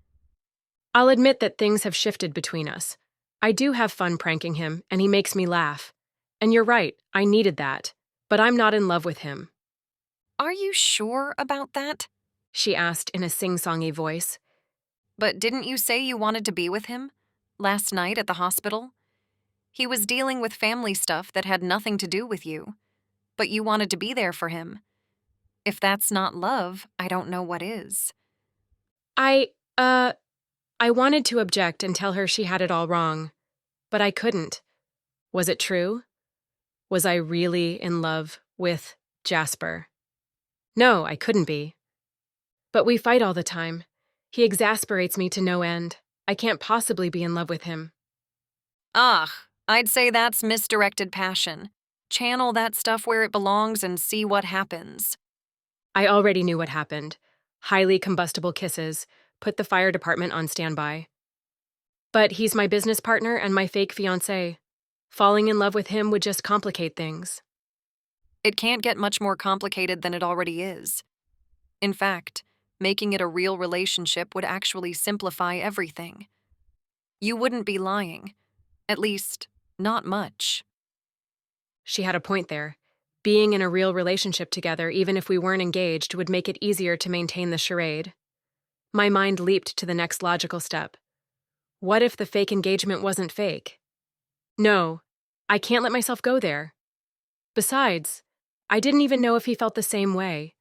I'll admit that things have shifted between us. I do have fun pranking him, and he makes me laugh. And you're right, I needed that. But I'm not in love with him. Are you sure about that? She asked in a sing-songy voice. But didn't you say you wanted to be with him? Last night at the hospital? He was dealing with family stuff that had nothing to do with you. But you wanted to be there for him. If that's not love, I don't know what is. I wanted to object and tell her she had it all wrong. But I couldn't. Was it true? Was I really in love with Jasper? No, I couldn't be. But we fight all the time. He exasperates me to no end. I can't possibly be in love with him. Ugh, I'd say that's misdirected passion. Channel that stuff where it belongs and see what happens. I already knew what happened. Highly combustible kisses, put the fire department on standby. But he's my business partner and my fake fiancé. Falling in love with him would just complicate things. It can't get much more complicated than it already is. In fact, making it a real relationship would actually simplify everything. You wouldn't be lying. At least, not much. She had a point there. Being in a real relationship together, even if we weren't engaged, would make it easier to maintain the charade. My mind leaped to the next logical step. What if the fake engagement wasn't fake? No, I can't let myself go there. Besides, I didn't even know if he felt the same way.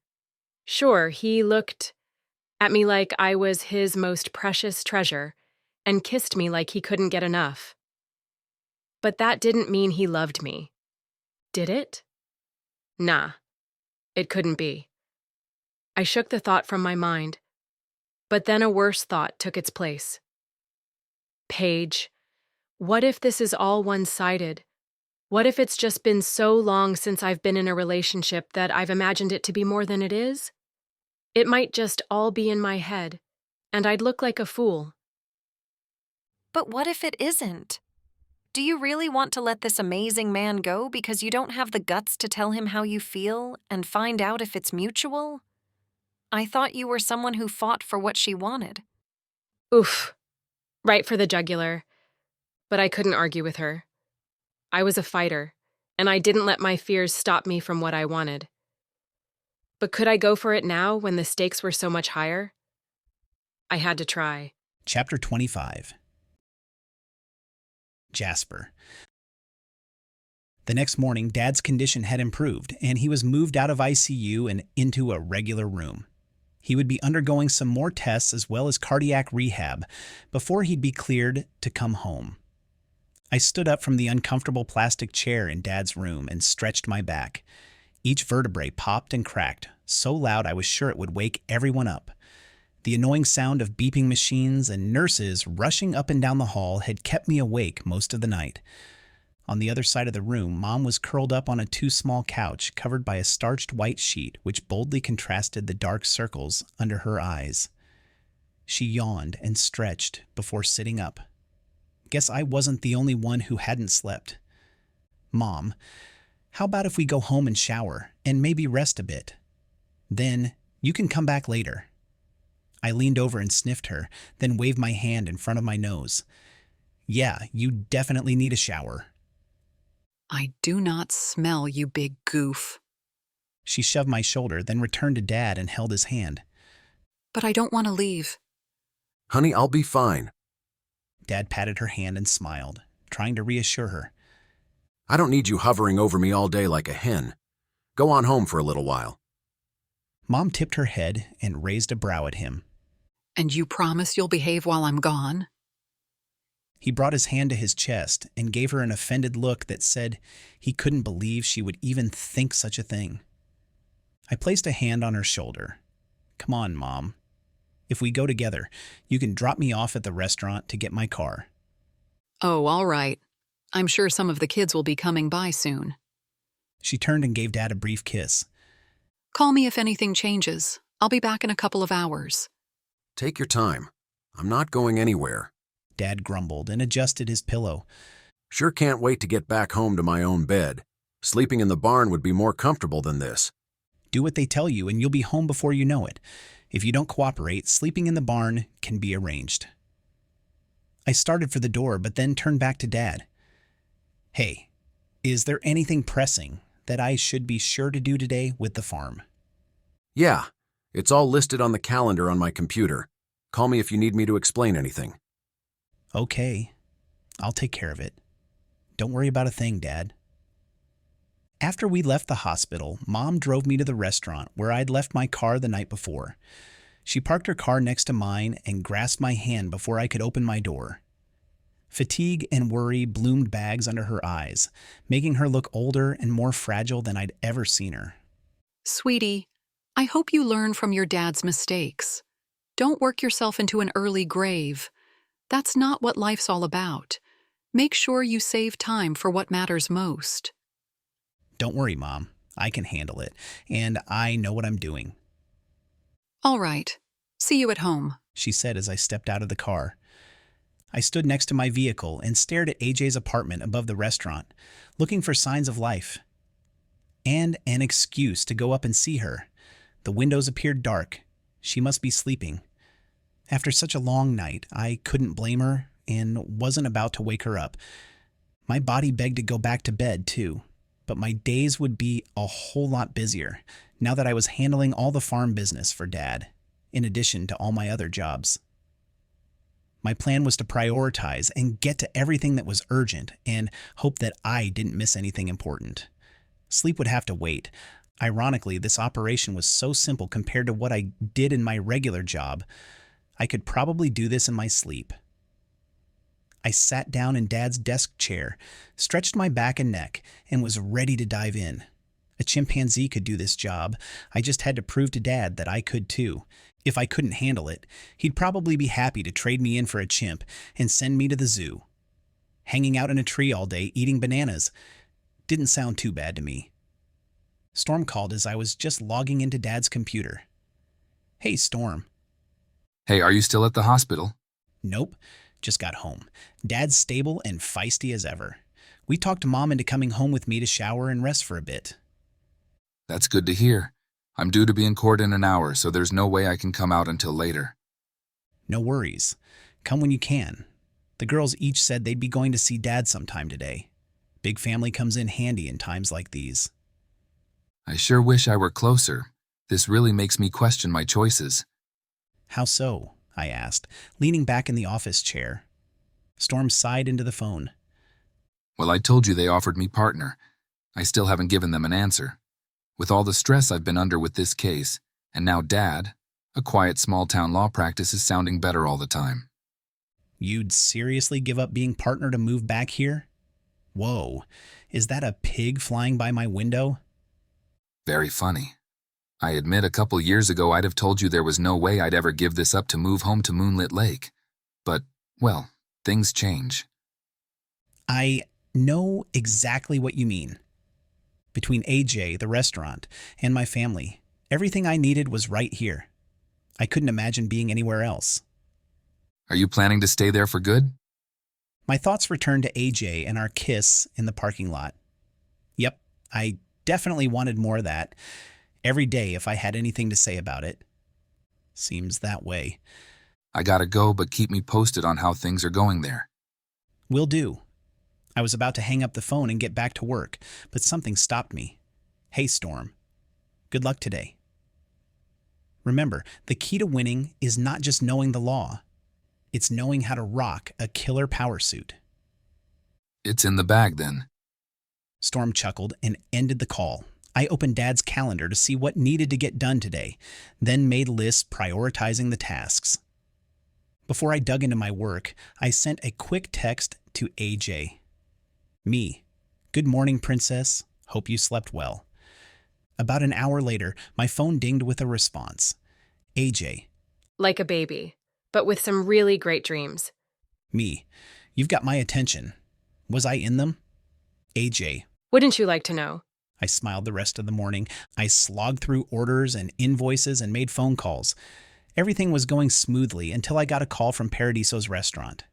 Sure, he looked at me like I was his most precious treasure and kissed me like he couldn't get enough. But that didn't mean he loved me. Did it? Nah, it couldn't be. I shook the thought from my mind, but then a worse thought took its place. Paige, what if this is all one-sided? What if it's just been so long since I've been in a relationship that I've imagined it to be more than it is? It might just all be in my head, and I'd look like a fool. But what if it isn't? Do you really want to let this amazing man go because you don't have the guts to tell him how you feel and find out if it's mutual? I thought you were someone who fought for what she wanted. Oof. Right for the jugular. But I couldn't argue with her. I was a fighter, and I didn't let my fears stop me from what I wanted. But could I go for it now when the stakes were so much higher? I had to try. Chapter 25. Jasper. The next morning, Dad's condition had improved, and he was moved out of ICU and into a regular room. He would be undergoing some more tests as well as cardiac rehab before he'd be cleared to come home. I stood up from the uncomfortable plastic chair in Dad's room and stretched my back. Each vertebrae popped and cracked, so loud I was sure it would wake everyone up. The annoying sound of beeping machines and nurses rushing up and down the hall had kept me awake most of the night. On the other side of the room, Mom was curled up on a too-small couch covered by a starched white sheet which boldly contrasted the dark circles under her eyes. She yawned and stretched before sitting up. Guess I wasn't the only one who hadn't slept. Mom, how about if we go home and shower and maybe rest a bit? Then you can come back later. I leaned over and sniffed her, then waved my hand in front of my nose. Yeah, you definitely need a shower. I do not smell, you big goof. She shoved my shoulder, then returned to Dad and held his hand. But I don't want to leave. Honey, I'll be fine. Dad patted her hand and smiled, trying to reassure her. I don't need you hovering over me all day like a hen. Go on home for a little while. Mom tipped her head and raised a brow at him. And you promise you'll behave while I'm gone? He brought his hand to his chest and gave her an offended look that said he couldn't believe she would even think such a thing. I placed a hand on her shoulder. Come on, Mom. If we go together, you can drop me off at the restaurant to get my car. Oh, all right. I'm sure some of the kids will be coming by soon. She turned and gave Dad a brief kiss. Call me if anything changes. I'll be back in a couple of hours. Take your time. I'm not going anywhere. Dad grumbled and adjusted his pillow. Sure can't wait to get back home to my own bed. Sleeping in the barn would be more comfortable than this. Do what they tell you and you'll be home before you know it. If you don't cooperate, sleeping in the barn can be arranged. I started for the door, but then turned back to Dad. Hey, is there anything pressing that I should be sure to do today with the farm? Yeah, it's all listed on the calendar on my computer. Call me if you need me to explain anything. Okay, I'll take care of it. Don't worry about a thing, Dad. After we left the hospital, Mom drove me to the restaurant where I'd left my car the night before. She parked her car next to mine and grasped my hand before I could open my door. Fatigue and worry bloomed bags under her eyes, making her look older and more fragile than I'd ever seen her. Sweetie, I hope you learn from your dad's mistakes. Don't work yourself into an early grave. That's not what life's all about. Make sure you save time for what matters most. Don't worry, Mom. I can handle it, and I know what I'm doing. All right. See you at home, she said as I stepped out of the car. I stood next to my vehicle and stared at AJ's apartment above the restaurant, looking for signs of life. And an excuse to go up and see her. The windows appeared dark. She must be sleeping. After such a long night, I couldn't blame her and wasn't about to wake her up. My body begged to go back to bed, too, but my days would be a whole lot busier now that I was handling all the farm business for Dad, in addition to all my other jobs. My plan was to prioritize and get to everything that was urgent and hope that I didn't miss anything important. Sleep would have to wait. Ironically, this operation was so simple compared to what I did in my regular job. I could probably do this in my sleep. I sat down in Dad's desk chair, stretched my back and neck, and was ready to dive in. A chimpanzee could do this job. I just had to prove to Dad that I could too. If I couldn't handle it, he'd probably be happy to trade me in for a chimp and send me to the zoo. Hanging out in a tree all day eating bananas didn't sound too bad to me. Storm called as I was just logging into Dad's computer. Hey, Storm. Hey, are you still at the hospital? Nope, just got home. Dad's stable and feisty as ever. We talked Mom into coming home with me to shower and rest for a bit. That's good to hear. I'm due to be in court in an hour, so there's no way I can come out until later. No worries. Come when you can. The girls each said they'd be going to see Dad sometime today. Big family comes in handy in times like these. I sure wish I were closer. This really makes me question my choices. How so? I asked, leaning back in the office chair. Storm sighed into the phone. Well, I told you they offered me partner. I still haven't given them an answer. With all the stress I've been under with this case, and now Dad, a quiet small-town law practice is sounding better all the time. You'd seriously give up being partner to move back here? Whoa, is that a pig flying by my window? Very funny. I admit a couple years ago I'd have told you there was no way I'd ever give this up to move home to Moonlit Lake. But, well, things change. I know exactly what you mean. Between AJ, the restaurant, and my family, everything I needed was right here. I couldn't imagine being anywhere else. Are you planning to stay there for good? My thoughts returned to AJ and our kiss in the parking lot. Yep, I definitely wanted more of that. Every day if I had anything to say about it. Seems that way. I gotta go, but keep me posted on how things are going there. Will do. I was about to hang up the phone and get back to work, but something stopped me. Hey, Storm. Good luck today. Remember, the key to winning is not just knowing the law. It's knowing how to rock a killer power suit. It's in the bag, then. Storm chuckled and ended the call. I opened Dad's calendar to see what needed to get done today, then made lists prioritizing the tasks. Before I dug into my work, I sent a quick text to AJ. Me. Good morning, Princess. Hope you slept well. About an hour later, my phone dinged with a response. AJ. Like a baby, but with some really great dreams. Me. You've got my attention. Was I in them? AJ. Wouldn't you like to know? I smiled the rest of the morning. I slogged through orders and invoices and made phone calls. Everything was going smoothly until I got a call from Paradiso's restaurant.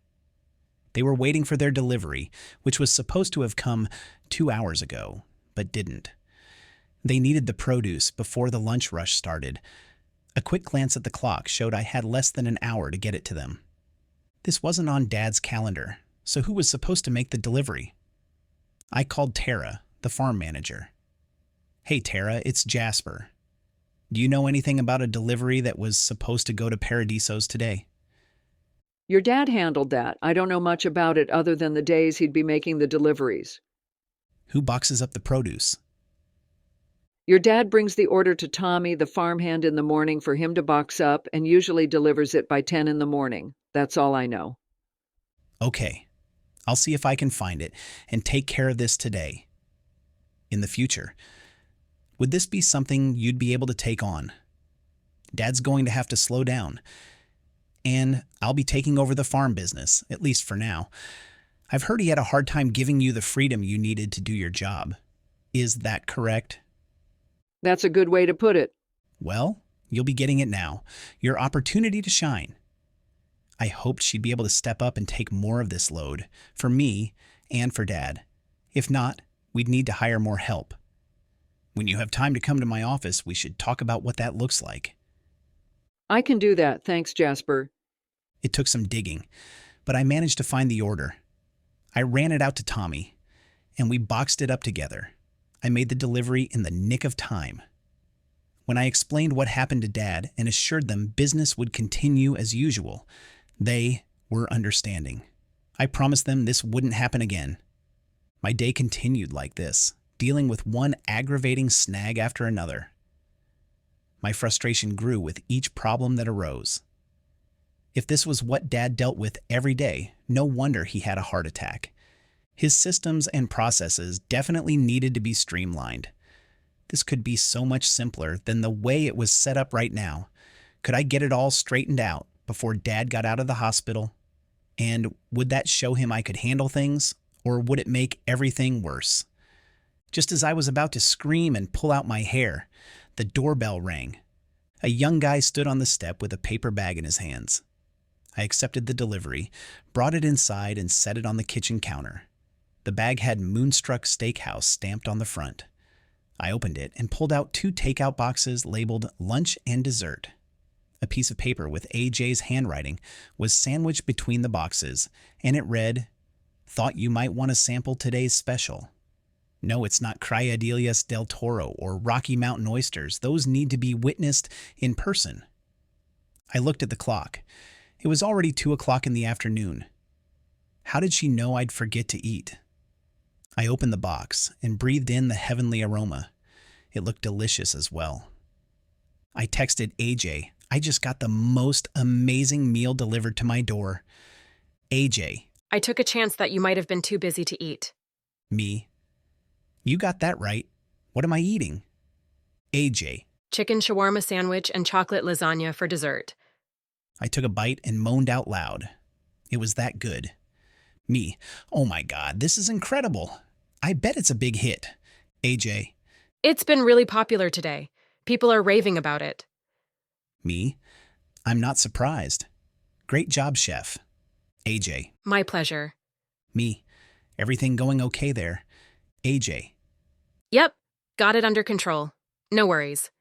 They were waiting for their delivery, which was supposed to have come 2 hours ago, but didn't. They needed the produce before the lunch rush started. A quick glance at the clock showed I had less than an hour to get it to them. This wasn't on Dad's calendar, so who was supposed to make the delivery? I called Tara, the farm manager. Hey, Tara, it's Jasper. Do you know anything about a delivery that was supposed to go to Paradiso's today? Your dad handled that. I don't know much about it other than the days he'd be making the deliveries. Who boxes up the produce? Your dad brings the order to Tommy, the farmhand, in the morning for him to box up and usually delivers it by 10 in the morning. That's all I know. Okay. I'll see if I can find it and take care of this today. In the future. Would this be something you'd be able to take on? Dad's going to have to slow down. And I'll be taking over the farm business, at least for now. I've heard he had a hard time giving you the freedom you needed to do your job. Is that correct? That's a good way to put it. Well, you'll be getting it now. Your opportunity to shine. I hoped she'd be able to step up and take more of this load, for me and for Dad. If not, we'd need to hire more help. When you have time to come to my office, we should talk about what that looks like. I can do that, thanks, Jasper. It took some digging, but I managed to find the order. I ran it out to Tommy, and we boxed it up together. I made the delivery in the nick of time. When I explained what happened to Dad and assured them business would continue as usual, they were understanding. I promised them this wouldn't happen again. My day continued like this, dealing with one aggravating snag after another. My frustration grew with each problem that arose. If this was what Dad dealt with every day, no wonder he had a heart attack. His systems and processes definitely needed to be streamlined. This could be so much simpler than the way it was set up right now. Could I get it all straightened out before Dad got out of the hospital? And would that show him I could handle things, or would it make everything worse? Just as I was about to scream and pull out my hair, the doorbell rang. A young guy stood on the step with a paper bag in his hands. I accepted the delivery, brought it inside, and set it on the kitchen counter. The bag had Moonstruck Steakhouse stamped on the front. I opened it and pulled out 2 takeout boxes labeled lunch and dessert. A piece of paper with AJ's handwriting was sandwiched between the boxes, and it read, "Thought you might want to sample today's special." No, it's not Criadillas del Toro or Rocky Mountain oysters. Those need to be witnessed in person. I looked at the clock. It was already 2 o'clock in the afternoon. How did she know I'd forget to eat? I opened the box and breathed in the heavenly aroma. It looked delicious as well. I texted AJ, "I just got the most amazing meal delivered to my door." AJ. I took a chance that you might have been too busy to eat. Me. You got that right. What am I eating? AJ. Chicken shawarma sandwich and chocolate lasagna for dessert. I took a bite and moaned out loud. It was that good. Me. Oh my God, this is incredible. I bet it's a big hit. AJ. It's been really popular today. People are raving about it. Me. I'm not surprised. Great job, chef. AJ. My pleasure. Me. Everything going okay there? AJ. Yep, got it under control. No worries.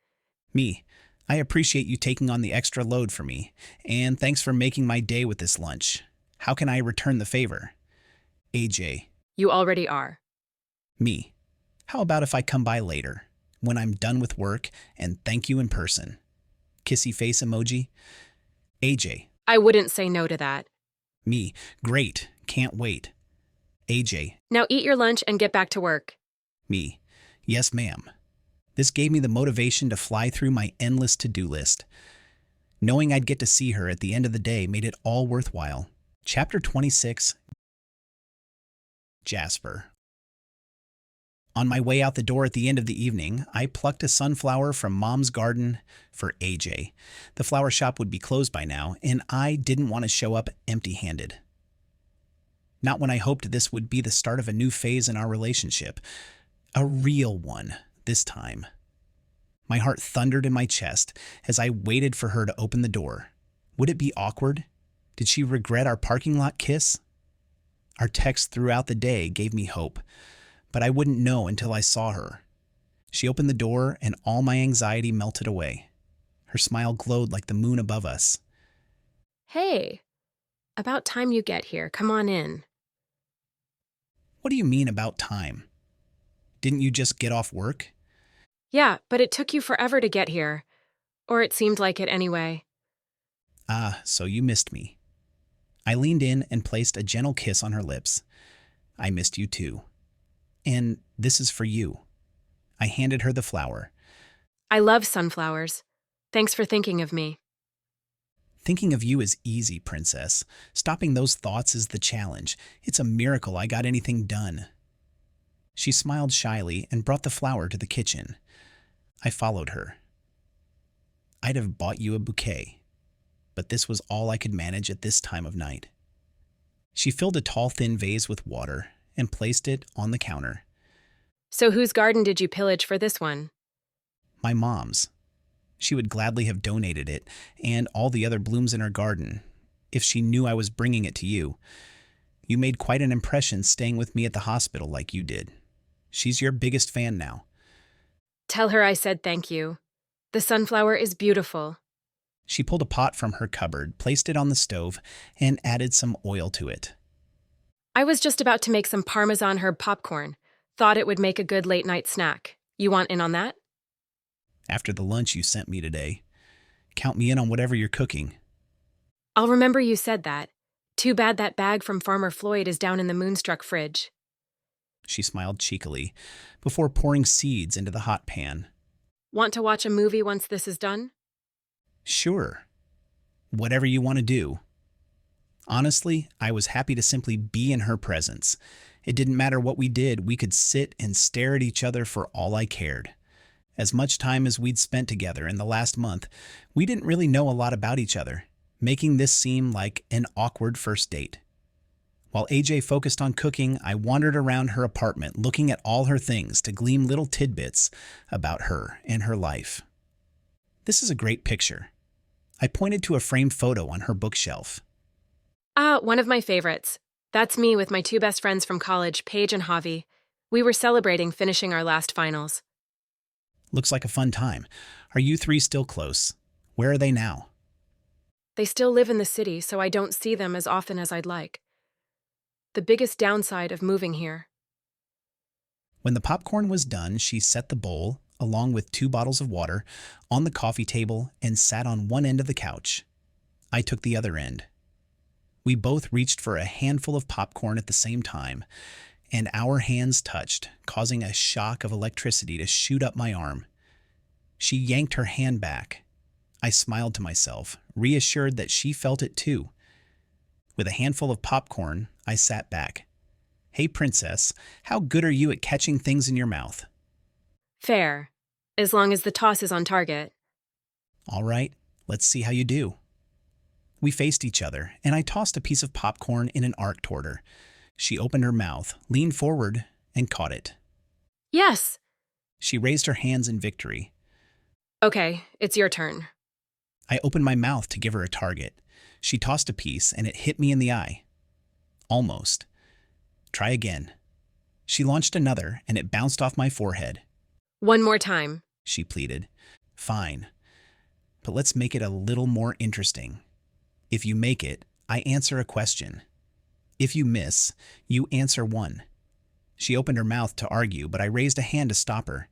Me. I appreciate you taking on the extra load for me, and thanks for making my day with this lunch. How can I return the favor? AJ. You already are. Me. How about if I come by later, when I'm done with work, and thank you in person? Kissy face emoji. AJ. I wouldn't say no to that. Me. Great. Can't wait. AJ. Now eat your lunch and get back to work. Me. Yes, ma'am. This gave me the motivation to fly through my endless to-do list. Knowing I'd get to see her at the end of the day made it all worthwhile. Chapter 26. Jasper. On my way out the door at the end of the evening, I plucked a sunflower from Mom's garden for AJ. The flower shop would be closed by now, and I didn't want to show up empty-handed. Not when I hoped this would be the start of a new phase in our relationship. A real one, this time. My heart thundered in my chest as I waited for her to open the door. Would it be awkward? Did she regret our parking lot kiss? Our texts throughout the day gave me hope, but I wouldn't know until I saw her. She opened the door and all my anxiety melted away. Her smile glowed like the moon above us. Hey, about time you get here. Come on in. What do you mean about time? Didn't you just get off work? Yeah, but it took you forever to get here. Or it seemed like it anyway. Ah, so you missed me. I leaned in and placed a gentle kiss on her lips. I missed you too. And this is for you. I handed her the flower. I love sunflowers. Thanks for thinking of me. Thinking of you is easy, Princess. Stopping those thoughts is the challenge. It's a miracle I got anything done. She smiled shyly and brought the flower to the kitchen. I followed her. I'd have bought you a bouquet, but this was all I could manage at this time of night. She filled a tall, thin vase with water and placed it on the counter. So whose garden did you pillage for this one? My mom's. She would gladly have donated it and all the other blooms in her garden if she knew I was bringing it to you. You made quite an impression staying with me at the hospital like you did. She's your biggest fan now. Tell her I said thank you. The sunflower is beautiful. She pulled a pot from her cupboard, placed it on the stove, and added some oil to it. I was just about to make some Parmesan herb popcorn. Thought it would make a good late-night snack. You want in on that? After the lunch you sent me today, count me in on whatever you're cooking. I'll remember you said that. Too bad that bag from Farmer Floyd is down in the Moonstruck fridge. She smiled cheekily before pouring seeds into the hot pan. Want to watch a movie once this is done? Sure. Whatever you want to do. Honestly, I was happy to simply be in her presence. It didn't matter what we did, we could sit and stare at each other for all I cared. As much time as we'd spent together in the last month, we didn't really know a lot about each other, making this seem like an awkward first date. While AJ focused on cooking, I wandered around her apartment looking at all her things to glean little tidbits about her and her life. This is a great picture. I pointed to a framed photo on her bookshelf. One of my favorites. That's me with my two best friends from college, Paige and Javi. We were celebrating finishing our last finals. Looks like a fun time. Are you three still close? Where are they now? They still live in the city, so I don't see them as often as I'd like. The biggest downside of moving here. When the popcorn was done, she set the bowl, along with 2 bottles of water, on the coffee table and sat on one end of the couch. I took the other end. We both reached for a handful of popcorn at the same time, and our hands touched, causing a shock of electricity to shoot up my arm. She yanked her hand back. I smiled to myself, reassured that she felt it too. With a handful of popcorn, I sat back. Hey, princess, how good are you at catching things in your mouth? Fair, as long as the toss is on target. All right, let's see how you do. We faced each other, and I tossed a piece of popcorn in an arc toward her. She opened her mouth, leaned forward, and caught it. Yes! She raised her hands in victory. Okay, it's your turn. I opened my mouth to give her a target. She tossed a piece, and it hit me in the eye. Almost. Try again. She launched another, and it bounced off my forehead. One more time, she pleaded. Fine. But let's make it a little more interesting. If you make it, I answer a question. If you miss, you answer one. She opened her mouth to argue, but I raised a hand to stop her.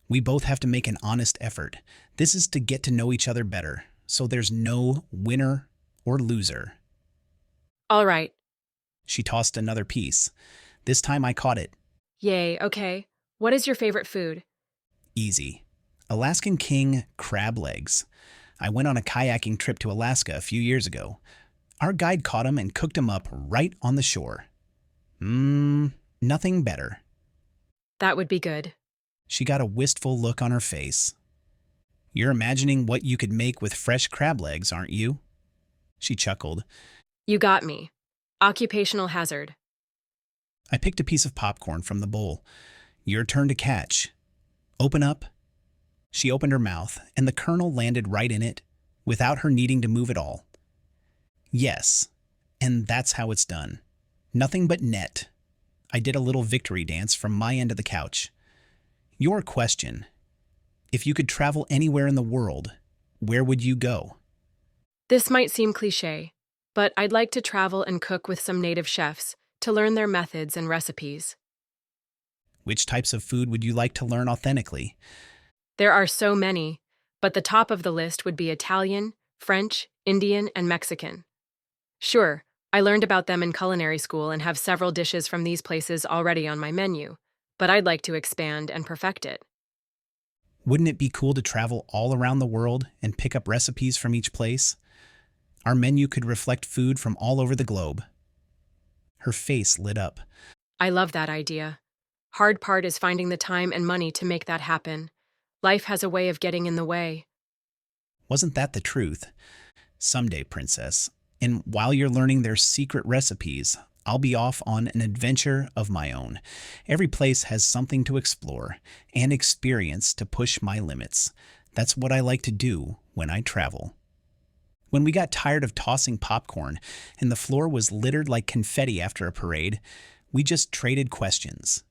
We both have to make an honest effort. This is to get to know each other better, so there's no winner or loser. All right. She tossed another piece. This time I caught it. Yay, okay. What is your favorite food? Easy. Alaskan king crab legs. I went on a kayaking trip to Alaska a few years ago. Our guide caught them and cooked them up right on the shore. Nothing better. That would be good. She got a wistful look on her face. You're imagining what you could make with fresh crab legs, aren't you? She chuckled. You got me. Occupational hazard. I picked a piece of popcorn from the bowl. Your turn to catch. Open up. She opened her mouth, and the kernel landed right in it, without her needing to move at all. Yes, and that's how it's done. Nothing but net. I did a little victory dance from my end of the couch. Your question. If you could travel anywhere in the world, where would you go? This might seem cliché, but I'd like to travel and cook with some native chefs to learn their methods and recipes. Which types of food would you like to learn authentically? There are so many, but the top of the list would be Italian, French, Indian, and Mexican. Sure, I learned about them in culinary school and have several dishes from these places already on my menu, but I'd like to expand and perfect it. Wouldn't it be cool to travel all around the world and pick up recipes from each place? Our menu could reflect food from all over the globe. Her face lit up. I love that idea. Hard part is finding the time and money to make that happen. Life has a way of getting in the way. Wasn't that the truth? Someday, princess. And while you're learning their secret recipes, I'll be off on an adventure of my own. Every place has something to explore and experience to push my limits. That's what I like to do when I travel. When we got tired of tossing popcorn and the floor was littered like confetti after a parade, we just traded questions.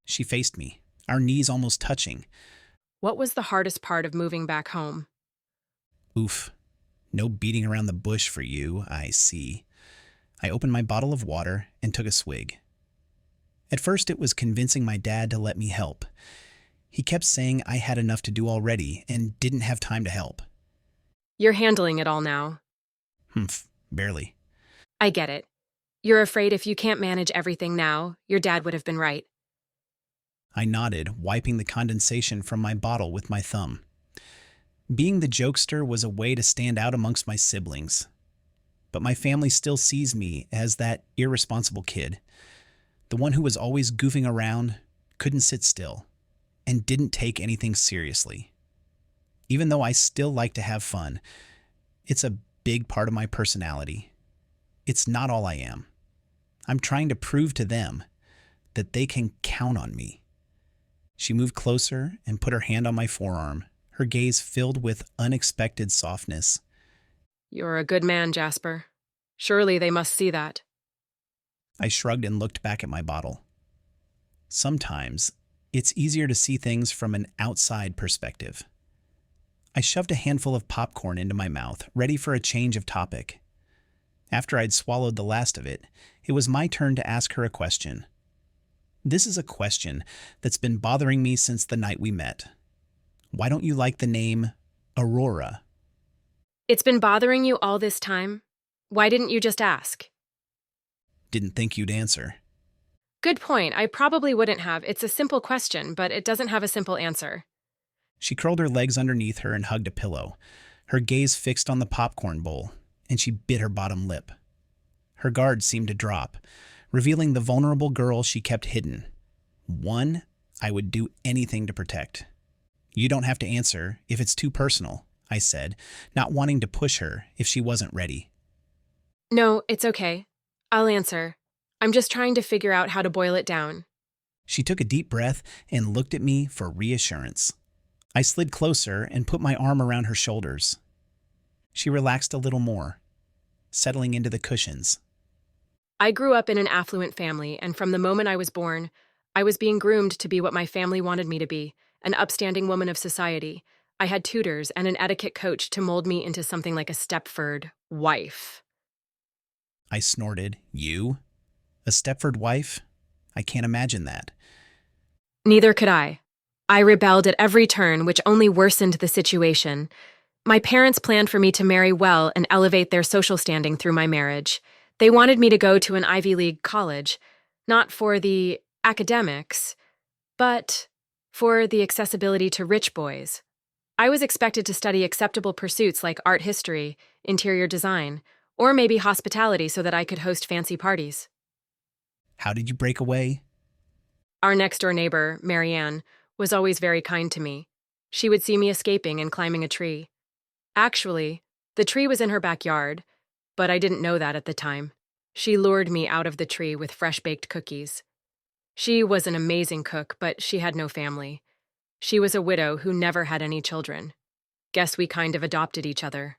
She faced me, our knees almost touching. What was the hardest part of moving back home? Oof. No beating around the bush for you, I see. I opened my bottle of water and took a swig. At first, it was convincing my dad to let me help. He kept saying I had enough to do already and didn't have time to help. You're handling it all now. Humph, barely. I get it. You're afraid if you can't manage everything now, your dad would have been right. I nodded, wiping the condensation from my bottle with my thumb. Being the jokester was a way to stand out amongst my siblings. But my family still sees me as that irresponsible kid. The one who was always goofing around, couldn't sit still, and didn't take anything seriously. Even though I still like to have fun, it's a big part of my personality. It's not all I am. I'm trying to prove to them that they can count on me. She moved closer and put her hand on my forearm, her gaze filled with unexpected softness. You're a good man, Jasper. Surely they must see that. I shrugged and looked back at my bottle. Sometimes, it's easier to see things from an outside perspective. I shoved a handful of popcorn into my mouth, ready for a change of topic. After I'd swallowed the last of it, it was my turn to ask her a question. This is a question that's been bothering me since the night we met. Why don't you like the name Aurora? It's been bothering you all this time? Why didn't you just ask? Didn't think you'd answer. Good point. I probably wouldn't have. It's a simple question, but it doesn't have a simple answer. She curled her legs underneath her and hugged a pillow, her gaze fixed on the popcorn bowl, and she bit her bottom lip. Her guard seemed to drop, revealing the vulnerable girl she kept hidden. One I would do anything to protect. You don't have to answer if it's too personal, I said, not wanting to push her if she wasn't ready. No, it's okay. I'll answer. I'm just trying to figure out how to boil it down. She took a deep breath and looked at me for reassurance. I slid closer and put my arm around her shoulders. She relaxed a little more, settling into the cushions. I grew up in an affluent family, and from the moment I was born, I was being groomed to be what my family wanted me to be, an upstanding woman of society. I had tutors and an etiquette coach to mold me into something like a Stepford wife. I snorted. You? A Stepford wife? I can't imagine that. Neither could I. I rebelled at every turn, which only worsened the situation. My parents planned for me to marry well and elevate their social standing through my marriage. They wanted me to go to an Ivy League college, not for the academics, but for the accessibility to rich boys. I was expected to study acceptable pursuits like art history, interior design, or maybe hospitality so that I could host fancy parties. How did you break away? Our next-door neighbor, Marianne, was always very kind to me. She would see me escaping and climbing a tree. Actually, the tree was in her backyard, but I didn't know that at the time. She lured me out of the tree with fresh-baked cookies. She was an amazing cook, but she had no family. She was a widow who never had any children. Guess we kind of adopted each other.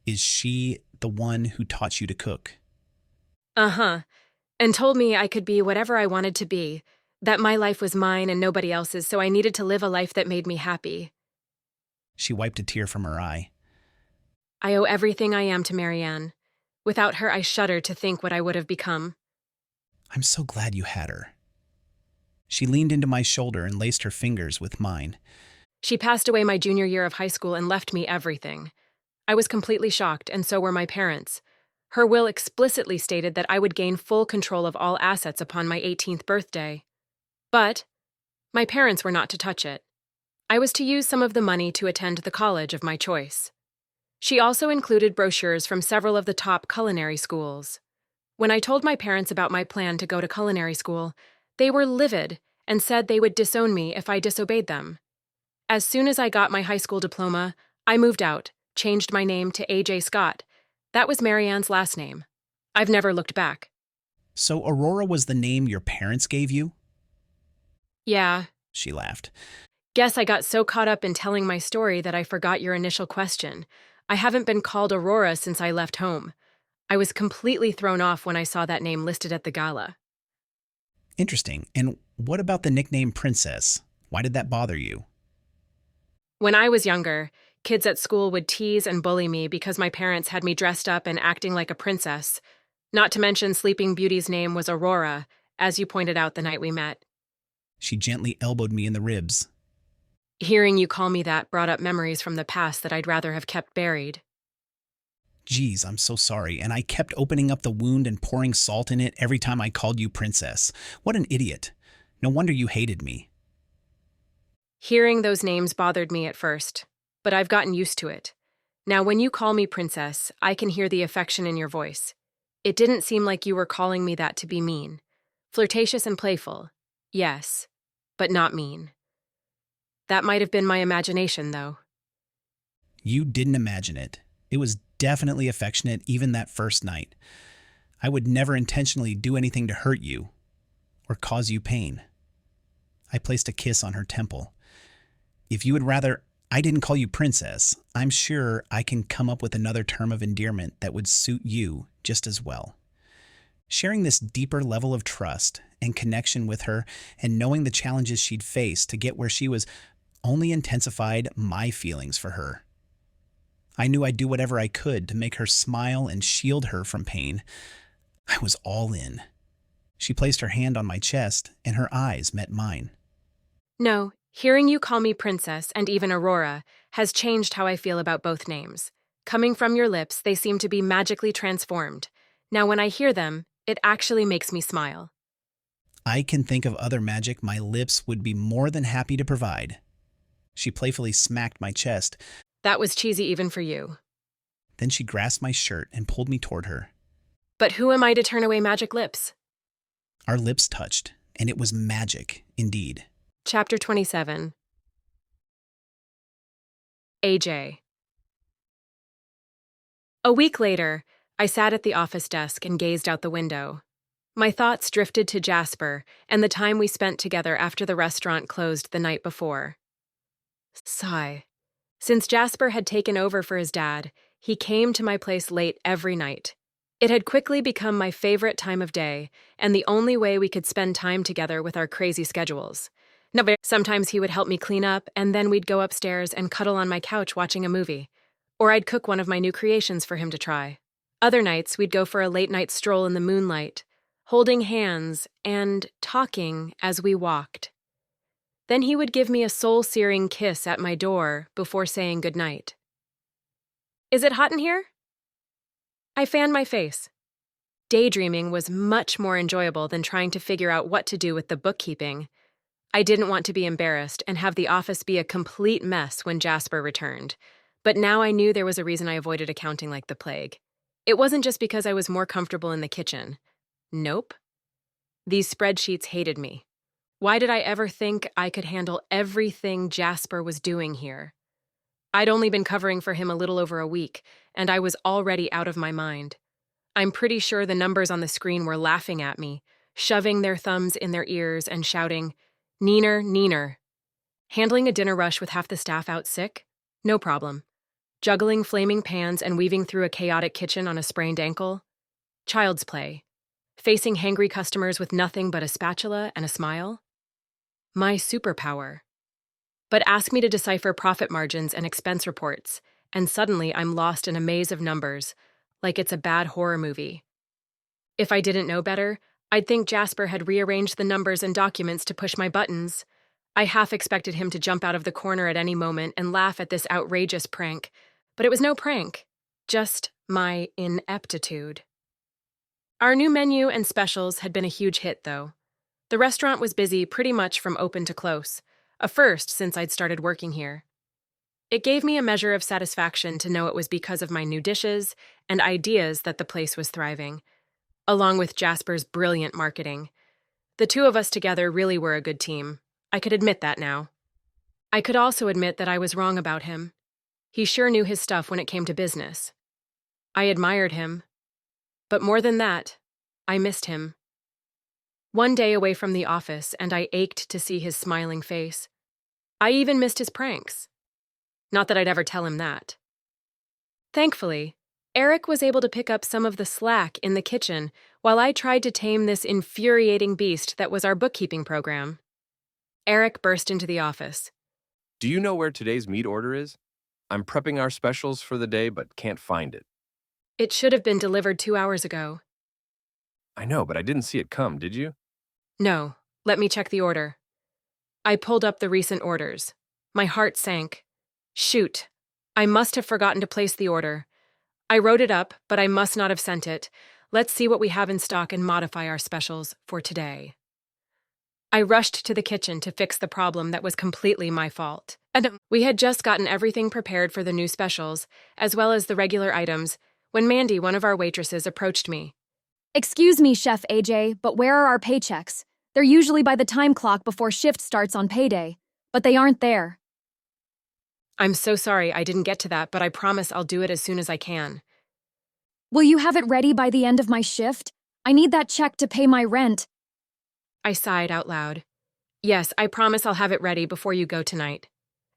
Is she the one who taught you to cook? Uh-huh. And told me I could be whatever I wanted to be, that my life was mine and nobody else's, so I needed to live a life that made me happy. She wiped a tear from her eye. I owe everything I am to Marianne. Without her, I shudder to think what I would have become. I'm so glad you had her. She leaned into my shoulder and laced her fingers with mine. She passed away my junior year of high school and left me everything. I was completely shocked, and so were my parents. Her will explicitly stated that I would gain full control of all assets upon my 18th birthday. But my parents were not to touch it. I was to use some of the money to attend the college of my choice. She also included brochures from several of the top culinary schools. When I told my parents about my plan to go to culinary school, they were livid and said they would disown me if I disobeyed them. As soon as I got my high school diploma, I moved out, changed my name to A.J. Scott. That was Marianne's last name. I've never looked back. So Aurora was the name your parents gave you? Yeah. She laughed. Guess I got so caught up in telling my story that I forgot your initial question. I haven't been called Aurora since I left home. I was completely thrown off when I saw that name listed at the gala. Interesting. And what about the nickname Princess? Why did that bother you? When I was younger, kids at school would tease and bully me because my parents had me dressed up and acting like a princess. Not to mention Sleeping Beauty's name was Aurora, as you pointed out the night we met. She gently elbowed me in the ribs. Hearing you call me that brought up memories from the past that I'd rather have kept buried. Geez, I'm so sorry, and I kept opening up the wound and pouring salt in it every time I called you Princess. What an idiot. No wonder you hated me. Hearing those names bothered me at first, but I've gotten used to it. Now, when you call me Princess, I can hear the affection in your voice. It didn't seem like you were calling me that to be mean. Flirtatious and playful, yes, but not mean. That might have been my imagination, though. You didn't imagine it. It was definitely affectionate even that first night. I would never intentionally do anything to hurt you or cause you pain. I placed a kiss on her temple. If you would rather I didn't call you Princess, I'm sure I can come up with another term of endearment that would suit you just as well. Sharing this deeper level of trust and connection with her and knowing the challenges she'd face to get where she was only intensified my feelings for her. I knew I'd do whatever I could to make her smile and shield her from pain. I was all in. She placed her hand on my chest and her eyes met mine. No, hearing you call me Princess and even Aurora has changed how I feel about both names. Coming from your lips, they seem to be magically transformed. Now when I hear them, it actually makes me smile. I can think of other magic my lips would be more than happy to provide. She playfully smacked my chest. That was cheesy even for you. Then she grasped my shirt and pulled me toward her. But who am I to turn away magic lips? Our lips touched, and it was magic indeed. Chapter 27. AJ. A week later, I sat at the office desk and gazed out the window. My thoughts drifted to Jasper and the time we spent together after the restaurant closed the night before. Sigh. Since Jasper had taken over for his dad, he came to my place late every night. It had quickly become my favorite time of day and the only way we could spend time together with our crazy schedules. Sometimes he would help me clean up, and then we'd go upstairs and cuddle on my couch watching a movie. Or I'd cook one of my new creations for him to try. Other nights, we'd go for a late-night stroll in the moonlight, holding hands and talking as we walked. Then he would give me a soul-searing kiss at my door before saying goodnight. Is it hot in here? I fanned my face. Daydreaming was much more enjoyable than trying to figure out what to do with the bookkeeping. I didn't want to be embarrassed and have the office be a complete mess when Jasper returned, but now I knew there was a reason I avoided accounting like the plague. It wasn't just because I was more comfortable in the kitchen. Nope. These spreadsheets hated me. Why did I ever think I could handle everything Jasper was doing here? I'd only been covering for him a little over a week, and I was already out of my mind. I'm pretty sure the numbers on the screen were laughing at me, shoving their thumbs in their ears and shouting, "Neener, neener." Handling a dinner rush with half the staff out sick? No problem. Juggling flaming pans and weaving through a chaotic kitchen on a sprained ankle? Child's play. Facing hangry customers with nothing but a spatula and a smile? My superpower. But ask me to decipher profit margins and expense reports, and suddenly I'm lost in a maze of numbers, like it's a bad horror movie. If I didn't know better, I'd think Jasper had rearranged the numbers and documents to push my buttons. I half expected him to jump out of the corner at any moment and laugh at this outrageous prank, but it was no prank, just my ineptitude. Our new menu and specials had been a huge hit, though. The restaurant was busy pretty much from open to close, a first since I'd started working here. It gave me a measure of satisfaction to know it was because of my new dishes and ideas that the place was thriving, along with Jasper's brilliant marketing. The two of us together really were a good team. I could admit that now. I could also admit that I was wrong about him. He sure knew his stuff when it came to business. I admired him. But more than that, I missed him. One day away from the office, and I ached to see his smiling face. I even missed his pranks. Not that I'd ever tell him that. Thankfully, Eric was able to pick up some of the slack in the kitchen while I tried to tame this infuriating beast that was our bookkeeping program. Eric burst into the office. Do you know where today's meat order is? I'm prepping our specials for the day, but can't find it. It should have been delivered 2 hours ago. I know, but I didn't see it come, did you? No, let me check the order. I pulled up the recent orders. My heart sank. Shoot, I must have forgotten to place the order. I wrote it up, but I must not have sent it. Let's see what we have in stock and modify our specials for today. I rushed to the kitchen to fix the problem that was completely my fault. And we had just gotten everything prepared for the new specials, as well as the regular items, when Mandy, one of our waitresses, approached me. Excuse me, Chef AJ, but where are our paychecks? They're usually by the time clock before shift starts on payday, but they aren't there. I'm so sorry I didn't get to that, but I promise I'll do it as soon as I can. Will you have it ready by the end of my shift? I need that check to pay my rent. I sighed out loud. Yes, I promise I'll have it ready before you go tonight.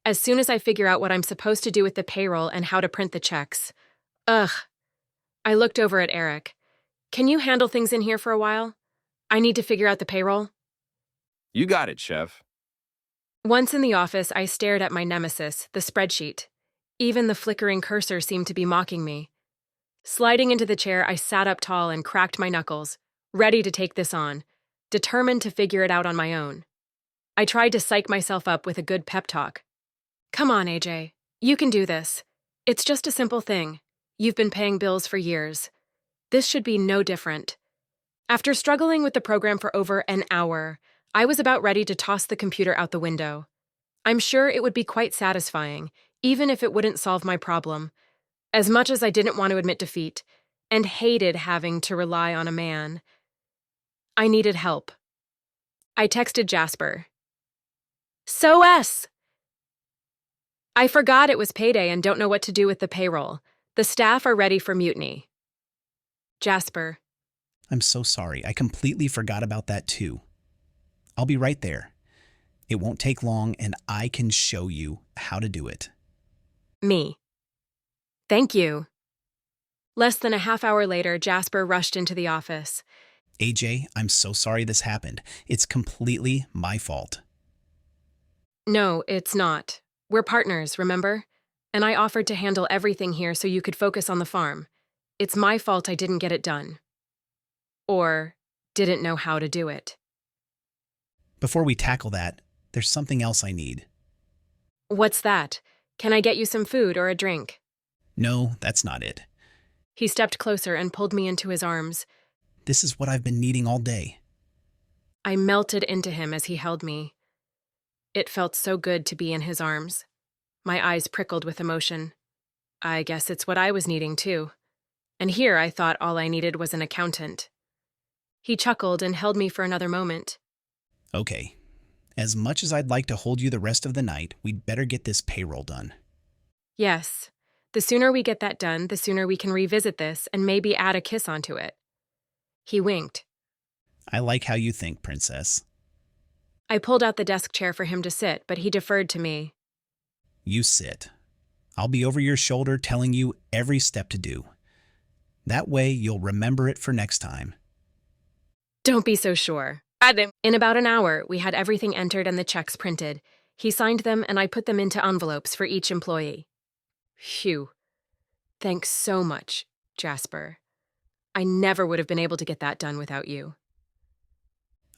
As soon as I figure out what I'm supposed to do with the payroll and how to print the checks. Ugh. I looked over at Eric. Can you handle things in here for a while? I need to figure out the payroll. You got it, Chef. Once in the office, I stared at my nemesis, the spreadsheet. Even the flickering cursor seemed to be mocking me. Sliding into the chair, I sat up tall and cracked my knuckles, ready to take this on, determined to figure it out on my own. I tried to psych myself up with a good pep talk. Come on, AJ. You can do this. It's just a simple thing. You've been paying bills for years. This should be no different. After struggling with the program for over an hour, I was about ready to toss the computer out the window. I'm sure it would be quite satisfying, even if it wouldn't solve my problem. As much as I didn't want to admit defeat, and hated having to rely on a man, I needed help. I texted Jasper. I forgot it was payday and don't know what to do with the payroll. The staff are ready for mutiny. Jasper. I'm so sorry. I completely forgot about that too. I'll be right there. It won't take long and I can show you how to do it. Me. Thank you. Less than a half hour later, Jasper rushed into the office. AJ, I'm so sorry this happened. It's completely my fault. No, it's not. We're partners, remember? And I offered to handle everything here so you could focus on the farm. It's my fault I didn't get it done. Or didn't know how to do it. Before we tackle that, there's something else I need. What's that? Can I get you some food or a drink? No, that's not it. He stepped closer and pulled me into his arms. This is what I've been needing all day. I melted into him as he held me. It felt so good to be in his arms. My eyes prickled with emotion. I guess it's what I was needing, too. And here I thought all I needed was an accountant. He chuckled and held me for another moment. Okay. As much as I'd like to hold you the rest of the night, we'd better get this payroll done. Yes. The sooner we get that done, the sooner we can revisit this and maybe add a kiss onto it. He winked. I like how you think, Princess. I pulled out the desk chair for him to sit, but he deferred to me. You sit. I'll be over your shoulder telling you every step to do. That way you'll remember it for next time. Don't be so sure. In about an hour, we had everything entered and the checks printed. He signed them and I put them into envelopes for each employee. Phew. Thanks so much, Jasper. I never would have been able to get that done without you.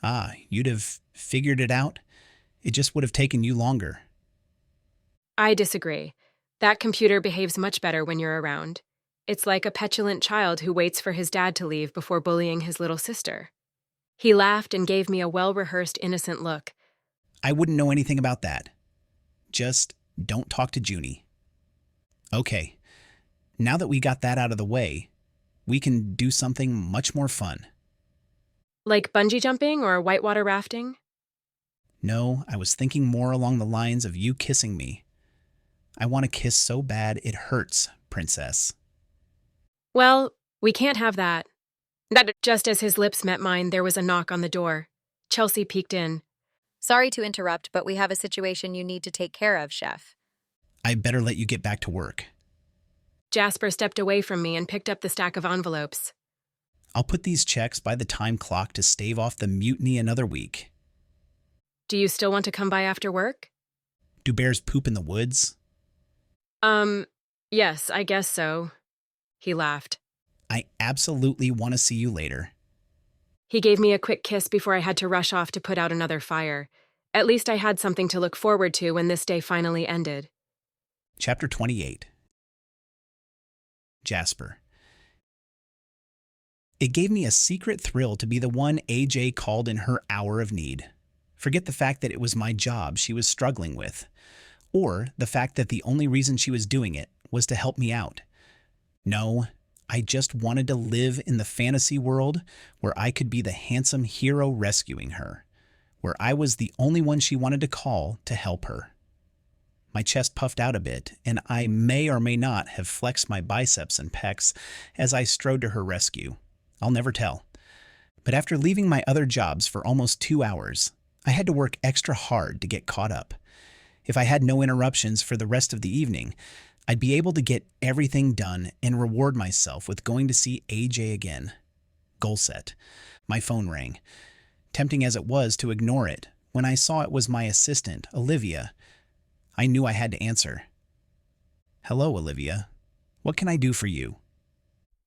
Ah, you'd have figured it out? It just would have taken you longer. I disagree. That computer behaves much better when you're around. It's like a petulant child who waits for his dad to leave before bullying his little sister. He laughed and gave me a well-rehearsed, innocent look. I wouldn't know anything about that. Just don't talk to Junie. Okay, now that we got that out of the way, we can do something much more fun. Like bungee jumping or whitewater rafting? No, I was thinking more along the lines of you kissing me. I want to kiss so bad it hurts, princess. Well, we can't have that. Just as his lips met mine, there was a knock on the door. Chelsea peeked in. Sorry to interrupt, but we have a situation you need to take care of, Chef. I better let you get back to work. Jasper stepped away from me and picked up the stack of envelopes. I'll put these checks by the time clock to stave off the mutiny another week. Do you still want to come by after work? Do bears poop in the woods? Yes, I guess so. He laughed. I absolutely want to see you later. He gave me a quick kiss before I had to rush off to put out another fire. At least I had something to look forward to when this day finally ended. Chapter 28. Jasper. It gave me a secret thrill to be the one AJ called in her hour of need. Forget the fact that it was my job she was struggling with, or the fact that the only reason she was doing it was to help me out. No, I just wanted to live in the fantasy world where I could be the handsome hero rescuing her, where I was the only one she wanted to call to help her. My chest puffed out a bit, and I may or may not have flexed my biceps and pecs as I strode to her rescue. I'll never tell. But after leaving my other jobs for almost 2 hours, I had to work extra hard to get caught up. If I had no interruptions for the rest of the evening, I'd be able to get everything done and reward myself with going to see AJ again. Goal set. My phone rang. Tempting as it was to ignore it, when I saw it was my assistant, Olivia, I knew I had to answer. Hello, Olivia. What can I do for you?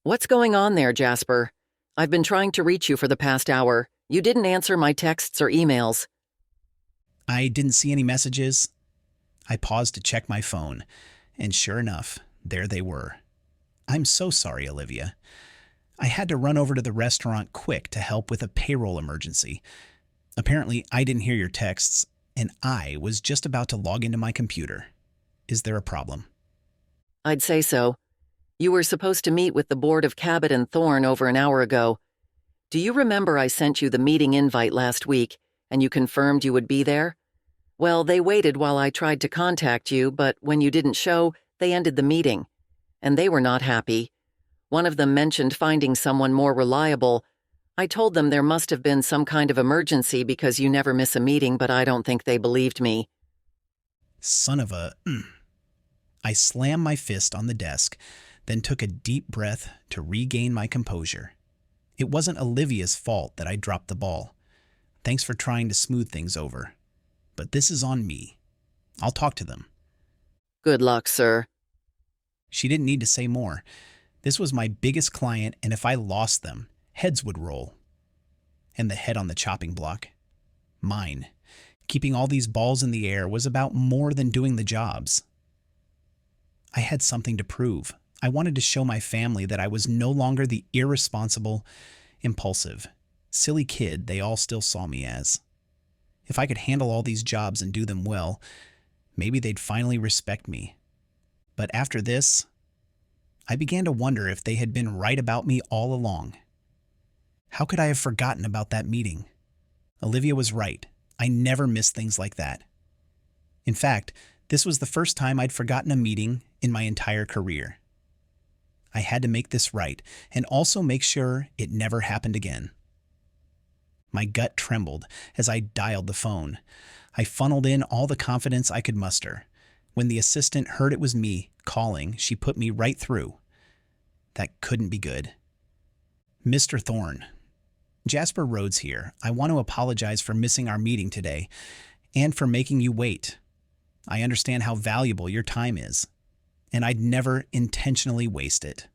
What's going on there, Jasper? I've been trying to reach you for the past hour. You didn't answer my texts or emails. I didn't see any messages. I paused to check my phone, and sure enough, there they were. I'm so sorry, Olivia. I had to run over to the restaurant quick to help with a payroll emergency. Apparently, I didn't hear your texts, and I was just about to log into my computer. Is there a problem? I'd say so. You were supposed to meet with the board of Cabot and Thorne over an hour ago. Do you remember I sent you the meeting invite last week, and you confirmed you would be there? Well, they waited while I tried to contact you, but when you didn't show, they ended the meeting. And they were not happy. One of them mentioned finding someone more reliable. I told them there must have been some kind of emergency because you never miss a meeting, but I don't think they believed me. Son of a... I slammed my fist on the desk, then took a deep breath to regain my composure. It wasn't Olivia's fault that I dropped the ball. Thanks for trying to smooth things over. But this is on me. I'll talk to them. Good luck, sir. She didn't need to say more. This was my biggest client, and if I lost them, heads would roll. And the head on the chopping block. Mine. Keeping all these balls in the air was about more than doing the jobs. I had something to prove. I wanted to show my family that I was no longer the irresponsible, impulsive, silly kid they all still saw me as. If I could handle all these jobs and do them well, maybe they'd finally respect me. But after this, I began to wonder if they had been right about me all along. How could I have forgotten about that meeting? Olivia was right. I never miss things like that. In fact, this was the first time I'd forgotten a meeting in my entire career. I had to make this right and also make sure it never happened again. My gut trembled as I dialed the phone. I funneled in all the confidence I could muster. When the assistant heard it was me calling, she put me right through. That couldn't be good. Mr. Thorne. Jasper Rhodes here. I want to apologize for missing our meeting today and for making you wait. I understand how valuable your time is, and I'd never intentionally waste it.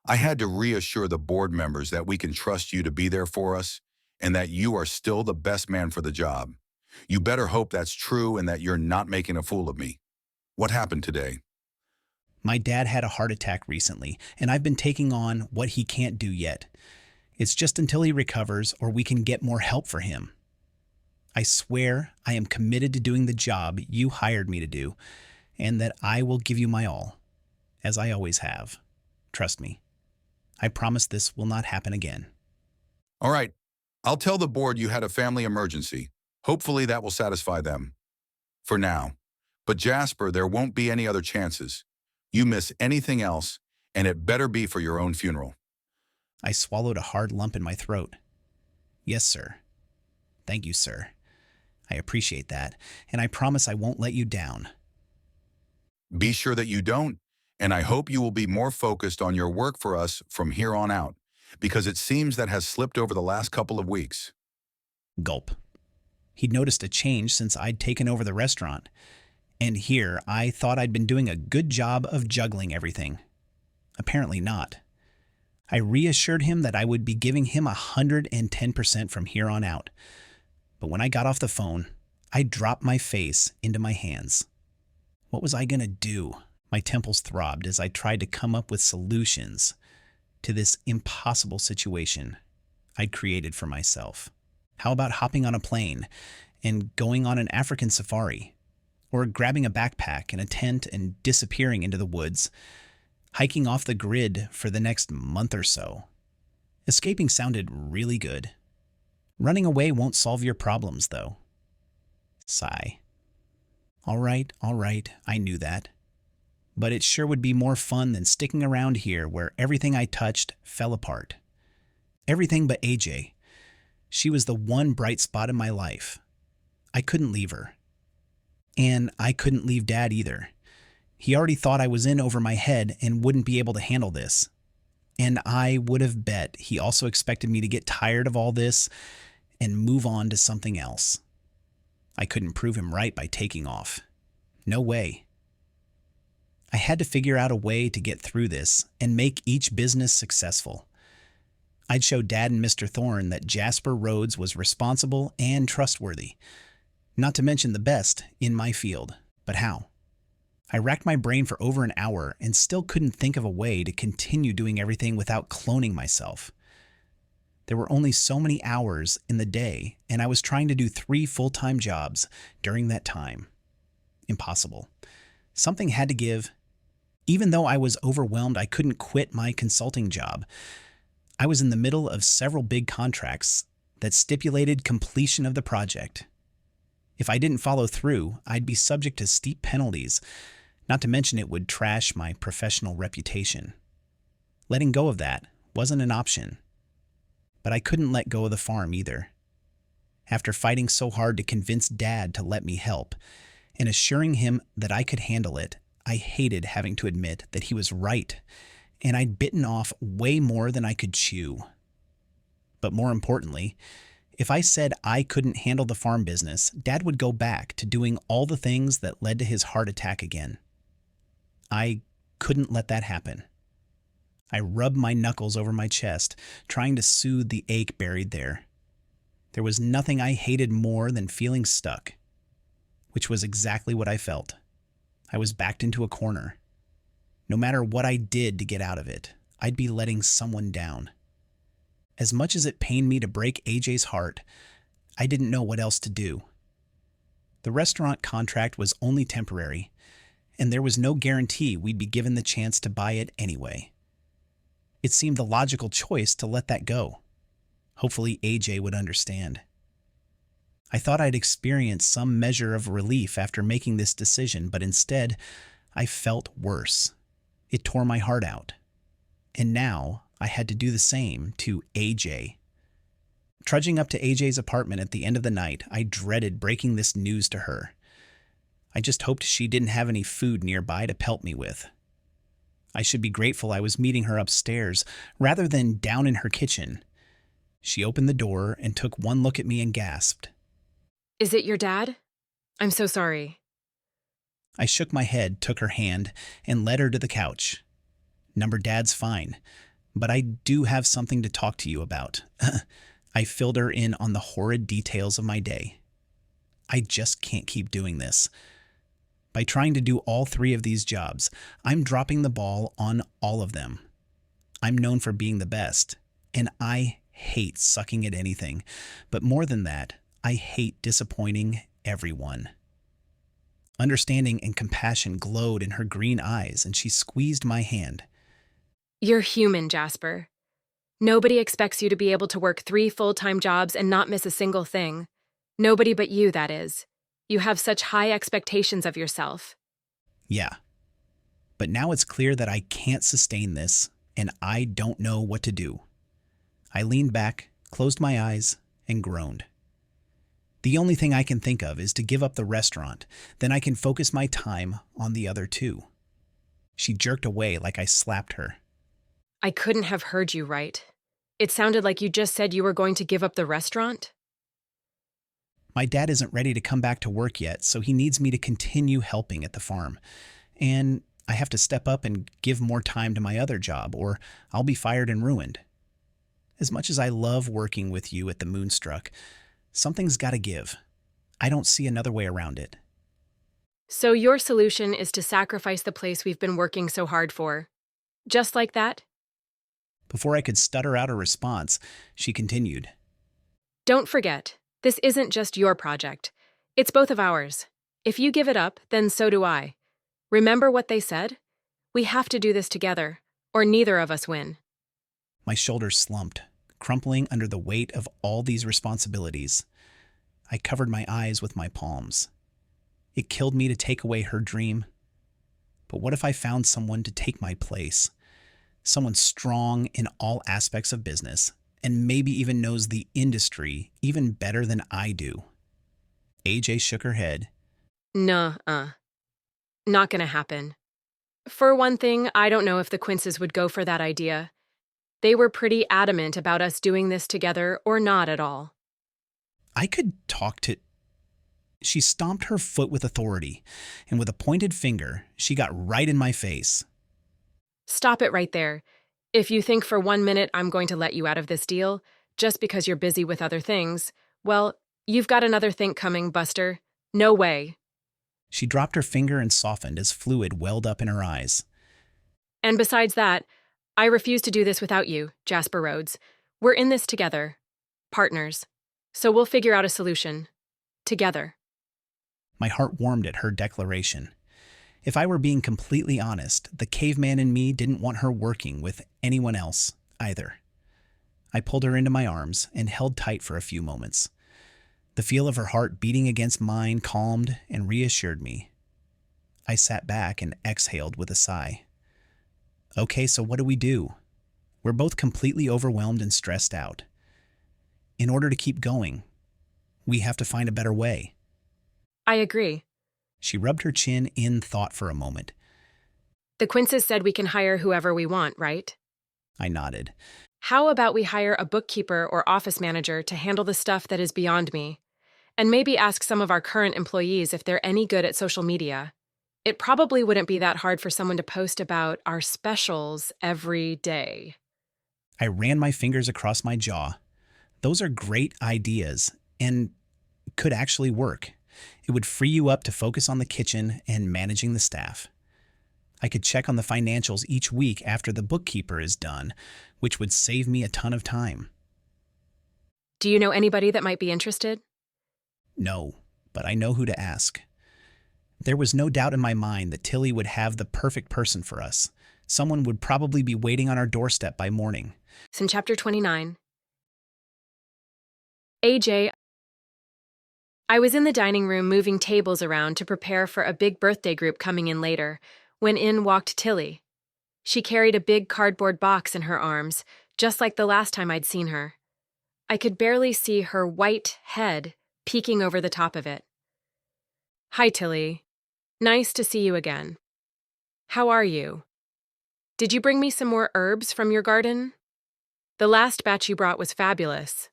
I had to reassure the board members that we can trust you to be there for us and that you are still the best man for the job. You better hope that's true and that you're not making a fool of me. What happened today? My dad had a heart attack recently, and I've been taking on what he can't do yet. It's just until he recovers or we can get more help for him. I swear I am committed to doing the job you hired me to do, and that I will give you my all, as I always have. Trust me. I promise this will not happen again. All right. I'll tell the board you had a family emergency. Hopefully that will satisfy them. For now. But Jasper, there won't be any other chances. You miss anything else, and it better be for your own funeral. I swallowed a hard lump in my throat. Yes, sir. Thank you, sir. I appreciate that, and I promise I won't let you down. Be sure that you don't, and I hope you will be more focused on your work for us from here on out, because it seems that has slipped over the last couple of weeks. Gulp. He'd noticed a change since I'd taken over the restaurant, and here I thought I'd been doing a good job of juggling everything. Apparently not. I reassured him that I would be giving him 110% from here on out. But when I got off the phone, I dropped my face into my hands. What was I going to do? My temples throbbed as I tried to come up with solutions to this impossible situation I'd created for myself. How about hopping on a plane and going on an African safari? Or grabbing a backpack and a tent and disappearing into the woods, hiking off the grid for the next month or so? Escaping sounded really good. Running away won't solve your problems, though. Sigh. All right, I knew that. But it sure would be more fun than sticking around here where everything I touched fell apart. Everything but AJ. She was the one bright spot in my life. I couldn't leave her. And I couldn't leave Dad either. He already thought I was in over my head and wouldn't be able to handle this. And I would have bet he also expected me to get tired of all this and move on to something else. I couldn't prove him right by taking off. No way. I had to figure out a way to get through this and make each business successful. I'd show Dad and Mr. Thorne that Jasper Rhodes was responsible and trustworthy. Not to mention the best in my field. But how? I racked my brain for over an hour and still couldn't think of a way to continue doing everything without cloning myself. There were only so many hours in the day, and I was trying to do 3 full-time jobs during that time. Impossible. Something had to give. Even though I was overwhelmed, I couldn't quit my consulting job. I was in the middle of several big contracts that stipulated completion of the project. If I didn't follow through, I'd be subject to steep penalties, not to mention it would trash my professional reputation. Letting go of that wasn't an option. But I couldn't let go of the farm either. After fighting so hard to convince Dad to let me help, and assuring him that I could handle it, I hated having to admit that he was right, and I'd bitten off way more than I could chew. But more importantly, if I said I couldn't handle the farm business, Dad would go back to doing all the things that led to his heart attack again. I couldn't let that happen. I rubbed my knuckles over my chest, trying to soothe the ache buried there. There was nothing I hated more than feeling stuck, which was exactly what I felt. I was backed into a corner. No matter what I did to get out of it, I'd be letting someone down. As much as it pained me to break AJ's heart, I didn't know what else to do. The restaurant contract was only temporary, and there was no guarantee we'd be given the chance to buy it anyway. It seemed the logical choice to let that go. Hopefully AJ would understand. I thought I'd experience some measure of relief after making this decision, but instead, I felt worse. It tore my heart out. And now, I had to do the same to AJ. Trudging up to AJ's apartment at the end of the night, I dreaded breaking this news to her. I just hoped she didn't have any food nearby to pelt me with. I should be grateful I was meeting her upstairs rather than down in her kitchen. She opened the door and took one look at me and gasped. Is it your dad? I'm so sorry. I shook my head, took her hand, and led her to the couch. Number Dad's fine, but I do have something to talk to you about. I filled her in on the horrid details of my day. I just can't keep doing this. By trying to do all 3 of these jobs, I'm dropping the ball on all of them. I'm known for being the best, and I hate sucking at anything. But more than that, I hate disappointing everyone. Understanding and compassion glowed in her green eyes, and she squeezed my hand. You're human, Jasper. Nobody expects you to be able to work 3 full-time jobs and not miss a single thing. Nobody but you, that is. You have such high expectations of yourself. Yeah. But now it's clear that I can't sustain this, and I don't know what to do. I leaned back, closed my eyes, and groaned. The only thing I can think of is to give up the restaurant, then I can focus my time on the other two. She jerked away like I slapped her. I couldn't have heard you right. It sounded like you just said you were going to give up the restaurant. My dad isn't ready to come back to work yet, so he needs me to continue helping at the farm. And I have to step up and give more time to my other job, or I'll be fired and ruined. As much as I love working with you at the Moonstruck, something's got to give. I don't see another way around it. So your solution is to sacrifice the place we've been working so hard for. Just like that? Before I could stutter out a response, she continued. Don't forget, this isn't just your project. It's both of ours. If you give it up, then so do I. Remember what they said? We have to do this together, or neither of us win. My shoulders slumped, crumpling under the weight of all these responsibilities. I covered my eyes with my palms. It killed me to take away her dream. But what if I found someone to take my place? Someone strong in all aspects of business, and maybe even knows the industry even better than I do. AJ shook her head. Nuh-uh. Not gonna happen. For one thing, I don't know if the Quinces would go for that idea. They were pretty adamant about us doing this together or not at all. I could talk to... She stomped her foot with authority, and with a pointed finger, she got right in my face. Stop it right there. If you think for 1 minute I'm going to let you out of this deal, just because you're busy with other things, well, you've got another think coming, Buster. No way. She dropped her finger and softened as fluid welled up in her eyes. And besides that, I refuse to do this without you, Jasper Rhodes. We're in this together. Partners. So we'll figure out a solution. Together. My heart warmed at her declaration. If I were being completely honest, the caveman in me didn't want her working with anyone else either. I pulled her into my arms and held tight for a few moments. The feel of her heart beating against mine calmed and reassured me. I sat back and exhaled with a sigh. Okay, so what do we do? We're both completely overwhelmed and stressed out. In order to keep going, we have to find a better way. I agree. She rubbed her chin in thought for a moment. The Quinces said we can hire whoever we want, right? I nodded. How about we hire a bookkeeper or office manager to handle the stuff that is beyond me? And maybe ask some of our current employees if they're any good at social media. It probably wouldn't be that hard for someone to post about our specials every day. I ran my fingers across my jaw. Those are great ideas and could actually work. It would free you up to focus on the kitchen and managing the staff. I could check on the financials each week after the bookkeeper is done, which would save me a ton of time. Do you know anybody that might be interested? No, but I know who to ask. There was no doubt in my mind that Tilly would have the perfect person for us. Someone would probably be waiting on our doorstep by morning. It's in Chapter 29. AJ, I was in the dining room moving tables around to prepare for a big birthday group coming in later, when in walked Tilly. She carried a big cardboard box in her arms, just like the last time I'd seen her. I could barely see her white head peeking over the top of it. Hi, Tilly. Nice to see you again. How are you? Did you bring me some more herbs from your garden? The last batch you brought was fabulous.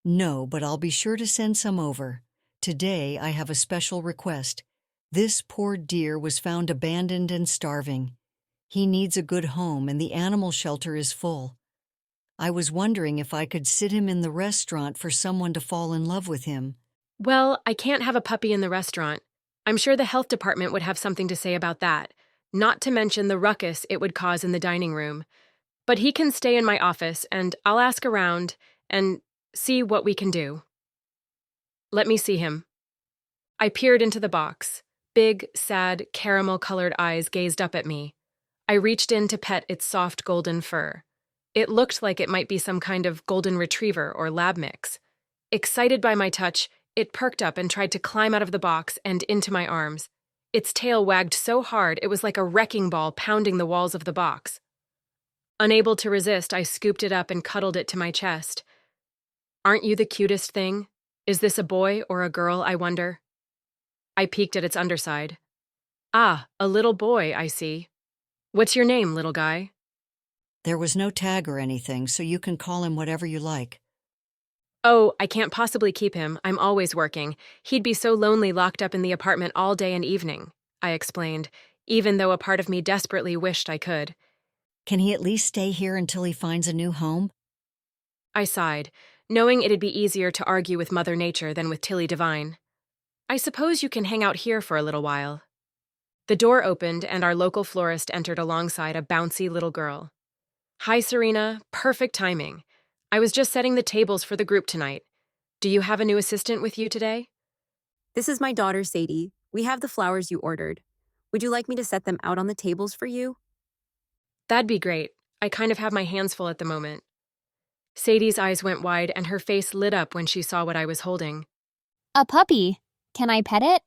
No, but I'll be sure to send some over. Today, I have a special request. This poor deer was found abandoned and starving. He needs a good home, and the animal shelter is full. I was wondering if I could sit him in the restaurant for someone to fall in love with him. Well, I can't have a puppy in the restaurant. I'm sure the health department would have something to say about that, not to mention the ruckus it would cause in the dining room. But he can stay in my office, and I'll ask around and see what we can do. Let me see him. I peered into the box. Big, sad, caramel-colored eyes gazed up at me. I reached in to pet its soft golden fur. It looked like it might be some kind of golden retriever or lab mix. Excited by my touch, It perked up and tried to climb out of the box and into my arms. Its tail wagged so hard it was like a wrecking ball pounding the walls of the box. Unable to resist, I scooped it up and cuddled it to my chest. Aren't you the cutest thing? Is this a boy or a girl, I wonder? I peeked at its underside. Ah, a little boy, I see. What's your name, little guy? There was no tag or anything, so you can call him whatever you like. Oh, I can't possibly keep him. I'm always working. He'd be so lonely locked up in the apartment all day and evening, I explained, even though a part of me desperately wished I could. Can he at least stay here until he finds a new home? I sighed, knowing it'd be easier to argue with Mother Nature than with Tilly Devine. I suppose you can hang out here for a little while. The door opened and our local florist entered alongside a bouncy little girl. Hi, Serena. Perfect timing. I was just setting the tables for the group tonight. Do you have a new assistant with you today? This is my daughter, Sadie. We have the flowers you ordered. Would you like me to set them out on the tables for you? That'd be great. I kind of have my hands full at the moment. Sadie's eyes went wide and her face lit up when she saw what I was holding. A puppy. Can I pet it?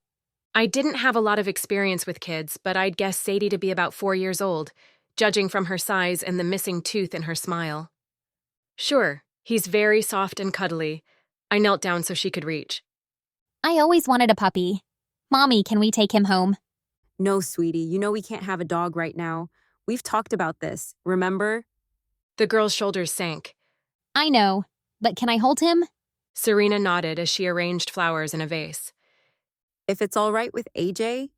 I didn't have a lot of experience with kids, but I'd guess Sadie to be about 4 years old, judging from her size and the missing tooth in her smile. Sure, he's very soft and cuddly. I knelt down so she could reach. I always wanted a puppy. Mommy, can we take him home? No, sweetie. You know we can't have a dog right now. We've talked about this, remember? The girl's shoulders sank. I know, but can I hold him? Serena nodded as she arranged flowers in a vase. If it's all right with AJ?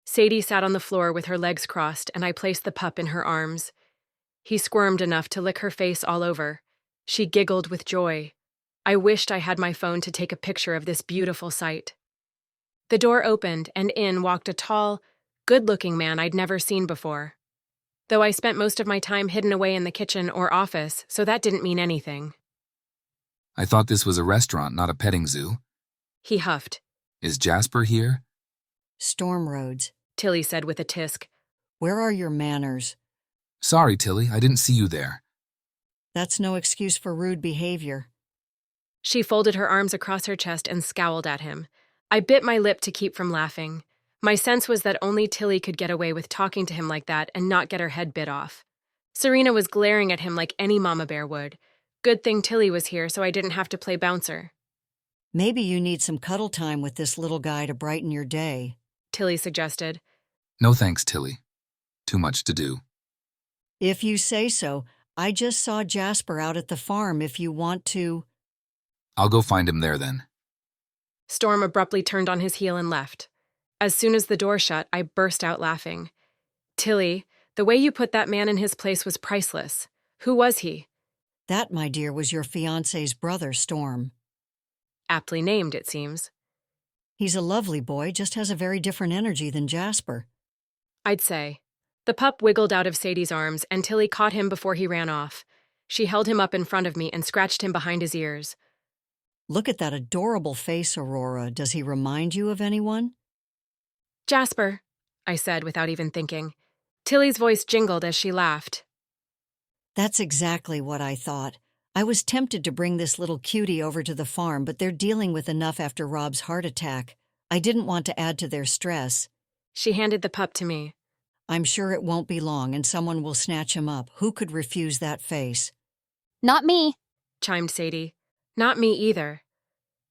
Sadie sat on the floor with her legs crossed, and I placed the pup in her arms. He squirmed enough to lick her face all over. She giggled with joy. I wished I had my phone to take a picture of this beautiful sight. The door opened, and in walked a tall, good-looking man I'd never seen before. Though I spent most of my time hidden away in the kitchen or office, so that didn't mean anything. I thought this was a restaurant, not a petting zoo. He huffed. Is Jasper here? Storm roads, Tilly said with a tisk. Where are your manners? Sorry, Tilly, I didn't see you there. That's no excuse for rude behavior. She folded her arms across her chest and scowled at him. I bit my lip to keep from laughing. My sense was that only Tilly could get away with talking to him like that and not get her head bit off. Serena was glaring at him like any mama bear would. Good thing Tilly was here so I didn't have to play bouncer. Maybe you need some cuddle time with this little guy to brighten your day, Tilly suggested. No thanks, Tilly. Too much to do. If you say so. I just saw Jasper out at the farm if you want to. I'll go find him there then. Storm abruptly turned on his heel and left. As soon as the door shut, I burst out laughing. Tilly, the way you put that man in his place was priceless. Who was he? That, my dear, was your fiancé's brother, Storm. Aptly named, it seems. He's a lovely boy, just has a very different energy than Jasper. I'd say. The pup wiggled out of Sadie's arms, and Tilly caught him before he ran off. She held him up in front of me and scratched him behind his ears. Look at that adorable face, Aurora. Does he remind you of anyone? Jasper, I said without even thinking. Tilly's voice jingled as she laughed. That's exactly what I thought. I was tempted to bring this little cutie over to the farm, but they're dealing with enough after Rob's heart attack. I didn't want to add to their stress. She handed the pup to me. I'm sure it won't be long and someone will snatch him up. Who could refuse that face? Not me, chimed Sadie. Not me either.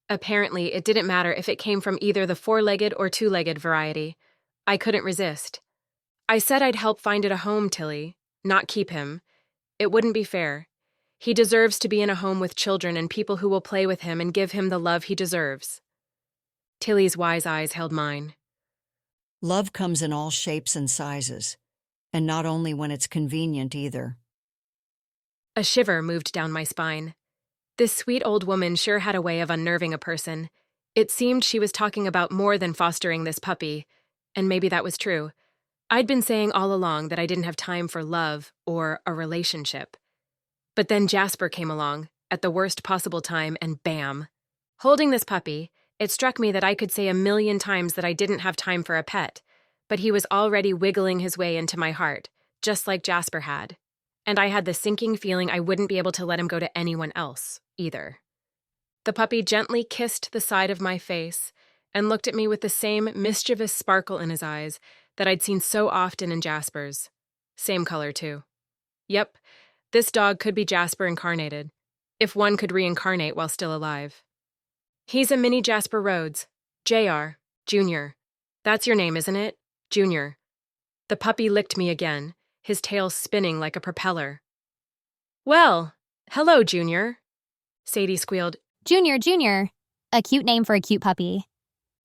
Apparently, it didn't matter if it came from either the 4-legged or 2-legged variety. I couldn't resist. I said I'd help find it a home, Tilly, not keep him. It wouldn't be fair. He deserves to be in a home with children and people who will play with him and give him the love he deserves. Tilly's wise eyes held mine. Love comes in all shapes and sizes, and not only when it's convenient either. A shiver moved down my spine. This sweet old woman sure had a way of unnerving a person. It seemed she was talking about more than fostering this puppy, and maybe that was true. I'd been saying all along that I didn't have time for love or a relationship. But then Jasper came along, at the worst possible time, and bam. Holding this puppy, it struck me that I could say 1,000,000 times that I didn't have time for a pet, but he was already wiggling his way into my heart, just like Jasper had. And I had the sinking feeling I wouldn't be able to let him go to anyone else, either. The puppy gently kissed the side of my face and looked at me with the same mischievous sparkle in his eyes that I'd seen so often in Jasper's. Same color, too. Yep, this dog could be Jasper incarnated, if one could reincarnate while still alive. He's a mini Jasper Rhodes, Jr., Jr. That's your name, isn't it? Junior. The puppy licked me again, his tail spinning like a propeller. Well, hello, Junior. Sadie squealed. Junior, Junior. A cute name for a cute puppy.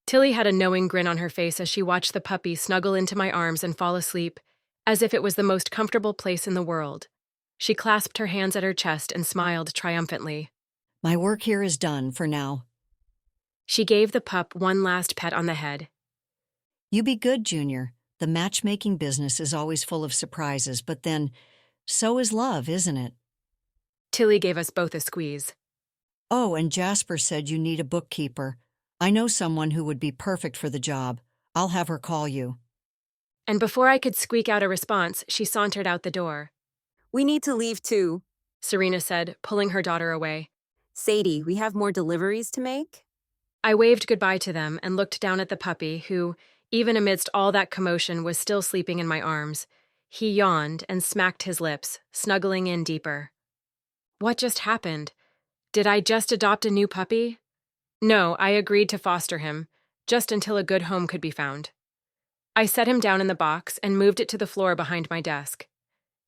Tilly had a knowing grin on her face as she watched the puppy snuggle into my arms and fall asleep, as if it was the most comfortable place in the world. She clasped her hands at her chest and smiled triumphantly. My work here is done for now. She gave the pup one last pet on the head. You be good, Junior. The matchmaking business is always full of surprises, but then, so is love, isn't it? Tilly gave us both a squeeze. Oh, and Jasper said you need a bookkeeper. I know someone who would be perfect for the job. I'll have her call you. And before I could squeak out a response, she sauntered out the door. We need to leave too, Serena said, pulling her daughter away. Sadie, we have more deliveries to make? I waved goodbye to them and looked down at the puppy, who, even amidst all that commotion, was still sleeping in my arms. He yawned and smacked his lips, snuggling in deeper. What just happened? Did I just adopt a new puppy? No, I agreed to foster him, just until a good home could be found. I set him down in the box and moved it to the floor behind my desk.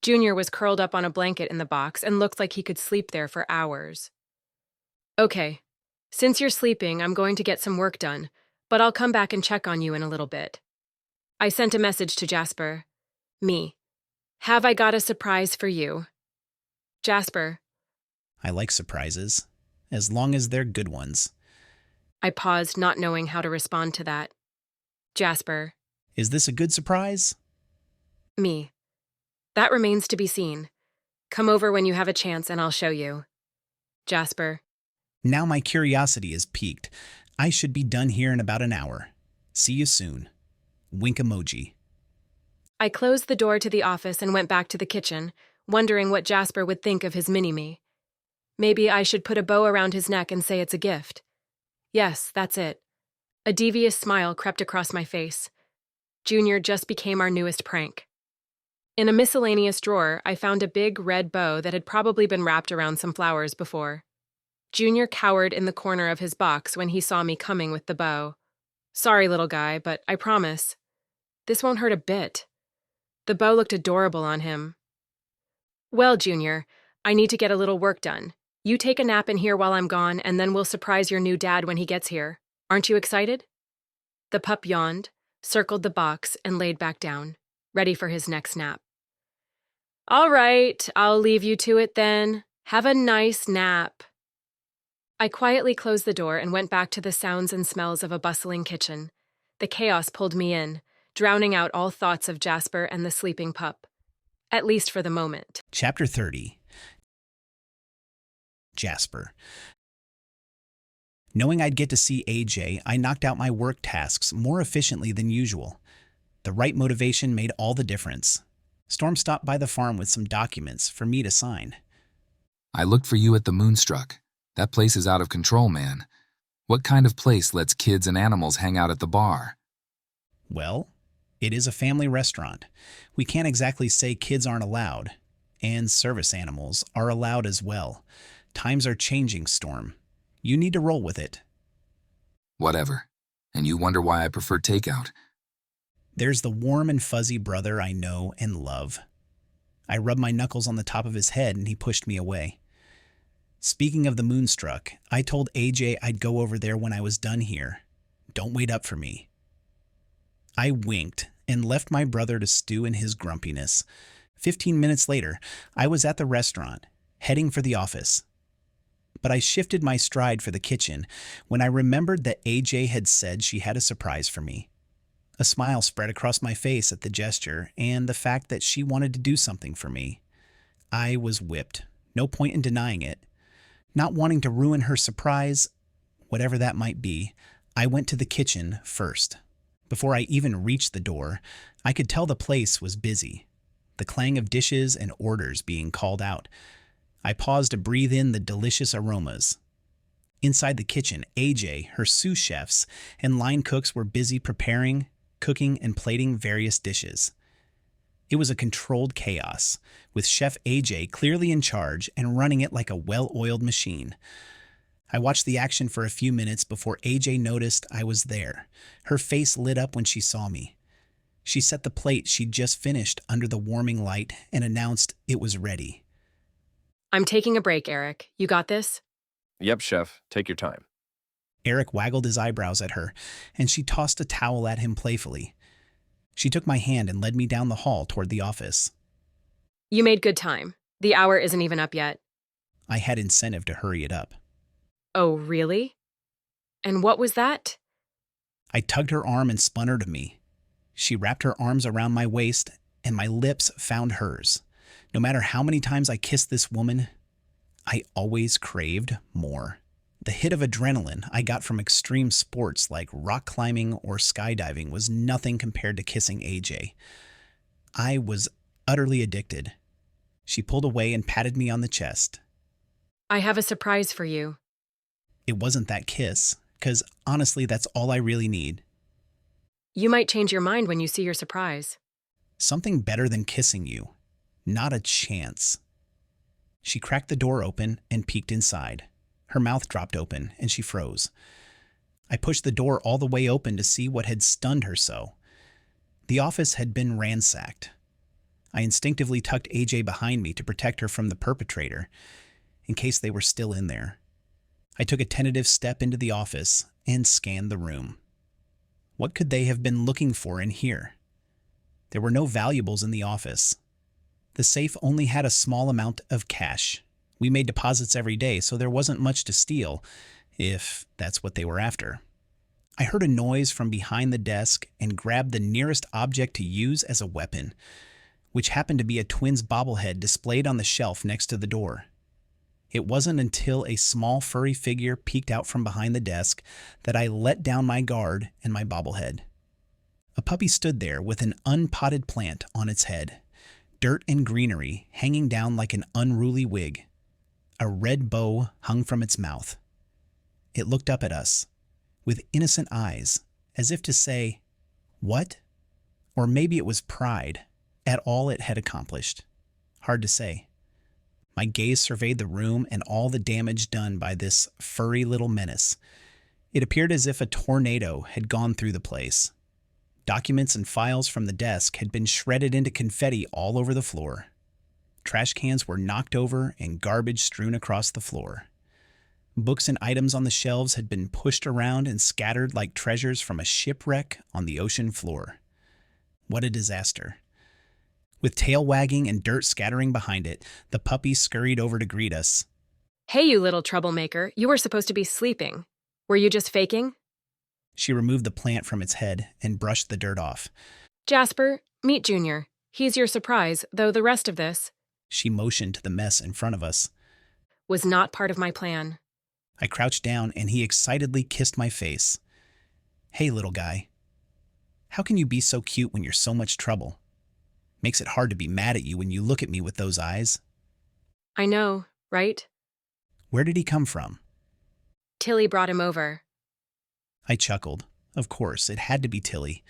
Junior was curled up on a blanket in the box and looked like he could sleep there for hours. Okay, since you're sleeping, I'm going to get some work done, but I'll come back and check on you in a little bit. I sent a message to Jasper. Me. Have I got a surprise for you? Jasper. I like surprises, as long as they're good ones. I paused, not knowing how to respond to that. Jasper. Is this a good surprise? Me. That remains to be seen. Come over when you have a chance and I'll show you. Jasper. Now my curiosity is piqued. I should be done here in about an hour. See you soon. Wink emoji. I closed the door to the office and went back to the kitchen, wondering what Jasper would think of his mini-me. Maybe I should put a bow around his neck and say it's a gift. Yes, that's it. A devious smile crept across my face. Junior just became our newest prank. In a miscellaneous drawer, I found a big red bow that had probably been wrapped around some flowers before. Junior cowered in the corner of his box when he saw me coming with the bow. Sorry, little guy, but I promise. This won't hurt a bit. The bow looked adorable on him. Well, Junior, I need to get a little work done. You take a nap in here while I'm gone, and then we'll surprise your new dad when he gets here. Aren't you excited? The pup yawned, circled the box, and laid back down, ready for his next nap. All right, I'll leave you to it then. Have a nice nap. I quietly closed the door and went back to the sounds and smells of a bustling kitchen. The chaos pulled me in, drowning out all thoughts of Jasper and the sleeping pup. At least for the moment. Chapter 30. Jasper. Knowing I'd get to see AJ, I knocked out my work tasks more efficiently than usual. The right motivation made all the difference. Storm stopped by the farm with some documents for me to sign. I looked for you at the Moonstruck. That place is out of control, man. What kind of place lets kids and animals hang out at the bar? Well, it is a family restaurant. We can't exactly say kids aren't allowed. And service animals are allowed as well. Times are changing, Storm. You need to roll with it. Whatever. And you wonder why I prefer takeout. There's the warm and fuzzy brother I know and love. I rubbed my knuckles on the top of his head and he pushed me away. Speaking of the Moonstruck, I told AJ I'd go over there when I was done here. Don't wait up for me. I winked and left my brother to stew in his grumpiness. 15 minutes later, I was at the restaurant, heading for the office. But I shifted my stride for the kitchen when I remembered that AJ had said she had a surprise for me. A smile spread across my face at the gesture and the fact that she wanted to do something for me. I was whipped. No point in denying it. Not wanting to ruin her surprise, whatever that might be, I went to the kitchen first. Before I even reached the door, I could tell the place was busy. The clang of dishes and orders being called out. I paused to breathe in the delicious aromas. Inside the kitchen, AJ, her sous chefs, and line cooks were busy preparing, cooking, and plating various dishes. It was a controlled chaos, with Chef AJ clearly in charge and running it like a well-oiled machine. I watched the action for a few minutes before AJ noticed I was there. Her face lit up when she saw me. She set the plate she'd just finished under the warming light and announced it was ready. I'm taking a break, Eric. You got this? Yep, chef. Take your time. Eric waggled his eyebrows at her, and she tossed a towel at him playfully. She took my hand and led me down the hall toward the office. You made good time. The hour isn't even up yet. I had incentive to hurry it up. Oh, really? And what was that? I tugged her arm and spun her to me. She wrapped her arms around my waist, and my lips found hers. No matter how many times I kissed this woman, I always craved more. The hit of adrenaline I got from extreme sports like rock climbing or skydiving was nothing compared to kissing AJ. I was utterly addicted. She pulled away and patted me on the chest. I have a surprise for you. It wasn't that kiss, 'cause honestly, that's all I really need. You might change your mind when you see your surprise. Something better than kissing you. Not a chance. She cracked the door open and peeked inside. Her mouth dropped open, and she froze. I pushed the door all the way open to see what had stunned her so. The office had been ransacked. I instinctively tucked AJ behind me to protect her from the perpetrator, in case they were still in there. I took a tentative step into the office and scanned the room. What could they have been looking for in here? There were no valuables in the office. The safe only had a small amount of cash. We made deposits every day, so there wasn't much to steal, if that's what they were after. I heard a noise from behind the desk and grabbed the nearest object to use as a weapon, which happened to be a twins bobblehead displayed on the shelf next to the door. It wasn't until a small furry figure peeked out from behind the desk that I let down my guard and my bobblehead. A puppy stood there with an unpotted plant on its head, dirt and greenery hanging down like an unruly wig. A red bow hung from its mouth. It looked up at us with innocent eyes, as if to say, "What?" Or maybe it was pride at all it had accomplished. Hard to say. My gaze surveyed the room and all the damage done by this furry little menace. It appeared as if a tornado had gone through the place. Documents and files from the desk had been shredded into confetti all over the floor. Trash cans were knocked over and garbage strewn across the floor. Books and items on the shelves had been pushed around and scattered like treasures from a shipwreck on the ocean floor. What a disaster. With tail wagging and dirt scattering behind it, the puppy scurried over to greet us. Hey, you little troublemaker. You were supposed to be sleeping. Were you just faking? She removed the plant from its head and brushed the dirt off. Jasper, meet Junior. He's your surprise, though the rest of this, she motioned to the mess in front of us, was not part of my plan. I crouched down and he excitedly kissed my face. Hey, little guy. How can you be so cute when you're so much trouble? Makes it hard to be mad at you when you look at me with those eyes. I know, right? Where did he come from? Tilly brought him over. I chuckled. Of course, it had to be Tilly.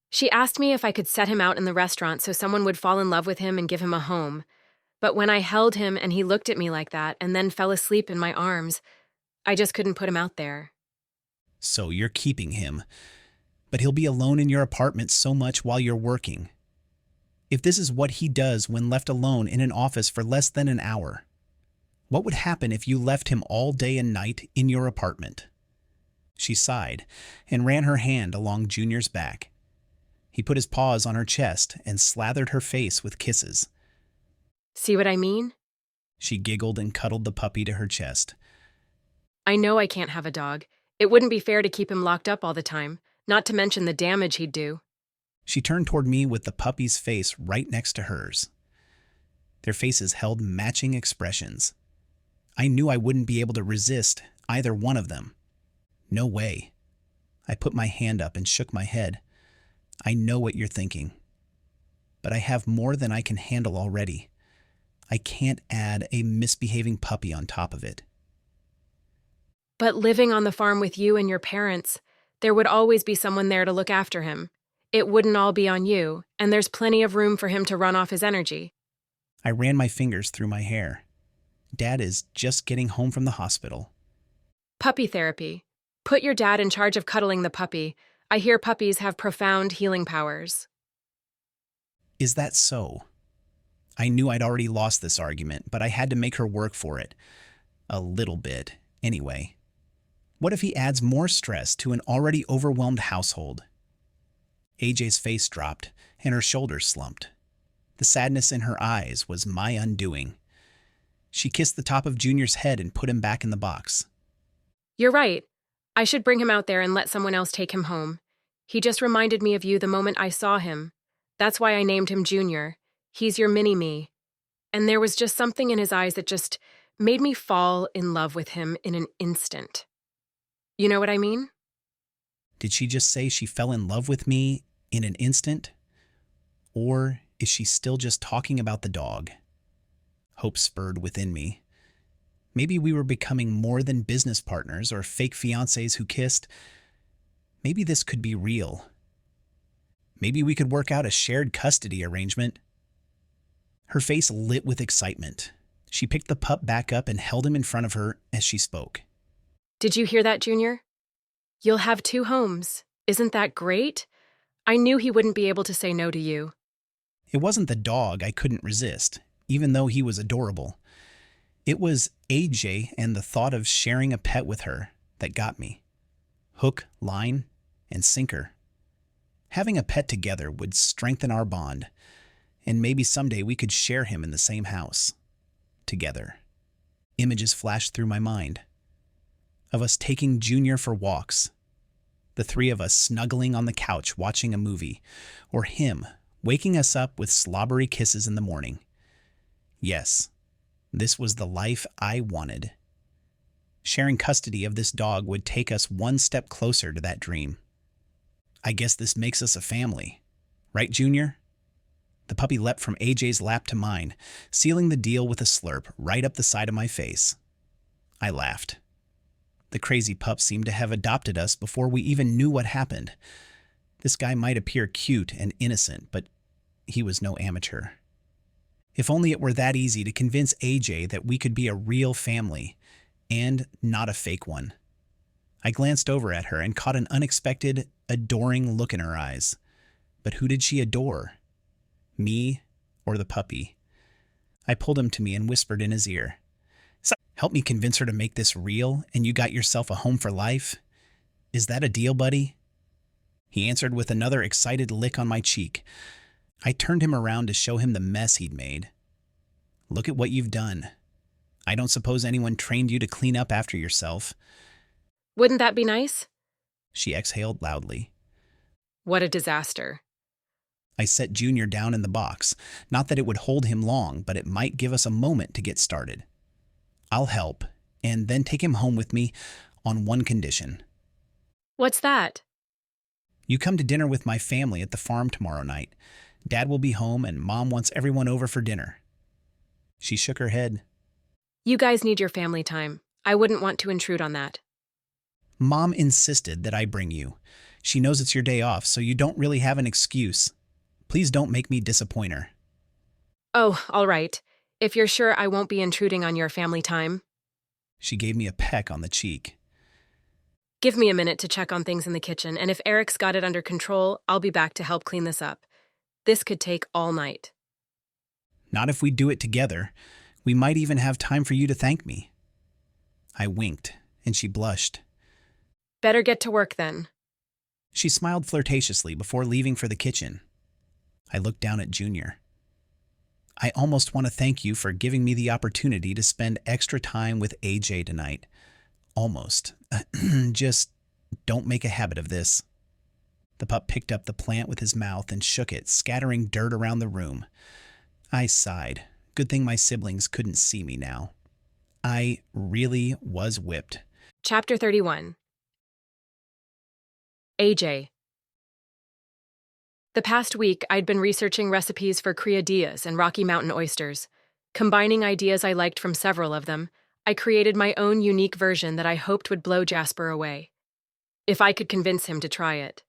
She asked me if I could set him out in the restaurant so someone would fall in love with him and give him a home. But when I held him and he looked at me like that and then fell asleep in my arms, I just couldn't put him out there. So you're keeping him. But he'll be alone in your apartment so much while you're working. If this is what he does when left alone in an office for less than an hour, what would happen if you left him all day and night in your apartment? She sighed and ran her hand along Junior's back. He put his paws on her chest and slathered her face with kisses. See what I mean? She giggled and cuddled the puppy to her chest. I know I can't have a dog. It wouldn't be fair to keep him locked up all the time, not to mention the damage he'd do. She turned toward me with the puppy's face right next to hers. Their faces held matching expressions. I knew I wouldn't be able to resist either one of them. No way. I put my hand up and shook my head. I know what you're thinking. But I have more than I can handle already. I can't add a misbehaving puppy on top of it. But living on the farm with you and your parents, there would always be someone there to look after him. It wouldn't all be on you, and there's plenty of room for him to run off his energy. I ran my fingers through my hair. Dad is just getting home from the hospital. Puppy therapy. Put your dad in charge of cuddling the puppy. I hear puppies have profound healing powers. Is that so? I knew I'd already lost this argument, but I had to make her work for it. A little bit, anyway. What if he adds more stress to an already overwhelmed household? AJ's face dropped, and her shoulders slumped. The sadness in her eyes was my undoing. She kissed the top of Junior's head and put him back in the box. You're right. I should bring him out there and let someone else take him home. He just reminded me of you the moment I saw him. That's why I named him Junior. He's your mini-me. And there was just something in his eyes that just made me fall in love with him in an instant. You know what I mean? Did she just say she fell in love with me in an instant? Or is she still just talking about the dog? Hope spurred within me. Maybe we were becoming more than business partners or fake fiancés who kissed. Maybe this could be real. Maybe we could work out a shared custody arrangement. Her face lit with excitement. She picked the pup back up and held him in front of her as she spoke. Did you hear that, Junior? You'll have 2 homes. Isn't that great? I knew he wouldn't be able to say no to you. It wasn't the dog I couldn't resist, even though he was adorable. It was AJ and the thought of sharing a pet with her that got me. Hook, line, and sinker. Having a pet together would strengthen our bond, and maybe someday we could share him in the same house. Together. Images flashed through my mind. Of us taking Junior for walks. The 3 of us snuggling on the couch watching a movie, or him waking us up with slobbery kisses in the morning. Yes, this was the life I wanted. Sharing custody of this dog would take us one step closer to that dream. I guess this makes us a family. Right, Junior? The puppy leapt from AJ's lap to mine, sealing the deal with a slurp right up the side of my face. I laughed. The crazy pup seemed to have adopted us before we even knew what happened. This guy might appear cute and innocent, but he was no amateur. If only it were that easy to convince AJ that we could be a real family, and not a fake one. I glanced over at her and caught an unexpected, adoring look in her eyes. But who did she adore? Me or the puppy? I pulled him to me and whispered in his ear. Help me convince her to make this real, and you got yourself a home for life? Is that a deal, buddy? He answered with another excited lick on my cheek. I turned him around to show him the mess he'd made. Look at what you've done. I don't suppose anyone trained you to clean up after yourself. Wouldn't that be nice? She exhaled loudly. What a disaster. I set Junior down in the box. Not that it would hold him long, but it might give us a moment to get started. I'll help, and then take him home with me on one condition. What's that? You come to dinner with my family at the farm tomorrow night. Dad will be home, and Mom wants everyone over for dinner. She shook her head. You guys need your family time. I wouldn't want to intrude on that. Mom insisted that I bring you. She knows it's your day off, so you don't really have an excuse. Please don't make me disappoint her. Oh, all right. If you're sure I won't be intruding on your family time. She gave me a peck on the cheek. Give me a minute to check on things in the kitchen, and if Eric's got it under control, I'll be back to help clean this up. This could take all night. Not if we do it together. We might even have time for you to thank me. I winked, and she blushed. Better get to work then. She smiled flirtatiously before leaving for the kitchen. I looked down at Junior. I almost want to thank you for giving me the opportunity to spend extra time with AJ tonight. Almost. Just don't make a habit of this. The pup picked up the plant with his mouth and shook it, scattering dirt around the room. I sighed. Good thing my siblings couldn't see me now. I really was whipped. Chapter 31. AJ. The past week, I'd been researching recipes for criadillas and Rocky Mountain oysters. Combining ideas I liked from several of them, I created my own unique version that I hoped would blow Jasper away, if I could convince him to try it.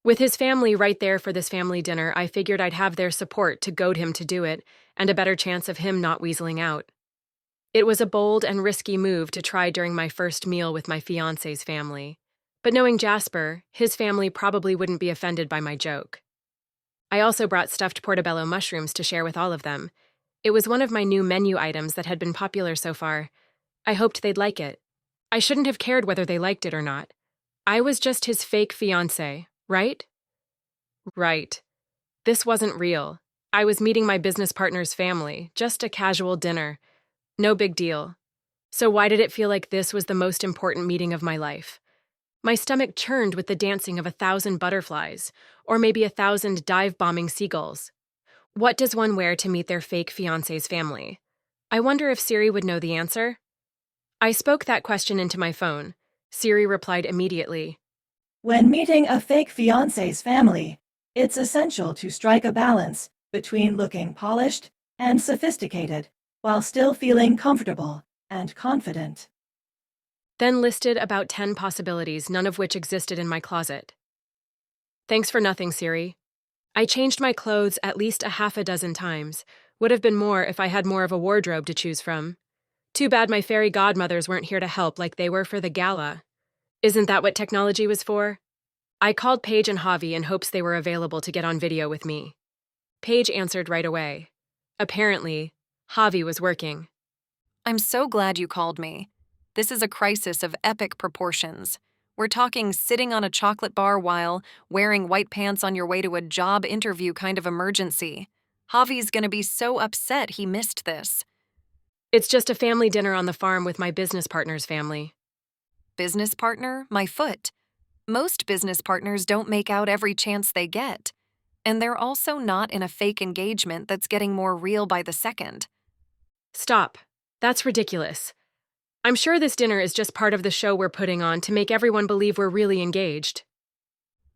With his family right there for this family dinner, I figured I'd have their support to goad him to do it, and a better chance of him not weaseling out. It was a bold and risky move to try during my first meal with my fiancé's family. But knowing Jasper, his family probably wouldn't be offended by my joke. I also brought stuffed portobello mushrooms to share with all of them. It was one of my new menu items that had been popular so far. I hoped they'd like it. I shouldn't have cared whether they liked it or not. I was just his fake fiancé, right? Right. This wasn't real. I was meeting my business partner's family, just a casual dinner. No big deal. So why did it feel like this was the most important meeting of my life? My stomach churned with the dancing of 1,000 butterflies, or maybe 1,000 dive-bombing seagulls. What does one wear to meet their fake fiancé's family? I wonder if Siri would know the answer. I spoke that question into my phone. Siri replied immediately. When meeting a fake fiancé's family, it's essential to strike a balance between looking polished and sophisticated while still feeling comfortable and confident. Then listed about 10 possibilities, none of which existed in my closet. Thanks for nothing, Siri. I changed my clothes at least a half a dozen times. Would have been more if I had more of a wardrobe to choose from. Too bad my fairy godmothers weren't here to help like they were for the gala. Isn't that what technology was for? I called Paige and Javi in hopes they were available to get on video with me. Paige answered right away. Apparently, Javi was working. I'm so glad you called me. This is a crisis of epic proportions. We're talking sitting on a chocolate bar while wearing white pants on your way to a job interview kind of emergency. Javi's gonna be so upset he missed this. It's just a family dinner on the farm with my business partner's family. Business partner? My foot. Most business partners don't make out every chance they get. And they're also not in a fake engagement that's getting more real by the second. Stop. That's ridiculous. I'm sure this dinner is just part of the show we're putting on to make everyone believe we're really engaged.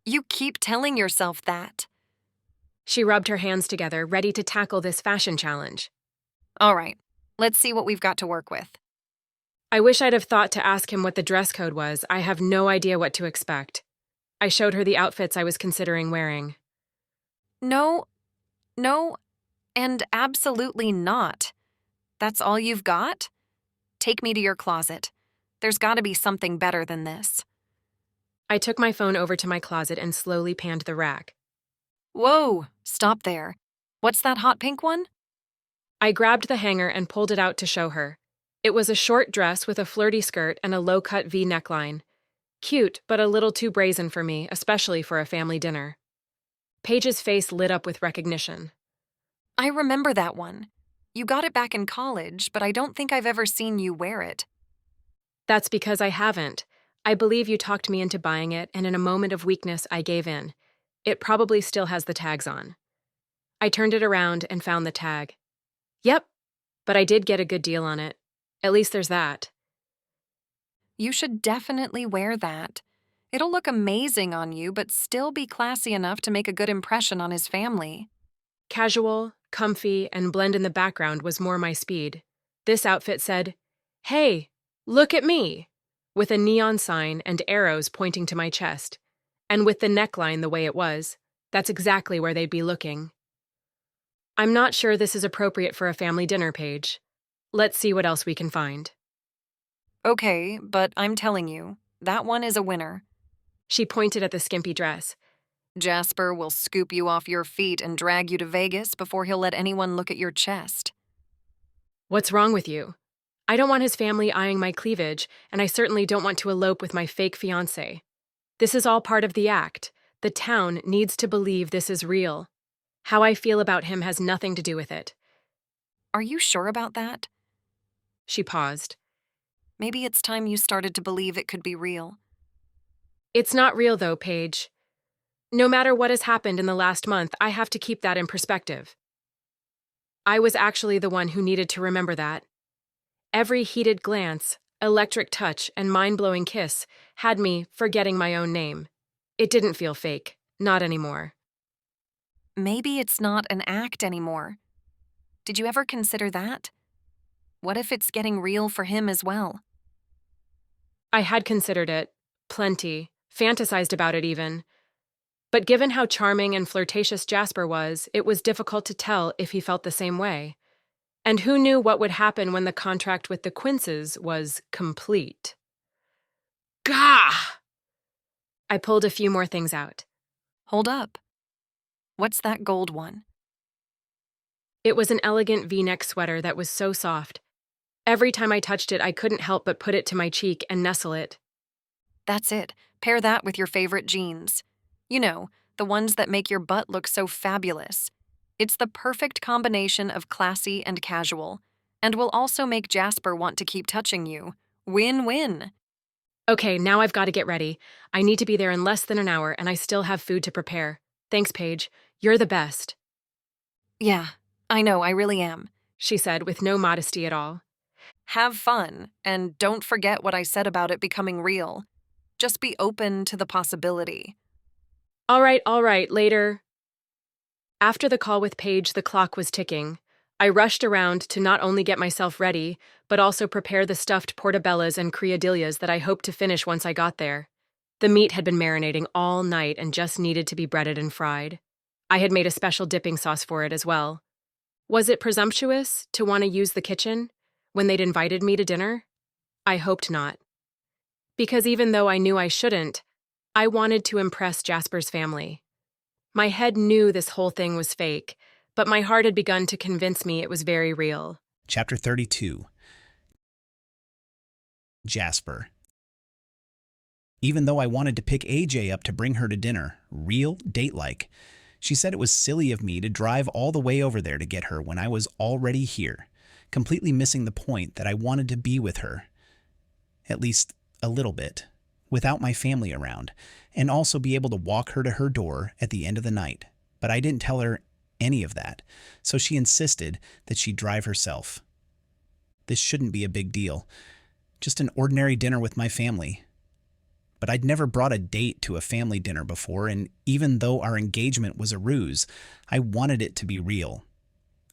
You keep telling yourself that. She rubbed her hands together, ready to tackle this fashion challenge. All right, let's see what we've got to work with. I wish I'd have thought to ask him what the dress code was. I have no idea what to expect. I showed her the outfits I was considering wearing. No, and absolutely not. That's all you've got? Take me to your closet. There's got to be something better than this. I took my phone over to my closet and slowly panned the rack. Whoa, stop there. What's that hot pink one? I grabbed the hanger and pulled it out to show her. It was a short dress with a flirty skirt and a low-cut V neckline. Cute, but a little too brazen for me, especially for a family dinner. Paige's face lit up with recognition. I remember that one. You got it back in college, but I don't think I've ever seen you wear it. That's because I haven't. I believe you talked me into buying it, and in a moment of weakness, I gave in. It probably still has the tags on. I turned it around and found the tag. Yep, but I did get a good deal on it. At least there's that. You should definitely wear that. It'll look amazing on you, but still be classy enough to make a good impression on his family. Casual, comfy, and blend in the background was more my speed. This outfit said, "Hey, look at me," with a neon sign and arrows pointing to my chest. And with the neckline the way it was, that's exactly where they'd be looking. I'm not sure this is appropriate for a family dinner, Paige. Let's see what else we can find. Okay, but I'm telling you, that one is a winner. She pointed at the skimpy dress. Jasper will scoop you off your feet and drag you to Vegas before he'll let anyone look at your chest. What's wrong with you? I don't want his family eyeing my cleavage, and I certainly don't want to elope with my fake fiancé. This is all part of the act. The town needs to believe this is real. How I feel about him has nothing to do with it. Are you sure about that? She paused. Maybe it's time you started to believe it could be real. It's not real, though, Paige. No matter what has happened in the last month, I have to keep that in perspective. I was actually the one who needed to remember that. Every heated glance, electric touch, and mind-blowing kiss had me forgetting my own name. It didn't feel fake. Not anymore. Maybe it's not an act anymore. Did you ever consider that? What if it's getting real for him as well? I had considered it, plenty, fantasized about it even. But given how charming and flirtatious Jasper was, it was difficult to tell if he felt the same way. And who knew what would happen when the contract with the Quinces was complete? Gah! I pulled a few more things out. Hold up. What's that gold one? It was an elegant V-neck sweater that was so soft. Every time I touched it, I couldn't help but put it to my cheek and nestle it. That's it. Pair that with your favorite jeans. You know, the ones that make your butt look so fabulous. It's the perfect combination of classy and casual, and will also make Jasper want to keep touching you. Win-win. Okay, now I've got to get ready. I need to be there in less than an hour, and I still have food to prepare. Thanks, Paige. You're the best. Yeah, I know, I really am, she said with no modesty at all. Have fun, and don't forget what I said about it becoming real. Just be open to the possibility. All right, later. After the call with Paige, the clock was ticking. I rushed around to not only get myself ready, but also prepare the stuffed portobellas and criadillas that I hoped to finish once I got there. The meat had been marinating all night and just needed to be breaded and fried. I had made a special dipping sauce for it as well. Was it presumptuous to want to use the kitchen when they'd invited me to dinner? I hoped not. Because even though I knew I shouldn't, I wanted to impress Jasper's family. My head knew this whole thing was fake, but my heart had begun to convince me it was very real. Chapter 32. Jasper. Even though I wanted to pick AJ up to bring her to dinner, real, date-like, she said it was silly of me to drive all the way over there to get her when I was already here, completely missing the point that I wanted to be with her. At least a little bit, without my family around, and also be able to walk her to her door at the end of the night. But I didn't tell her any of that, so she insisted that she drive herself. This shouldn't be a big deal, just an ordinary dinner with my family. But I'd never brought a date to a family dinner before, and even though our engagement was a ruse, I wanted it to be real.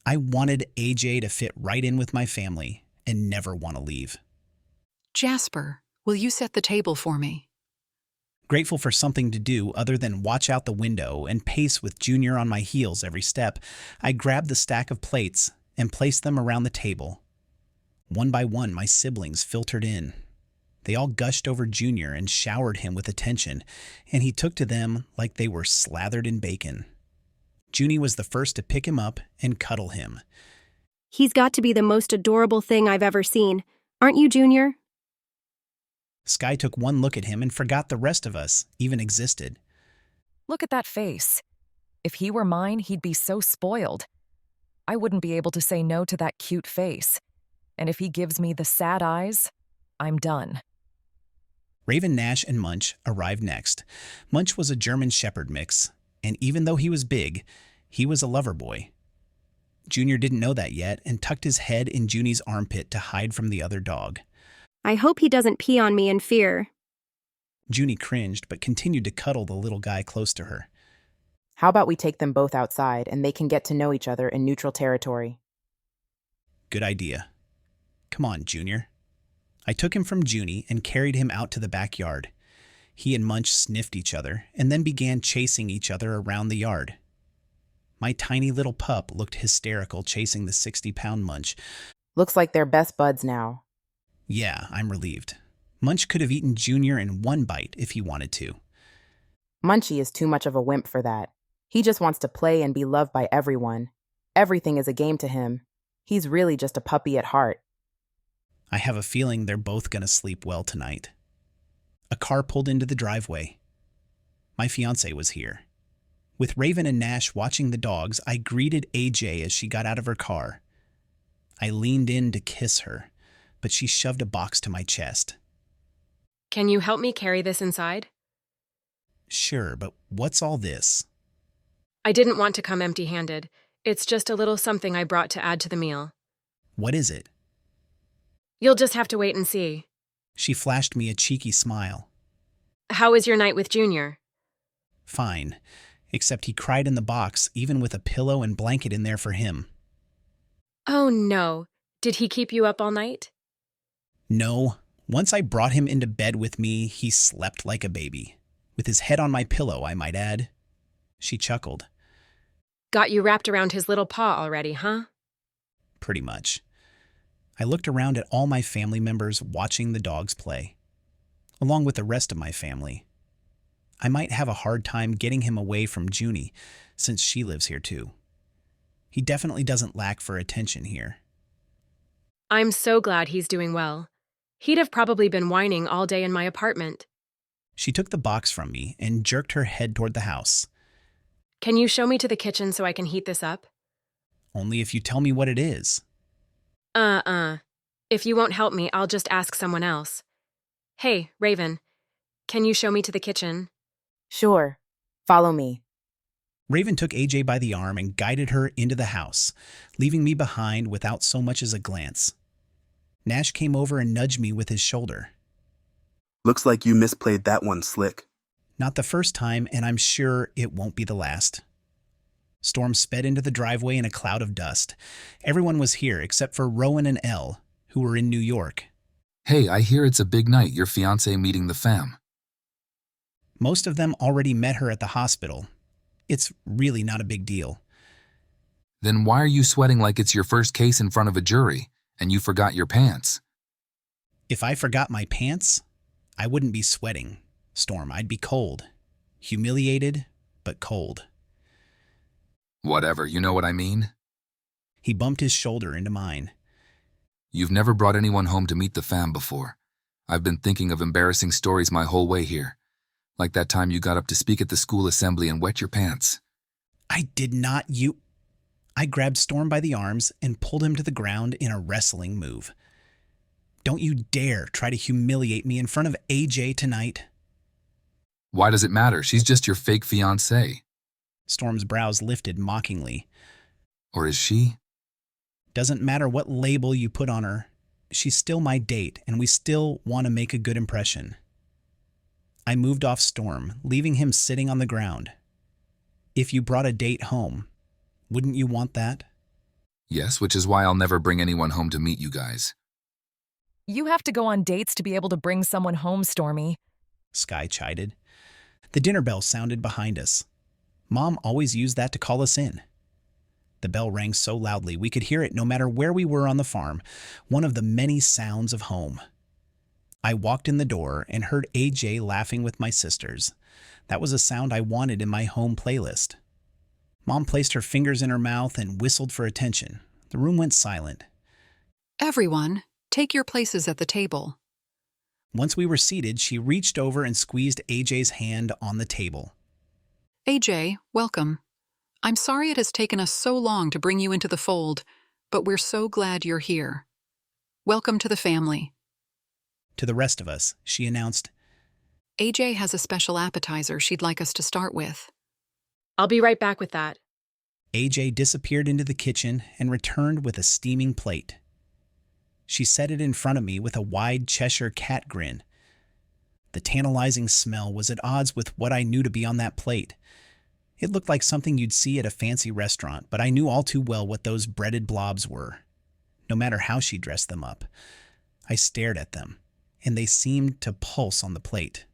I wanted AJ to fit right in with my family and never want to leave. Jasper, will you set the table for me? Grateful for something to do other than watch out the window and pace with Junior on my heels every step, I grabbed the stack of plates and placed them around the table. One by one, my siblings filtered in. They all gushed over Junior and showered him with attention, and he took to them like they were slathered in bacon. Junie was the first to pick him up and cuddle him. He's got to be the most adorable thing I've ever seen. Aren't you, Junior? Sky took one look at him and forgot the rest of us even existed. Look at that face. If he were mine, he'd be so spoiled. I wouldn't be able to say no to that cute face. And if he gives me the sad eyes, I'm done. Raven, Nash, and Munch arrived next. Munch was a German Shepherd mix, and even though he was big, he was a lover boy. Junior didn't know that yet and tucked his head in Junie's armpit to hide from the other dog. I hope he doesn't pee on me in fear. Junie cringed but continued to cuddle the little guy close to her. How about we take them both outside and they can get to know each other in neutral territory? Good idea. Come on, Junior. I took him from Junie and carried him out to the backyard. He and Munch sniffed each other and then began chasing each other around the yard. My tiny little pup looked hysterical chasing the 60-pound Munch. Looks like they're best buds now. Yeah, I'm relieved. Munch could have eaten Junior in one bite if he wanted to. Munchie is too much of a wimp for that. He just wants to play and be loved by everyone. Everything is a game to him. He's really just a puppy at heart. I have a feeling they're both going to sleep well tonight. A car pulled into the driveway. My fiancé was here. With Raven and Nash watching the dogs, I greeted AJ as she got out of her car. I leaned in to kiss her, but she shoved a box to my chest. Can you help me carry this inside? Sure, but what's all this? I didn't want to come empty-handed. It's just a little something I brought to add to the meal. What is it? You'll just have to wait and see. She flashed me a cheeky smile. How was your night with Junior? Fine, except he cried in the box, even with a pillow and blanket in there for him. Oh no. Did he keep you up all night? No. Once I brought him into bed with me, he slept like a baby. With his head on my pillow, I might add. She chuckled. Got you wrapped around his little paw already, huh? Pretty much. I looked around at all my family members watching the dogs play, along with the rest of my family. I might have a hard time getting him away from Junie, since she lives here too. He definitely doesn't lack for attention here. I'm so glad he's doing well. He'd have probably been whining all day in my apartment. She took the box from me and jerked her head toward the house. Can you show me to the kitchen so I can heat this up? Only if you tell me what it is. If you won't help me, I'll just ask someone else. Hey, Raven, can you show me to the kitchen? Sure. Follow me. Raven took AJ by the arm and guided her into the house, leaving me behind without so much as a glance. Nash came over and nudged me with his shoulder. Looks like you misplayed that one slick. Not the first time, and I'm sure it won't be the last. Storm sped into the driveway in a cloud of dust. Everyone was here except for Rowan and Elle, who were in New York. Hey, I hear it's a big night, your fiancé meeting the fam. Most of them already met her at the hospital. It's really not a big deal. Then why are you sweating like it's your first case in front of a jury, and you forgot your pants? If I forgot my pants, I wouldn't be sweating, Storm. I'd be cold. Humiliated, but cold. Whatever, you know what I mean? He bumped his shoulder into mine. You've never brought anyone home to meet the fam before. I've been thinking of embarrassing stories my whole way here. Like that time you got up to speak at the school assembly and wet your pants. I did not, I grabbed Storm by the arms and pulled him to the ground in a wrestling move. Don't you dare try to humiliate me in front of AJ tonight. Why does it matter? She's just your fake fiancée. Storm's brows lifted mockingly. Or is she? Doesn't matter what label you put on her. She's still my date, and we still want to make a good impression. I moved off Storm, leaving him sitting on the ground. If you brought a date home, wouldn't you want that? Yes, which is why I'll never bring anyone home to meet you guys. You have to go on dates to be able to bring someone home, Stormy. Sky chided. The dinner bell sounded behind us. Mom always used that to call us in. The bell rang so loudly we could hear it no matter where we were on the farm, one of the many sounds of home. I walked in the door and heard AJ laughing with my sisters. That was a sound I wanted in my home playlist. Mom placed her fingers in her mouth and whistled for attention. The room went silent. Everyone, take your places at the table. Once we were seated, she reached over and squeezed AJ's hand on the table. AJ, welcome. I'm sorry it has taken us so long to bring you into the fold, but we're so glad you're here. Welcome to the family. To the rest of us, she announced, AJ has a special appetizer she'd like us to start with. I'll be right back with that. AJ disappeared into the kitchen and returned with a steaming plate. She set it in front of me with a wide Cheshire cat grin. The tantalizing smell was at odds with what I knew to be on that plate. It looked like something you'd see at a fancy restaurant, but I knew all too well what those breaded blobs were, no matter how she dressed them up. I stared at them, and they seemed to pulse on the plate.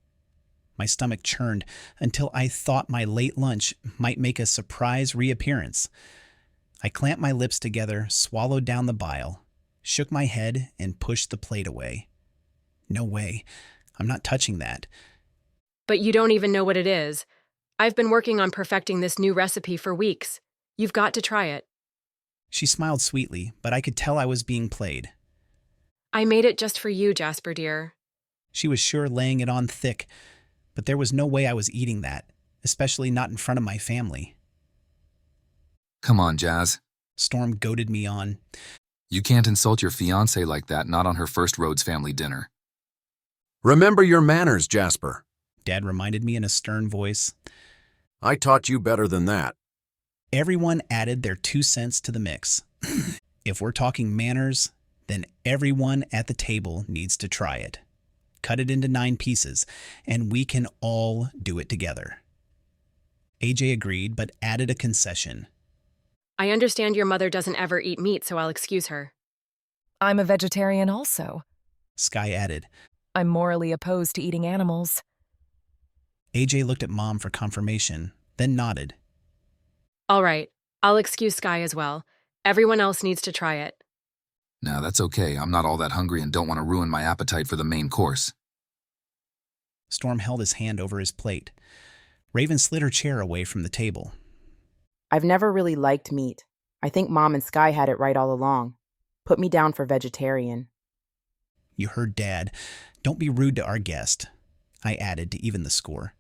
My stomach churned until I thought my late lunch might make a surprise reappearance. I clamped my lips together, swallowed down the bile, shook my head, and pushed the plate away. No way. I'm not touching that. But you don't even know what it is. I've been working on perfecting this new recipe for weeks. You've got to try it. She smiled sweetly, but I could tell I was being played. I made it just for you, Jasper dear. She was sure laying it on thick, but there was no way I was eating that, especially not in front of my family. Come on, Jazz. Storm goaded me on. You can't insult your fiancée like that, not on her first Rhodes family dinner. Remember your manners, Jasper. Dad reminded me in a stern voice. I taught you better than that. Everyone added their 2 cents to the mix. If we're talking manners, then everyone at the table needs to try it. Cut it into 9 pieces, and we can all do it together. AJ agreed, but added a concession. I understand your mother doesn't ever eat meat, so I'll excuse her. I'm a vegetarian also. Sky added. I'm morally opposed to eating animals. AJ looked at Mom for confirmation, then nodded. All right, I'll excuse Sky as well. Everyone else needs to try it. No, that's okay. I'm not all that hungry and don't want to ruin my appetite for the main course. Storm held his hand over his plate. Raven slid her chair away from the table. I've never really liked meat. I think Mom and Sky had it right all along. Put me down for vegetarian. You heard Dad. Don't be rude to our guest, I added to even the score.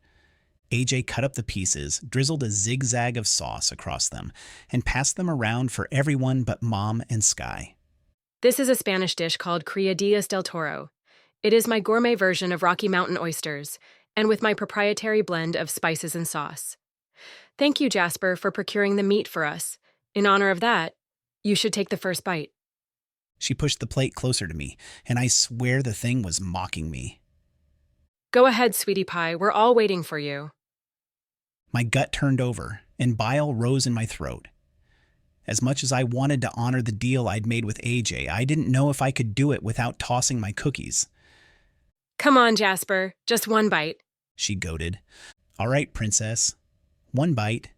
AJ cut up the pieces, drizzled a zigzag of sauce across them, and passed them around for everyone but Mom and Sky. This is a Spanish dish called Criadillas del Toro. It is my gourmet version of Rocky Mountain oysters, and with my proprietary blend of spices and sauce. Thank you, Jasper, for procuring the meat for us. In honor of that, you should take the first bite. She pushed the plate closer to me, and I swear the thing was mocking me. Go ahead, sweetie pie. We're all waiting for you. My gut turned over, and bile rose in my throat. As much as I wanted to honor the deal I'd made with AJ, I didn't know if I could do it without tossing my cookies. Come on, Jasper. Just one bite. She goaded. All right, princess. One bite.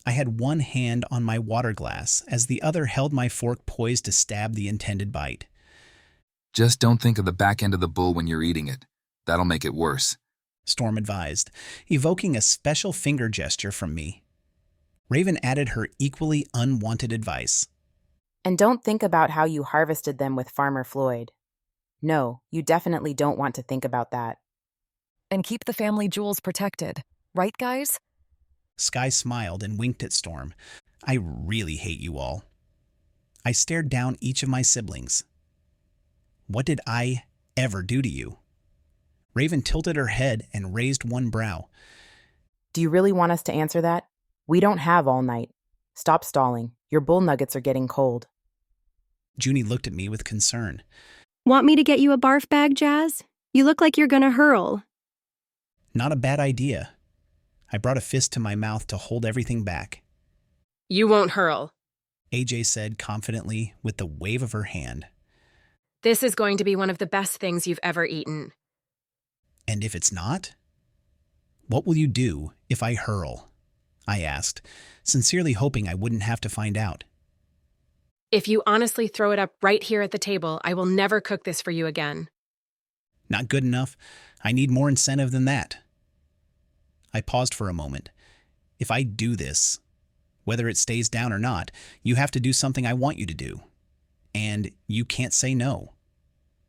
I had one hand on my water glass as the other held my fork poised to stab the intended bite. Just don't think of the back end of the bull when you're eating it. That'll make it worse, Storm advised, evoking a special finger gesture from me. Raven added her equally unwanted advice. And don't think about how you harvested them with Farmer Floyd. No, you definitely don't want to think about that. And keep the family jewels protected. Right, guys? Sky smiled and winked at Storm. I really hate you all. I stared down each of my siblings. What did I ever do to you? Raven tilted her head and raised one brow. Do you really want us to answer that? We don't have all night. Stop stalling. Your bull nuggets are getting cold. Junie looked at me with concern. Want me to get you a barf bag, Jazz? You look like you're gonna hurl. Not a bad idea. I brought a fist to my mouth to hold everything back. You won't hurl, AJ said confidently with the wave of her hand. This is going to be one of the best things you've ever eaten. And if it's not? What will you do if I hurl? I asked, sincerely hoping I wouldn't have to find out. If you honestly throw it up right here at the table, I will never cook this for you again. Not good enough. I need more incentive than that. I paused for a moment. If I do this, whether it stays down or not, you have to do something I want you to do. And you can't say no.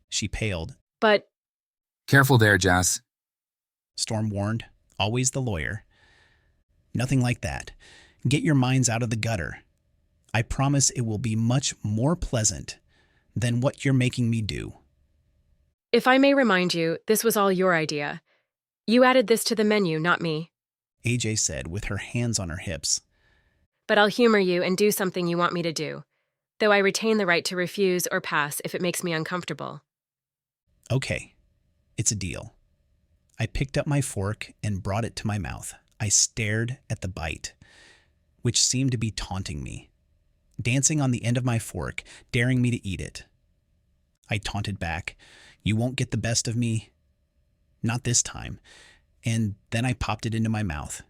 She paled. But... Careful there, Jas. Storm warned, always the lawyer. Nothing like that. Get your minds out of the gutter. I promise it will be much more pleasant than what you're making me do. If I may remind you, this was all your idea. You added this to the menu, not me. AJ said with her hands on her hips. But I'll humor you and do something you want me to do, though I retain the right to refuse or pass if it makes me uncomfortable. Okay, it's a deal. I picked up my fork and brought it to my mouth. I stared at the bite, which seemed to be taunting me, dancing on the end of my fork, daring me to eat it. I taunted back, "You won't get the best of me." Not this time. And then I popped it into my mouth.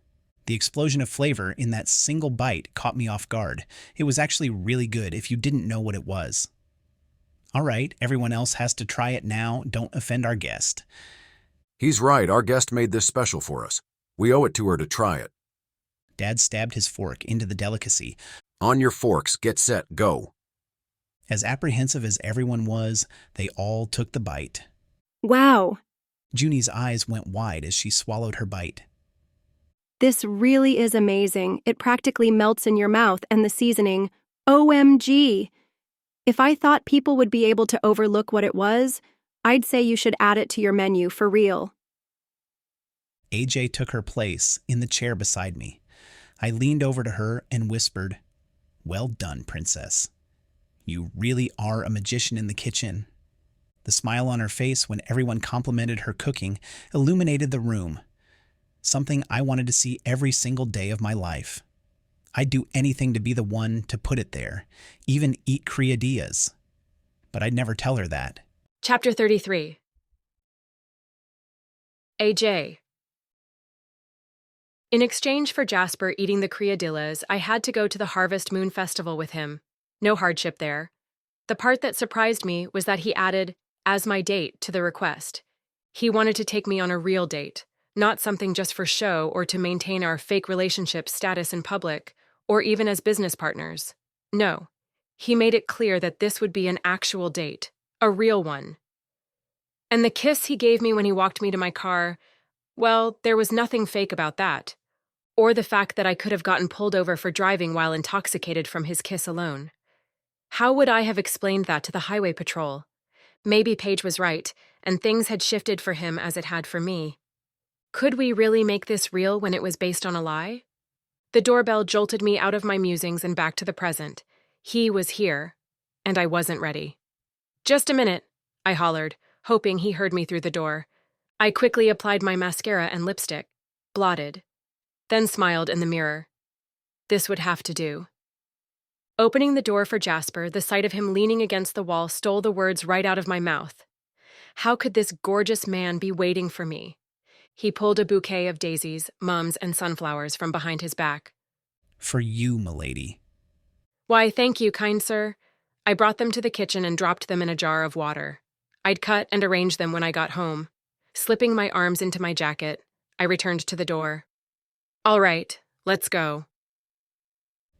The explosion of flavor in that single bite caught me off guard. It was actually really good if you didn't know what it was. All right, everyone else has to try it now. Don't offend our guest. He's right. Our guest made this special for us. We owe it to her to try it. Dad stabbed his fork into the delicacy. On your forks, get set, go. As apprehensive as everyone was, they all took the bite. Wow. Junie's eyes went wide as she swallowed her bite. This really is amazing. It practically melts in your mouth, and the seasoning. OMG! If I thought people would be able to overlook what it was, I'd say you should add it to your menu for real. AJ took her place in the chair beside me. I leaned over to her and whispered, "Well done, princess. You really are a magician in the kitchen." The smile on her face when everyone complimented her cooking illuminated the room. Something I wanted to see every single day of my life. I'd do anything to be the one to put it there, even eat criadillas. but I'd never tell her that. Chapter 33. AJ. In exchange for Jasper eating the criadillas, I had to go to the Harvest Moon Festival with him. No hardship there. The part that surprised me was that he added, "as my date," to the request. He wanted to take me on a real date, not something just for show or to maintain our fake relationship status in public, or even as business partners. No. He made it clear that this would be an actual date, a real one. And the kiss he gave me when he walked me to my car, well, there was nothing fake about that. Or the fact that I could have gotten pulled over for driving while intoxicated from his kiss alone. How would I have explained that to the highway patrol? Maybe Paige was right, and things had shifted for him as it had for me. Could we really make this real when it was based on a lie? The doorbell jolted me out of my musings and back to the present. He was here, and I wasn't ready. "Just a minute," I hollered, hoping he heard me through the door. I quickly applied my mascara and lipstick, blotted, then smiled in the mirror. This would have to do. Opening the door for Jasper, the sight of him leaning against the wall stole the words right out of my mouth. How could this gorgeous man be waiting for me? He pulled a bouquet of daisies, mums, and sunflowers from behind his back. "For you, milady." "Why, thank you, kind sir." I brought them to the kitchen and dropped them in a jar of water. I'd cut and arrange them when I got home. Slipping my arms into my jacket, I returned to the door. "All right, let's go."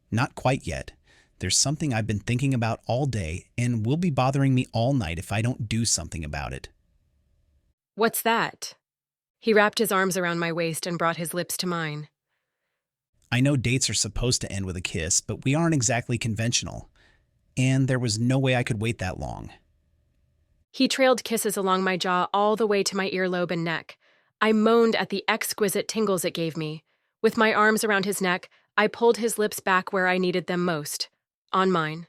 Not quite yet. There's something I've been thinking about all day and will be bothering me all night if I don't do something about it. "What's that?" He wrapped his arms around my waist and brought his lips to mine. I know dates are supposed to end with a kiss, but we aren't exactly conventional. And there was no way I could wait that long. He trailed kisses along my jaw all the way to my earlobe and neck. I moaned at the exquisite tingles it gave me. With my arms around his neck, I pulled his lips back where I needed them most, on mine.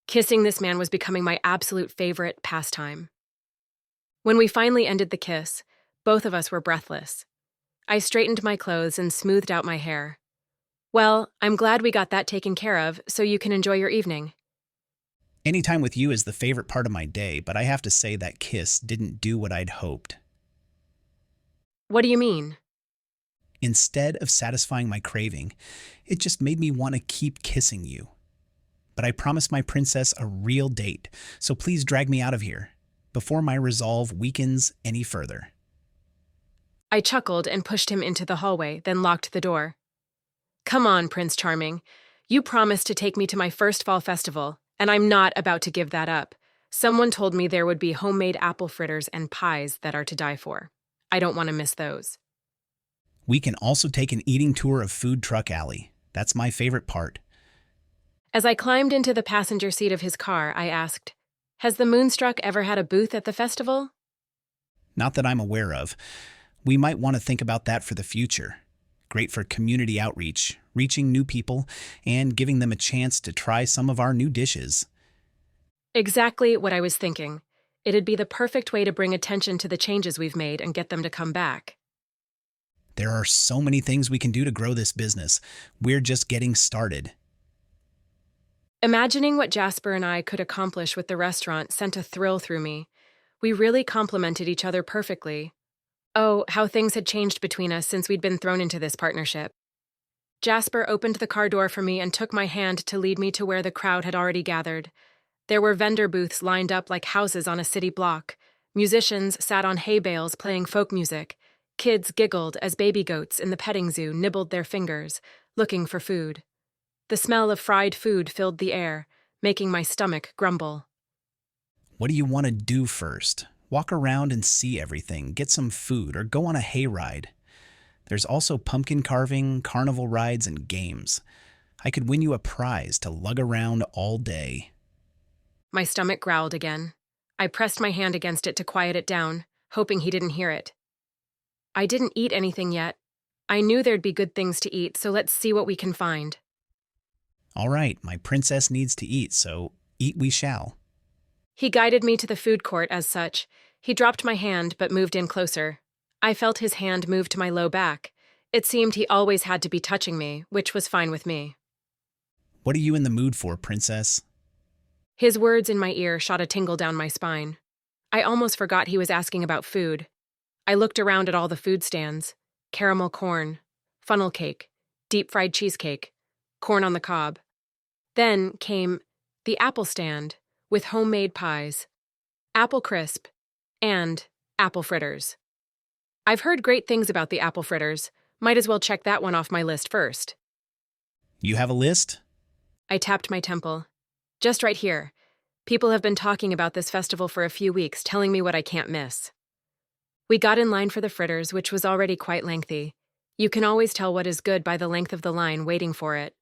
Kissing this man was becoming my absolute favorite pastime. When we finally ended the kiss, both of us were breathless. I straightened my clothes and smoothed out my hair. "Well, I'm glad we got that taken care of, so you can enjoy your evening." Any time with you is the favorite part of my day, but I have to say that kiss didn't do what I'd hoped. What do you mean? Instead of satisfying my craving, it just made me want to keep kissing you. But I promised my princess a real date, so please drag me out of here, before my resolve weakens any further. I chuckled and pushed him into the hallway, then locked the door. "Come on, Prince Charming. You promised to take me to my first fall festival, and I'm not about to give that up. Someone told me there would be homemade apple fritters and pies that are to die for. I don't want to miss those." We can also take an eating tour of Food Truck Alley. That's my favorite part. As I climbed into the passenger seat of his car, I asked, "Has the Moonstruck ever had a booth at the festival?" Not that I'm aware of. We might want to think about that for the future. Great for community outreach, reaching new people, and giving them a chance to try some of our new dishes. Exactly what I was thinking. It'd be the perfect way to bring attention to the changes we've made and get them to come back. There are so many things we can do to grow this business. We're just getting started. Imagining what Jasper and I could accomplish with the restaurant sent a thrill through me. We really complemented each other perfectly. Oh, how things had changed between us since we'd been thrown into this partnership. Jasper opened the car door for me and took my hand to lead me to where the crowd had already gathered. There were vendor booths lined up like houses on a city block. Musicians sat on hay bales playing folk music. Kids giggled as baby goats in the petting zoo nibbled their fingers, looking for food. The smell of fried food filled the air, making my stomach grumble. What do you want to do first? Walk around and see everything, get some food, or go on a hayride. There's also pumpkin carving, carnival rides, and games. I could win you a prize to lug around all day. My stomach growled again. I pressed my hand against it to quiet it down, hoping he didn't hear it. I didn't eat anything yet. I knew there'd be good things to eat, so let's see what we can find. All right, my princess needs to eat, so eat we shall. He guided me to the food court as such. He dropped my hand but moved in closer. I felt his hand move to my low back. It seemed he always had to be touching me, which was fine with me. What are you in the mood for, princess? His words in my ear shot a tingle down my spine. I almost forgot he was asking about food. I looked around at all the food stands: caramel corn, funnel cake, deep-fried cheesecake, corn on the cob. Then came the apple stand with homemade pies, apple crisp, and apple fritters. I've heard great things about the apple fritters. Might as well check that one off my list first. You have a list? I tapped my temple. Just right here. People have been talking about this festival for a few weeks, telling me what I can't miss. We got in line for the fritters, which was already quite lengthy. You can always tell what is good by the length of the line waiting for it.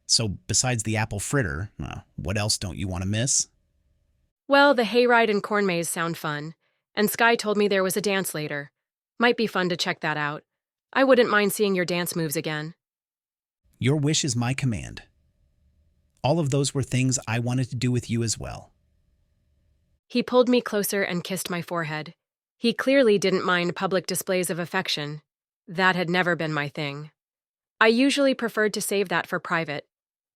So besides the apple fritter, what else don't you want to miss? Well, the hayride and corn maze sound fun, and Sky told me there was a dance later. Might be fun to check that out. I wouldn't mind seeing your dance moves again. Your wish is my command. All of those were things I wanted to do with you as well. He pulled me closer and kissed my forehead. He clearly didn't mind public displays of affection. That had never been my thing. I usually preferred to save that for private,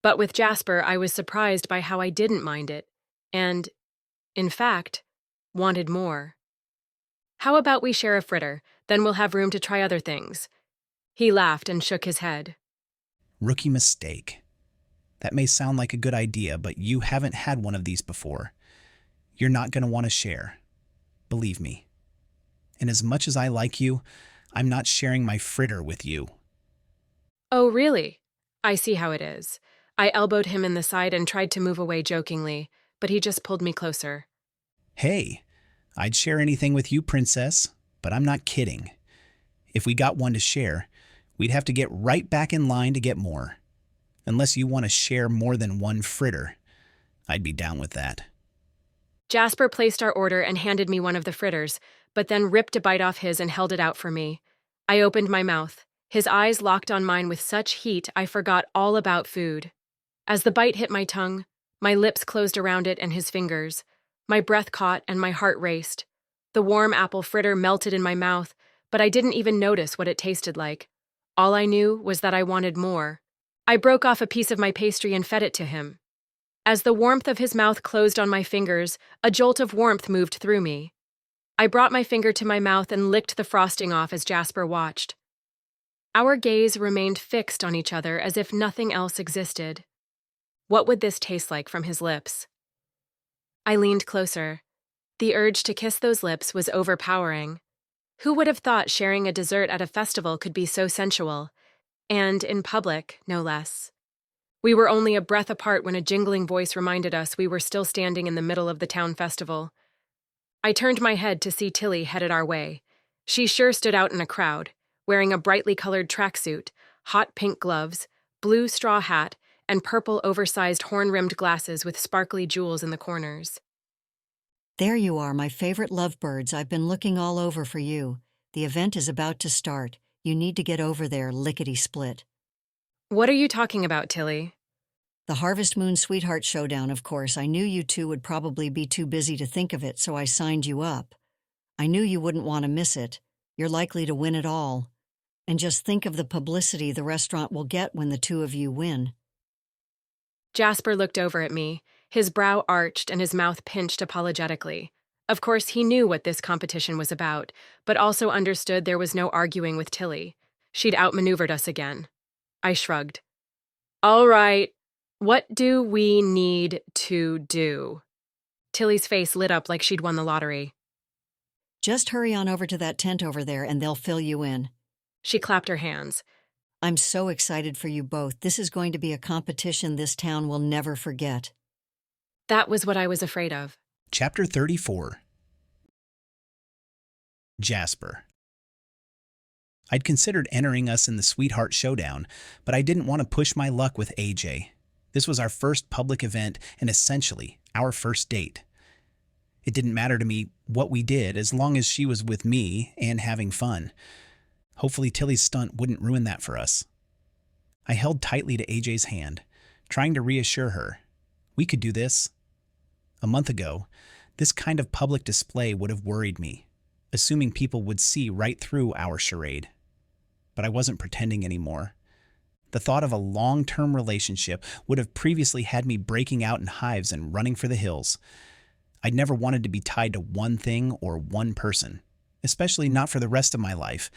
but with Jasper I was surprised by how I didn't mind it, and, in fact, wanted more. How about we share a fritter, then we'll have room to try other things. He laughed and shook his head. Rookie mistake. That may sound like a good idea, but you haven't had one of these before. You're not going to want to share. Believe me. And as much as I like you, I'm not sharing my fritter with you. Oh, really? I see how it is. I elbowed him in the side and tried to move away jokingly, but he just pulled me closer. Hey, I'd share anything with you, princess, but I'm not kidding. If we got one to share, we'd have to get right back in line to get more. Unless you want to share more than one fritter, I'd be down with that. Jasper placed our order and handed me one of the fritters, but then ripped a bite off his and held it out for me. I opened my mouth. His eyes locked on mine with such heat I forgot all about food. As the bite hit my tongue, my lips closed around it and his fingers. My breath caught and my heart raced. The warm apple fritter melted in my mouth, but I didn't even notice what it tasted like. All I knew was that I wanted more. I broke off a piece of my pastry and fed it to him. As the warmth of his mouth closed on my fingers, a jolt of warmth moved through me. I brought my finger to my mouth and licked the frosting off as Jasper watched. Our gaze remained fixed on each other as if nothing else existed. What would this taste like from his lips? I leaned closer. The urge to kiss those lips was overpowering. Who would have thought sharing a dessert at a festival could be so sensual? And in public, no less. We were only a breath apart when a jingling voice reminded us we were still standing in the middle of the town festival. I turned my head to see Tilly headed our way. She sure stood out in a crowd, wearing a brightly colored tracksuit, hot pink gloves, blue straw hat, and purple oversized horn-rimmed glasses with sparkly jewels in the corners. There you are, my favorite lovebirds. I've been looking all over for you. The event is about to start. You need to get over there, lickety-split. What are you talking about, Tilly? The Harvest Moon Sweetheart Showdown, of course. I knew you two would probably be too busy to think of it, so I signed you up. I knew you wouldn't want to miss it. You're likely to win it all. And just think of the publicity the restaurant will get when the two of you win. Jasper looked over at me, his brow arched and his mouth pinched apologetically. Of course, he knew what this competition was about, but also understood there was no arguing with Tilly. She'd outmaneuvered us again. I shrugged. All right, what do we need to do? Tilly's face lit up like she'd won the lottery. Just hurry on over to that tent over there and they'll fill you in. She clapped her hands. I'm so excited for you both. This is going to be a competition this town will never forget. That was what I was afraid of. Chapter 34. Jasper. I'd considered entering us in the Sweetheart Showdown, but I didn't want to push my luck with AJ. This was our first public event and essentially our first date. It didn't matter to me what we did as long as she was with me and having fun. Hopefully Tilly's stunt wouldn't ruin that for us. I held tightly to AJ's hand, trying to reassure her. We could do this. A month ago, this kind of public display would have worried me, assuming people would see right through our charade. But I wasn't pretending anymore. The thought of a long-term relationship would have previously had me breaking out in hives and running for the hills. I'd never wanted to be tied to one thing or one person, especially not for the rest of my life.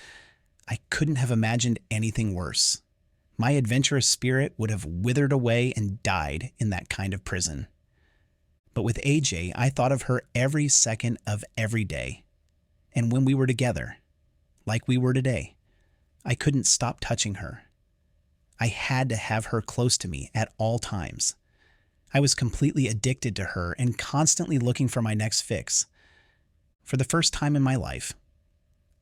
I couldn't have imagined anything worse. My adventurous spirit would have withered away and died in that kind of prison. But with AJ, I thought of her every second of every day. And when we were together, like we were today, I couldn't stop touching her. I had to have her close to me at all times. I was completely addicted to her and constantly looking for my next fix. For the first time in my life,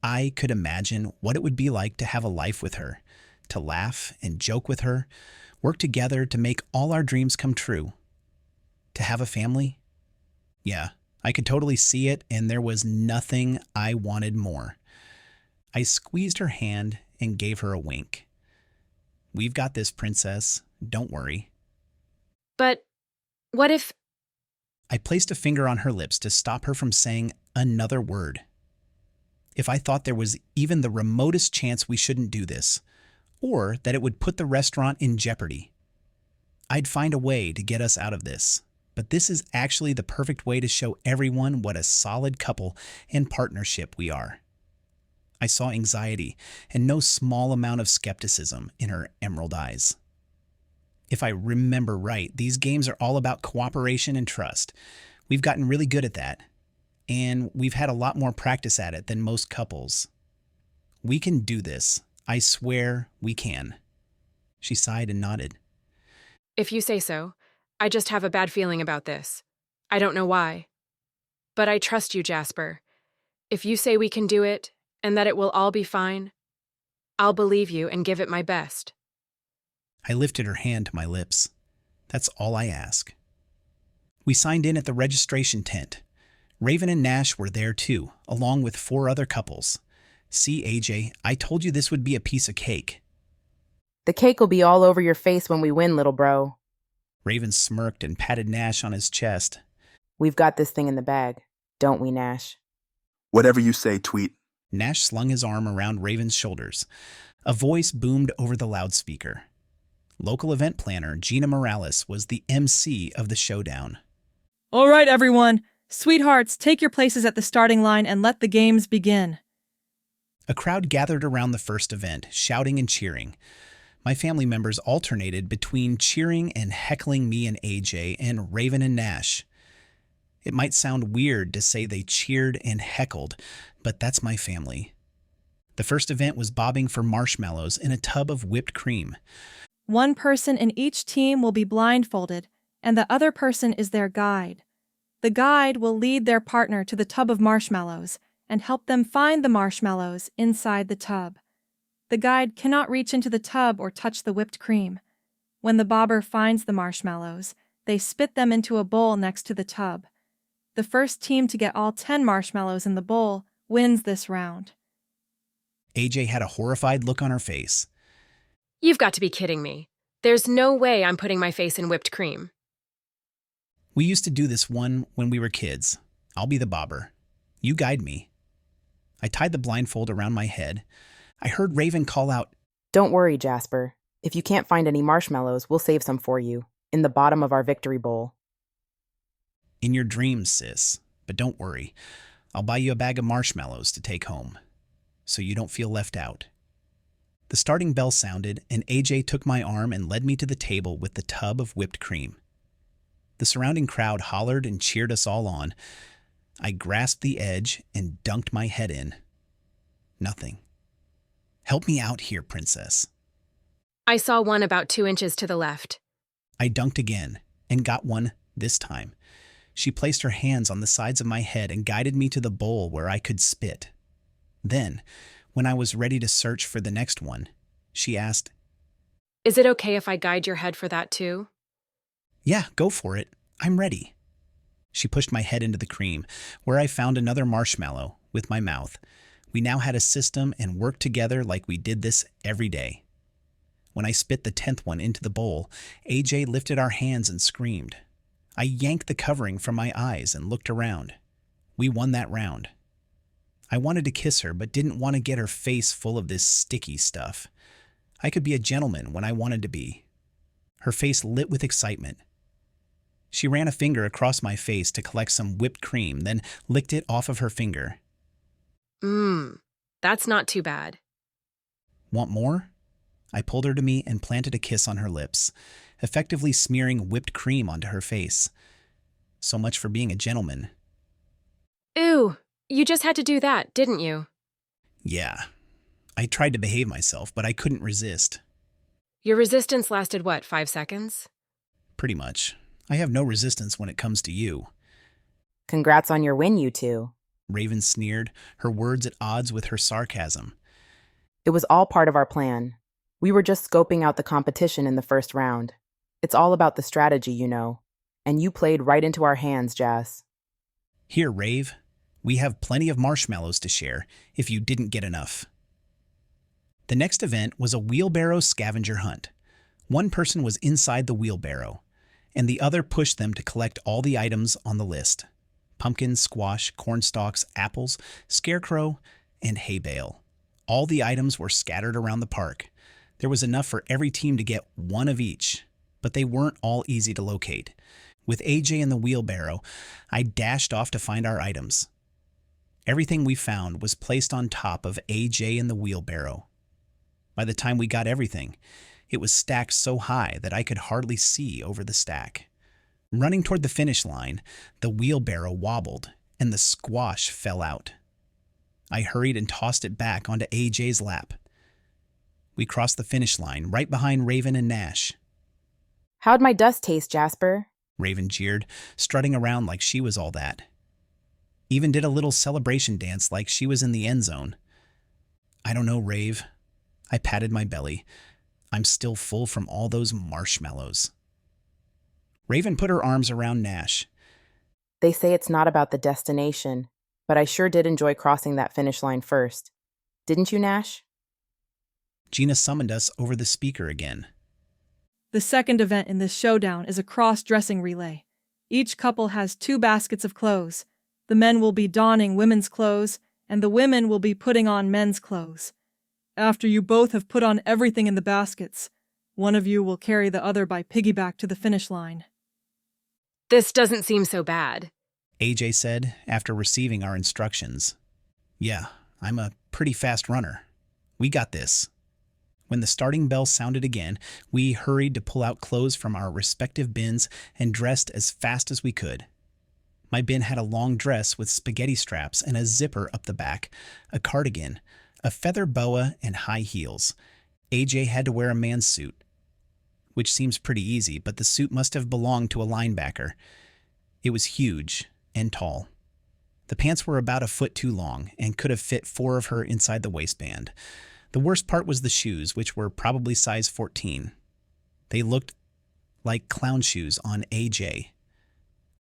I could imagine what it would be like to have a life with her, to laugh and joke with her, work together to make all our dreams come true. To have a family? Yeah, I could totally see it, and there was nothing I wanted more. I squeezed her hand and gave her a wink. We've got this, princess. Don't worry. But what if... I placed a finger on her lips to stop her from saying another word. If I thought there was even the remotest chance we shouldn't do this, or that it would put the restaurant in jeopardy, I'd find a way to get us out of this. But this is actually the perfect way to show everyone what a solid couple and partnership we are. I saw anxiety and no small amount of skepticism in her emerald eyes. If I remember right, these games are all about cooperation and trust. We've gotten really good at that, and we've had a lot more practice at it than most couples. We can do this. I swear we can. She sighed and nodded. If you say so. I just have a bad feeling about this. I don't know why. But I trust you, Jasper. If you say we can do it, and that it will all be fine, I'll believe you and give it my best. I lifted her hand to my lips. That's all I ask. We signed in at the registration tent. Raven and Nash were there too, along with 4 other couples. See, AJ, I told you this would be a piece of cake. The cake will be all over your face when we win, little bro. Raven smirked and patted Nash on his chest. We've got this thing in the bag, don't we, Nash? Whatever you say, Tweet. Nash slung his arm around Raven's shoulders. A voice boomed over the loudspeaker. Local event planner Gina Morales was the MC of the showdown. All right, everyone. Sweethearts, take your places at the starting line and let the games begin. A crowd gathered around the first event, shouting and cheering. My family members alternated between cheering and heckling me and AJ and Raven and Nash. It might sound weird to say they cheered and heckled, but that's my family. The first event was bobbing for marshmallows in a tub of whipped cream. One person in each team will be blindfolded, and the other person is their guide. The guide will lead their partner to the tub of marshmallows and help them find the marshmallows inside the tub. The guide cannot reach into the tub or touch the whipped cream. When the bobber finds the marshmallows, they spit them into a bowl next to the tub. The first team to get all 10 marshmallows in the bowl wins this round. AJ had a horrified look on her face. You've got to be kidding me. There's no way I'm putting my face in whipped cream. We used to do this one when we were kids. I'll be the bobber. You guide me. I tied the blindfold around my head. I heard Raven call out, Don't worry, Jasper. If you can't find any marshmallows, we'll save some for you, in the bottom of our victory bowl. In your dreams, sis. But don't worry. I'll buy you a bag of marshmallows to take home, so you don't feel left out. The starting bell sounded, and AJ took my arm and led me to the table with the tub of whipped cream. The surrounding crowd hollered and cheered us all on. I grasped the edge and dunked my head in. Nothing. Help me out here, princess. I saw one about 2 inches to the left. I dunked again and got one this time. She placed her hands on the sides of my head and guided me to the bowl where I could spit. Then, when I was ready to search for the next one, she asked, Is it okay if I guide your head for that too? Yeah, go for it. I'm ready. She pushed my head into the cream, where I found another marshmallow with my mouth. We now had a system and worked together like we did this every day. When I spit the 10th one into the bowl, AJ lifted our hands and screamed. I yanked the covering from my eyes and looked around. We won that round. I wanted to kiss her, but didn't want to get her face full of this sticky stuff. I could be a gentleman when I wanted to be. Her face lit with excitement. She ran a finger across my face to collect some whipped cream, then licked it off of her finger. That's not too bad. Want more? I pulled her to me and planted a kiss on her lips, effectively smearing whipped cream onto her face. So much for being a gentleman. Ooh, you just had to do that, didn't you? Yeah. I tried to behave myself, but I couldn't resist. Your resistance lasted what, 5 seconds? Pretty much. I have no resistance when it comes to you. Congrats on your win, you two. Raven sneered, her words at odds with her sarcasm. It was all part of our plan. We were just scoping out the competition in the first round. It's all about the strategy, you know. And you played right into our hands, Jas. Here, Rave. We have plenty of marshmallows to share, if you didn't get enough. The next event was a wheelbarrow scavenger hunt. One person was inside the wheelbarrow, and the other pushed them to collect all the items on the list. Pumpkins, squash, cornstalks, apples, scarecrow, and hay bale. All the items were scattered around the park. There was enough for every team to get one of each, but they weren't all easy to locate. With AJ in the wheelbarrow, I dashed off to find our items. Everything we found was placed on top of AJ in the wheelbarrow. By the time we got everything, it was stacked so high that I could hardly see over the stack. Running toward the finish line, the wheelbarrow wobbled and the squash fell out. I hurried and tossed it back onto AJ's lap. We crossed the finish line right behind Raven and Nash. How'd my dust taste, Jasper? Raven jeered, strutting around like she was all that. Even did a little celebration dance like she was in the end zone. I don't know, Rave. I patted my belly. I'm still full from all those marshmallows. Raven put her arms around Nash. They say it's not about the destination, but I sure did enjoy crossing that finish line first. Didn't you, Nash? Gina summoned us over the speaker again. The second event in this showdown is a cross-dressing relay. Each couple has 2 baskets of clothes. The men will be donning women's clothes, and the women will be putting on men's clothes. After you both have put on everything in the baskets, one of you will carry the other by piggyback to the finish line. This doesn't seem so bad, AJ said after receiving our instructions. Yeah, I'm a pretty fast runner. We got this. When the starting bell sounded again, we hurried to pull out clothes from our respective bins and dressed as fast as we could. My bin had a long dress with spaghetti straps and a zipper up the back, a cardigan, a feather boa, and high heels. AJ had to wear a man's suit, which seems pretty easy, but the suit must have belonged to a linebacker. It was huge and tall. The pants were about a foot too long and could have fit 4 of her inside the waistband. The worst part was the shoes, which were probably size 14. They looked like clown shoes on AJ.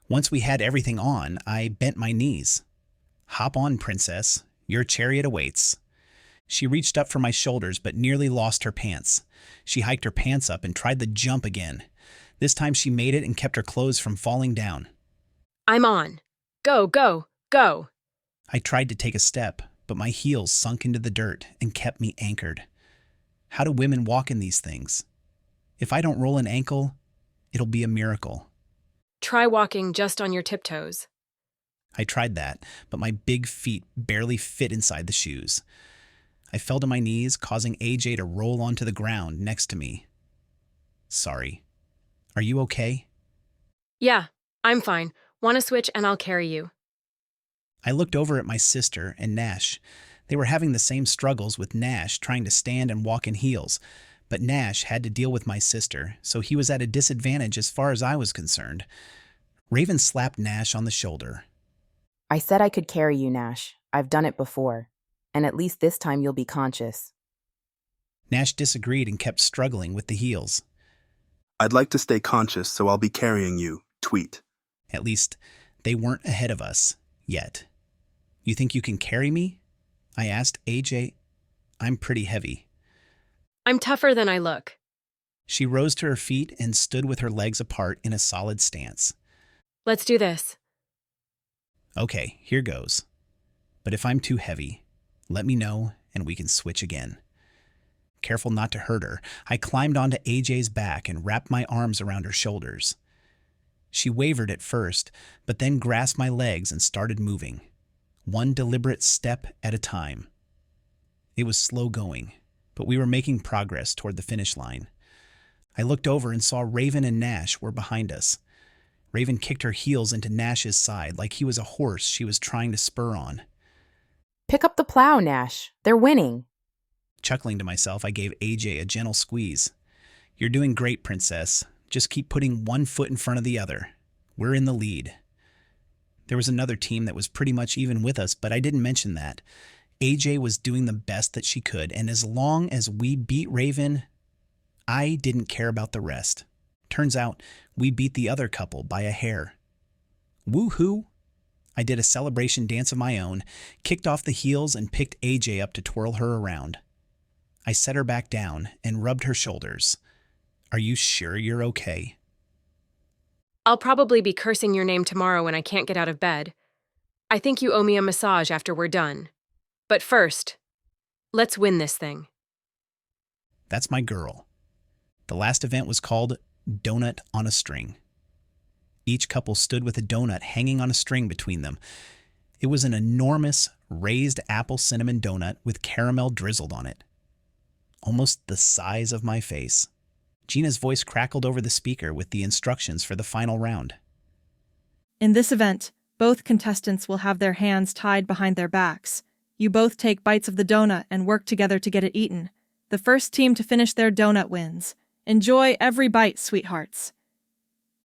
Once we had everything on, I bent my knees. Hop on, princess. Your chariot awaits. She reached up for my shoulders but nearly lost her pants. She hiked her pants up and tried the jump again. This time she made it and kept her clothes from falling down. I'm on. Go, go, go. I tried to take a step, but my heels sunk into the dirt and kept me anchored. How do women walk in these things? If I don't roll an ankle, it'll be a miracle. Try walking just on your tiptoes. I tried that, but my big feet barely fit inside the shoes. I fell to my knees, causing AJ to roll onto the ground next to me. Sorry. Are you okay? Yeah, I'm fine. Want to switch and I'll carry you. I looked over at my sister and Nash. They were having the same struggles with Nash trying to stand and walk in heels, but Nash had to deal with my sister, so he was at a disadvantage as far as I was concerned. Raven slapped Nash on the shoulder. I said I could carry you, Nash. I've done it before, and at least this time you'll be conscious. Nash disagreed and kept struggling with the heels. I'd like to stay conscious, so I'll be carrying you. Tweet. At least, they weren't ahead of us, yet. You think you can carry me? I asked AJ. I'm pretty heavy. I'm tougher than I look. She rose to her feet and stood with her legs apart in a solid stance. Let's do this. Okay, here goes. But if I'm too heavy, let me know and we can switch again. careful not to hurt her, I climbed onto AJ's back and wrapped my arms around her shoulders. She wavered at first, but then grasped my legs and started moving, one deliberate step at a time. It was slow going, but we were making progress toward the finish line. I looked over and saw Raven and Nash were behind us. Raven kicked her heels into Nash's side like he was a horse she was trying to spur on. Pick up the plow, Nash. They're winning. Chuckling to myself, I gave AJ a gentle squeeze. You're doing great, Princess. Just keep putting one foot in front of the other. We're in the lead. There was another team that was pretty much even with us, but I didn't mention that. AJ was doing the best that she could, and as long as we beat Raven, I didn't care about the rest. Turns out, we beat the other couple by a hair. Woohoo! I did a celebration dance of my own, kicked off the heels, and picked AJ up to twirl her around. I set her back down and rubbed her shoulders. Are you sure you're okay? I'll probably be cursing your name tomorrow when I can't get out of bed. I think you owe me a massage after we're done. But first, let's win this thing. That's my girl. The last event was called Donut on a String. Each couple stood with a donut hanging on a string between them. It was an enormous raised apple cinnamon donut with caramel drizzled on it, almost the size of my face. Gina's voice crackled over the speaker with the instructions for the final round. In this event, both contestants will have their hands tied behind their backs. You both take bites of the donut and work together to get it eaten. The first team to finish their donut wins. Enjoy every bite, sweethearts.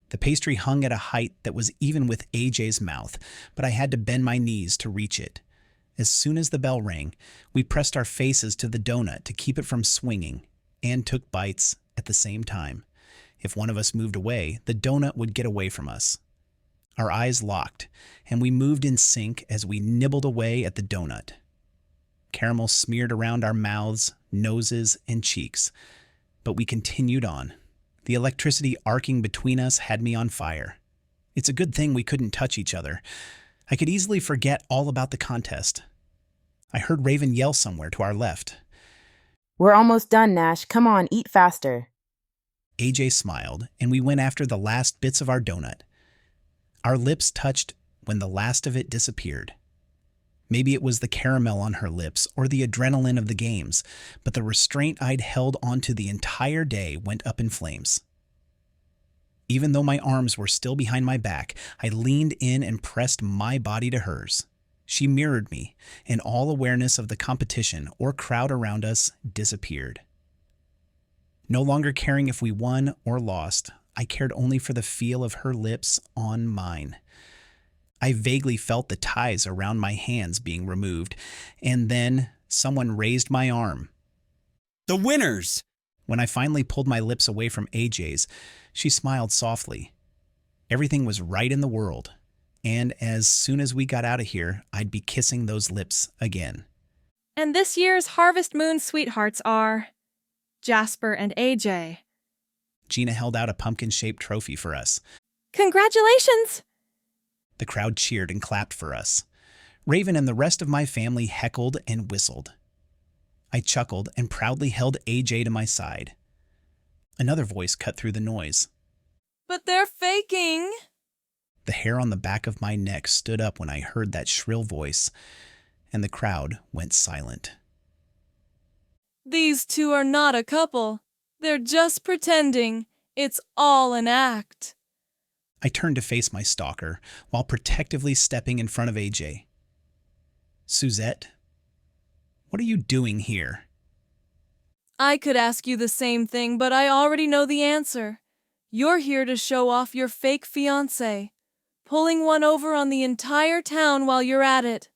The pastry hung at a height that was even with AJ's mouth, but I had to bend my knees to reach it. As soon as the bell rang, we pressed our faces to the donut to keep it from swinging, and took bites at the same time. If one of us moved away, the donut would get away from us. Our eyes locked, and we moved in sync as we nibbled away at the donut. Caramel smeared around our mouths, noses, and cheeks, but we continued on. The electricity arcing between us had me on fire. It's a good thing we couldn't touch each other. I could easily forget all about the contest. I heard Raven yell somewhere to our left. We're almost done, Nash. Come on, eat faster. AJ smiled, and we went after the last bits of our donut. Our lips touched when the last of it disappeared. Maybe it was the caramel on her lips or the adrenaline of the games, but the restraint I'd held onto the entire day went up in flames. Even though my arms were still behind my back, I leaned in and pressed my body to hers. She mirrored me, and all awareness of the competition or crowd around us disappeared. No longer caring if we won or lost, I cared only for the feel of her lips on mine. I vaguely felt the ties around my hands being removed, and then someone raised my arm. The winners! When I finally pulled my lips away from AJ's, she smiled softly. Everything was right in the world, and as soon as we got out of here, I'd be kissing those lips again. And this year's Harvest Moon sweethearts are Jasper and AJ. Gina held out a pumpkin-shaped trophy for us. Congratulations! The crowd cheered and clapped for us. Raven and the rest of my family heckled and whistled. I chuckled and proudly held AJ to my side. Another voice cut through the noise. But they're faking! The hair on the back of my neck stood up when I heard that shrill voice, and the crowd went silent. These two are not a couple. They're just pretending. It's all an act. I turned to face my stalker while protectively stepping in front of AJ. Suzette, what are you doing here? I could ask you the same thing, but I already know the answer. You're here to show off your fake fiancé, pulling one over on the entire town while you're at it.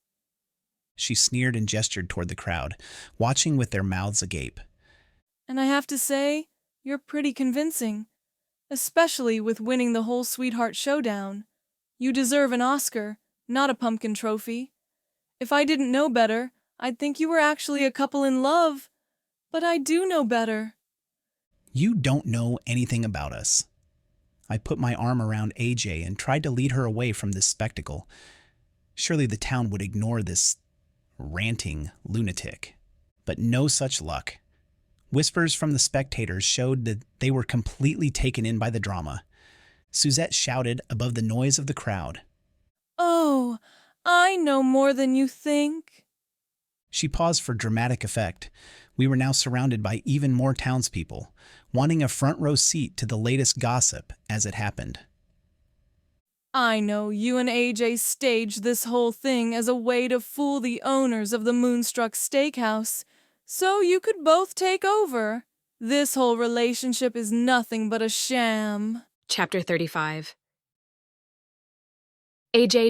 She sneered and gestured toward the crowd, watching with their mouths agape. And I have to say, you're pretty convincing. Especially with winning the whole Sweetheart Showdown. You deserve an Oscar, not a pumpkin trophy. If I didn't know better, I'd think you were actually a couple in love. But I do know better. You don't know anything about us. I put my arm around AJ and tried to lead her away from this spectacle. Surely the town would ignore this ranting lunatic. But no such luck. Whispers from the spectators showed that they were completely taken in by the drama. Suzette shouted above the noise of the crowd. Oh, I know more than you think. She paused for dramatic effect. We were now surrounded by even more townspeople, wanting a front row seat to the latest gossip as it happened. I know you and AJ staged this whole thing as a way to fool the owners of the Moonstruck Steakhouse, so you could both take over. This whole relationship is nothing but a sham. Chapter 35. AJ.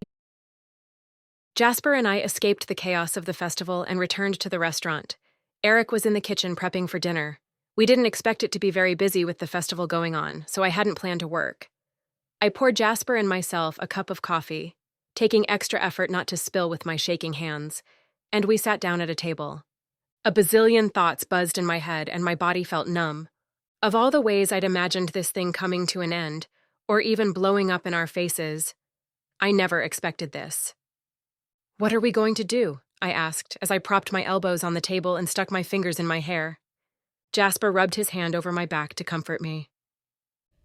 Jasper and I escaped the chaos of the festival and returned to the restaurant. Eric was in the kitchen prepping for dinner. We didn't expect it to be very busy with the festival going on, so I hadn't planned to work. I poured Jasper and myself a cup of coffee, taking extra effort not to spill with my shaking hands, and we sat down at a table. A bazillion thoughts buzzed in my head and my body felt numb. Of all the ways I'd imagined this thing coming to an end, or even blowing up in our faces, I never expected this. "What are we going to do?" I asked as I propped my elbows on the table and stuck my fingers in my hair. Jasper rubbed his hand over my back to comfort me.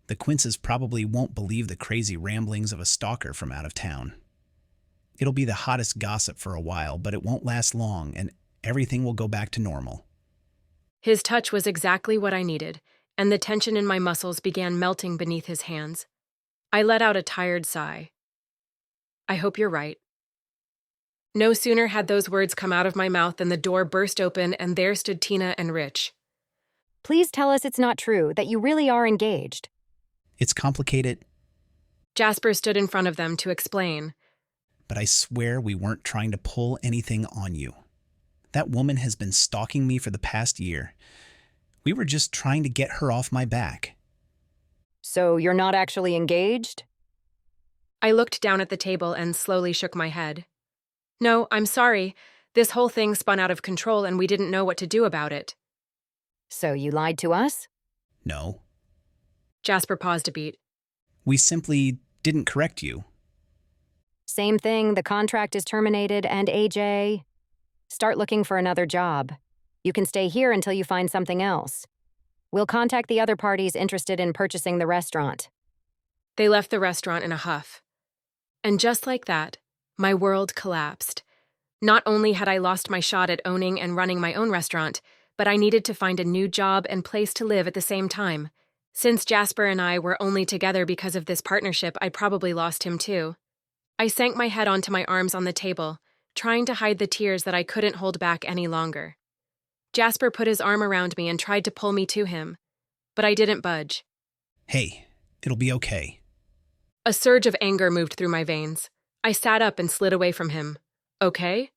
The Quinces probably won't believe the crazy ramblings of a stalker from out of town. It'll be the hottest gossip for a while, but it won't last long, and everything will go back to normal. His touch was exactly what I needed, and the tension in my muscles began melting beneath his hands. I let out a tired sigh. I hope you're right. No sooner had those words come out of my mouth than the door burst open and there stood Tina and Rich. Please tell us it's not true, that you really are engaged. It's complicated. Jasper stood in front of them to explain. But I swear we weren't trying to pull anything on you. That woman has been stalking me for the past year. We were just trying to get her off my back. So you're not actually engaged? I looked down at the table and slowly shook my head. No, I'm sorry. This whole thing spun out of control and we didn't know what to do about it. So you lied to us? No. Jasper paused a beat. We simply didn't correct you. Same thing, the contract is terminated and AJ, start looking for another job. You can stay here until you find something else. We'll contact the other parties interested in purchasing the restaurant. They left the restaurant in a huff. And just like that, my world collapsed. Not only had I lost my shot at owning and running my own restaurant, but I needed to find a new job and place to live at the same time. Since Jasper and I were only together because of this partnership, I'd probably lost him too. I sank my head onto my arms on the table, trying to hide the tears that I couldn't hold back any longer. Jasper put his arm around me and tried to pull me to him, but I didn't budge. Hey, it'll be okay. A surge of anger moved through my veins. I sat up and slid away from him. Okay?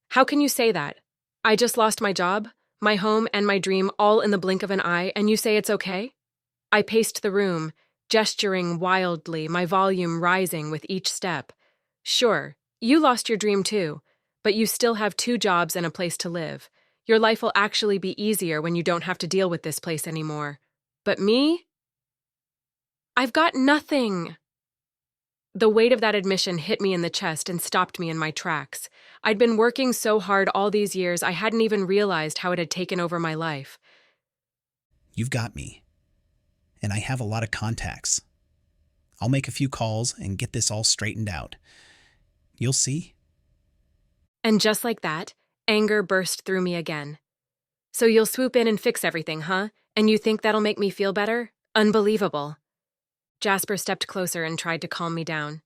How can you say that? I just lost my job, my home, and my dream all in the blink of an eye, and you say it's okay? I paced the room, gesturing wildly, my volume rising with each step. Sure, you lost your dream too, but you still have 2 jobs and a place to live. Your life will actually be easier when you don't have to deal with this place anymore. But me? I've got nothing. The weight of that admission hit me in the chest and stopped me in my tracks. I'd been working so hard all these years, I hadn't even realized how it had taken over my life. You've got me. And I have a lot of contacts. I'll make a few calls and get this all straightened out. You'll see. And just like that, anger burst through me again. So you'll swoop in and fix everything, huh? And you think that'll make me feel better? Unbelievable. Jasper stepped closer and tried to calm me down.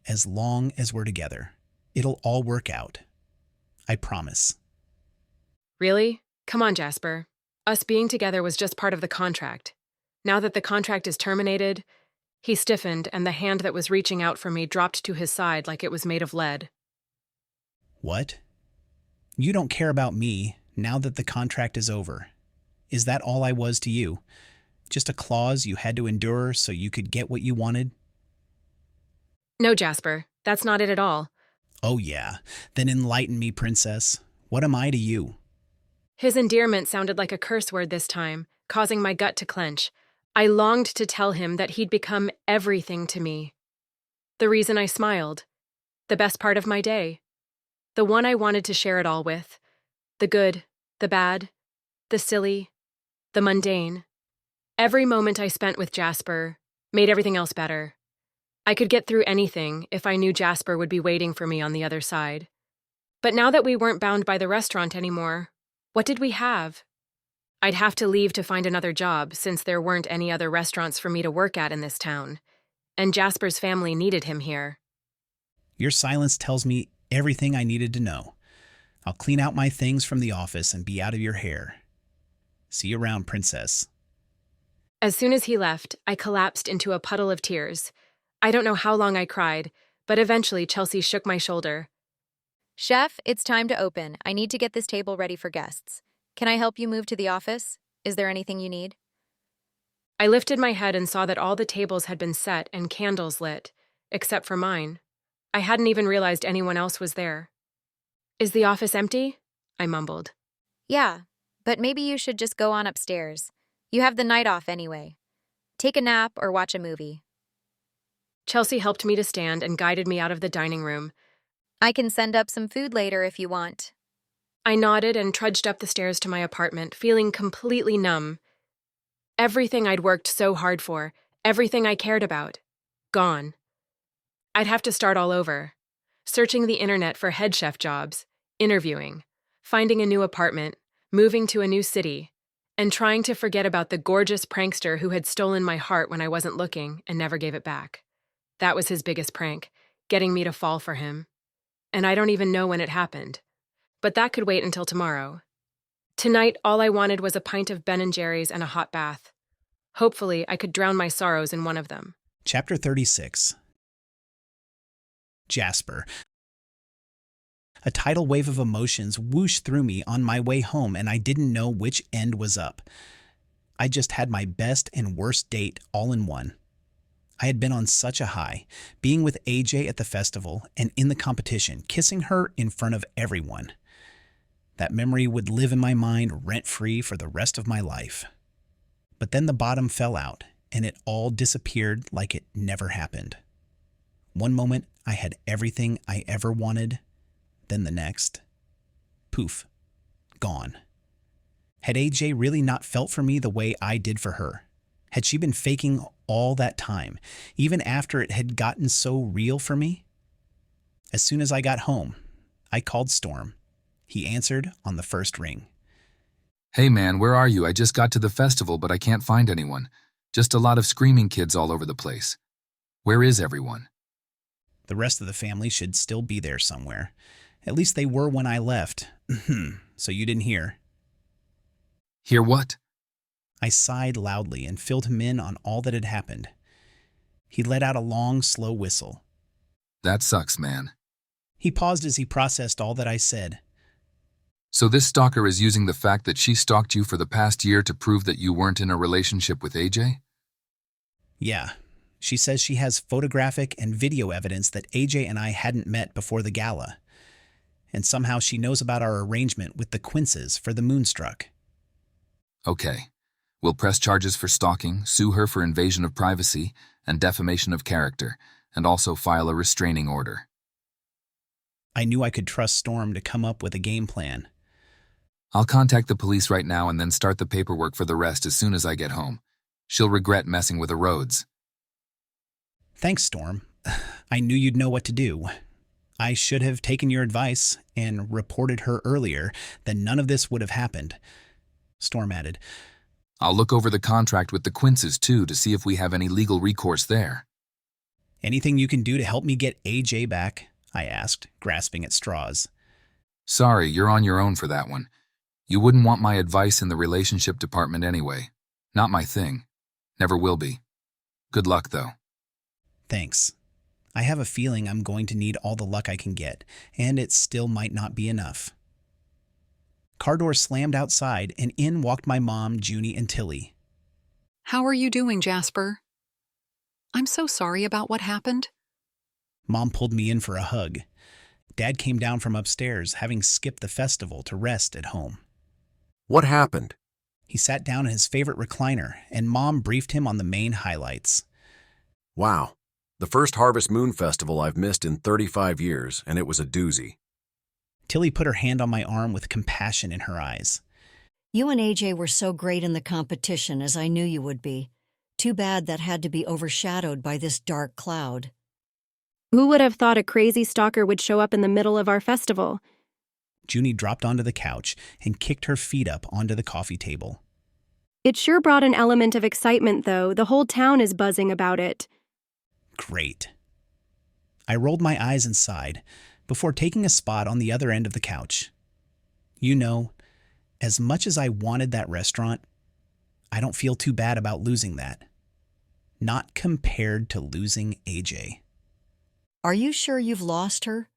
As long as we're together, it'll all work out. I promise. Really? Come on, Jasper. Us being together was just part of the contract. Now that the contract is terminated, he stiffened and the hand that was reaching out for me dropped to his side like it was made of lead. What? You don't care about me now that the contract is over. Is that all I was to you? Just a clause you had to endure so you could get what you wanted? No, Jasper, that's not it at all. Oh yeah, then enlighten me, princess. What am I to you? His endearment sounded like a curse word this time, causing my gut to clench. I longed to tell him that he'd become everything to me. The reason I smiled. The best part of my day. The one I wanted to share it all with. The good, the bad, the silly, the mundane. Every moment I spent with Jasper made everything else better. I could get through anything if I knew Jasper would be waiting for me on the other side. But now that we weren't bound by the restaurant anymore, what did we have? I'd have to leave to find another job since there weren't any other restaurants for me to work at in this town, and Jasper's family needed him here. Your silence tells me everything I needed to know. I'll clean out my things from the office and be out of your hair. See you around, princess. As soon as he left, I collapsed into a puddle of tears. I don't know how long I cried, but eventually Chelsea shook my shoulder. Chef, it's time to open. I need to get this table ready for guests. Can I help you move to the office? Is there anything you need? I lifted my head and saw that all the tables had been set and candles lit, except for mine. I hadn't even realized anyone else was there. Is the office empty? I mumbled. Yeah, but maybe you should just go on upstairs. You have the night off anyway. Take a nap or watch a movie. Chelsea helped me to stand and guided me out of the dining room. I can send up some food later if you want. I nodded and trudged up the stairs to my apartment, feeling completely numb. Everything I'd worked so hard for, everything I cared about, gone. I'd have to start all over, searching the internet for head chef jobs, interviewing, finding a new apartment, moving to a new city, and trying to forget about the gorgeous prankster who had stolen my heart when I wasn't looking and never gave it back. That was his biggest prank, getting me to fall for him. And I don't even know when it happened. But that could wait until tomorrow. Tonight, all I wanted was a pint of Ben & Jerry's and a hot bath. Hopefully, I could drown my sorrows in one of them. Chapter 36. Jasper. A tidal wave of emotions whooshed through me on my way home, and I didn't know which end was up. I just had my best and worst date all in one. I had been on such a high, being with AJ at the festival and in the competition, kissing her in front of everyone. That memory would live in my mind rent-free for the rest of my life. But then the bottom fell out, and it all disappeared like it never happened. One moment, I had everything I ever wanted. Then the next, poof, gone. Had AJ really not felt for me the way I did for her? Had she been faking all that time, even after it had gotten so real for me? As soon as I got home, I called Storm. He answered on the first ring. Hey man, where are you? I just got to the festival, but I can't find anyone. Just a lot of screaming kids all over the place. Where is everyone? The rest of the family should still be there somewhere. At least they were when I left. So you didn't hear. Hear what? I sighed loudly and filled him in on all that had happened. He let out a long, slow whistle. That sucks, man. He paused as he processed all that I said. So this stalker is using the fact that she stalked you for the past year to prove that you weren't in a relationship with AJ? Yeah. She says she has photographic and video evidence that AJ and I hadn't met before the gala. And somehow she knows about our arrangement with the Quinces for the Moonstruck. Okay. We'll press charges for stalking, sue her for invasion of privacy and defamation of character, and also file a restraining order. I knew I could trust Storm to come up with a game plan. I'll contact the police right now and then start the paperwork for the rest as soon as I get home. She'll regret messing with the Rhodes. Thanks, Storm. I knew you'd know what to do. I should have taken your advice and reported her earlier, then none of this would have happened. Storm added, I'll look over the contract with the Quinces too to see if we have any legal recourse there. Anything you can do to help me get AJ back? I asked, grasping at straws. Sorry, you're on your own for that one. You wouldn't want my advice in the relationship department anyway. Not my thing. Never will be. Good luck, though. Thanks. I have a feeling I'm going to need all the luck I can get, and it still might not be enough. Car door slammed outside, and in walked my mom, Junie, and Tilly. How are you doing, Jasper? I'm so sorry about what happened. Mom pulled me in for a hug. Dad came down from upstairs, having skipped the festival to rest at home. What happened? He sat down in his favorite recliner, and Mom briefed him on the main highlights. Wow. The first Harvest Moon Festival I've missed in 35 years, and it was a doozy. Tilly put her hand on my arm with compassion in her eyes. You and AJ were so great in the competition, as I knew you would be. Too bad that had to be overshadowed by this dark cloud. Who would have thought a crazy stalker would show up in the middle of our festival? Junie dropped onto the couch and kicked her feet up onto the coffee table. It sure brought an element of excitement, though. The whole town is buzzing about it. Great. I rolled my eyes and sighed before taking a spot on the other end of the couch. You know, as much as I wanted that restaurant, I don't feel too bad about losing that. Not compared to losing AJ. Are you sure you've lost her?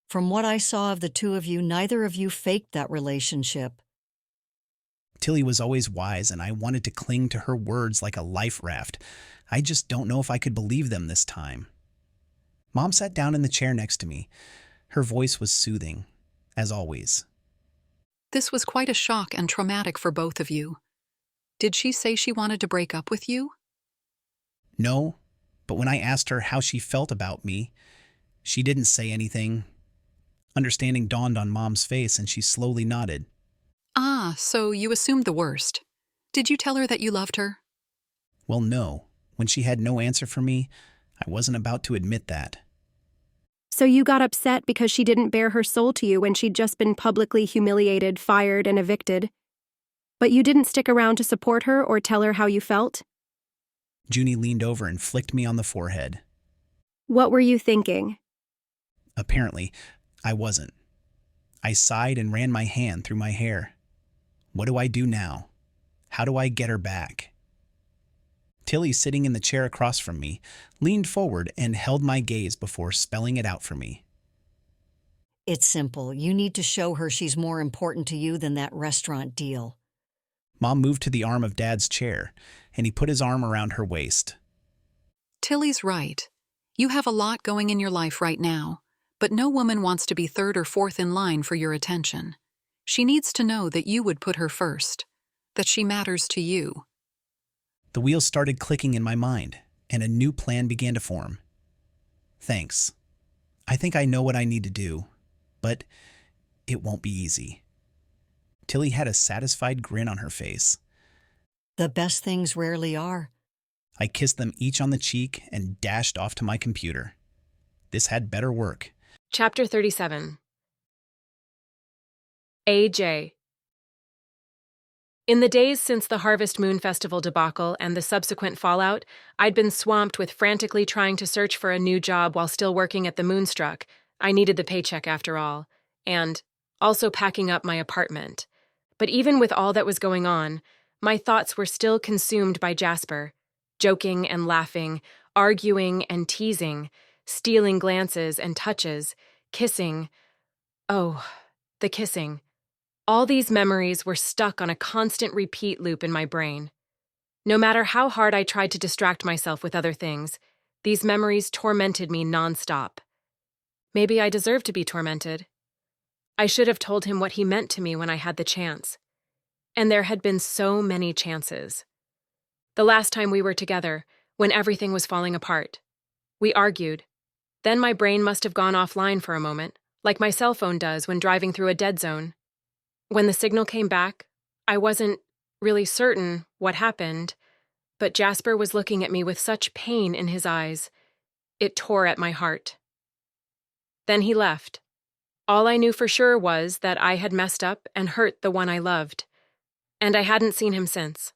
From what I saw of the two of you, neither of you faked that relationship. Tilly was always wise, and I wanted to cling to her words like a life raft. I just don't know if I could believe them this time. Mom sat down in the chair next to me. Her voice was soothing, as always. This was quite a shock and traumatic for both of you. Did she say she wanted to break up with you? No, but when I asked her how she felt about me, she didn't say anything. Understanding dawned on Mom's face, and she slowly nodded. Ah, so you assumed the worst. Did you tell her that you loved her? Well, no. When she had no answer for me, I wasn't about to admit that. So you got upset because she didn't bare her soul to you when she'd just been publicly humiliated, fired, and evicted. But you didn't stick around to support her or tell her how you felt? Junie leaned over and flicked me on the forehead. What were you thinking? Apparently, I wasn't. I sighed and ran my hand through my hair. What do I do now? How do I get her back? Tilly, sitting in the chair across from me, leaned forward and held my gaze before spelling it out for me. It's simple. You need to show her she's more important to you than that restaurant deal. Mom moved to the arm of Dad's chair, and he put his arm around her waist. Tilly's right. You have a lot going in your life right now, but no woman wants to be third or fourth in line for your attention. She needs to know that you would put her first, that she matters to you. The wheels started clicking in my mind, and a new plan began to form. Thanks. I think I know what I need to do, but it won't be easy. Tilly had a satisfied grin on her face. The best things rarely are. I kissed them each on the cheek and dashed off to my computer. This had better work. Chapter 37. AJ. In the days since the Harvest Moon Festival debacle and the subsequent fallout, I'd been swamped with frantically trying to search for a new job while still working at the Moonstruck. I needed the paycheck after all, and also packing up my apartment. But even with all that was going on, my thoughts were still consumed by Jasper, joking and laughing, arguing and teasing, stealing glances and touches, kissing. Oh, the kissing. All these memories were stuck on a constant repeat loop in my brain. No matter how hard I tried to distract myself with other things, these memories tormented me nonstop. Maybe I deserved to be tormented. I should have told him what he meant to me when I had the chance. And there had been so many chances. The last time we were together, when everything was falling apart, we argued. Then my brain must have gone offline for a moment, like my cell phone does when driving through a dead zone. When the signal came back, I wasn't really certain what happened, but Jasper was looking at me with such pain in his eyes. It tore at my heart. Then he left. All I knew for sure was that I had messed up and hurt the one I loved, and I hadn't seen him since.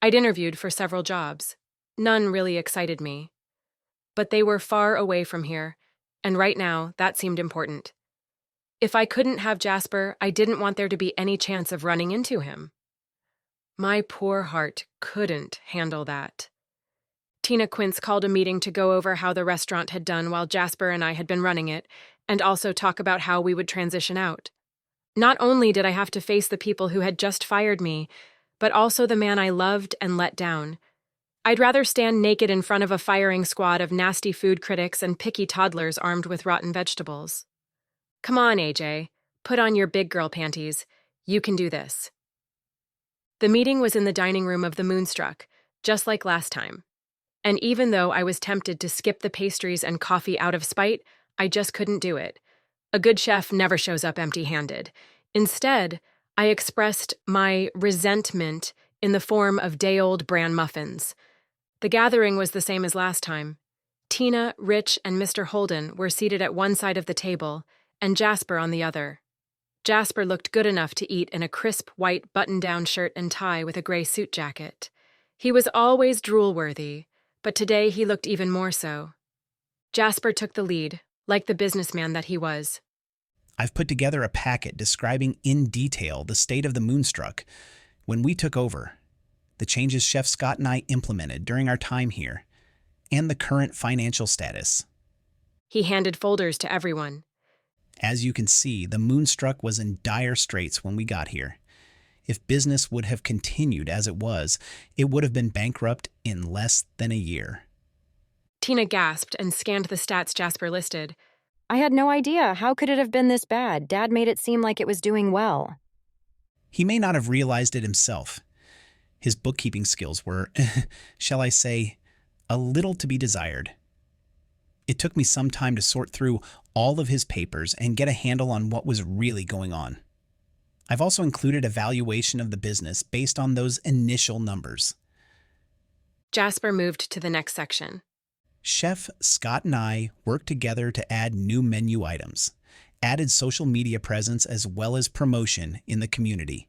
I'd interviewed for several jobs. None really excited me. But they were far away from here, and right now that seemed important. If I couldn't have Jasper, I didn't want there to be any chance of running into him. My poor heart couldn't handle that. Tina Quince called a meeting to go over how the restaurant had done while Jasper and I had been running it, and also talk about how we would transition out. Not only did I have to face the people who had just fired me, but also the man I loved and let down. I'd rather stand naked in front of a firing squad of nasty food critics and picky toddlers armed with rotten vegetables. Come on, AJ. Put on your big girl panties. You can do this. The meeting was in the dining room of the Moonstruck, just like last time. And even though I was tempted to skip the pastries and coffee out of spite, I just couldn't do it. A good chef never shows up empty-handed. Instead, I expressed my resentment in the form of day-old bran muffins. The gathering was the same as last time. Tina, Rich, and Mr. Holden were seated at one side of the table, and Jasper on the other. Jasper looked good enough to eat in a crisp white button-down shirt and tie with a gray suit jacket. He was always drool-worthy, but today he looked even more so. Jasper took the lead, like the businessman that he was. I've put together a packet describing in detail the state of the Moonstruck when we took over, the changes Chef Scott and I implemented during our time here, and the current financial status. He handed folders to everyone. As you can see, the Moonstruck was in dire straits when we got here. If business would have continued as it was, it would have been bankrupt in less than a year. Tina gasped and scanned the stats Jasper listed. I had no idea. How could it have been this bad? Dad made it seem like it was doing well. He may not have realized it himself. His bookkeeping skills were, shall I say, a little to be desired. It took me some time to sort through all of his papers and get a handle on what was really going on. I've also included a valuation of the business based on those initial numbers. Jasper moved to the next section. Chef Scott and I worked together to add new menu items, added social media presence as well as promotion in the community.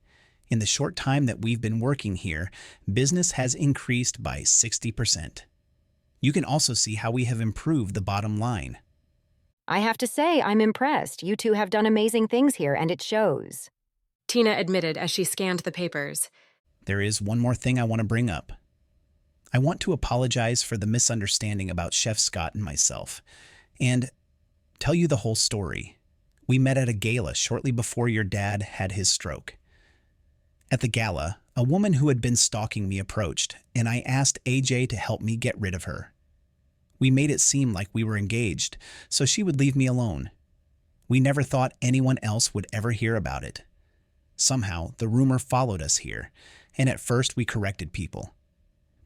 In the short time that we've been working here, business has increased by 60%. You can also see how we have improved the bottom line. I have to say, I'm impressed. You two have done amazing things here, and it shows. Tina admitted as she scanned the papers. There is one more thing I want to bring up. I want to apologize for the misunderstanding about Chef Scott and myself, and tell you the whole story. We met at a gala shortly before your dad had his stroke. At the gala, a woman who had been stalking me approached, and I asked AJ to help me get rid of her. We made it seem like we were engaged, so she would leave me alone. We never thought anyone else would ever hear about it. Somehow, the rumor followed us here, and at first we corrected people.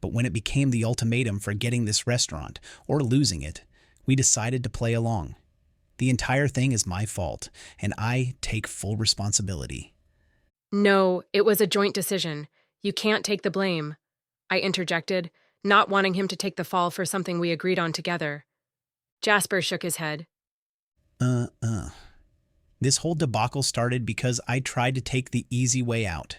But when it became the ultimatum for getting this restaurant, or losing it, we decided to play along. The entire thing is my fault, and I take full responsibility. No, it was a joint decision. You can't take the blame, I interjected, not wanting him to take the fall for something we agreed on together. Jasper shook his head. This whole debacle started because I tried to take the easy way out.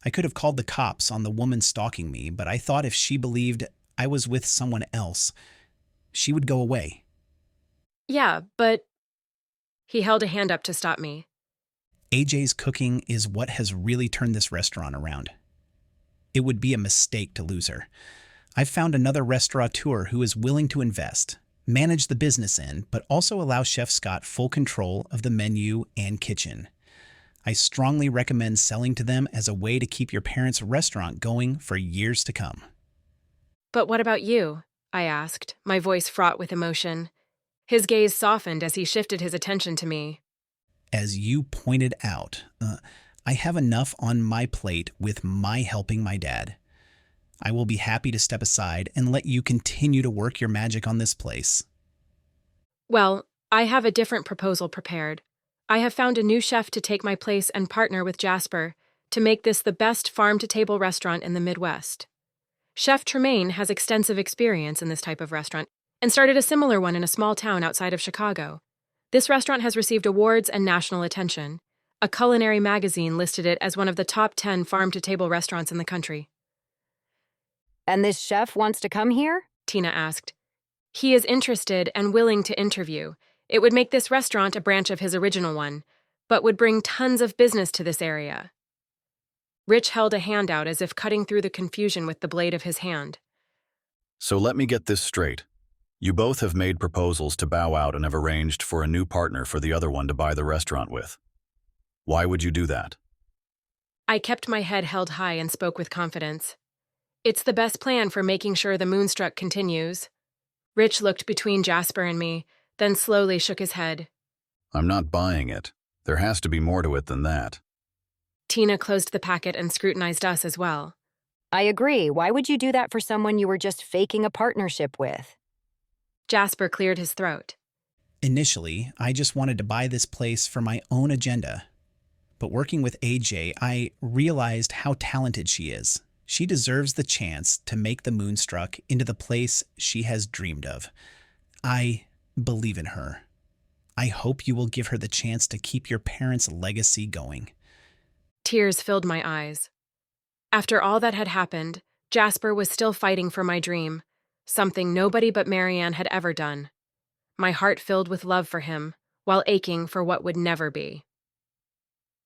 I could have called the cops on the woman stalking me, but I thought if she believed I was with someone else, she would go away. Yeah, but... He held a hand up to stop me. AJ's cooking is what has really turned this restaurant around. It would be a mistake to lose her. I've found another restaurateur who is willing to invest, manage the business end, but also allow Chef Scott full control of the menu and kitchen. I strongly recommend selling to them as a way to keep your parents' restaurant going for years to come. But what about you? I asked, my voice fraught with emotion. His gaze softened as he shifted his attention to me. As you pointed out, I have enough on my plate with my helping my dad. I will be happy to step aside and let you continue to work your magic on this place. Well, I have a different proposal prepared. I have found a new chef to take my place and partner with Jasper to make this the best farm-to-table restaurant in the Midwest. Chef Tremaine has extensive experience in this type of restaurant and started a similar one in a small town outside of Chicago. This restaurant has received awards and national attention. A culinary magazine listed it as one of the top 10 farm-to-table restaurants in the country. And this chef wants to come here? Tina asked. He is interested and willing to interview. It would make this restaurant a branch of his original one, but would bring tons of business to this area. Rich held a hand out as if cutting through the confusion with the blade of his hand. So let me get this straight. You both have made proposals to bow out and have arranged for a new partner for the other one to buy the restaurant with. Why would you do that? I kept my head held high and spoke with confidence. It's the best plan for making sure the Moonstruck continues. Rich looked between Jasper and me, then slowly shook his head. I'm not buying it. There has to be more to it than that. Tina closed the packet and scrutinized us as well. I agree. Why would you do that for someone you were just faking a partnership with? Jasper cleared his throat. Initially, I just wanted to buy this place for my own agenda. But working with AJ, I realized how talented she is. She deserves the chance to make the Moonstruck into the place she has dreamed of. I believe in her. I hope you will give her the chance to keep your parents' legacy going. Tears filled my eyes. After all that had happened, Jasper was still fighting for my dream, something nobody but Marianne had ever done. My heart filled with love for him, while aching for what would never be.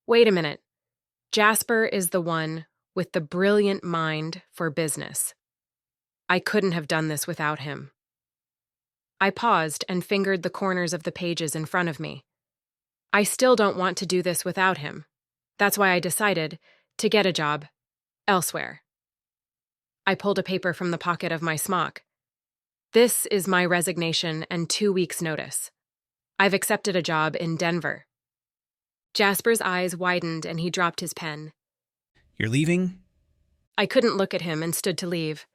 Wait a minute. Jasper is the one with the brilliant mind for business. I couldn't have done this without him. I paused and fingered the corners of the pages in front of me. I still don't want to do this without him. That's why I decided to get a job elsewhere. I pulled a paper from the pocket of my smock. This is my resignation and 2 weeks' notice. I've accepted a job in Denver. Jasper's eyes widened and he dropped his pen. You're leaving? I couldn't look at him and stood to leave.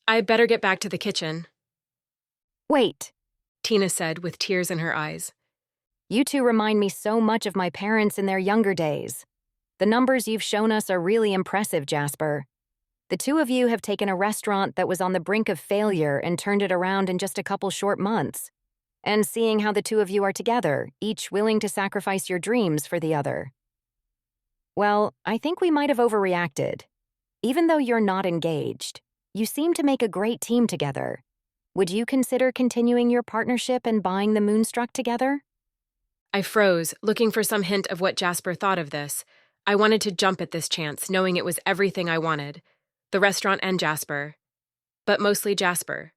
I'd better get back to the kitchen. Wait, Tina said with tears in her eyes. you two remind me so much of my parents in their younger days. The numbers you've shown us are really impressive, Jasper. The two of you have taken a restaurant that was on the brink of failure and turned it around in just a couple short months. And seeing how the two of you are together, each willing to sacrifice your dreams for the other. Well, I think we might have overreacted. Even though you're not engaged, you seem to make a great team together. Would you consider continuing your partnership and buying the Moonstruck together? I froze, looking for some hint of what Jasper thought of this. I wanted to jump at this chance, knowing it was everything I wanted. The restaurant and Jasper. But mostly Jasper.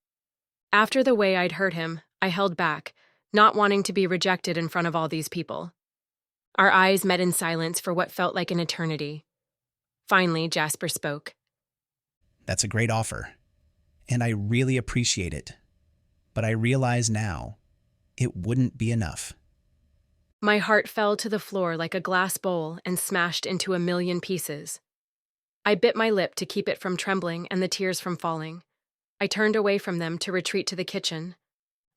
After the way I'd hurt him, I held back, not wanting to be rejected in front of all these people. Our eyes met in silence for what felt like an eternity. Finally, Jasper spoke. That's a great offer, and I really appreciate it. But I realize now, it wouldn't be enough. My heart fell to the floor like a glass bowl and smashed into a million pieces. I bit my lip to keep it from trembling and the tears from falling. I turned away from them to retreat to the kitchen.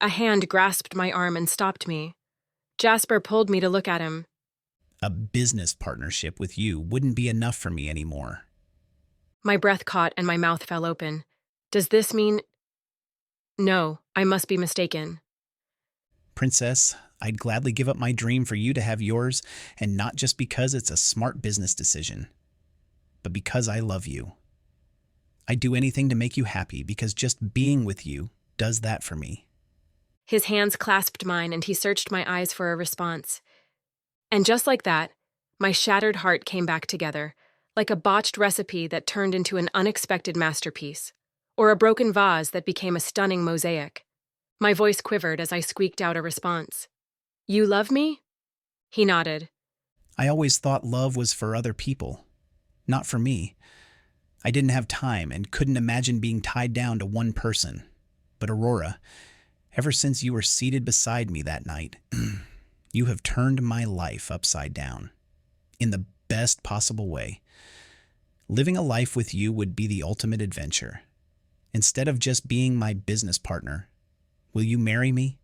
A hand grasped my arm and stopped me. Jasper pulled me to look at him. A business partnership with you wouldn't be enough for me anymore. My breath caught and my mouth fell open. Does this mean... No, I must be mistaken. Princess, I'd gladly give up my dream for you to have yours, and not just because it's a smart business decision, but because I love you. I'd do anything to make you happy because just being with you does that for me. His hands clasped mine and he searched my eyes for a response. And just like that, my shattered heart came back together, like a botched recipe that turned into an unexpected masterpiece, or a broken vase that became a stunning mosaic. My voice quivered as I squeaked out a response. You love me? He nodded. I always thought love was for other people, not for me. I didn't have time and couldn't imagine being tied down to one person. But Aurora, ever since you were seated beside me that night, you have turned my life upside down, in the best possible way. Living a life with you would be the ultimate adventure. Instead of just being my business partner, will you marry me?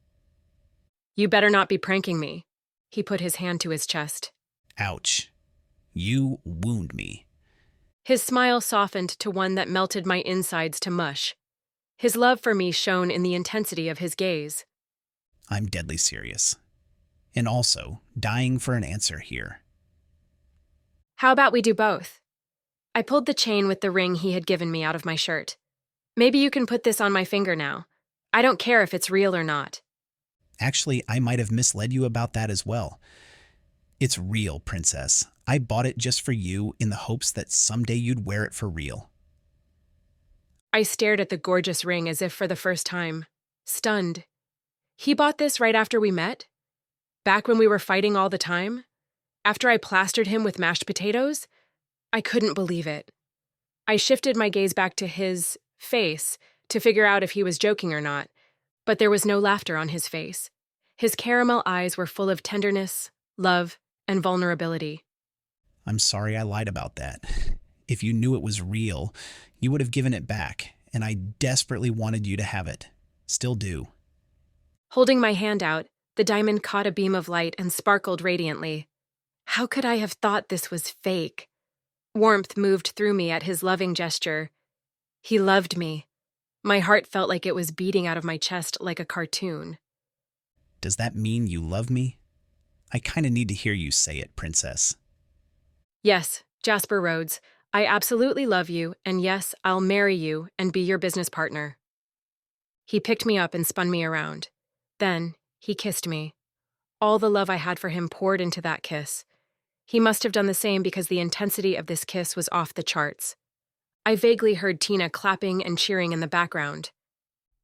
You better not be pranking me. He put his hand to his chest. Ouch. You wound me. His smile softened to one that melted my insides to mush. His love for me shone in the intensity of his gaze. I'm deadly serious. And also, dying for an answer here. How about we do both? I pulled the chain with the ring he had given me out of my shirt. Maybe you can put this on my finger now. I don't care if it's real or not. Actually, I might have misled you about that as well. It's real, Princess. I bought it just for you in the hopes that someday you'd wear it for real. I stared at the gorgeous ring as if for the first time, stunned. He bought this right after we met? Back when we were fighting all the time? After I plastered him with mashed potatoes? I couldn't believe it. I shifted my gaze back to his face to figure out if he was joking or not, but there was no laughter on his face. His caramel eyes were full of tenderness, love, and vulnerability. I'm sorry I lied about that. If you knew it was real, you would have given it back, and I desperately wanted you to have it. Still do. Holding my hand out, the diamond caught a beam of light and sparkled radiantly. How could I have thought this was fake? Warmth moved through me at his loving gesture. He loved me. My heart felt like it was beating out of my chest like a cartoon. Does that mean you love me? I kinda need to hear you say it, princess. Yes, Jasper Rhodes, I absolutely love you, and yes, I'll marry you and be your business partner. He picked me up and spun me around. Then, he kissed me. All the love I had for him poured into that kiss. He must have done the same because the intensity of this kiss was off the charts. I vaguely heard Tina clapping and cheering in the background.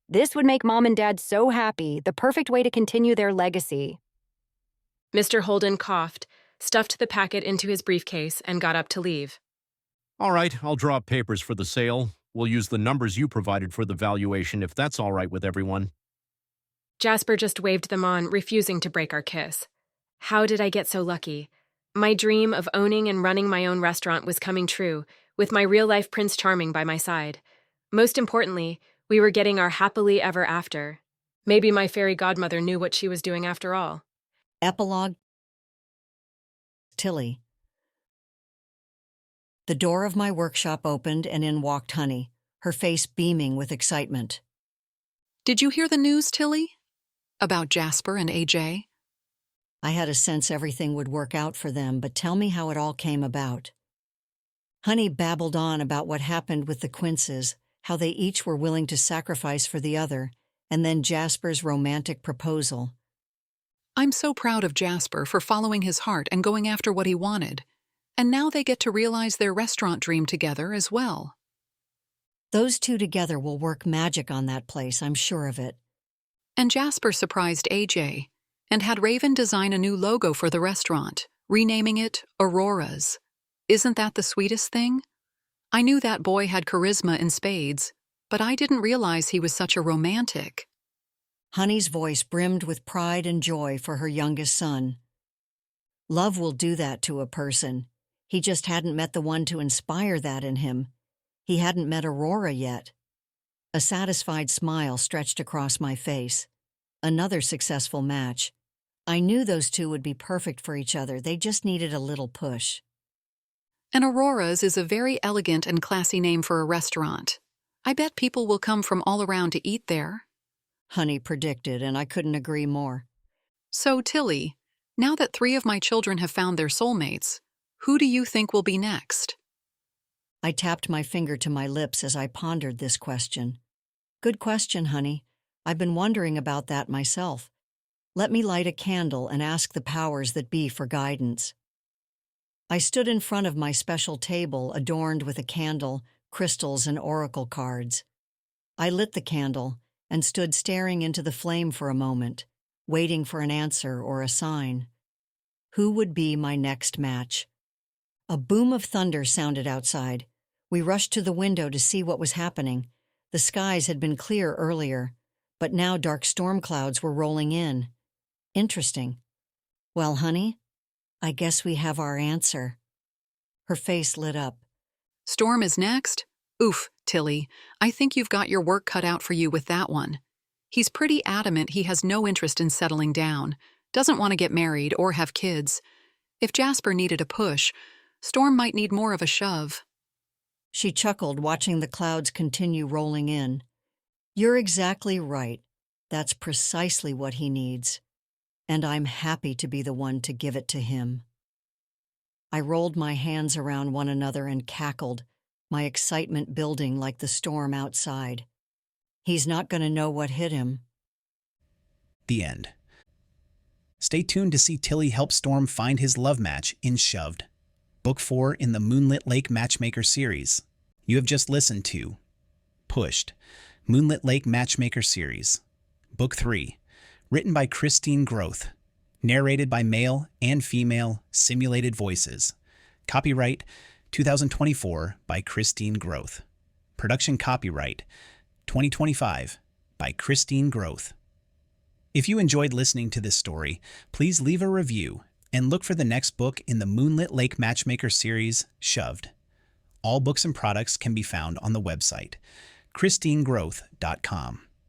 This would make Mom and Dad so happy, the perfect way to continue their legacy. Mr. Holden coughed, stuffed the packet into his briefcase, and got up to leave. All right, I'll draw up papers for the sale. We'll use the numbers you provided for the valuation if that's all right with everyone. Jasper just waved them on, refusing to break our kiss. How did I get so lucky? My dream of owning and running my own restaurant was coming true, with my real-life Prince Charming by my side. Most importantly, we were getting our happily ever after. Maybe my fairy godmother knew what she was doing after all. Epilogue. Tilly. The door of my workshop opened and in walked Honey, her face beaming with excitement. Did you hear the news, Tilly? About Jasper and AJ? I had a sense everything would work out for them, but tell me how it all came about. Honey babbled on about what happened with the Quinces, how they each were willing to sacrifice for the other, and then Jasper's romantic proposal. I'm so proud of Jasper for following his heart and going after what he wanted. And now they get to realize their restaurant dream together as well. Those two together will work magic on that place, I'm sure of it. And Jasper surprised AJ and had Raven design a new logo for the restaurant, renaming it Aurora's. Isn't that the sweetest thing? I knew that boy had charisma in spades, but I didn't realize he was such a romantic. Honey's voice brimmed with pride and joy for her youngest son. Love will do that to a person. He just hadn't met the one to inspire that in him. He hadn't met Aurora yet. A satisfied smile stretched across my face. Another successful match. I knew those two would be perfect for each other. They just needed a little push. And Aurora's is a very elegant and classy name for a restaurant. I bet people will come from all around to eat there. Honey predicted, and I couldn't agree more. So, Tilly, now that 3 of my children have found their soulmates, who do you think will be next? I tapped my finger to my lips as I pondered this question. Good question, honey. I've been wondering about that myself. Let me light a candle and ask the powers that be for guidance. I stood in front of my special table adorned with a candle, crystals, and oracle cards. I lit the candle and stood staring into the flame for a moment, waiting for an answer or a sign. Who would be my next match? A boom of thunder sounded outside. We rushed to the window to see what was happening. The skies had been clear earlier, but now dark storm clouds were rolling in. Interesting. Well, honey, I guess we have our answer. Her face lit up. Storm is next? Oof, Tilly, I think you've got your work cut out for you with that one. He's pretty adamant he has no interest in settling down, doesn't want to get married or have kids. If Jasper needed a push, Storm might need more of a shove. She chuckled, watching the clouds continue rolling in. You're exactly right. That's precisely what he needs. And I'm happy to be the one to give it to him. I rolled my hands around one another and cackled, my excitement building like the storm outside. He's not going to know what hit him. The end. Stay tuned to see Tilly help Storm find his love match in Shoved, Book 4 in the Moonlit Lake Matchmaker series. You have just listened to Pushed, Moonlit Lake Matchmaker series, Book 3, written by Kristeen Groth, narrated by male and female simulated voices. Copyright 2024 by Kristeen Groth. Production copyright 2025 by Kristeen Groth. If you enjoyed listening to this story, please leave a review and look for the next book in the Moonlit Lake Matchmaker series, Shoved. All books and products can be found on the website, KristeenGroth.com.